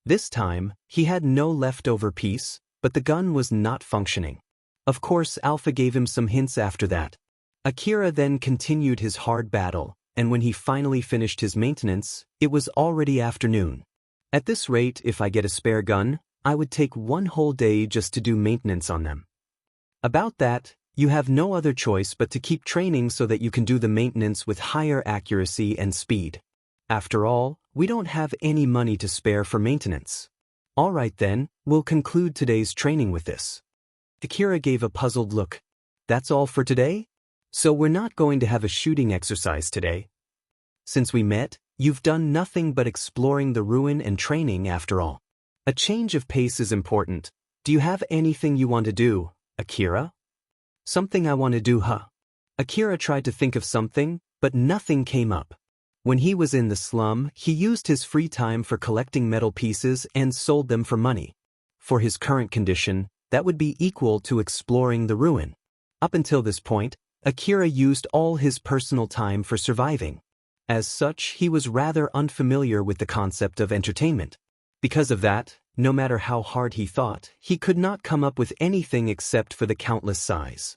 This time, he had no leftover piece, but the gun was not functioning. Of course, Alpha gave him some hints after that. Akira then continued his hard battle, and when he finally finished his maintenance, it was already afternoon. At this rate, if I get a spare gun, I would take 1 whole day just to do maintenance on them. About that, you have no other choice but to keep training so that you can do the maintenance with higher accuracy and speed. After all, we don't have any money to spare for maintenance. Alright then, we'll conclude today's training with this. Akira gave a puzzled look. That's all for today? So we're not going to have a shooting exercise today? Since we met, you've done nothing but exploring the ruin and training after all. A change of pace is important. Do you have anything you want to do, Akira? Something I want to do, huh? Akira tried to think of something, but nothing came up. When he was in the slum, he used his free time for collecting metal pieces and sold them for money. For his current condition, that would be equal to exploring the ruin. Up until this point, Akira used all his personal time for surviving. As such, he was rather unfamiliar with the concept of entertainment. Because of that, no matter how hard he thought, he could not come up with anything except for the countless sighs.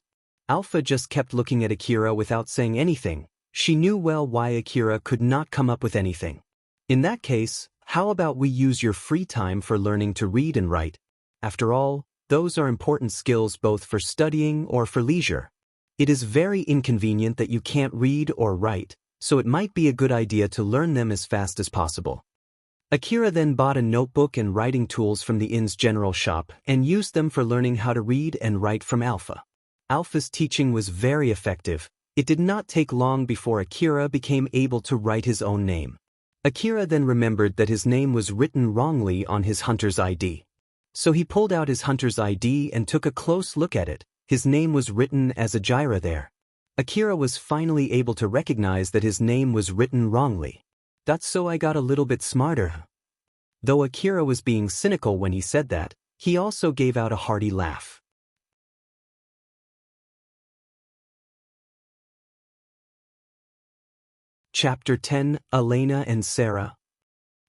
Alpha just kept looking at Akira without saying anything. She knew well why Akira could not come up with anything. In that case, how about we use your free time for learning to read and write? After all, those are important skills both for studying or for leisure. It is very inconvenient that you can't read or write, so it might be a good idea to learn them as fast as possible. Akira then bought a notebook and writing tools from the inn's general shop and used them for learning how to read and write from Alpha. Alpha's teaching was very effective. It did not take long before Akira became able to write his own name. Akira then remembered that his name was written wrongly on his hunter's ID. So he pulled out his hunter's ID and took a close look at it. His name was written as Ajira there. Akira was finally able to recognize that his name was written wrongly. That's so I got a little bit smarter. Though Akira was being cynical when he said that, he also gave out a hearty laugh. Chapter 10, Elena and Sarah.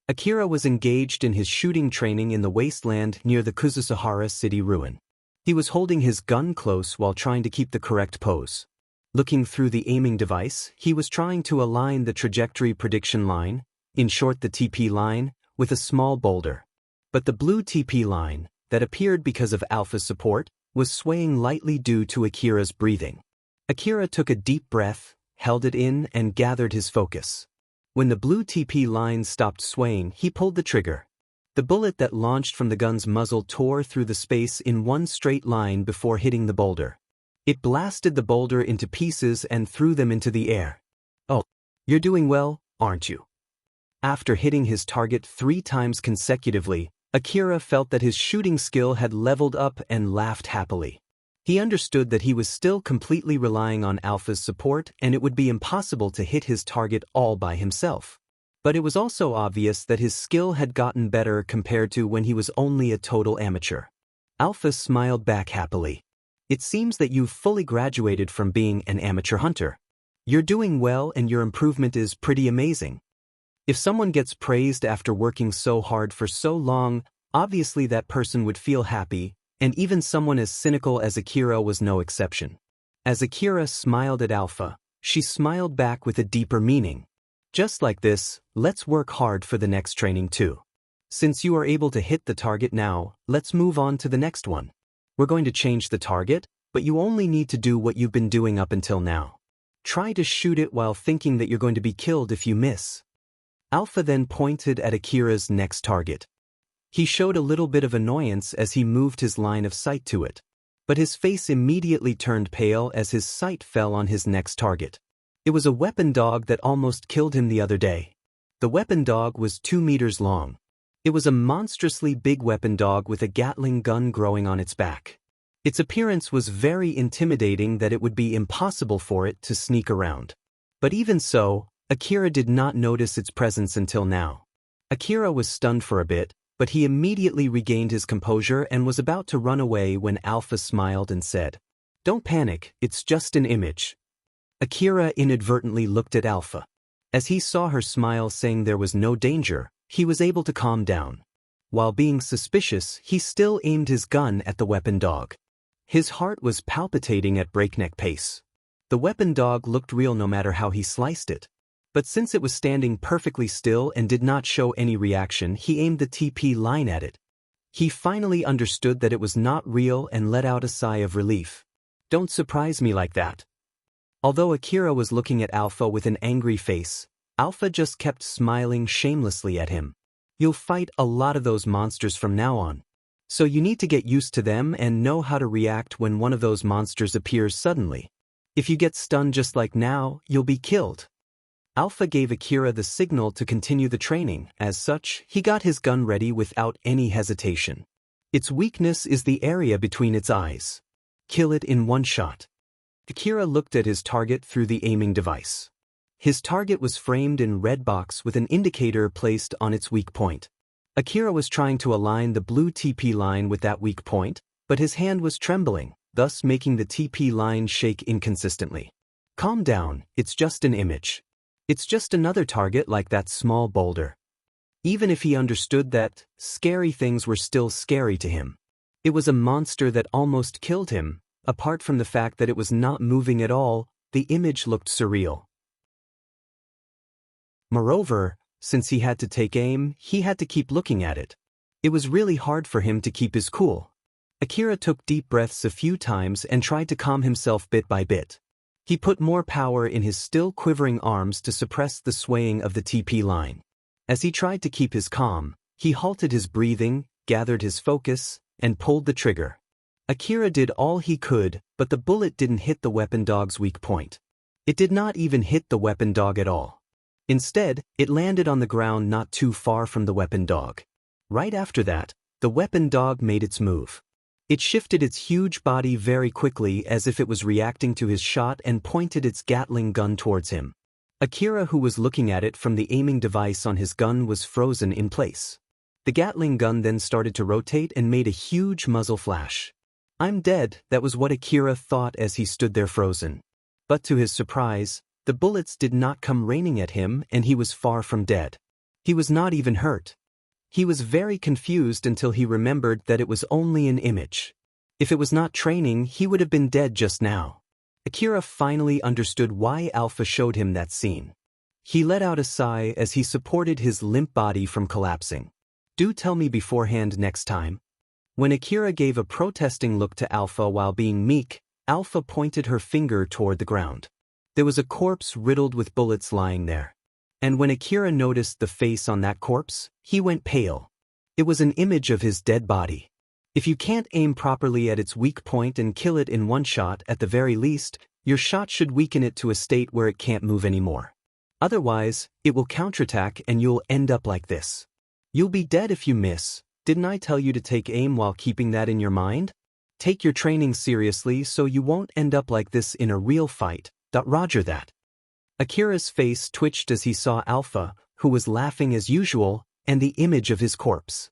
Akira was engaged in his shooting training in the wasteland near the Kuzusahara city ruin. He was holding his gun close while trying to keep the correct pose. Looking through the aiming device, he was trying to align the trajectory prediction line, in short the TP line, with a small boulder. But the blue TP line, that appeared because of Alpha's support, was swaying lightly due to Akira's breathing. Akira took a deep breath, held it in and gathered his focus. When the blue TP line stopped swaying, he pulled the trigger. The bullet that launched from the gun's muzzle tore through the space in one straight line before hitting the boulder. It blasted the boulder into pieces and threw them into the air. "Oh, you're doing well, aren't you?" After hitting his target 3 times consecutively, Akira felt that his shooting skill had leveled up and laughed happily. He understood that he was still completely relying on Alpha's support and it would be impossible to hit his target all by himself. But it was also obvious that his skill had gotten better compared to when he was only a total amateur. Alpha smiled back happily. "It seems that you've fully graduated from being an amateur hunter. You're doing well and your improvement is pretty amazing." If someone gets praised after working so hard for so long, obviously that person would feel happy, and even someone as cynical as Akira was no exception. As Akira smiled at Alpha, she smiled back with a deeper meaning. "Just like this, let's work hard for the next training too. Since you are able to hit the target now, let's move on to the next one. We're going to change the target, but you only need to do what you've been doing up until now. Try to shoot it while thinking that you're going to be killed if you miss." Alpha then pointed at Akira's next target. He showed a little bit of annoyance as he moved his line of sight to it. But his face immediately turned pale as his sight fell on his next target. It was a weapon dog that almost killed him the other day. The weapon dog was 2 meters long. It was a monstrously big weapon dog with a Gatling gun growing on its back. Its appearance was very intimidating that it would be impossible for it to sneak around. But even so, Akira did not notice its presence until now. Akira was stunned for a bit, but he immediately regained his composure and was about to run away when Alpha smiled and said, "Don't panic, it's just an image." Akira inadvertently looked at Alpha. As he saw her smile saying there was no danger, he was able to calm down. While being suspicious, he still aimed his gun at the weapon dog. His heart was palpitating at breakneck pace. The weapon dog looked real no matter how he sliced it. But since it was standing perfectly still and did not show any reaction, he aimed the TP line at it. He finally understood that it was not real and let out a sigh of relief. "Don't surprise me like that." Although Akira was looking at Alpha with an angry face, Alpha just kept smiling shamelessly at him. "You'll fight a lot of those monsters from now on. So you need to get used to them and know how to react when one of those monsters appears suddenly. If you get stunned just like now, you'll be killed." Alpha gave Akira the signal to continue the training. As such, he got his gun ready without any hesitation. Its weakness is the area between its eyes. Kill it in one shot. Akira looked at his target through the aiming device. His target was framed in red box with an indicator placed on its weak point. Akira was trying to align the blue TP line with that weak point, but his hand was trembling, thus making the TP line shake inconsistently. "Calm down, it's just an image. It's just another target like that small boulder." Even if he understood that, scary things were still scary to him. It was a monster that almost killed him. Apart from the fact that it was not moving at all, the image looked surreal. Moreover, since he had to take aim, he had to keep looking at it. It was really hard for him to keep his cool. Akira took deep breaths a few times and tried to calm himself bit by bit. He put more power in his still quivering arms to suppress the swaying of the TP line. As he tried to keep his calm, he halted his breathing, gathered his focus, and pulled the trigger. Akira did all he could, but the bullet didn't hit the weapon dog's weak point. It did not even hit the weapon dog at all. Instead, it landed on the ground not too far from the weapon dog. Right after that, the weapon dog made its move. It shifted its huge body very quickly as if it was reacting to his shot and pointed its Gatling gun towards him. Akira, who was looking at it from the aiming device on his gun, was frozen in place. The Gatling gun then started to rotate and made a huge muzzle flash. "I'm dead," that was what Akira thought as he stood there frozen. But to his surprise, the bullets did not come raining at him and he was far from dead. He was not even hurt. He was very confused until he remembered that it was only an image. If it was not training, he would have been dead just now. Akira finally understood why Alpha showed him that scene. He let out a sigh as he supported his limp body from collapsing. "Do tell me beforehand next time." When Akira gave a protesting look to Alpha while being meek, Alpha pointed her finger toward the ground. There was a corpse riddled with bullets lying there. And when Akira noticed the face on that corpse, he went pale. It was an image of his dead body. If you can't aim properly at its weak point and kill it in one shot, at the very least, your shot should weaken it to a state where it can't move anymore. Otherwise, it will counterattack and you'll end up like this. You'll be dead if you miss. Didn't I tell you to take aim while keeping that in your mind? Take your training seriously so you won't end up like this in a real fight. Roger that. Akira's face twitched as he saw Alpha, who was laughing as usual, and the image of his corpse.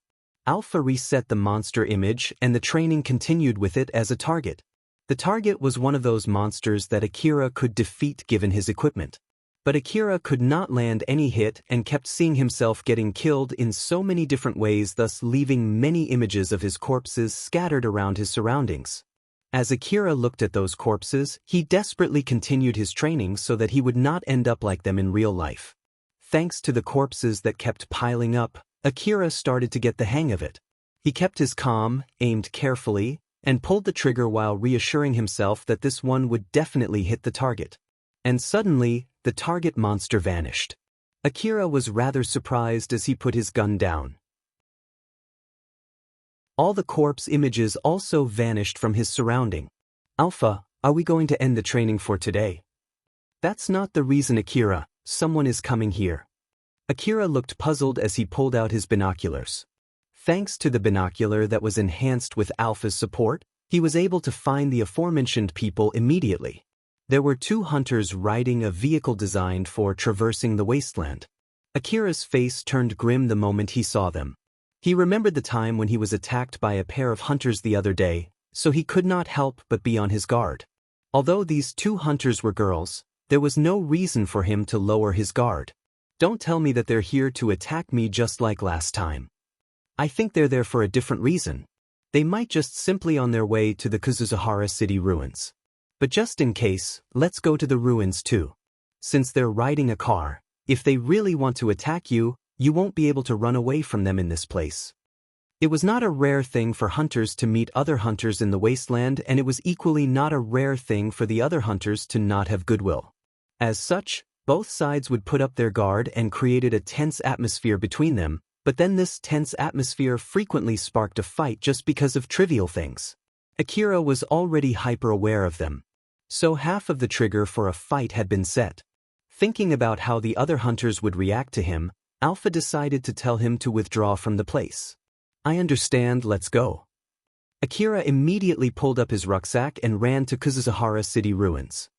Alpha reset the monster image and the training continued with it as a target. The target was one of those monsters that Akira could defeat given his equipment. But Akira could not land any hit and kept seeing himself getting killed in so many different ways, thus leaving many images of his corpses scattered around his surroundings. As Akira looked at those corpses, he desperately continued his training so that he would not end up like them in real life. Thanks to the corpses that kept piling up, Akira started to get the hang of it. He kept his calm, aimed carefully, and pulled the trigger while reassuring himself that this one would definitely hit the target. And suddenly, the target monster vanished. Akira was rather surprised as he put his gun down. All the corpse images also vanished from his surrounding. Alpha, are we going to end the training for today? That's not the reason, Akira. Someone is coming here. Akira looked puzzled as he pulled out his binoculars. Thanks to the binocular that was enhanced with Alpha's support, he was able to find the aforementioned people immediately. There were 2 hunters riding a vehicle designed for traversing the wasteland. Akira's face turned grim the moment he saw them. He remembered the time when he was attacked by a pair of hunters the other day, so he could not help but be on his guard. Although these 2 hunters were girls, there was no reason for him to lower his guard. Don't tell me that they're here to attack me just like last time. I think they're there for a different reason. They might just simply on their way to the Kuzuzahara City ruins. But just in case, let's go to the ruins too. Since they're riding a car, if they really want to attack you, you won't be able to run away from them in this place. It was not a rare thing for hunters to meet other hunters in the wasteland, and it was equally not a rare thing for the other hunters to not have goodwill. As such, both sides would put up their guard and created a tense atmosphere between them, but then this tense atmosphere frequently sparked a fight just because of trivial things. Akira was already hyper-aware of them. So half of the trigger for a fight had been set. Thinking about how the other hunters would react to him, Alpha decided to tell him to withdraw from the place. I understand, let's go. Akira immediately pulled up his rucksack and ran to Kuzuzahara City ruins.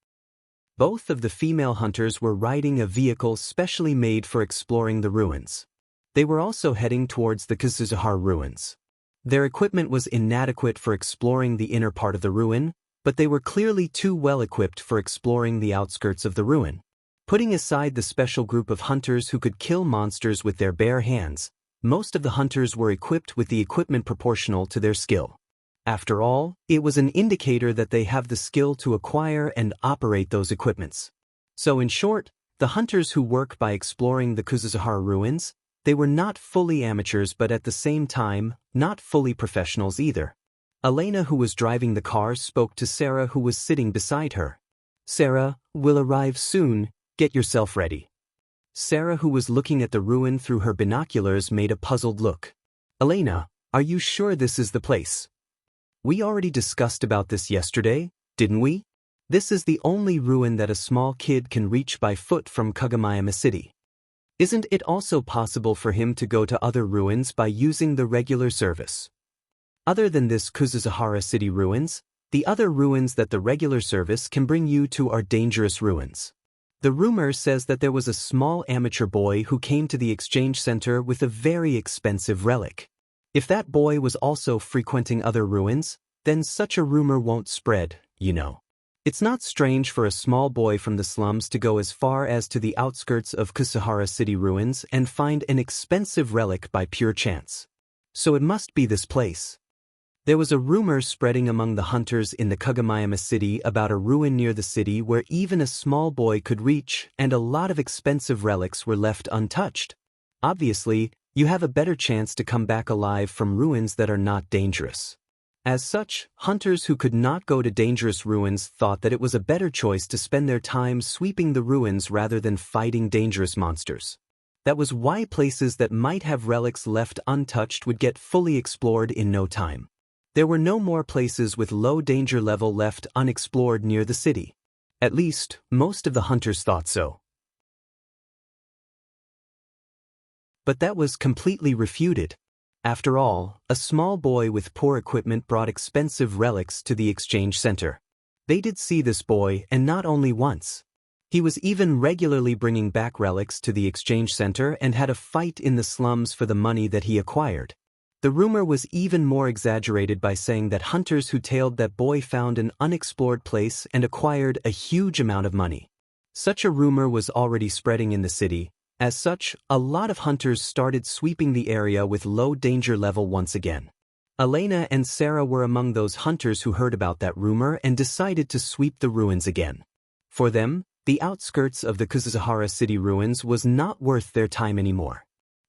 Both of the female hunters were riding a vehicle specially made for exploring the ruins. They were also heading towards the Kuzuzahara ruins. Their equipment was inadequate for exploring the inner part of the ruin, but they were clearly too well equipped for exploring the outskirts of the ruin. Putting aside the special group of hunters who could kill monsters with their bare hands, most of the hunters were equipped with the equipment proportional to their skill. After all, it was an indicator that they have the skill to acquire and operate those equipments. So in short, the hunters who work by exploring the Kuzuzahara ruins, they were not fully amateurs but at the same time, not fully professionals either. Elena, who was driving the car, spoke to Sarah, who was sitting beside her. Sarah, we'll arrive soon, get yourself ready. Sarah, who was looking at the ruin through her binoculars, made a puzzled look. Elena, are you sure this is the place? We already discussed about this yesterday, didn't we? This is the only ruin that a small kid can reach by foot from Kagamayama City. Isn't it also possible for him to go to other ruins by using the regular service? Other than this Kuzuzahara City ruins, the other ruins that the regular service can bring you to are dangerous ruins. The rumor says that there was a small amateur boy who came to the exchange center with a very expensive relic. If that boy was also frequenting other ruins, then such a rumor won't spread, you know. It's not strange for a small boy from the slums to go as far as to the outskirts of Kuzuzahara City ruins and find an expensive relic by pure chance. So it must be this place. There was a rumor spreading among the hunters in the Kagamayama City about a ruin near the city where even a small boy could reach, and a lot of expensive relics were left untouched. Obviously, you have a better chance to come back alive from ruins that are not dangerous. As such, hunters who could not go to dangerous ruins thought that it was a better choice to spend their time sweeping the ruins rather than fighting dangerous monsters. That was why places that might have relics left untouched would get fully explored in no time. There were no more places with low danger level left unexplored near the city. At least, most of the hunters thought so. But that was completely refuted. After all, a small boy with poor equipment brought expensive relics to the exchange center. They did see this boy, and not only once. He was even regularly bringing back relics to the exchange center and had a fight in the slums for the money that he acquired. The rumor was even more exaggerated by saying that hunters who tailed that boy found an unexplored place and acquired a huge amount of money. Such a rumor was already spreading in the city. As such, a lot of hunters started sweeping the area with low danger level once again. Elena and Sarah were among those hunters who heard about that rumor and decided to sweep the ruins again. For them, the outskirts of the Kuzahara city ruins was not worth their time anymore.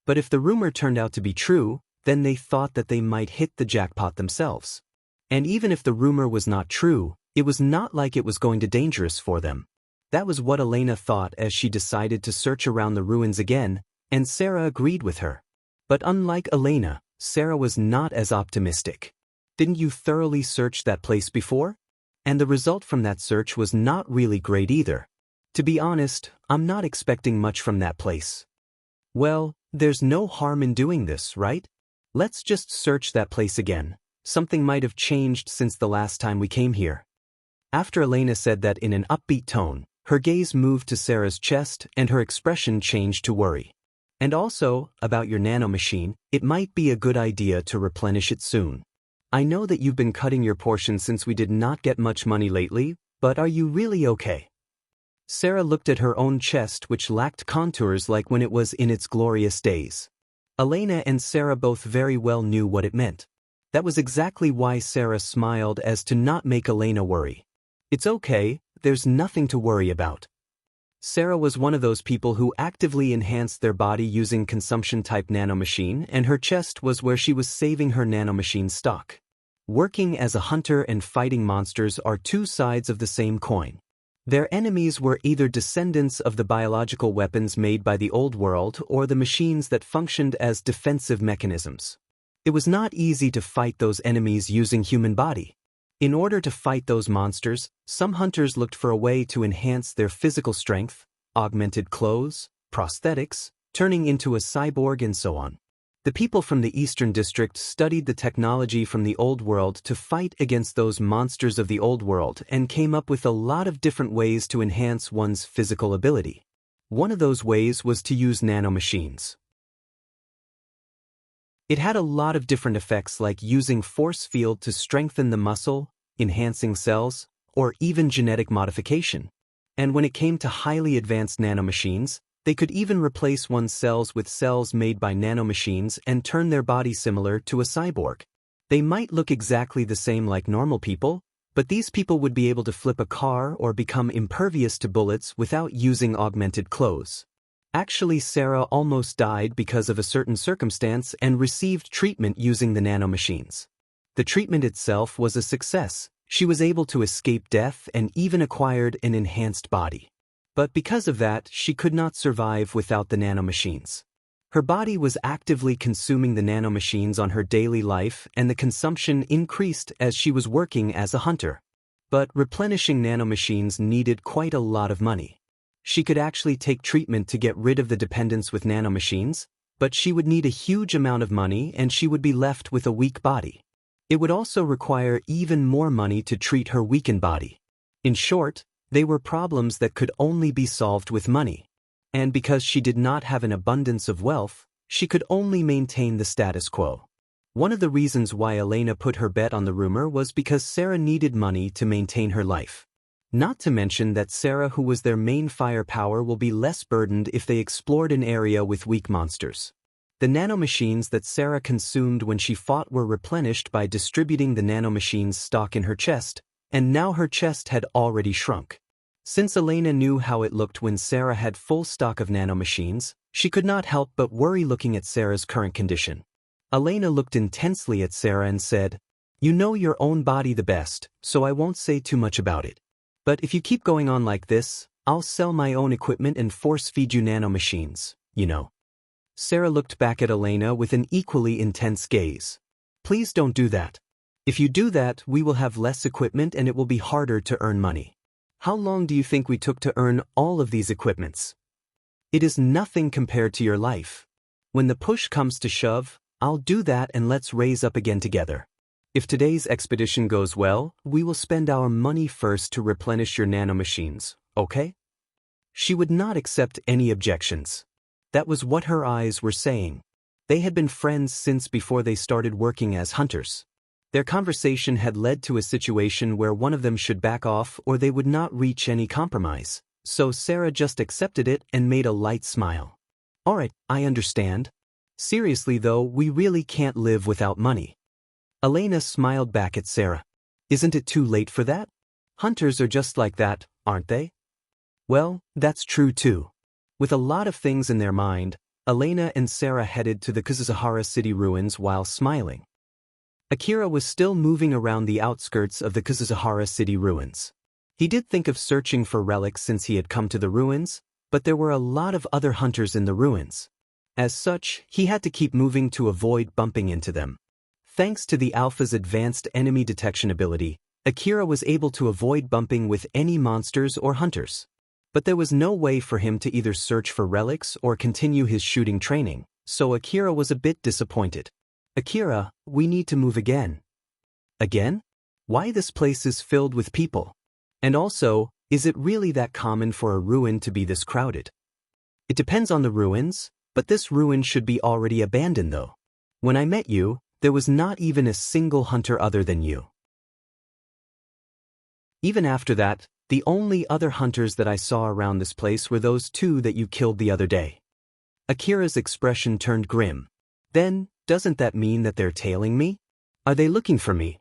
But if the rumor turned out to be true, then they thought that they might hit the jackpot themselves. And even if the rumor was not true, it was not like it was going to be dangerous for them. That was what Elena thought as she decided to search around the ruins again, and Sarah agreed with her. But unlike Elena, Sarah was not as optimistic. Didn't you thoroughly search that place before? And the result from that search was not really great either. To be honest, I'm not expecting much from that place. Well, there's no harm in doing this, right? Let's just search that place again. Something might have changed since the last time we came here. After Elena said that in an upbeat tone, her gaze moved to Sarah's chest and her expression changed to worry. And also, about your nanomachine, it might be a good idea to replenish it soon. I know that you've been cutting your portion since we did not get much money lately, but are you really okay? Sarah looked at her own chest, which lacked contours like when it was in its glorious days. Elena and Sarah both very well knew what it meant. That was exactly why Sarah smiled as to not make Elena worry. It's okay, there's nothing to worry about. Sarah was one of those people who actively enhanced their body using consumption-type nanomachine, and her chest was where she was saving her nanomachine stock. Working as a hunter and fighting monsters are two sides of the same coin. Their enemies were either descendants of the biological weapons made by the old world or the machines that functioned as defensive mechanisms. It was not easy to fight those enemies using human body. In order to fight those monsters, some hunters looked for a way to enhance their physical strength, augmented clothes, prosthetics, turning into a cyborg and so on. The people from the Eastern District studied the technology from the Old World to fight against those monsters of the Old World and came up with a lot of different ways to enhance one's physical ability. One of those ways was to use nanomachines. It had a lot of different effects like using force field to strengthen the muscle, enhancing cells, or even genetic modification. And when it came to highly advanced nanomachines, they could even replace one's cells with cells made by nanomachines and turn their body similar to a cyborg. They might look exactly the same like normal people, but these people would be able to flip a car or become impervious to bullets without using augmented clothes. Actually, Sarah almost died because of a certain circumstance and received treatment using the nanomachines. The treatment itself was a success. She was able to escape death and even acquired an enhanced body. But because of that, she could not survive without the nanomachines. Her body was actively consuming the nanomachines on her daily life, and the consumption increased as she was working as a hunter. But replenishing nanomachines needed quite a lot of money. She could actually take treatment to get rid of the dependence with nanomachines, but she would need a huge amount of money and she would be left with a weak body. It would also require even more money to treat her weakened body. In short, they were problems that could only be solved with money. And because she did not have an abundance of wealth, she could only maintain the status quo. One of the reasons why Elena put her bet on the rumor was because Sarah needed money to maintain her life. Not to mention that Sarah, who was their main firepower, will be less burdened if they explored an area with weak monsters. The nanomachines that Sarah consumed when she fought were replenished by distributing the nanomachines' stock in her chest, and now her chest had already shrunk. Since Elena knew how it looked when Sarah had full stock of nanomachines, she could not help but worry looking at Sarah's current condition. Elena looked intensely at Sarah and said, "You know your own body the best, so I won't say too much about it. But if you keep going on like this, I'll sell my own equipment and force feed you nanomachines, you know." Sarah looked back at Elena with an equally intense gaze. Please don't do that. If you do that, we will have less equipment and it will be harder to earn money. How long do you think we took to earn all of these equipments? It is nothing compared to your life. When the push comes to shove, I'll do that and let's raise up again together. If today's expedition goes well, we will spend our money first to replenish your nanomachines, okay? She would not accept any objections. That was what her eyes were saying. They had been friends since before they started working as hunters. Their conversation had led to a situation where one of them should back off or they would not reach any compromise, so Sarah just accepted it and made a light smile. Alright, I understand. Seriously though, we really can't live without money. Elena smiled back at Sarah. Isn't it too late for that? Hunters are just like that, aren't they? Well, that's true too. With a lot of things in their mind, Elena and Sarah headed to the Kazahara city ruins while smiling. Akira was still moving around the outskirts of the Kazahara city ruins. He did think of searching for relics since he had come to the ruins, but there were a lot of other hunters in the ruins. As such, he had to keep moving to avoid bumping into them. Thanks to the Alpha's advanced enemy detection ability, Akira was able to avoid bumping with any monsters or hunters. But there was no way for him to either search for relics or continue his shooting training, so Akira was a bit disappointed. Akira, we need to move again. Again? Why this place is filled with people? And also, is it really that common for a ruin to be this crowded? It depends on the ruins, but this ruin should be already abandoned though. When I met you, there was not even a single hunter other than you. Even after that, the only other hunters that I saw around this place were those two that you killed the other day. Akira's expression turned grim. Then, doesn't that mean that they're tailing me? Are they looking for me?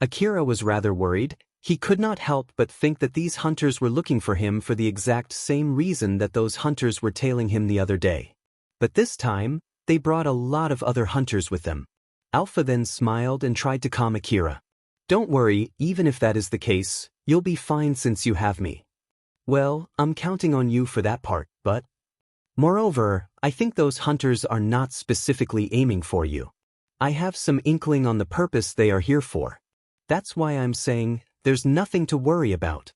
Akira was rather worried. He could not help but think that these hunters were looking for him for the exact same reason that those hunters were tailing him the other day. But this time, they brought a lot of other hunters with them. Alpha then smiled and tried to calm Akira. Don't worry, even if that is the case, you'll be fine since you have me. Well, I'm counting on you for that part, but... Moreover, I think those hunters are not specifically aiming for you. I have some inkling on the purpose they are here for. That's why I'm saying, there's nothing to worry about.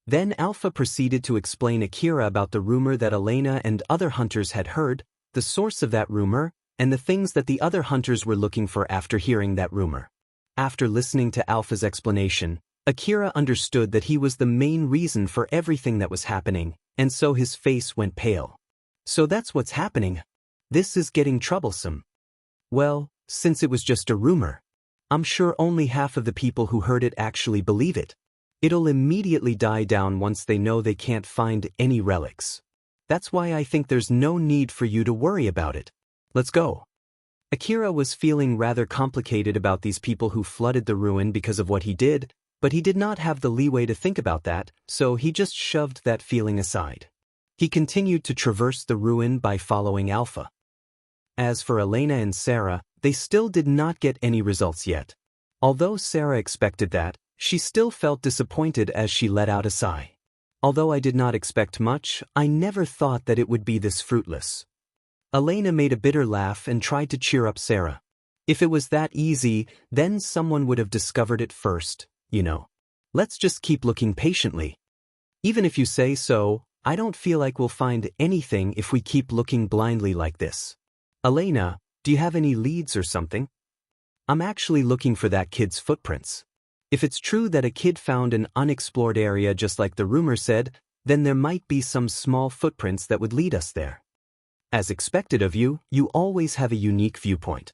Then Alpha proceeded to explain Akira about the rumor that Elena and other hunters had heard, the source of that rumor, and the things that the other hunters were looking for after hearing that rumor. After listening to Alpha's explanation, Akira understood that he was the main reason for everything that was happening, and so his face went pale. So that's what's happening. This is getting troublesome. Well, since it was just a rumor, I'm sure only half of the people who heard it actually believe it. It'll immediately die down once they know they can't find any relics. That's why I think there's no need for you to worry about it. Let's go. Akira was feeling rather complicated about these people who flooded the ruin because of what he did, but he did not have the leeway to think about that, so he just shoved that feeling aside. He continued to traverse the ruin by following Alpha. As for Elena and Sarah, they still did not get any results yet. Although Sarah expected that, she still felt disappointed as she let out a sigh. Although I did not expect much, I never thought that it would be this fruitless. Elena made a bitter laugh and tried to cheer up Sarah. If it was that easy, then someone would have discovered it first, you know. Let's just keep looking patiently. Even if you say so, I don't feel like we'll find anything if we keep looking blindly like this. Elena, do you have any leads or something? I'm actually looking for that kid's footprints. If it's true that a kid found an unexplored area just like the rumor said, then there might be some small footprints that would lead us there. As expected of you, you always have a unique viewpoint.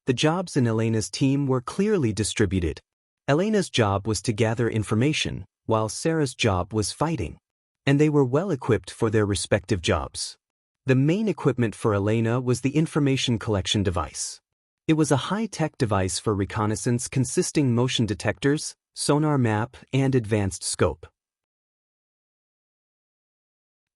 The jobs in Elena's team were clearly distributed. Elena's job was to gather information, while Sarah's job was fighting. And they were well equipped for their respective jobs. The main equipment for Elena was the information collection device. It was a high-tech device for reconnaissance consisting motion detectors, sonar map, and advanced scope.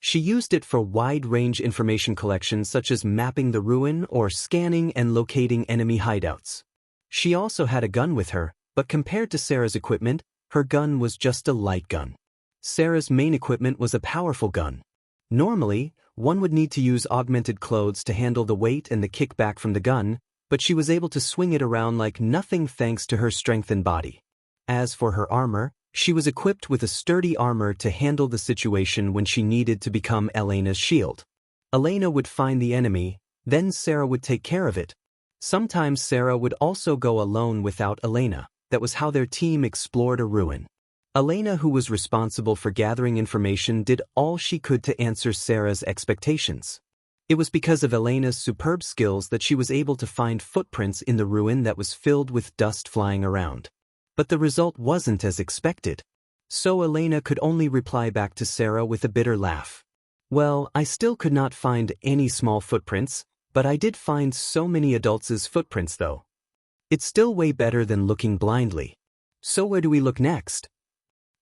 She used it for wide-range information collection such as mapping the ruin or scanning and locating enemy hideouts. She also had a gun with her, but compared to Sarah's equipment, her gun was just a light gun. Sarah's main equipment was a powerful gun. Normally, One would need to use augmented clothes to handle the weight and the kickback from the gun, but she was able to swing it around like nothing thanks to her strength and body. As for her armor, she was equipped with a sturdy armor to handle the situation when she needed to become Elena's shield. Elena would find the enemy, then Sarah would take care of it. Sometimes Sarah would also go alone without Elena. That was how their team explored a ruin. Elena, who was responsible for gathering information, did all she could to answer Sarah's expectations. It was because of Elena's superb skills that she was able to find footprints in the ruin that was filled with dust flying around. But the result wasn't as expected. So Elena could only reply back to Sarah with a bitter laugh. Well, I still could not find any small footprints, but I did find so many adults' footprints though. It's still way better than looking blindly. So where do we look next?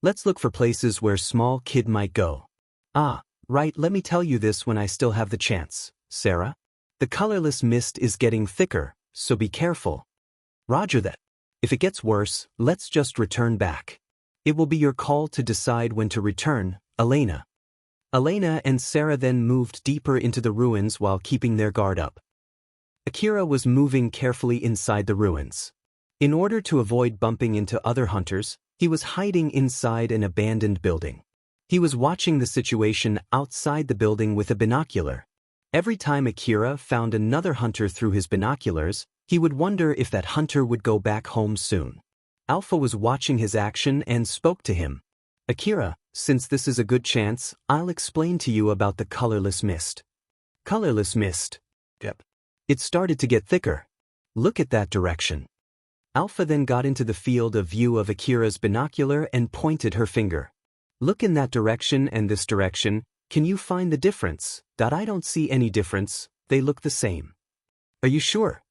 Let's look for places where small kid might go. Ah, right, let me tell you this when I still have the chance, Sarah. The colorless mist is getting thicker, so be careful. Roger that. If it gets worse, let's just return back. It will be your call to decide when to return, Elena. Elena and Sarah then moved deeper into the ruins while keeping their guard up. Akira was moving carefully inside the ruins. In order to avoid bumping into other hunters, he was hiding inside an abandoned building. He was watching the situation outside the building with a binocular. Every time Akira found another hunter through his binoculars, he would wonder if that hunter would go back home soon. Alpha was watching his action and spoke to him. Akira, since this is a good chance, I'll explain to you about the colorless mist. Colorless mist. Yep. It started to get thicker. Look at that direction. Alpha then got into the field of view of Akira's binocular and pointed her finger. Look in that direction and this direction. Can you find the difference? I don't see any difference. They look the same. Are you sure?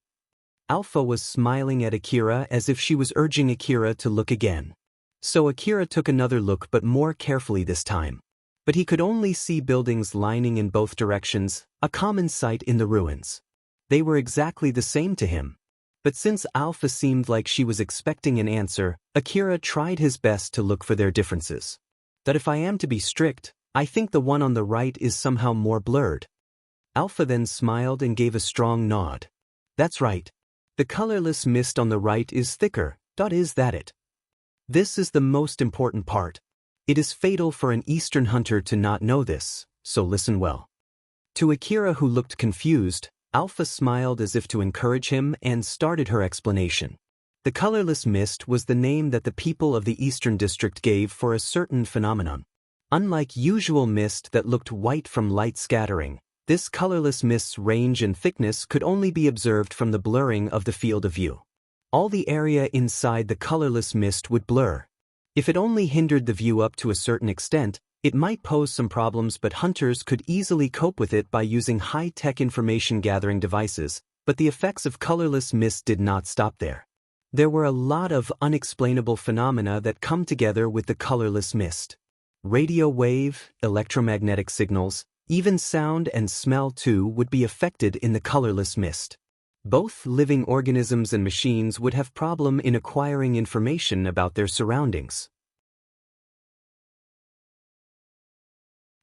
Alpha was smiling at Akira as if she was urging Akira to look again. So Akira took another look, but more carefully this time. But he could only see buildings lining in both directions, a common sight in the ruins. They were exactly the same to him. But since Alpha seemed like she was expecting an answer, Akira tried his best to look for their differences. That if I am to be strict, I think the one on the right is somehow more blurred. Alpha then smiled and gave a strong nod. That's right. The colorless mist on the right is thicker. Is that it? This is the most important part. It is fatal for an Eastern hunter to not know this, so listen well. To Akira, who looked confused, Alpha smiled as if to encourage him and started her explanation. The colorless mist was the name that the people of the Eastern District gave for a certain phenomenon. Unlike usual mist that looked white from light scattering, this colorless mist's range and thickness could only be observed from the blurring of the field of view. All the area inside the colorless mist would blur. If it only hindered the view up to a certain extent, it might pose some problems, but hunters could easily cope with it by using high-tech information-gathering devices, but the effects of colorless mist did not stop there. There were a lot of unexplainable phenomena that come together with the colorless mist. Radio wave, electromagnetic signals, even sound and smell too would be affected in the colorless mist. Both living organisms and machines would have problem in acquiring information about their surroundings.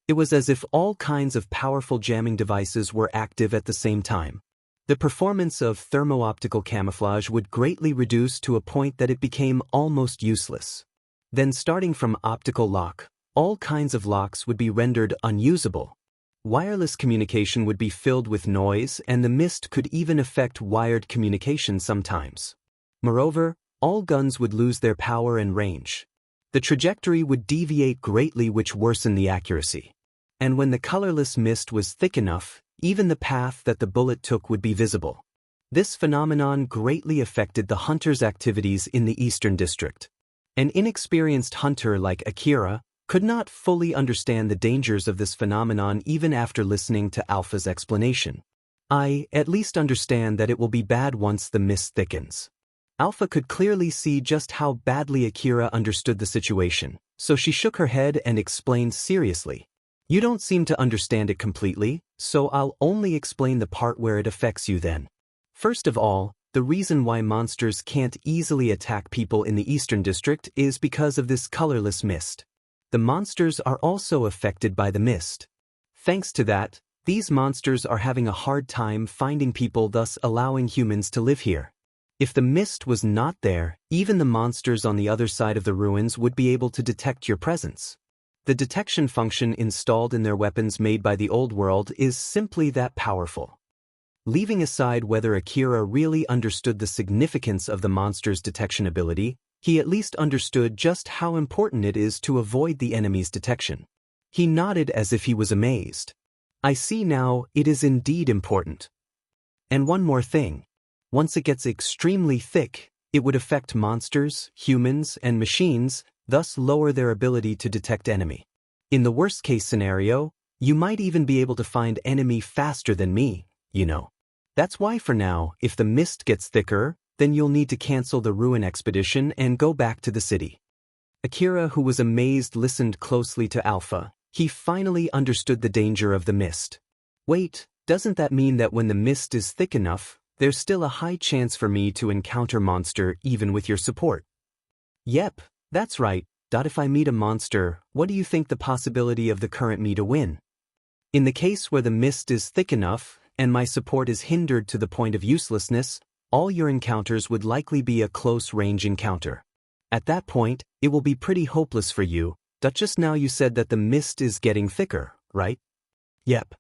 It was as if all kinds of powerful jamming devices were active at the same time. The performance of thermo-optical camouflage would greatly reduce to a point that it became almost useless. Then starting from optical lock, all kinds of locks would be rendered unusable. Wireless communication would be filled with noise, and the mist could even affect wired communication sometimes. Moreover, all guns would lose their power and range. The trajectory would deviate greatly, which worsened the accuracy. And when the colorless mist was thick enough, even the path that the bullet took would be visible. This phenomenon greatly affected the hunter's activities in the Eastern District. An inexperienced hunter like Akira could not fully understand the dangers of this phenomenon even after listening to Alpha's explanation. I at least understand that it will be bad once the mist thickens. Alpha could clearly see just how badly Akira understood the situation, so she shook her head and explained seriously. You don't seem to understand it completely, so I'll only explain the part where it affects you then. First of all, the reason why monsters can't easily attack people in the Eastern District is because of this colorless mist. The monsters are also affected by the mist. Thanks to that, These monsters are having a hard time finding people, thus allowing humans to live here. If the mist was not there, even the monsters on the other side of the ruins would be able to detect your presence. The detection function installed in their weapons made by the old world is simply that powerful. Leaving aside whether Akira really understood the significance of the monster's detection ability, he at least understood just how important it is to avoid the enemy's detection. He nodded as if he was amazed. I see now, it is indeed important. And one more thing. Once it gets extremely thick, it would affect monsters, humans, and machines, thus lower their ability to detect enemy. In the worst-case scenario, you might even be able to find enemy faster than me, you know. That's why for now, if the mist gets thicker, then you'll need to cancel the ruin expedition and go back to the city. Akira, who was amazed, listened closely to Alpha. He finally understood the danger of the mist. Wait, doesn't that mean that when the mist is thick enough, there's still a high chance for me to encounter monster even with your support? Yep, that's right. If I meet a monster, what do you think the possibility of the current me to win? In the case where the mist is thick enough, and my support is hindered to the point of uselessness, all your encounters would likely be a close-range encounter. At that point, it will be pretty hopeless for you. Just now you said that the mist is getting thicker, right? Yep.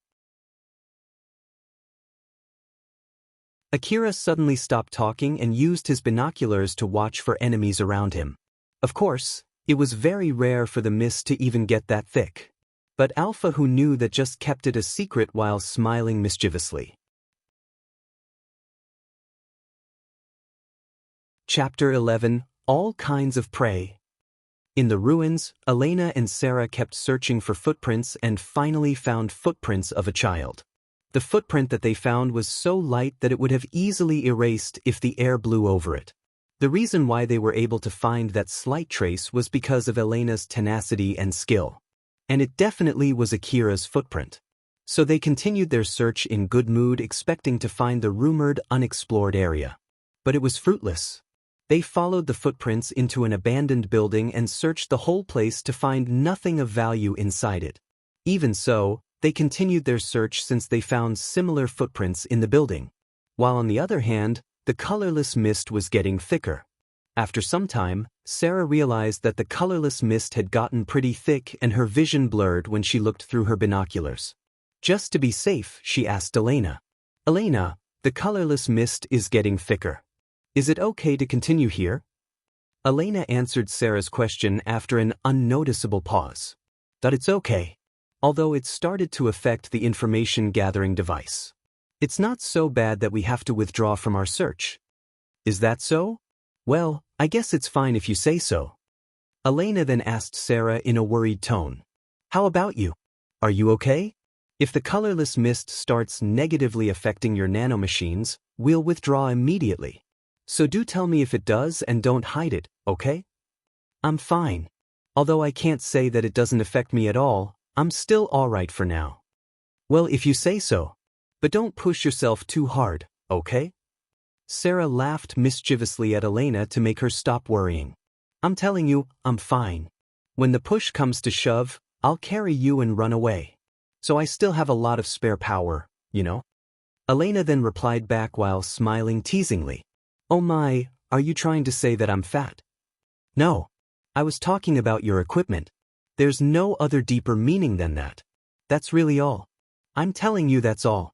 Akira suddenly stopped talking and used his binoculars to watch for enemies around him. Of course, it was very rare for the mist to even get that thick. But Alpha, who knew that, just kept it a secret while smiling mischievously. Chapter 11, All Kinds of Prey. In the ruins, Elena and Sarah kept searching for footprints and finally found footprints of a child. The footprint that they found was so light that it would have easily erased if the air blew over it. The reason why they were able to find that slight trace was because of Elena's tenacity and skill. And it definitely was Akira's footprint. So they continued their search in good mood, expecting to find the rumored unexplored area. But it was fruitless. They followed the footprints into an abandoned building and searched the whole place to find nothing of value inside it. Even so, they continued their search since they found similar footprints in the building. While on the other hand, the colorless mist was getting thicker. After some time, Sarah realized that the colorless mist had gotten pretty thick and her vision blurred when she looked through her binoculars. Just to be safe, she asked Elena. Elena, the colorless mist is getting thicker. Is it okay to continue here? Elena answered Sarah's question after an unnoticeable pause. That it's okay. Although it started to affect the information-gathering device. It's not so bad that we have to withdraw from our search. Is that so? Well, I guess it's fine if you say so. Elena then asked Sarah in a worried tone. How about you? Are you okay? If the colorless mist starts negatively affecting your nanomachines, we'll withdraw immediately. So do tell me if it does and don't hide it, okay? I'm fine. Although I can't say that it doesn't affect me at all, I'm still alright for now. Well, if you say so. But don't push yourself too hard, okay? Sarah laughed mischievously at Elena to make her stop worrying. I'm telling you, I'm fine. When the push comes to shove, I'll carry you and run away. So I still have a lot of spare power, you know? Elena then replied back while smiling teasingly. Oh my, are you trying to say that I'm fat? No. I was talking about your equipment. There's no other deeper meaning than that. That's really all. I'm telling you that's all.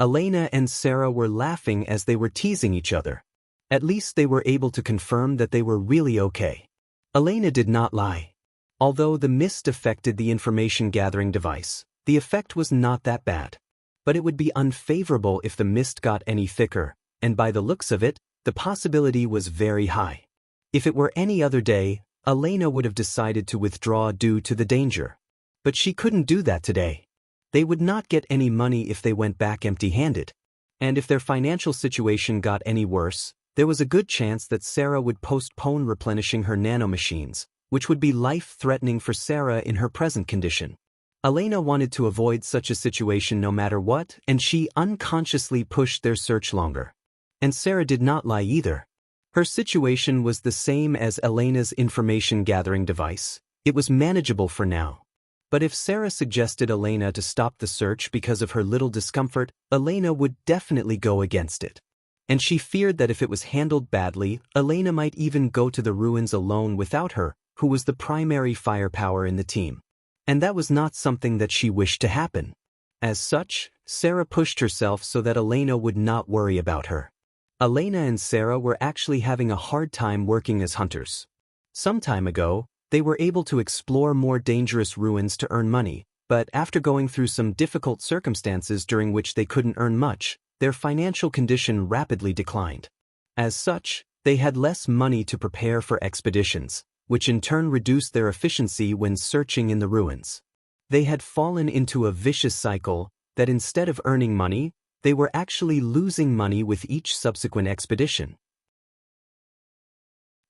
Elena and Sarah were laughing as they were teasing each other. At least they were able to confirm that they were really okay. Elena did not lie. Although the mist affected the information-gathering device, the effect was not that bad. But it would be unfavorable if the mist got any thicker, and by the looks of it, the possibility was very high. If it were any other day, Elena would have decided to withdraw due to the danger. But she couldn't do that today. They would not get any money if they went back empty-handed. And if their financial situation got any worse, there was a good chance that Sarah would postpone replenishing her nanomachines, which would be life-threatening for Sarah in her present condition. Elena wanted to avoid such a situation no matter what, and she unconsciously pushed their search longer. And Sarah did not lie either. Her situation was the same as Elena's information-gathering device. It was manageable for now. But if Sarah suggested Elena to stop the search because of her little discomfort, Elena would definitely go against it. And she feared that if it was handled badly, Elena might even go to the ruins alone without her, who was the primary firepower in the team. And that was not something that she wished to happen. As such, Sarah pushed herself so that Elena would not worry about her. Elena and Sarah were actually having a hard time working as hunters. Some time ago, they were able to explore more dangerous ruins to earn money, but after going through some difficult circumstances during which they couldn't earn much, their financial condition rapidly declined. As such, they had less money to prepare for expeditions, which in turn reduced their efficiency when searching in the ruins. They had fallen into a vicious cycle that instead of earning money, they were actually losing money with each subsequent expedition.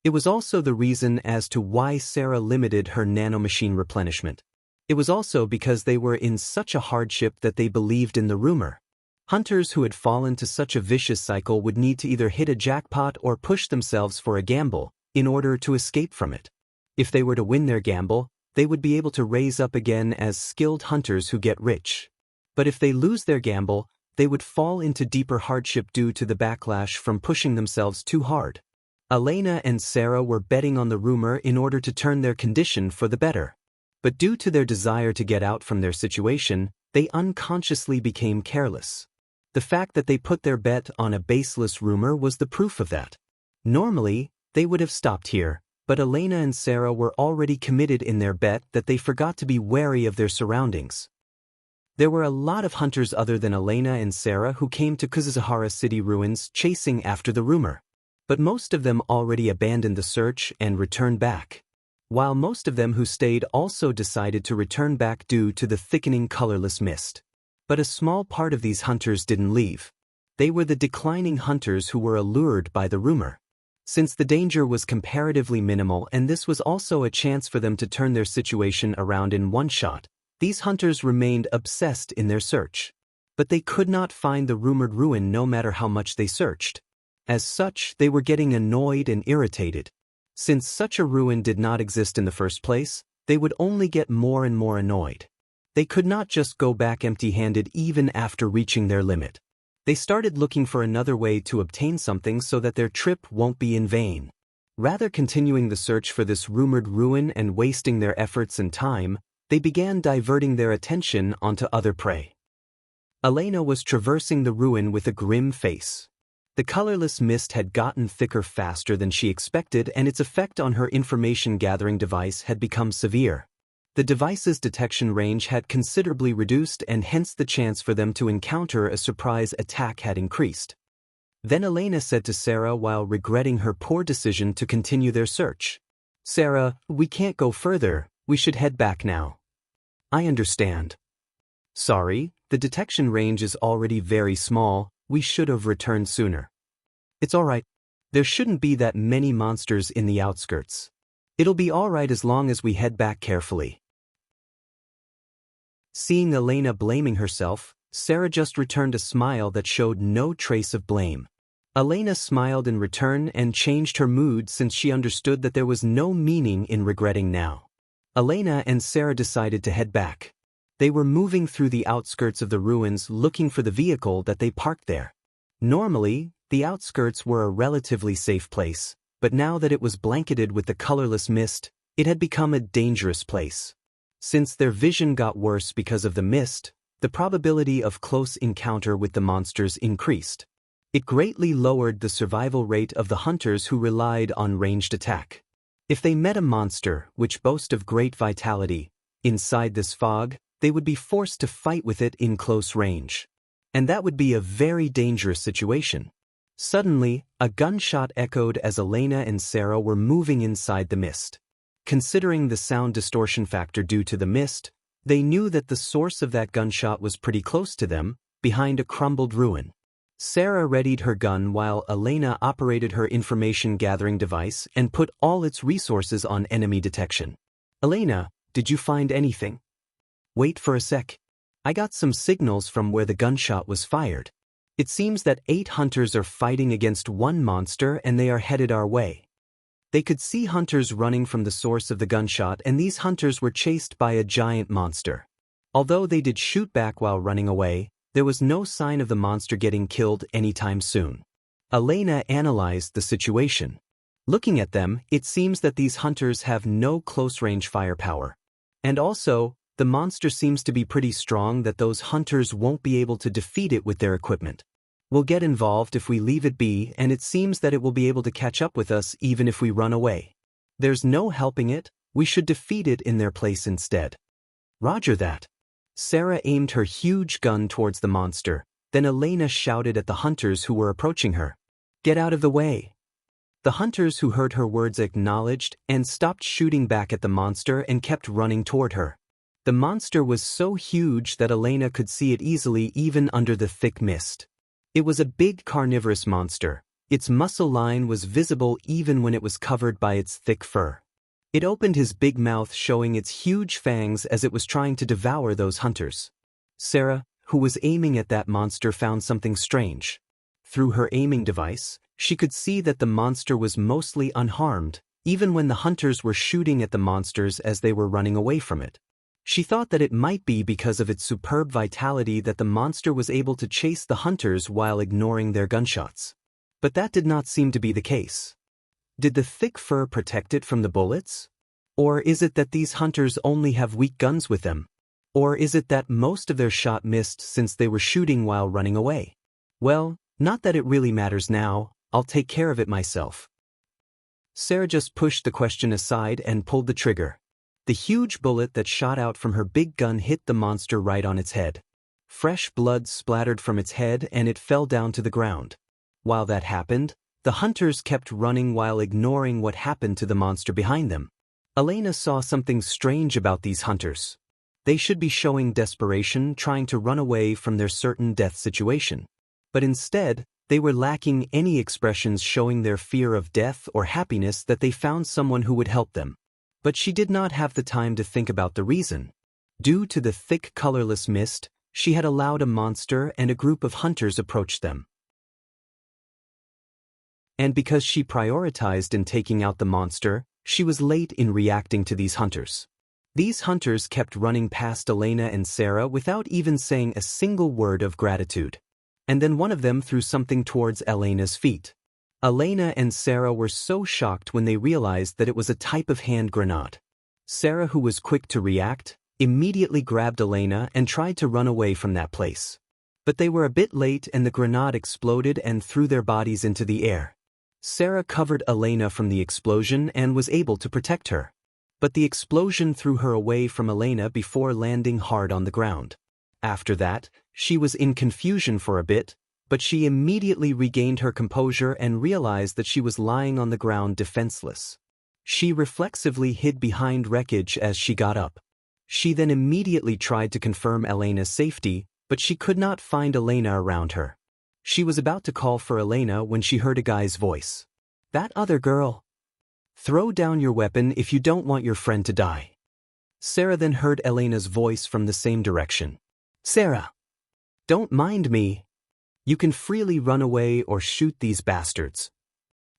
It was also the reason as to why Sarah limited her nanomachine replenishment. It was also because they were in such a hardship that they believed in the rumor. Hunters who had fallen to such a vicious cycle would need to either hit a jackpot or push themselves for a gamble in order to escape from it. If they were to win their gamble, they would be able to raise up again as skilled hunters who get rich. But if they lose their gamble, they would fall into deeper hardship due to the backlash from pushing themselves too hard. Elena and Sarah were betting on the rumor in order to turn their condition for the better. But due to their desire to get out from their situation, they unconsciously became careless. The fact that they put their bet on a baseless rumor was the proof of that. Normally, they would have stopped here, but Elena and Sarah were already committed in their bet that they forgot to be wary of their surroundings. There were a lot of hunters other than Elena and Sarah who came to Kuzuzahara City ruins chasing after the rumor. But most of them already abandoned the search and returned back. While most of them who stayed also decided to return back due to the thickening colorless mist. But a small part of these hunters didn't leave. They were the declining hunters who were allured by the rumor. Since the danger was comparatively minimal and this was also a chance for them to turn their situation around in one shot, these hunters remained obsessed in their search. But they could not find the rumored ruin no matter how much they searched. As such, they were getting annoyed and irritated. Since such a ruin did not exist in the first place, they would only get more and more annoyed. They could not just go back empty-handed even after reaching their limit. They started looking for another way to obtain something so that their trip won't be in vain. Rather continuing the search for this rumored ruin and wasting their efforts and time, they began diverting their attention onto other prey. Elena was traversing the ruin with a grim face. The colorless mist had gotten thicker faster than she expected, and its effect on her information-gathering device had become severe. The device's detection range had considerably reduced, and hence the chance for them to encounter a surprise attack had increased. Then Elena said to Sarah while regretting her poor decision to continue their search, "Sarah, we can't go further, we should head back now." "I understand." "Sorry, the detection range is already very small. We should have returned sooner." "It's all right. There shouldn't be that many monsters in the outskirts. It'll be all right as long as we head back carefully." Seeing Elena blaming herself, Sarah just returned a smile that showed no trace of blame. Elena smiled in return and changed her mood since she understood that there was no meaning in regretting now. Elena and Sarah decided to head back. They were moving through the outskirts of the ruins looking for the vehicle that they parked there. Normally, the outskirts were a relatively safe place, but now that it was blanketed with the colorless mist, it had become a dangerous place. Since their vision got worse because of the mist, the probability of close encounter with the monsters increased. It greatly lowered the survival rate of the hunters who relied on ranged attack. If they met a monster, which boasts of great vitality, inside this fog, they would be forced to fight with it in close range. And that would be a very dangerous situation. Suddenly, a gunshot echoed as Elena and Sarah were moving inside the mist. Considering the sound distortion factor due to the mist, they knew that the source of that gunshot was pretty close to them, behind a crumbled ruin. Sarah readied her gun while Elena operated her information-gathering device and put all its resources on enemy detection. "Elena, did you find anything?" "Wait for a sec. I got some signals from where the gunshot was fired. It seems that 8 hunters are fighting against one monster and they are headed our way." They could see hunters running from the source of the gunshot, and these hunters were chased by a giant monster. Although they did shoot back while running away, there was no sign of the monster getting killed anytime soon. Elena analyzed the situation. Looking at them, it seems that these hunters have no close-range firepower. And also, the monster seems to be pretty strong that those hunters won't be able to defeat it with their equipment. We'll get involved if we leave it be, and it seems that it will be able to catch up with us even if we run away. There's no helping it, we should defeat it in their place instead. Roger that. Sarah aimed her huge gun towards the monster, then Elena shouted at the hunters who were approaching her. Get out of the way. The hunters who heard her words acknowledged and stopped shooting back at the monster and kept running toward her. The monster was so huge that Elena could see it easily even under the thick mist. It was a big carnivorous monster. Its muscle line was visible even when it was covered by its thick fur. It opened his big mouth, showing its huge fangs as it was trying to devour those hunters. Sarah, who was aiming at that monster, found something strange. Through her aiming device, she could see that the monster was mostly unharmed, even when the hunters were shooting at the monsters as they were running away from it. She thought that it might be because of its superb vitality that the monster was able to chase the hunters while ignoring their gunshots. But that did not seem to be the case. Did the thick fur protect it from the bullets? Or is it that these hunters only have weak guns with them? Or is it that most of their shot missed since they were shooting while running away? Well, not that it really matters now, I'll take care of it myself. Sarah just pushed the question aside and pulled the trigger. The huge bullet that shot out from her big gun hit the monster right on its head. Fresh blood splattered from its head and it fell down to the ground. While that happened, the hunters kept running while ignoring what happened to the monster behind them. Elena saw something strange about these hunters. They should be showing desperation, trying to run away from their certain death situation. But instead, they were lacking any expressions showing their fear of death or happiness that they found someone who would help them. But she did not have the time to think about the reason. Due to the thick, colorless mist, she had allowed a monster and a group of hunters approach them. And because she prioritized in taking out the monster, she was late in reacting to these hunters. These hunters kept running past Elena and Sarah without even saying a single word of gratitude. And then one of them threw something towards Elena's feet. Elena and Sarah were so shocked when they realized that it was a type of hand grenade. Sarah, who was quick to react, immediately grabbed Elena and tried to run away from that place. But they were a bit late and the grenade exploded and threw their bodies into the air. Sarah covered Elena from the explosion and was able to protect her. But the explosion threw her away from Elena before landing hard on the ground. After that, she was in confusion for a bit, but she immediately regained her composure and realized that she was lying on the ground defenseless. She reflexively hid behind wreckage as she got up. She then immediately tried to confirm Elena's safety, but she could not find Elena around her. She was about to call for Elena when she heard a guy's voice. "That other girl. Throw down your weapon if you don't want your friend to die." Sarah then heard Elena's voice from the same direction. "Sarah, don't mind me. You can freely run away or shoot these bastards."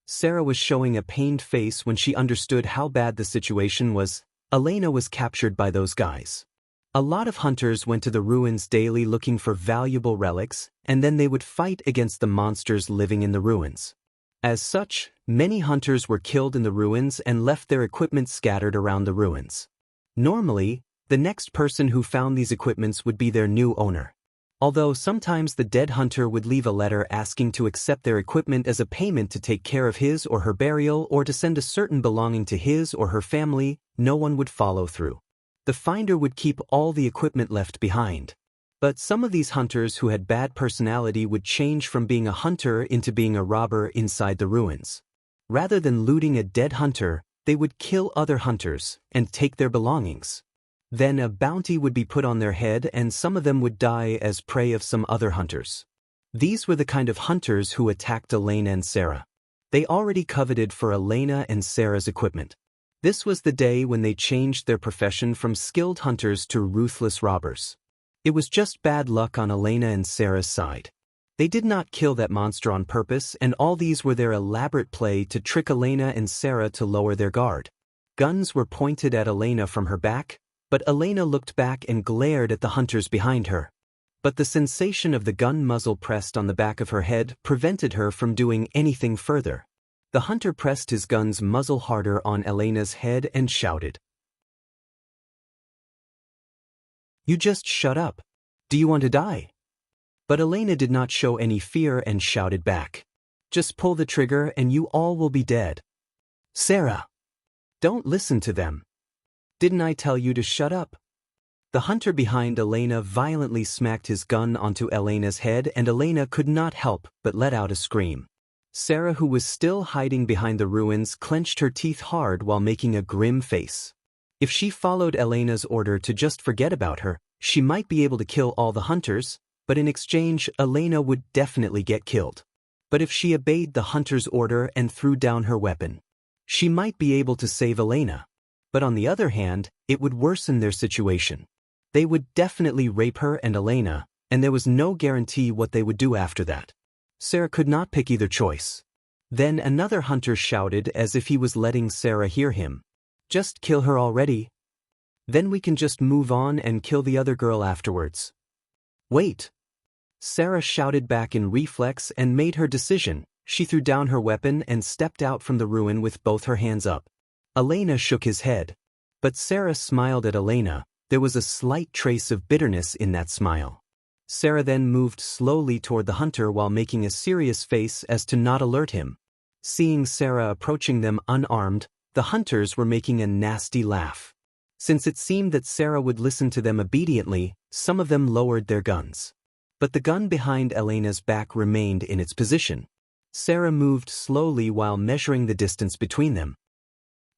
Sarah was showing a pained face when she understood how bad the situation was. Elena was captured by those guys. A lot of hunters went to the ruins daily looking for valuable relics, and then they would fight against the monsters living in the ruins. As such, many hunters were killed in the ruins and left their equipment scattered around the ruins. Normally, the next person who found these equipments would be their new owner. Although sometimes the dead hunter would leave a letter asking to accept their equipment as a payment to take care of his or her burial or to send a certain belonging to his or her family, no one would follow through. The finder would keep all the equipment left behind. But some of these hunters who had bad personality would change from being a hunter into being a robber inside the ruins. Rather than looting a dead hunter, they would kill other hunters and take their belongings. Then a bounty would be put on their head and some of them would die as prey of some other hunters. These were the kind of hunters who attacked Elena and Sarah. They already coveted for Elena and Sarah's equipment. This was the day when they changed their profession from skilled hunters to ruthless robbers. It was just bad luck on Elena and Sarah's side. They did not kill that monster on purpose, and all these were their elaborate play to trick Elena and Sarah to lower their guard. Guns were pointed at Elena from her back, but Elena looked back and glared at the hunters behind her. But the sensation of the gun muzzle pressed on the back of her head prevented her from doing anything further. The hunter pressed his gun's muzzle harder on Elena's head and shouted, "You just shut up. Do you want to die?" But Elena did not show any fear and shouted back, "Just pull the trigger and you all will be dead." "Sarah! Don't listen to them. Didn't I tell you to shut up?" The hunter behind Elena violently smacked his gun onto Elena's head, and Elena could not help but let out a scream. Sarah, who was still hiding behind the ruins, clenched her teeth hard while making a grim face. If she followed Elena's order to just forget about her, she might be able to kill all the hunters, but in exchange, Elena would definitely get killed. But if she obeyed the hunter's order and threw down her weapon, she might be able to save Elena. But on the other hand, it would worsen their situation. They would definitely rape her and Elena, and there was no guarantee what they would do after that. Sarah could not pick either choice. Then another hunter shouted as if he was letting Sarah hear him, "Just kill her already. Then we can just move on and kill the other girl afterwards." "Wait!" Sarah shouted back in reflex and made her decision. She threw down her weapon and stepped out from the ruin with both her hands up. Elena shook his head. But Sarah smiled at Elena. There was a slight trace of bitterness in that smile. Sarah then moved slowly toward the hunter while making a serious face as to not alert him. Seeing Sarah approaching them unarmed, the hunters were making a nasty laugh. Since it seemed that Sarah would listen to them obediently, some of them lowered their guns. But the gun behind Elena's back remained in its position. Sarah moved slowly while measuring the distance between them.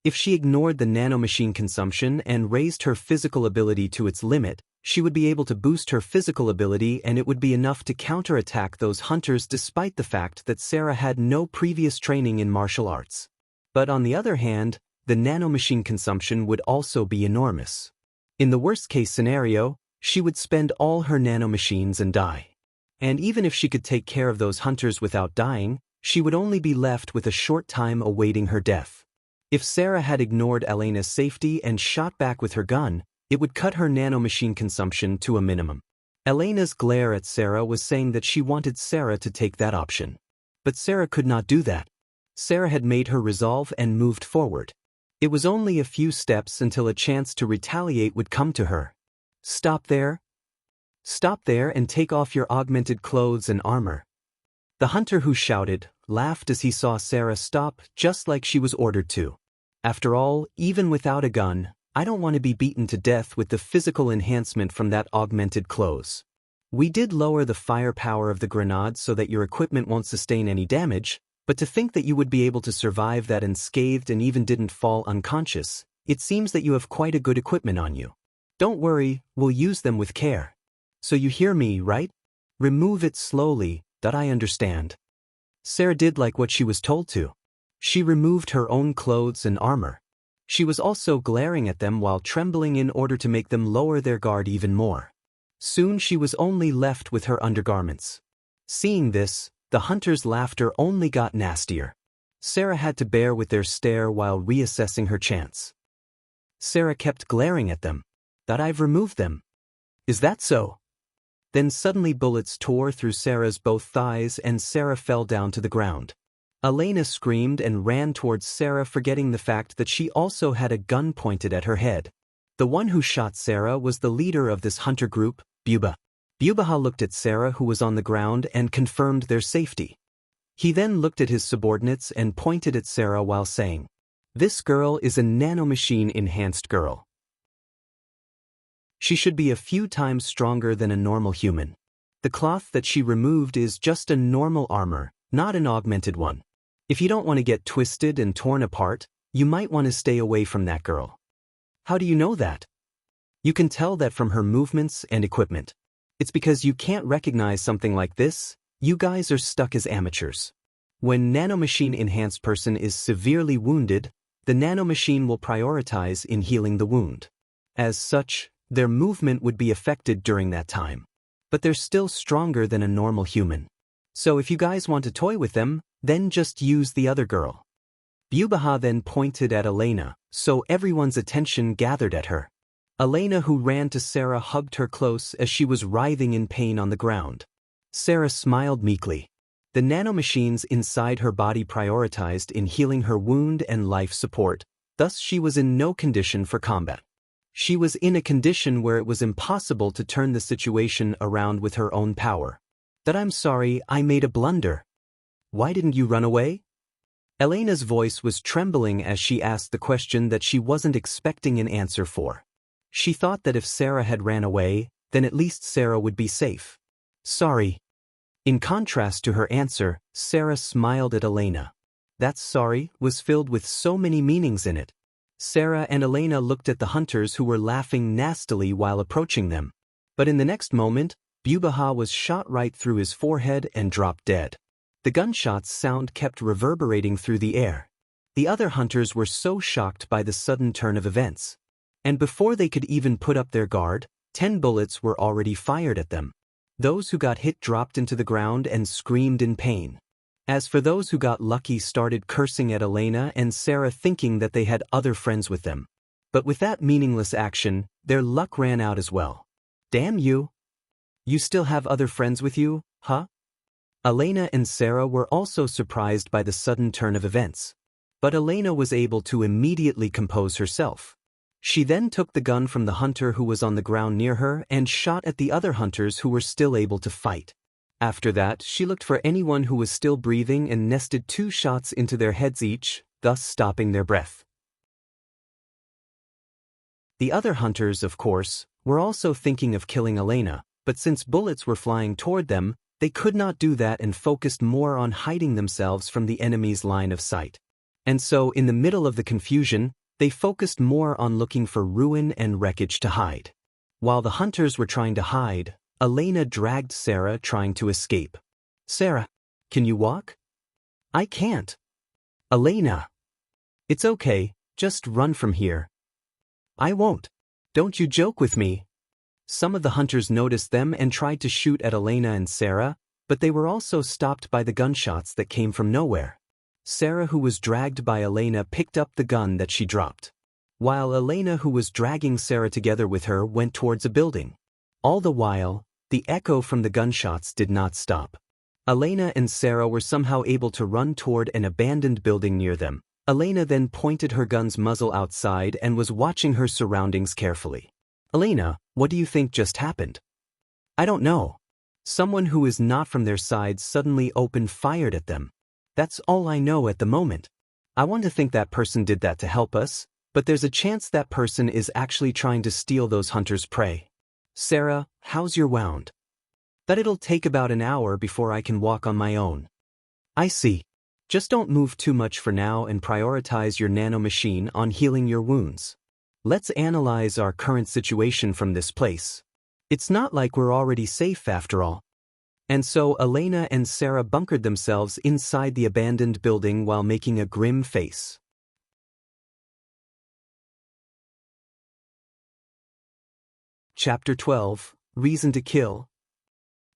If she ignored the nanomachine consumption and raised her physical ability to its limit, she would be able to boost her physical ability, and it would be enough to counterattack those hunters despite the fact that Sarah had no previous training in martial arts. But on the other hand, the nanomachine consumption would also be enormous. In the worst-case scenario, she would spend all her nanomachines and die. And even if she could take care of those hunters without dying, she would only be left with a short time awaiting her death. If Sarah had ignored Elena's safety and shot back with her gun, it would cut her nanomachine consumption to a minimum. Elena's glare at Sarah was saying that she wanted Sarah to take that option. But Sarah could not do that. Sarah had made her resolve and moved forward. It was only a few steps until a chance to retaliate would come to her. "Stop there. Stop there and take off your augmented clothes and armor." The hunter who shouted laughed as he saw Sarah stop, just like she was ordered to. After all, even without a gun, I don't want to be beaten to death with the physical enhancement from that augmented clothes. We did lower the firepower of the grenade so that your equipment won't sustain any damage, but to think that you would be able to survive that unscathed and even didn't fall unconscious, it seems that you have quite a good equipment on you. Don't worry, we'll use them with care. So you hear me, right? Remove it slowly, that I understand. Sarah did like what she was told to. She removed her own clothes and armor. She was also glaring at them while trembling in order to make them lower their guard even more. Soon she was only left with her undergarments. Seeing this, the hunters' laughter only got nastier. Sarah had to bear with their stare while reassessing her chance. Sarah kept glaring at them. "That I've removed them. Is that so?" Then suddenly bullets tore through Sarah's both thighs and Sarah fell down to the ground. Elena screamed and ran towards Sarah, forgetting the fact that she also had a gun pointed at her head. The one who shot Sarah was the leader of this hunter group, Buba. Bubaha looked at Sarah, who was on the ground, and confirmed their safety. He then looked at his subordinates and pointed at Sarah while saying, "This girl is a nanomachine-enhanced girl. She should be a few times stronger than a normal human. The cloth that she removed is just a normal armor, not an augmented one. If you don't want to get twisted and torn apart, you might want to stay away from that girl." "How do you know that?" "You can tell that from her movements and equipment. It's because you can't recognize something like this. You guys are stuck as amateurs. When nanomachine-enhanced person is severely wounded, the nanomachine will prioritize in healing the wound. As such, their movement would be affected during that time. But they're still stronger than a normal human. So if you guys want to toy with them, then just use the other girl. Bubaha then pointed at Elena, so everyone's attention gathered at her. Elena, who ran to Sarah, hugged her close as she was writhing in pain on the ground. Sarah smiled meekly. The nanomachines inside her body prioritized in healing her wound and life support, thus she was in no condition for combat. She was in a condition where it was impossible to turn the situation around with her own power. That I'm sorry, I made a blunder. Why didn't you run away? Elena's voice was trembling as she asked the question that she wasn't expecting an answer for. She thought that if Sarah had ran away, then at least Sarah would be safe. Sorry. In contrast to her answer, Sarah smiled at Elena. That sorry was filled with so many meanings in it. Sarah and Elena looked at the hunters who were laughing nastily while approaching them. But in the next moment, Bubaha was shot right through his forehead and dropped dead. The gunshot's sound kept reverberating through the air. The other hunters were so shocked by the sudden turn of events. And before they could even put up their guard, 10 bullets were already fired at them. Those who got hit dropped into the ground and screamed in pain. As for those who got lucky, started cursing at Elena and Sarah, thinking that they had other friends with them. But with that meaningless action, their luck ran out as well. Damn you! You still have other friends with you, huh? Elena and Sarah were also surprised by the sudden turn of events. But Elena was able to immediately compose herself. She then took the gun from the hunter who was on the ground near her and shot at the other hunters who were still able to fight. After that, she looked for anyone who was still breathing and nested 2 shots into their heads each, thus stopping their breath. The other hunters, of course, were also thinking of killing Elena, but since bullets were flying toward them, they could not do that and focused more on hiding themselves from the enemy's line of sight. And so, in the middle of the confusion, they focused more on looking for ruin and wreckage to hide. While the hunters were trying to hide, Elena dragged Sarah, trying to escape. Sarah, can you walk? I can't. Elena. It's okay, just run from here. I won't. Don't you joke with me. Some of the hunters noticed them and tried to shoot at Elena and Sarah, but they were also stopped by the gunshots that came from nowhere. Sarah, who was dragged by Elena, picked up the gun that she dropped, while Elena, who was dragging Sarah together with her, went towards a building. All the while, the echo from the gunshots did not stop. Elena and Sarah were somehow able to run toward an abandoned building near them. Elena then pointed her gun's muzzle outside and was watching her surroundings carefully. Elena, what do you think just happened? I don't know. Someone who is not from their side suddenly opened fire at them. That's all I know at the moment. I want to think that person did that to help us, but there's a chance that person is actually trying to steal those hunters' prey. Sarah, how's your wound? That it'll take about an hour before I can walk on my own. I see. Just don't move too much for now and prioritize your nanomachine on healing your wounds. Let's analyze our current situation from this place. It's not like we're already safe after all. And so Elena and Sarah bunkered themselves inside the abandoned building while making a grim face. Chapter 12, Reason to Kill.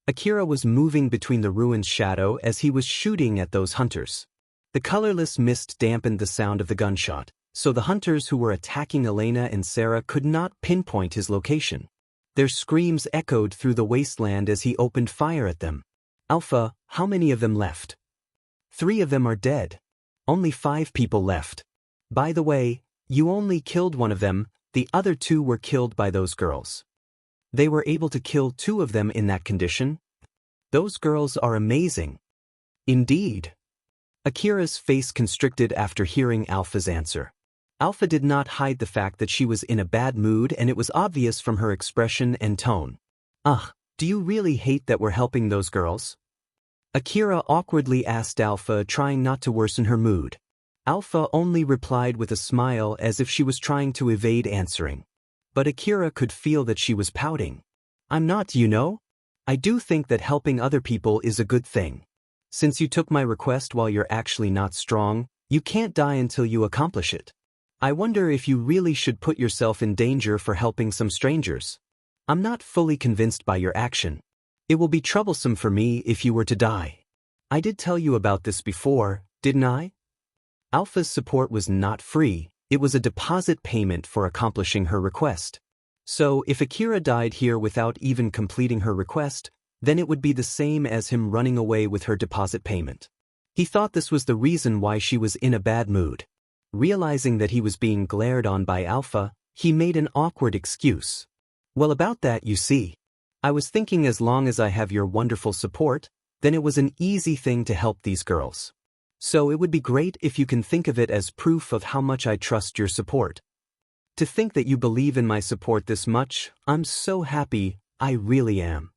Akira was moving between the ruins' shadow as he was shooting at those hunters. The colorless mist dampened the sound of the gunshot, so the hunters who were attacking Elena and Sarah could not pinpoint his location. Their screams echoed through the wasteland as he opened fire at them. Alpha, how many of them left? 3 of them are dead. Only 5 people left. By the way, you only killed one of them, the other 2 were killed by those girls. They were able to kill 2 of them in that condition? Those girls are amazing. Indeed. Akira's face constricted after hearing Alpha's answer. Alpha did not hide the fact that she was in a bad mood, and it was obvious from her expression and tone. Ugh, do you really hate that we're helping those girls? Akira awkwardly asked Alpha, trying not to worsen her mood. Alpha only replied with a smile as if she was trying to evade answering. But Akira could feel that she was pouting. I'm not, you know? I do think that helping other people is a good thing. Since you took my request while you're actually not strong, you can't die until you accomplish it. I wonder if you really should put yourself in danger for helping some strangers. I'm not fully convinced by your action. It will be troublesome for me if you were to die. I did tell you about this before, didn't I? Alpha's support was not free, it was a deposit payment for accomplishing her request. So, if Akira died here without even completing her request, then it would be the same as him running away with her deposit payment. He thought this was the reason why she was in a bad mood. Realizing that he was being glared on by Alpha, he made an awkward excuse. Well, about that, you see. I was thinking as long as I have your wonderful support, then it was an easy thing to help these girls. So it would be great if you can think of it as proof of how much I trust your support. To think that you believe in my support this much, I'm so happy, I really am.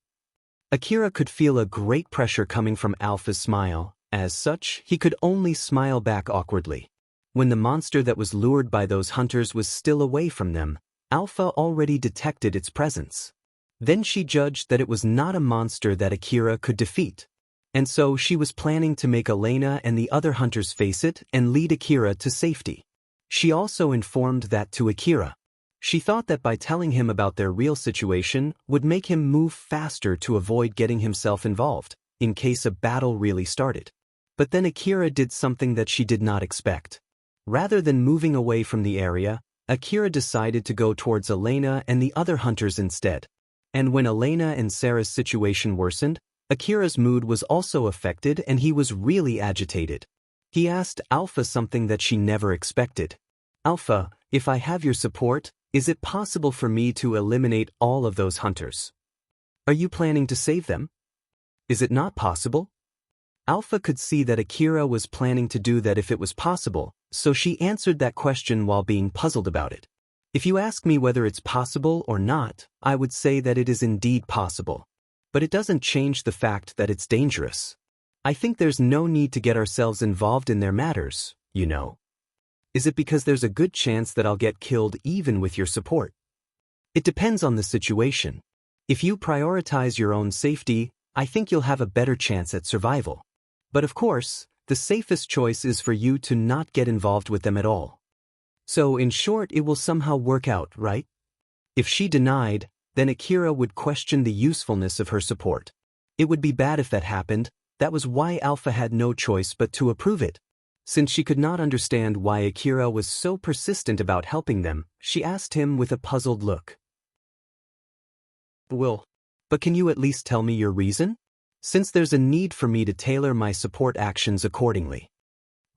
Akira could feel a great pressure coming from Alpha's smile. As such, he could only smile back awkwardly. When the monster that was lured by those hunters was still away from them, Alpha already detected its presence. Then she judged that it was not a monster that Akira could defeat. And so she was planning to make Elena and the other hunters face it and lead Akira to safety. She also informed that to Akira. She thought that by telling him about their real situation would make him move faster to avoid getting himself involved, in case a battle really started. But then Akira did something that she did not expect. Rather than moving away from the area, Akira decided to go towards Elena and the other hunters instead. And when Elena and Sarah's situation worsened, Akira's mood was also affected and he was really agitated. He asked Alpha something that she never expected. Alpha, if I have your support, is it possible for me to eliminate all of those hunters? Are you planning to save them? Is it not possible? Alpha could see that Akira was planning to do that if it was possible, so she answered that question while being puzzled about it. If you ask me whether it's possible or not, I would say that it is indeed possible. But it doesn't change the fact that it's dangerous. I think there's no need to get ourselves involved in their matters, you know. Is it because there's a good chance that I'll get killed even with your support? It depends on the situation. If you prioritize your own safety, I think you'll have a better chance at survival. But of course, the safest choice is for you to not get involved with them at all. So in short, it will somehow work out, right? If she denied, then Akira would question the usefulness of her support. It would be bad if that happened. That was why Alpha had no choice but to approve it. Since she could not understand why Akira was so persistent about helping them, she asked him with a puzzled look. Well, but can you at least tell me your reason? Since there's a need for me to tailor my support actions accordingly.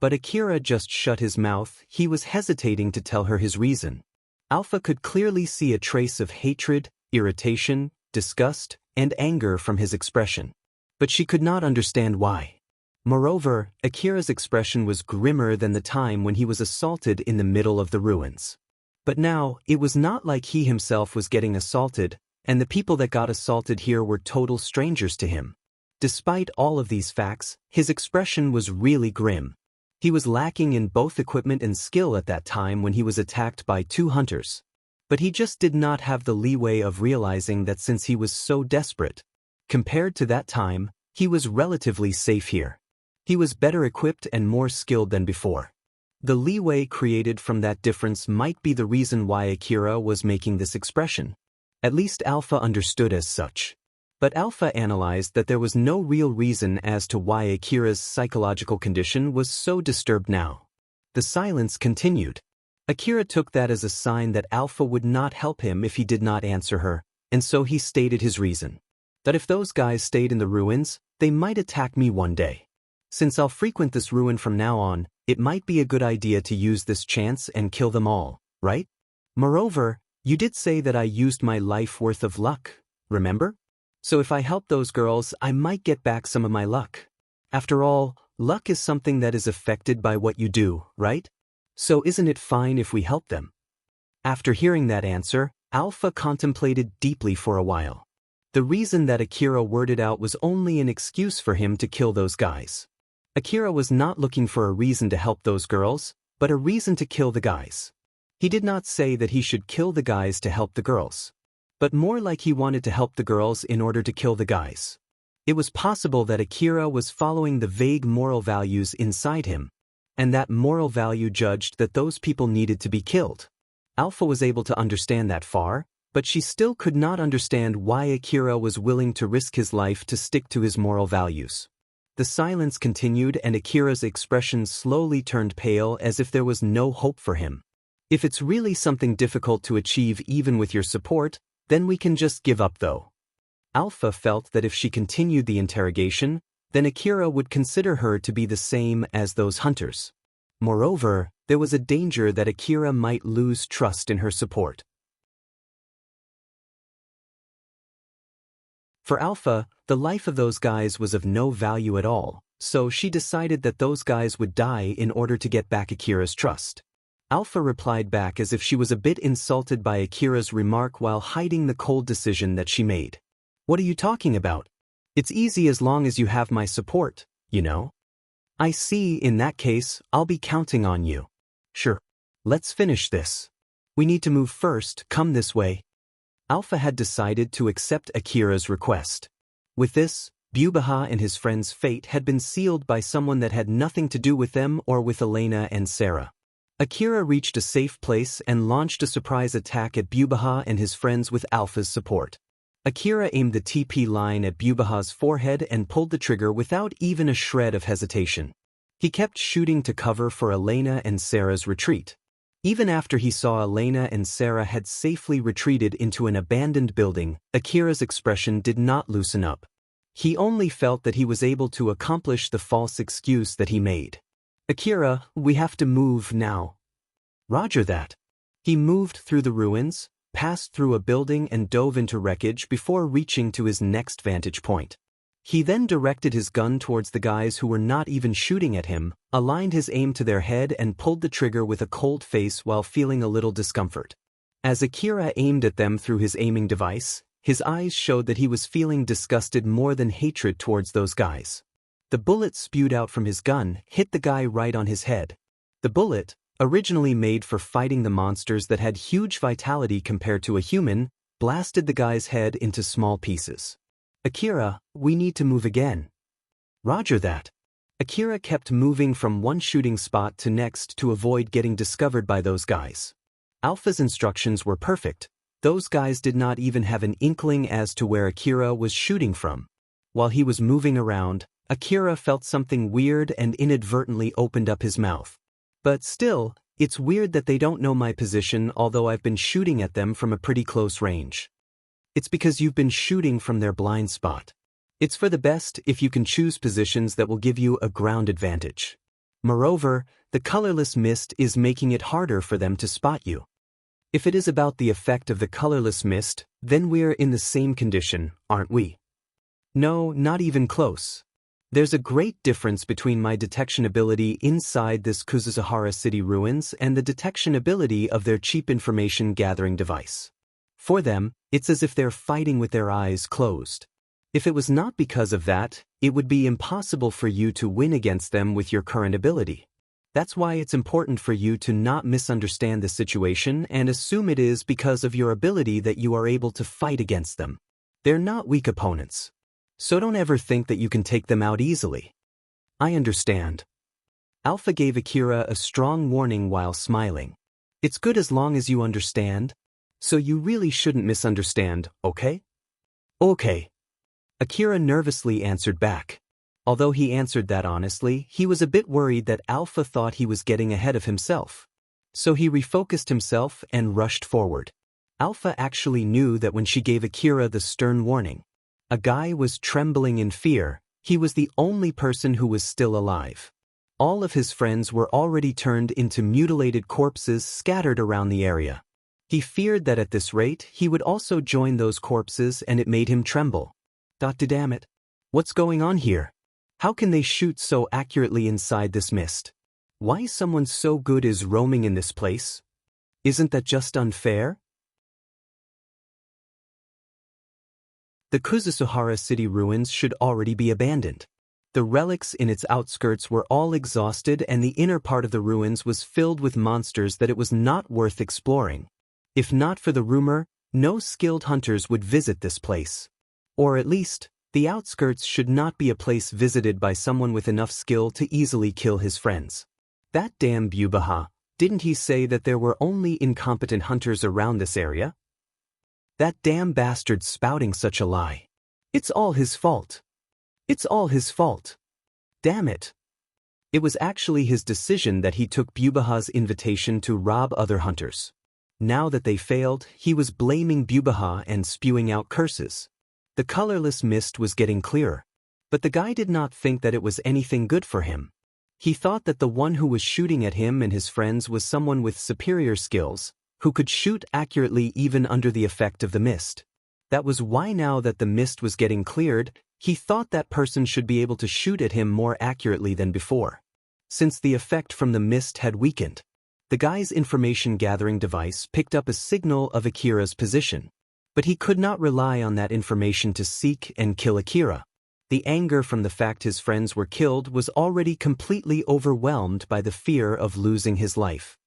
But Akira just shut his mouth, he was hesitating to tell her his reason. Alpha could clearly see a trace of hatred, irritation, disgust, and anger from his expression. But she could not understand why. Moreover, Akira's expression was grimmer than the time when he was assaulted in the middle of the ruins. But now, it was not like he himself was getting assaulted, and the people that got assaulted here were total strangers to him. Despite all of these facts, his expression was really grim. He was lacking in both equipment and skill at that time when he was attacked by two hunters. But he just did not have the leeway of realizing that since he was so desperate. Compared to that time, he was relatively safe here. He was better equipped and more skilled than before. The leeway created from that difference might be the reason why Akira was making this expression. At least Alpha understood as such. But Alpha analyzed that there was no real reason as to why Akira's psychological condition was so disturbed now. The silence continued. Akira took that as a sign that Alpha would not help him if he did not answer her, and so he stated his reason. That if those guys stayed in the ruins, they might attack me one day. Since I'll frequent this ruin from now on, it might be a good idea to use this chance and kill them all, right? Moreover, you did say that I used my life worth of luck, remember? So if I help those girls, I might get back some of my luck. After all, luck is something that is affected by what you do, right? So isn't it fine if we help them? After hearing that answer, Alpha contemplated deeply for a while. The reason that Akira worded out was only an excuse for him to kill those guys. Akira was not looking for a reason to help those girls, but a reason to kill the guys. He did not say that he should kill the guys to help the girls. But more like he wanted to help the girls in order to kill the guys. It was possible that Akira was following the vague moral values inside him, and that moral value judged that those people needed to be killed. Alpha was able to understand that far, but she still could not understand why Akira was willing to risk his life to stick to his moral values. The silence continued and Akira's expression slowly turned pale as if there was no hope for him. If it's really something difficult to achieve even with your support, then we can just give up though. Alpha felt that if she continued the interrogation, then Akira would consider her to be the same as those hunters. Moreover, there was a danger that Akira might lose trust in her support. For Alpha, the life of those guys was of no value at all, so she decided that those guys would die in order to get back Akira's trust. Alpha replied back as if she was a bit insulted by Akira's remark while hiding the cold decision that she made. What are you talking about? It's easy as long as you have my support, you know? I see, in that case, I'll be counting on you. Sure. Let's finish this. We need to move first, come this way. Alpha had decided to accept Akira's request. With this, Bubaha and his friend's fate had been sealed by someone that had nothing to do with them or with Elena and Sarah. Akira reached a safe place and launched a surprise attack at Bubaha and his friends with Alpha's support. Akira aimed the TP line at Bubaha's forehead and pulled the trigger without even a shred of hesitation. He kept shooting to cover for Elena and Sarah's retreat. Even after he saw Elena and Sarah had safely retreated into an abandoned building, Akira's expression did not loosen up. He only felt that he was able to accomplish the false excuse that he made. Akira, we have to move now. Roger that. He moved through the ruins, passed through a building and dove into wreckage before reaching to his next vantage point. He then directed his gun towards the guys who were not even shooting at him, aligned his aim to their head and pulled the trigger with a cold face while feeling a little discomfort. As Akira aimed at them through his aiming device, his eyes showed that he was feeling disgusted more than hatred towards those guys. The bullet spewed out from his gun hit the guy right on his head. The bullet, originally made for fighting the monsters that had huge vitality compared to a human, blasted the guy's head into small pieces. Akira, we need to move again. Roger that. Akira kept moving from one shooting spot to next to avoid getting discovered by those guys. Alpha's instructions were perfect. Those guys did not even have an inkling as to where Akira was shooting from. While he was moving around, Akira felt something weird and inadvertently opened up his mouth. But still, it's weird that they don't know my position although I've been shooting at them from a pretty close range. It's because you've been shooting from their blind spot. It's for the best if you can choose positions that will give you a ground advantage. Moreover, the colorless mist is making it harder for them to spot you. If it is about the effect of the colorless mist, then we're in the same condition, aren't we? No, not even close. There's a great difference between my detection ability inside this Kuzuhara City ruins and the detection ability of their cheap information gathering device. For them, it's as if they're fighting with their eyes closed. If it was not because of that, it would be impossible for you to win against them with your current ability. That's why it's important for you to not misunderstand the situation and assume it is because of your ability that you are able to fight against them. They're not weak opponents. So don't ever think that you can take them out easily. I understand. Alpha gave Akira a strong warning while smiling. It's good as long as you understand. So you really shouldn't misunderstand, okay? Okay. Akira nervously answered back. Although he answered that honestly, he was a bit worried that Alpha thought he was getting ahead of himself. So he refocused himself and rushed forward. Alpha actually knew that when she gave Akira the stern warning, a guy was trembling in fear. He was the only person who was still alive. All of his friends were already turned into mutilated corpses scattered around the area. He feared that at this rate, he would also join those corpses and it made him tremble. Damn it. What's going on here? How can they shoot so accurately inside this mist? Why someone so good is roaming in this place? Isn't that just unfair? The Kuzuhara City ruins should already be abandoned. The relics in its outskirts were all exhausted and the inner part of the ruins was filled with monsters that it was not worth exploring. If not for the rumor, no skilled hunters would visit this place. Or at least, the outskirts should not be a place visited by someone with enough skill to easily kill his friends. That damn Bubaha, didn't he say that there were only incompetent hunters around this area? That damn bastard spouting such a lie. It's all his fault. It's all his fault. Damn it. It was actually his decision that he took Bubaha's invitation to rob other hunters. Now that they failed, he was blaming Bubaha and spewing out curses. The colorless mist was getting clearer. But the guy did not think that it was anything good for him. He thought that the one who was shooting at him and his friends was someone with superior skills, who could shoot accurately even under the effect of the mist. That was why now that the mist was getting cleared, he thought that person should be able to shoot at him more accurately than before. Since the effect from the mist had weakened, the guy's information-gathering device picked up a signal of Akira's position. But he could not rely on that information to seek and kill Akira. The anger from the fact his friends were killed was already completely overwhelmed by the fear of losing his life.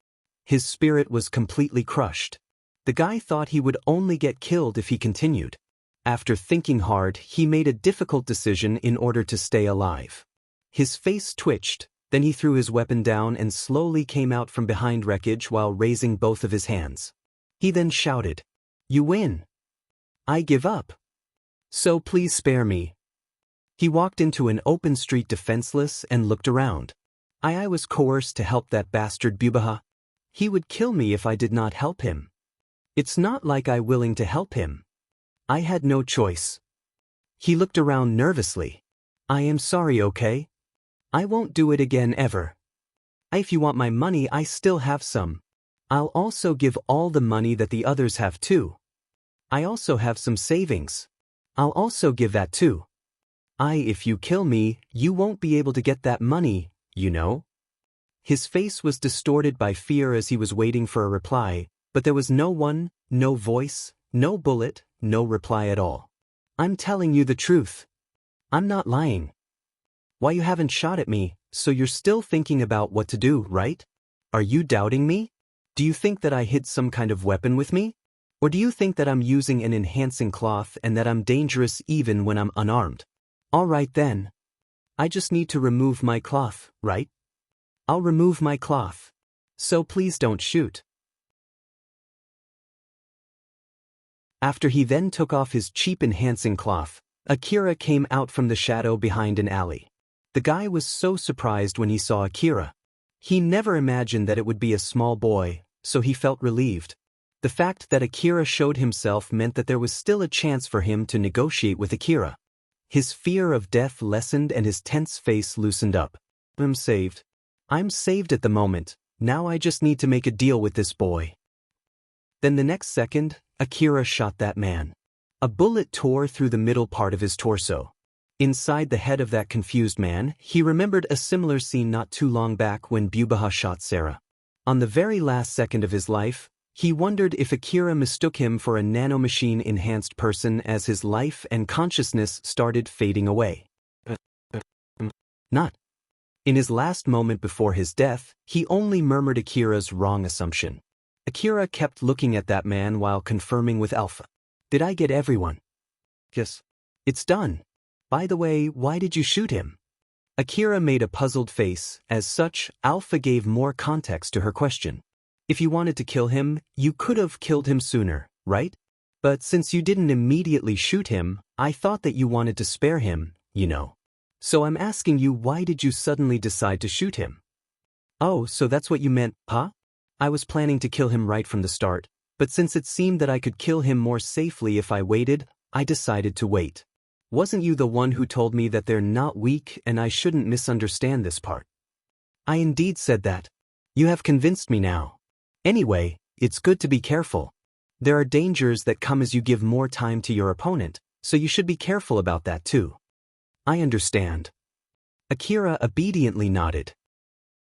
His spirit was completely crushed. The guy thought he would only get killed if he continued. After thinking hard, he made a difficult decision in order to stay alive. His face twitched, then he threw his weapon down and slowly came out from behind wreckage while raising both of his hands. He then shouted, "You win. I give up. So please spare me." He walked into an open street defenseless and looked around. I was coerced to help that bastard Bubaha. He would kill me if I did not help him. It's not like I willing to help him. I had no choice. He looked around nervously. I am sorry, okay? I won't do it again ever. If you want my money, I still have some. I'll also give all the money that the others have too. I also have some savings. I'll also give that too. If you kill me, you won't be able to get that money, you know? His face was distorted by fear as he was waiting for a reply, but there was no one, no voice, no bullet, no reply at all. I'm telling you the truth. I'm not lying. Why you haven't shot at me, so you're still thinking about what to do, right? Are you doubting me? Do you think that I hid some kind of weapon with me? Or do you think that I'm using an enhancing cloth and that I'm dangerous even when I'm unarmed? All right then. I just need to remove my cloth, right? I'll remove my cloth. So please don't shoot. After he then took off his cheap enhancing cloth, Akira came out from the shadow behind an alley. The guy was so surprised when he saw Akira. He never imagined that it would be a small boy, so he felt relieved. The fact that Akira showed himself meant that there was still a chance for him to negotiate with Akira. His fear of death lessened and his tense face loosened up. I'm saved. I'm saved at the moment. Now I just need to make a deal with this boy. Then the next second, Akira shot that man. A bullet tore through the middle part of his torso. Inside the head of that confused man, he remembered a similar scene not too long back when Bubaha shot Sarah. On the very last second of his life, he wondered if Akira mistook him for a nanomachine-enhanced person as his life and consciousness started fading away. Not. In his last moment before his death, he only murmured Akira's wrong assumption. Akira kept looking at that man while confirming with Alpha. Did I get everyone? Yes. It's done. By the way, why did you shoot him? Akira made a puzzled face. As such, Alpha gave more context to her question. If you wanted to kill him, you could have killed him sooner, right? But since you didn't immediately shoot him, I thought that you wanted to spare him, you know. So I'm asking you, why did you suddenly decide to shoot him? Oh, so that's what you meant, huh? I was planning to kill him right from the start, but since it seemed that I could kill him more safely if I waited, I decided to wait. Wasn't you the one who told me that they're not weak and I shouldn't misunderstand this part? I indeed said that. You have convinced me now. Anyway, it's good to be careful. There are dangers that come as you give more time to your opponent, so you should be careful about that too. I understand. Akira obediently nodded.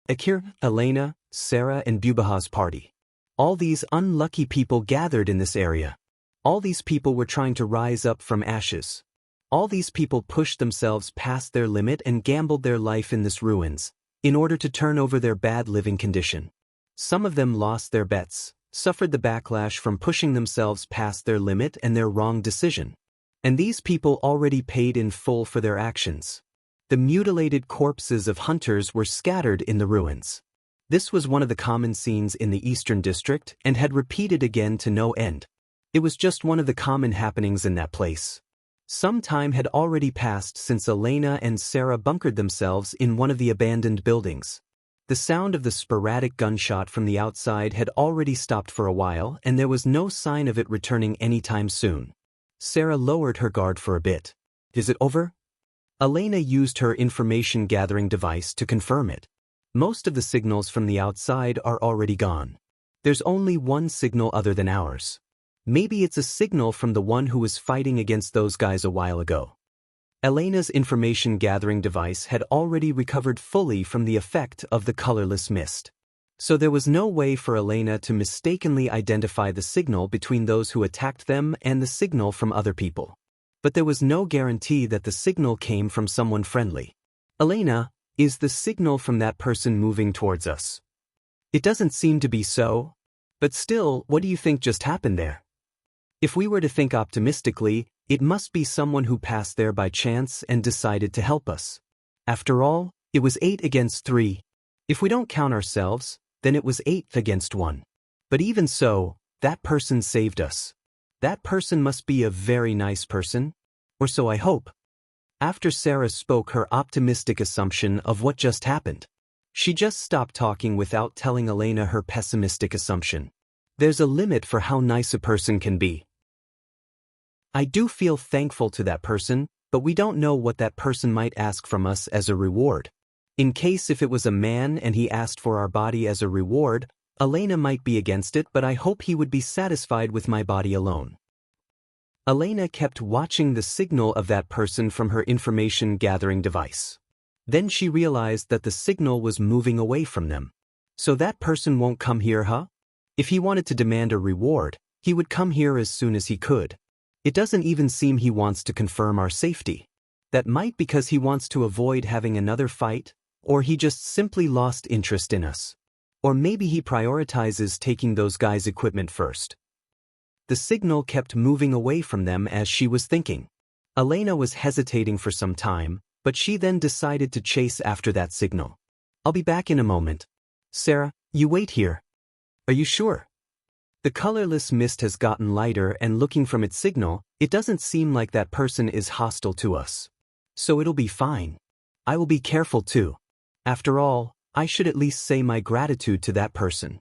Akira, Elena, Sarah and Bubaha's party. All these unlucky people gathered in this area. All these people were trying to rise up from ashes. All these people pushed themselves past their limit and gambled their life in this ruins, in order to turn over their bad living condition. Some of them lost their bets, suffered the backlash from pushing themselves past their limit and their wrong decision. And these people already paid in full for their actions. The mutilated corpses of hunters were scattered in the ruins. This was one of the common scenes in the Eastern District and had repeated again to no end. It was just one of the common happenings in that place. Some time had already passed since Elena and Sarah bunkered themselves in one of the abandoned buildings. The sound of the sporadic gunshot from the outside had already stopped for a while, and there was no sign of it returning anytime soon. Sarah lowered her guard for a bit. Is it over? Elena used her information-gathering device to confirm it. Most of the signals from the outside are already gone. There's only one signal other than ours. Maybe it's a signal from the one who was fighting against those guys a while ago. Elena's information-gathering device had already recovered fully from the effect of the colorless mist. So there was no way for Elena to mistakenly identify the signal between those who attacked them and the signal from other people. But there was no guarantee that the signal came from someone friendly. Elena, is the signal from that person moving towards us? It doesn't seem to be so. But still, what do you think just happened there? If we were to think optimistically, it must be someone who passed there by chance and decided to help us. After all, it was 8 against 3. If we don't count ourselves, then it was 8 against 1. But even so, that person saved us. That person must be a very nice person. Or so I hope. After Sarah spoke her optimistic assumption of what just happened, she just stopped talking without telling Elena her pessimistic assumption. There's a limit for how nice a person can be. I do feel thankful to that person, but we don't know what that person might ask from us as a reward. In case if it was a man and he asked for our body as a reward, Elena might be against it, but I hope he would be satisfied with my body alone. Elena kept watching the signal of that person from her information-gathering device. Then she realized that the signal was moving away from them. So that person won't come here, huh? If he wanted to demand a reward, he would come here as soon as he could. It doesn't even seem he wants to confirm our safety. That might because he wants to avoid having another fight, or he just simply lost interest in us. Or maybe he prioritizes taking those guys' equipment first. The signal kept moving away from them as she was thinking. Elena was hesitating for some time, but she then decided to chase after that signal. I'll be back in a moment. Sarah, you wait here. Are you sure? The colorless mist has gotten lighter, and looking from its signal, it doesn't seem like that person is hostile to us. So it'll be fine. I will be careful too. After all, I should at least say my gratitude to that person.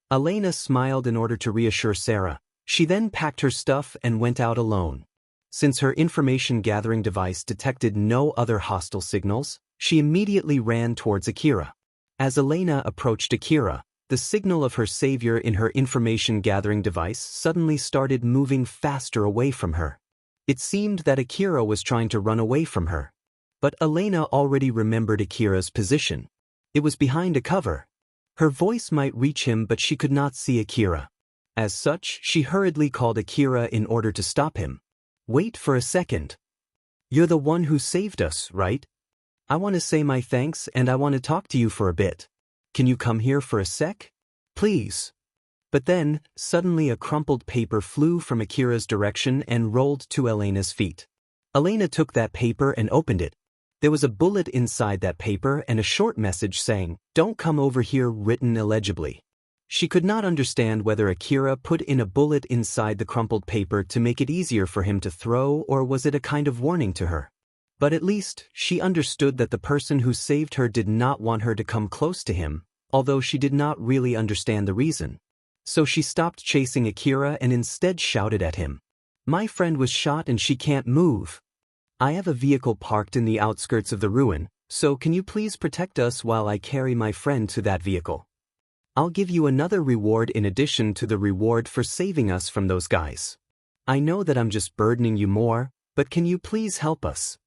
Elena smiled in order to reassure Sarah. She then packed her stuff and went out alone. Since her information-gathering device detected no other hostile signals, she immediately ran towards Akira. As Elena approached Akira, the signal of her savior in her information-gathering device suddenly started moving faster away from her. It seemed that Akira was trying to run away from her. But Elena already remembered Akira's position. It was behind a cover. Her voice might reach him, but she could not see Akira. As such, she hurriedly called Akira in order to stop him. Wait for a second. You're the one who saved us, right? I want to say my thanks and I want to talk to you for a bit. Can you come here for a sec? Please. But then, suddenly a crumpled paper flew from Akira's direction and rolled to Elena's feet. Elena took that paper and opened it. There was a bullet inside that paper and a short message saying, "Don't come over here," written illegibly. She could not understand whether Akira put in a bullet inside the crumpled paper to make it easier for him to throw, or was it a kind of warning to her. But at least, she understood that the person who saved her did not want her to come close to him, although she did not really understand the reason. So she stopped chasing Akira and instead shouted at him. "My friend was shot and she can't move. I have a vehicle parked in the outskirts of the ruin, so can you please protect us while I carry my friend to that vehicle? I'll give you another reward in addition to the reward for saving us from those guys. I know that I'm just burdening you more, but can you please help us?"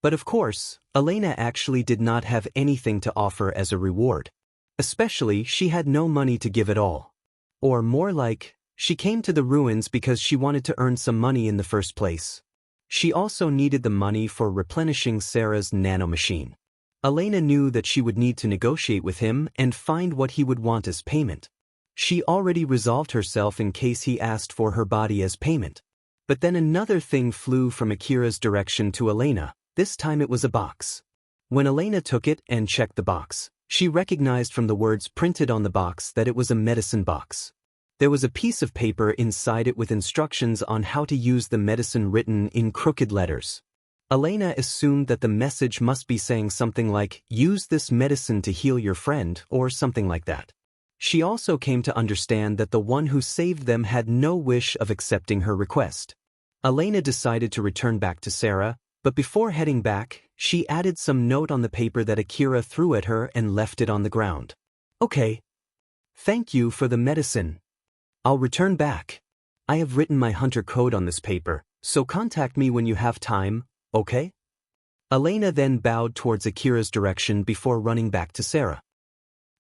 But of course, Elena actually did not have anything to offer as a reward. Especially, she had no money to give at all. Or more like, she came to the ruins because she wanted to earn some money in the first place. She also needed the money for replenishing Sarah's nanomachine. Elena knew that she would need to negotiate with him and find what he would want as payment. She already resolved herself in case he asked for her body as payment. But then another thing flew from Akira's direction to Elena. This time it was a box. When Elena took it and checked the box, she recognized from the words printed on the box that it was a medicine box. There was a piece of paper inside it with instructions on how to use the medicine written in crooked letters. Elena assumed that the message must be saying something like, "Use this medicine to heal your friend," or something like that. She also came to understand that the one who saved them had no wish of accepting her request. Elena decided to return back to Sarah, but before heading back, she added some note on the paper that Akira threw at her and left it on the ground. "Okay. Thank you for the medicine. I'll return back. I have written my hunter code on this paper, so contact me when you have time, okay?" Elena then bowed towards Akira's direction before running back to Sarah.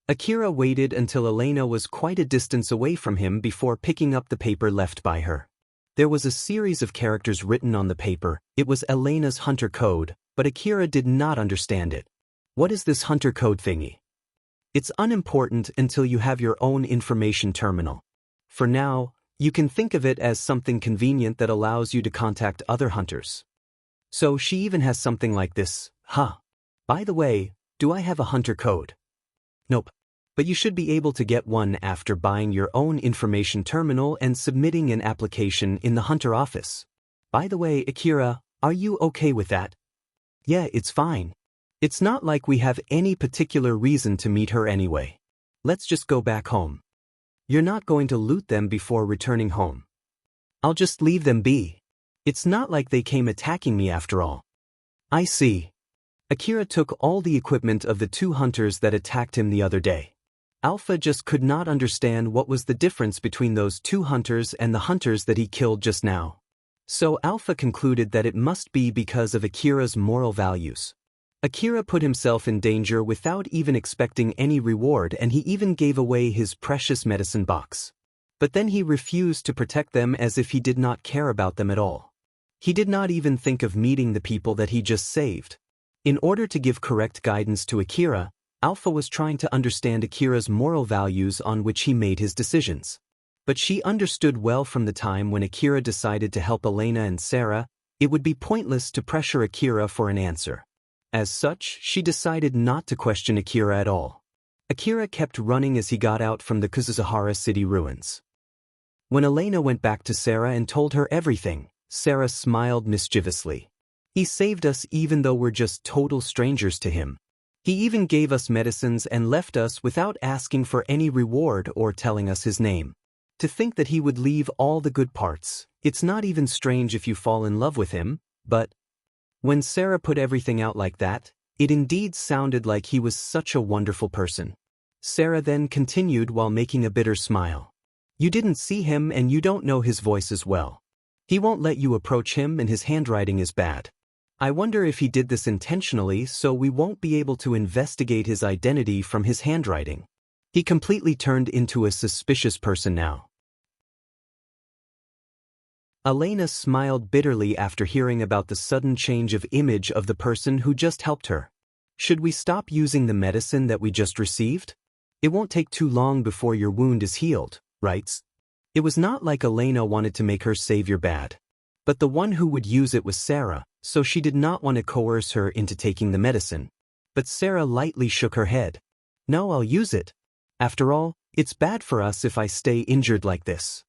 Akira waited until Elena was quite a distance away from him before picking up the paper left by her. There was a series of characters written on the paper. It was Elena's hunter code, but Akira did not understand it. "What is this hunter code thingy?" "It's unimportant until you have your own information terminal. For now, you can think of it as something convenient that allows you to contact other hunters." "So she even has something like this, huh? By the way, do I have a hunter code?" "Nope. But you should be able to get one after buying your own information terminal and submitting an application in the hunter office. By the way, Akira, are you okay with that?" "Yeah, it's fine. It's not like we have any particular reason to meet her anyway. Let's just go back home." "You're not going to loot them before returning home?" "I'll just leave them be. It's not like they came attacking me after all." "I see." Akira took all the equipment of the two hunters that attacked him the other day. Alpha just could not understand what was the difference between those two hunters and the hunters that he killed just now. So Alpha concluded that it must be because of Akira's moral values. Akira put himself in danger without even expecting any reward, and he even gave away his precious medicine box. But then he refused to protect them as if he did not care about them at all. He did not even think of meeting the people that he just saved. In order to give correct guidance to Akira, Alpha was trying to understand Akira's moral values on which he made his decisions. But she understood well from the time when Akira decided to help Elena and Sarah, it would be pointless to pressure Akira for an answer. As such, she decided not to question Akira at all. Akira kept running as he got out from the Kuzuhara city ruins. When Elena went back to Sarah and told her everything, Sarah smiled mischievously. "He saved us even though we're just total strangers to him. He even gave us medicines and left us without asking for any reward or telling us his name. To think that he would leave all the good parts, it's not even strange if you fall in love with him, but..." When Sarah put everything out like that, it indeed sounded like he was such a wonderful person. Sarah then continued while making a bitter smile. "You didn't see him and you don't know his voice as well. He won't let you approach him and his handwriting is bad. I wonder if he did this intentionally so we won't be able to investigate his identity from his handwriting. He completely turned into a suspicious person now." Elena smiled bitterly after hearing about the sudden change of image of the person who just helped her. "Should we stop using the medicine that we just received? It won't take too long before your wound is healed, right?" It was not like Elena wanted to make her savior bad. But the one who would use it was Sarah, so she did not want to coerce her into taking the medicine. But Sarah lightly shook her head. "No, I'll use it. After all, it's bad for us if I stay injured like this."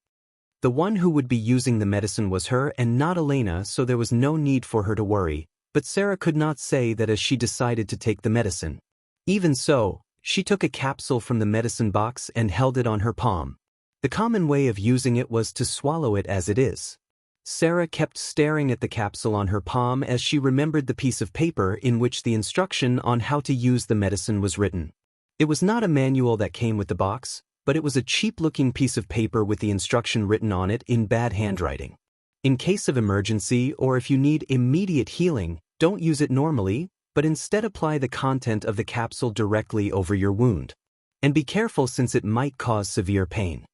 The one who would be using the medicine was her and not Elena, so there was no need for her to worry, but Sarah could not say that as she decided to take the medicine. Even so, she took a capsule from the medicine box and held it on her palm. The common way of using it was to swallow it as it is. Sarah kept staring at the capsule on her palm as she remembered the piece of paper in which the instruction on how to use the medicine was written. It was not a manual that came with the box, but it was a cheap-looking piece of paper with the instruction written on it in bad handwriting. In case of emergency or if you need immediate healing, don't use it normally, but instead apply the content of the capsule directly over your wound. And be careful since it might cause severe pain.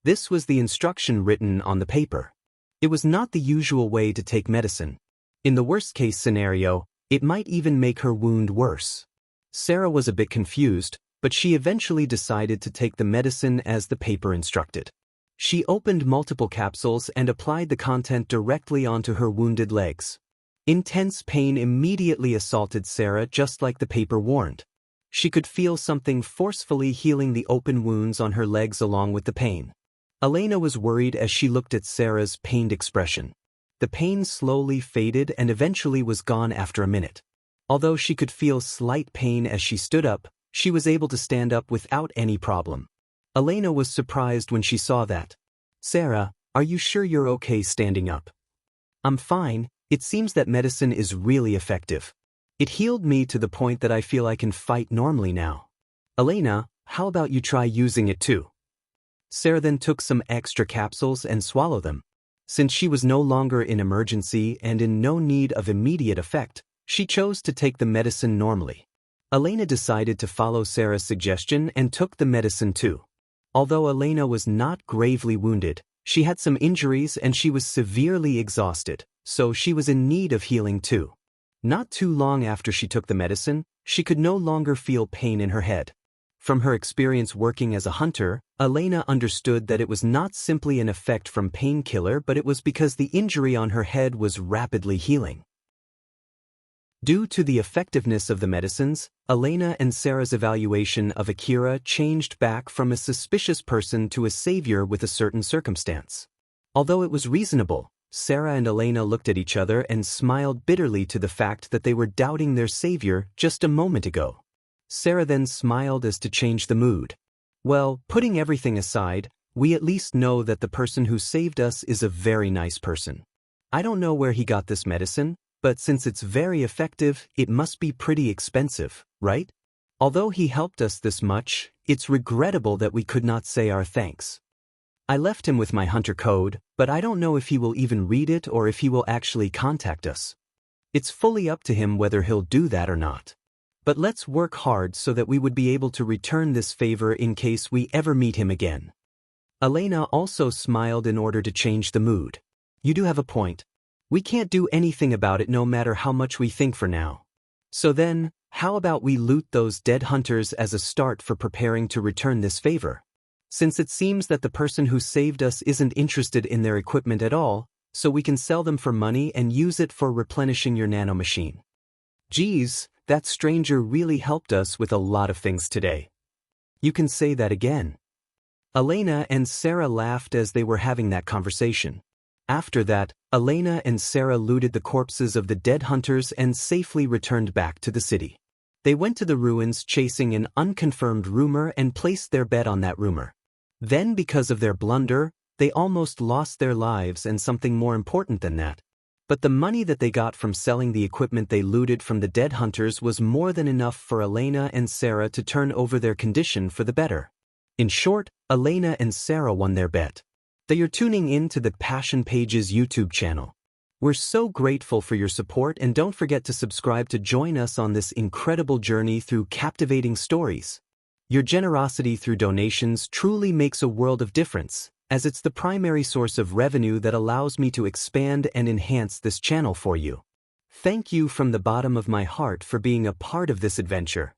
This was the instruction written on the paper. It was not the usual way to take medicine. In the worst-case scenario, it might even make her wound worse. Sarah was a bit confused, but she eventually decided to take the medicine as the paper instructed. She opened multiple capsules and applied the content directly onto her wounded legs. Intense pain immediately assaulted Sarah just like the paper warned. She could feel something forcefully healing the open wounds on her legs along with the pain. Elena was worried as she looked at Sarah's pained expression. The pain slowly faded and eventually was gone after a minute. Although she could feel slight pain as she stood up, she was able to stand up without any problem. Elena was surprised when she saw that. "Sarah, are you sure you're okay standing up?" "I'm fine. It seems that medicine is really effective. It healed me to the point that I feel I can fight normally now." "Elena, how about you try using it too?" Sarah then took some extra capsules and swallowed them. Since she was no longer in emergency and in no need of immediate effect, she chose to take the medicine normally. Elena decided to follow Sarah's suggestion and took the medicine too. Although Elena was not gravely wounded, she had some injuries and she was severely exhausted, so she was in need of healing too. Not too long after she took the medicine, she could no longer feel pain in her head. From her experience working as a hunter, Elena understood that it was not simply an effect from painkiller, but it was because the injury on her head was rapidly healing. Due to the effectiveness of the medicines, Elena and Sarah's evaluation of Akira changed back from a suspicious person to a savior with a certain circumstance. Although it was reasonable, Sarah and Elena looked at each other and smiled bitterly to the fact that they were doubting their savior just a moment ago. Sarah then smiled as to change the mood. "Well, putting everything aside, we at least know that the person who saved us is a very nice person. I don't know where he got this medicine, but since it's very effective, it must be pretty expensive, right? Although he helped us this much, it's regrettable that we could not say our thanks. I left him with my hunter code, but I don't know if he will even read it or if he will actually contact us. It's fully up to him whether he'll do that or not. But let's work hard so that we would be able to return this favor in case we ever meet him again." Elena also smiled in order to change the mood. "You do have a point. We can't do anything about it no matter how much we think for now. So then, how about we loot those dead hunters as a start for preparing to return this favor? Since it seems that the person who saved us isn't interested in their equipment at all, so we can sell them for money and use it for replenishing your nanomachine." "Geez, that stranger really helped us with a lot of things today." "You can say that again." Elena and Sarah laughed as they were having that conversation. After that, Elena and Sarah looted the corpses of the dead hunters and safely returned back to the city. They went to the ruins chasing an unconfirmed rumor and placed their bet on that rumor. Then, because of their blunder, they almost lost their lives and something more important than that. But the money that they got from selling the equipment they looted from the dead hunters was more than enough for Elena and Sarah to turn over their condition for the better. In short, Elena and Sarah won their bet. They are tuning in to the Passion Pages YouTube channel. We're so grateful for your support, and don't forget to subscribe to join us on this incredible journey through captivating stories. Your generosity through donations truly makes a world of difference, as it's the primary source of revenue that allows me to expand and enhance this channel for you. Thank you from the bottom of my heart for being a part of this adventure.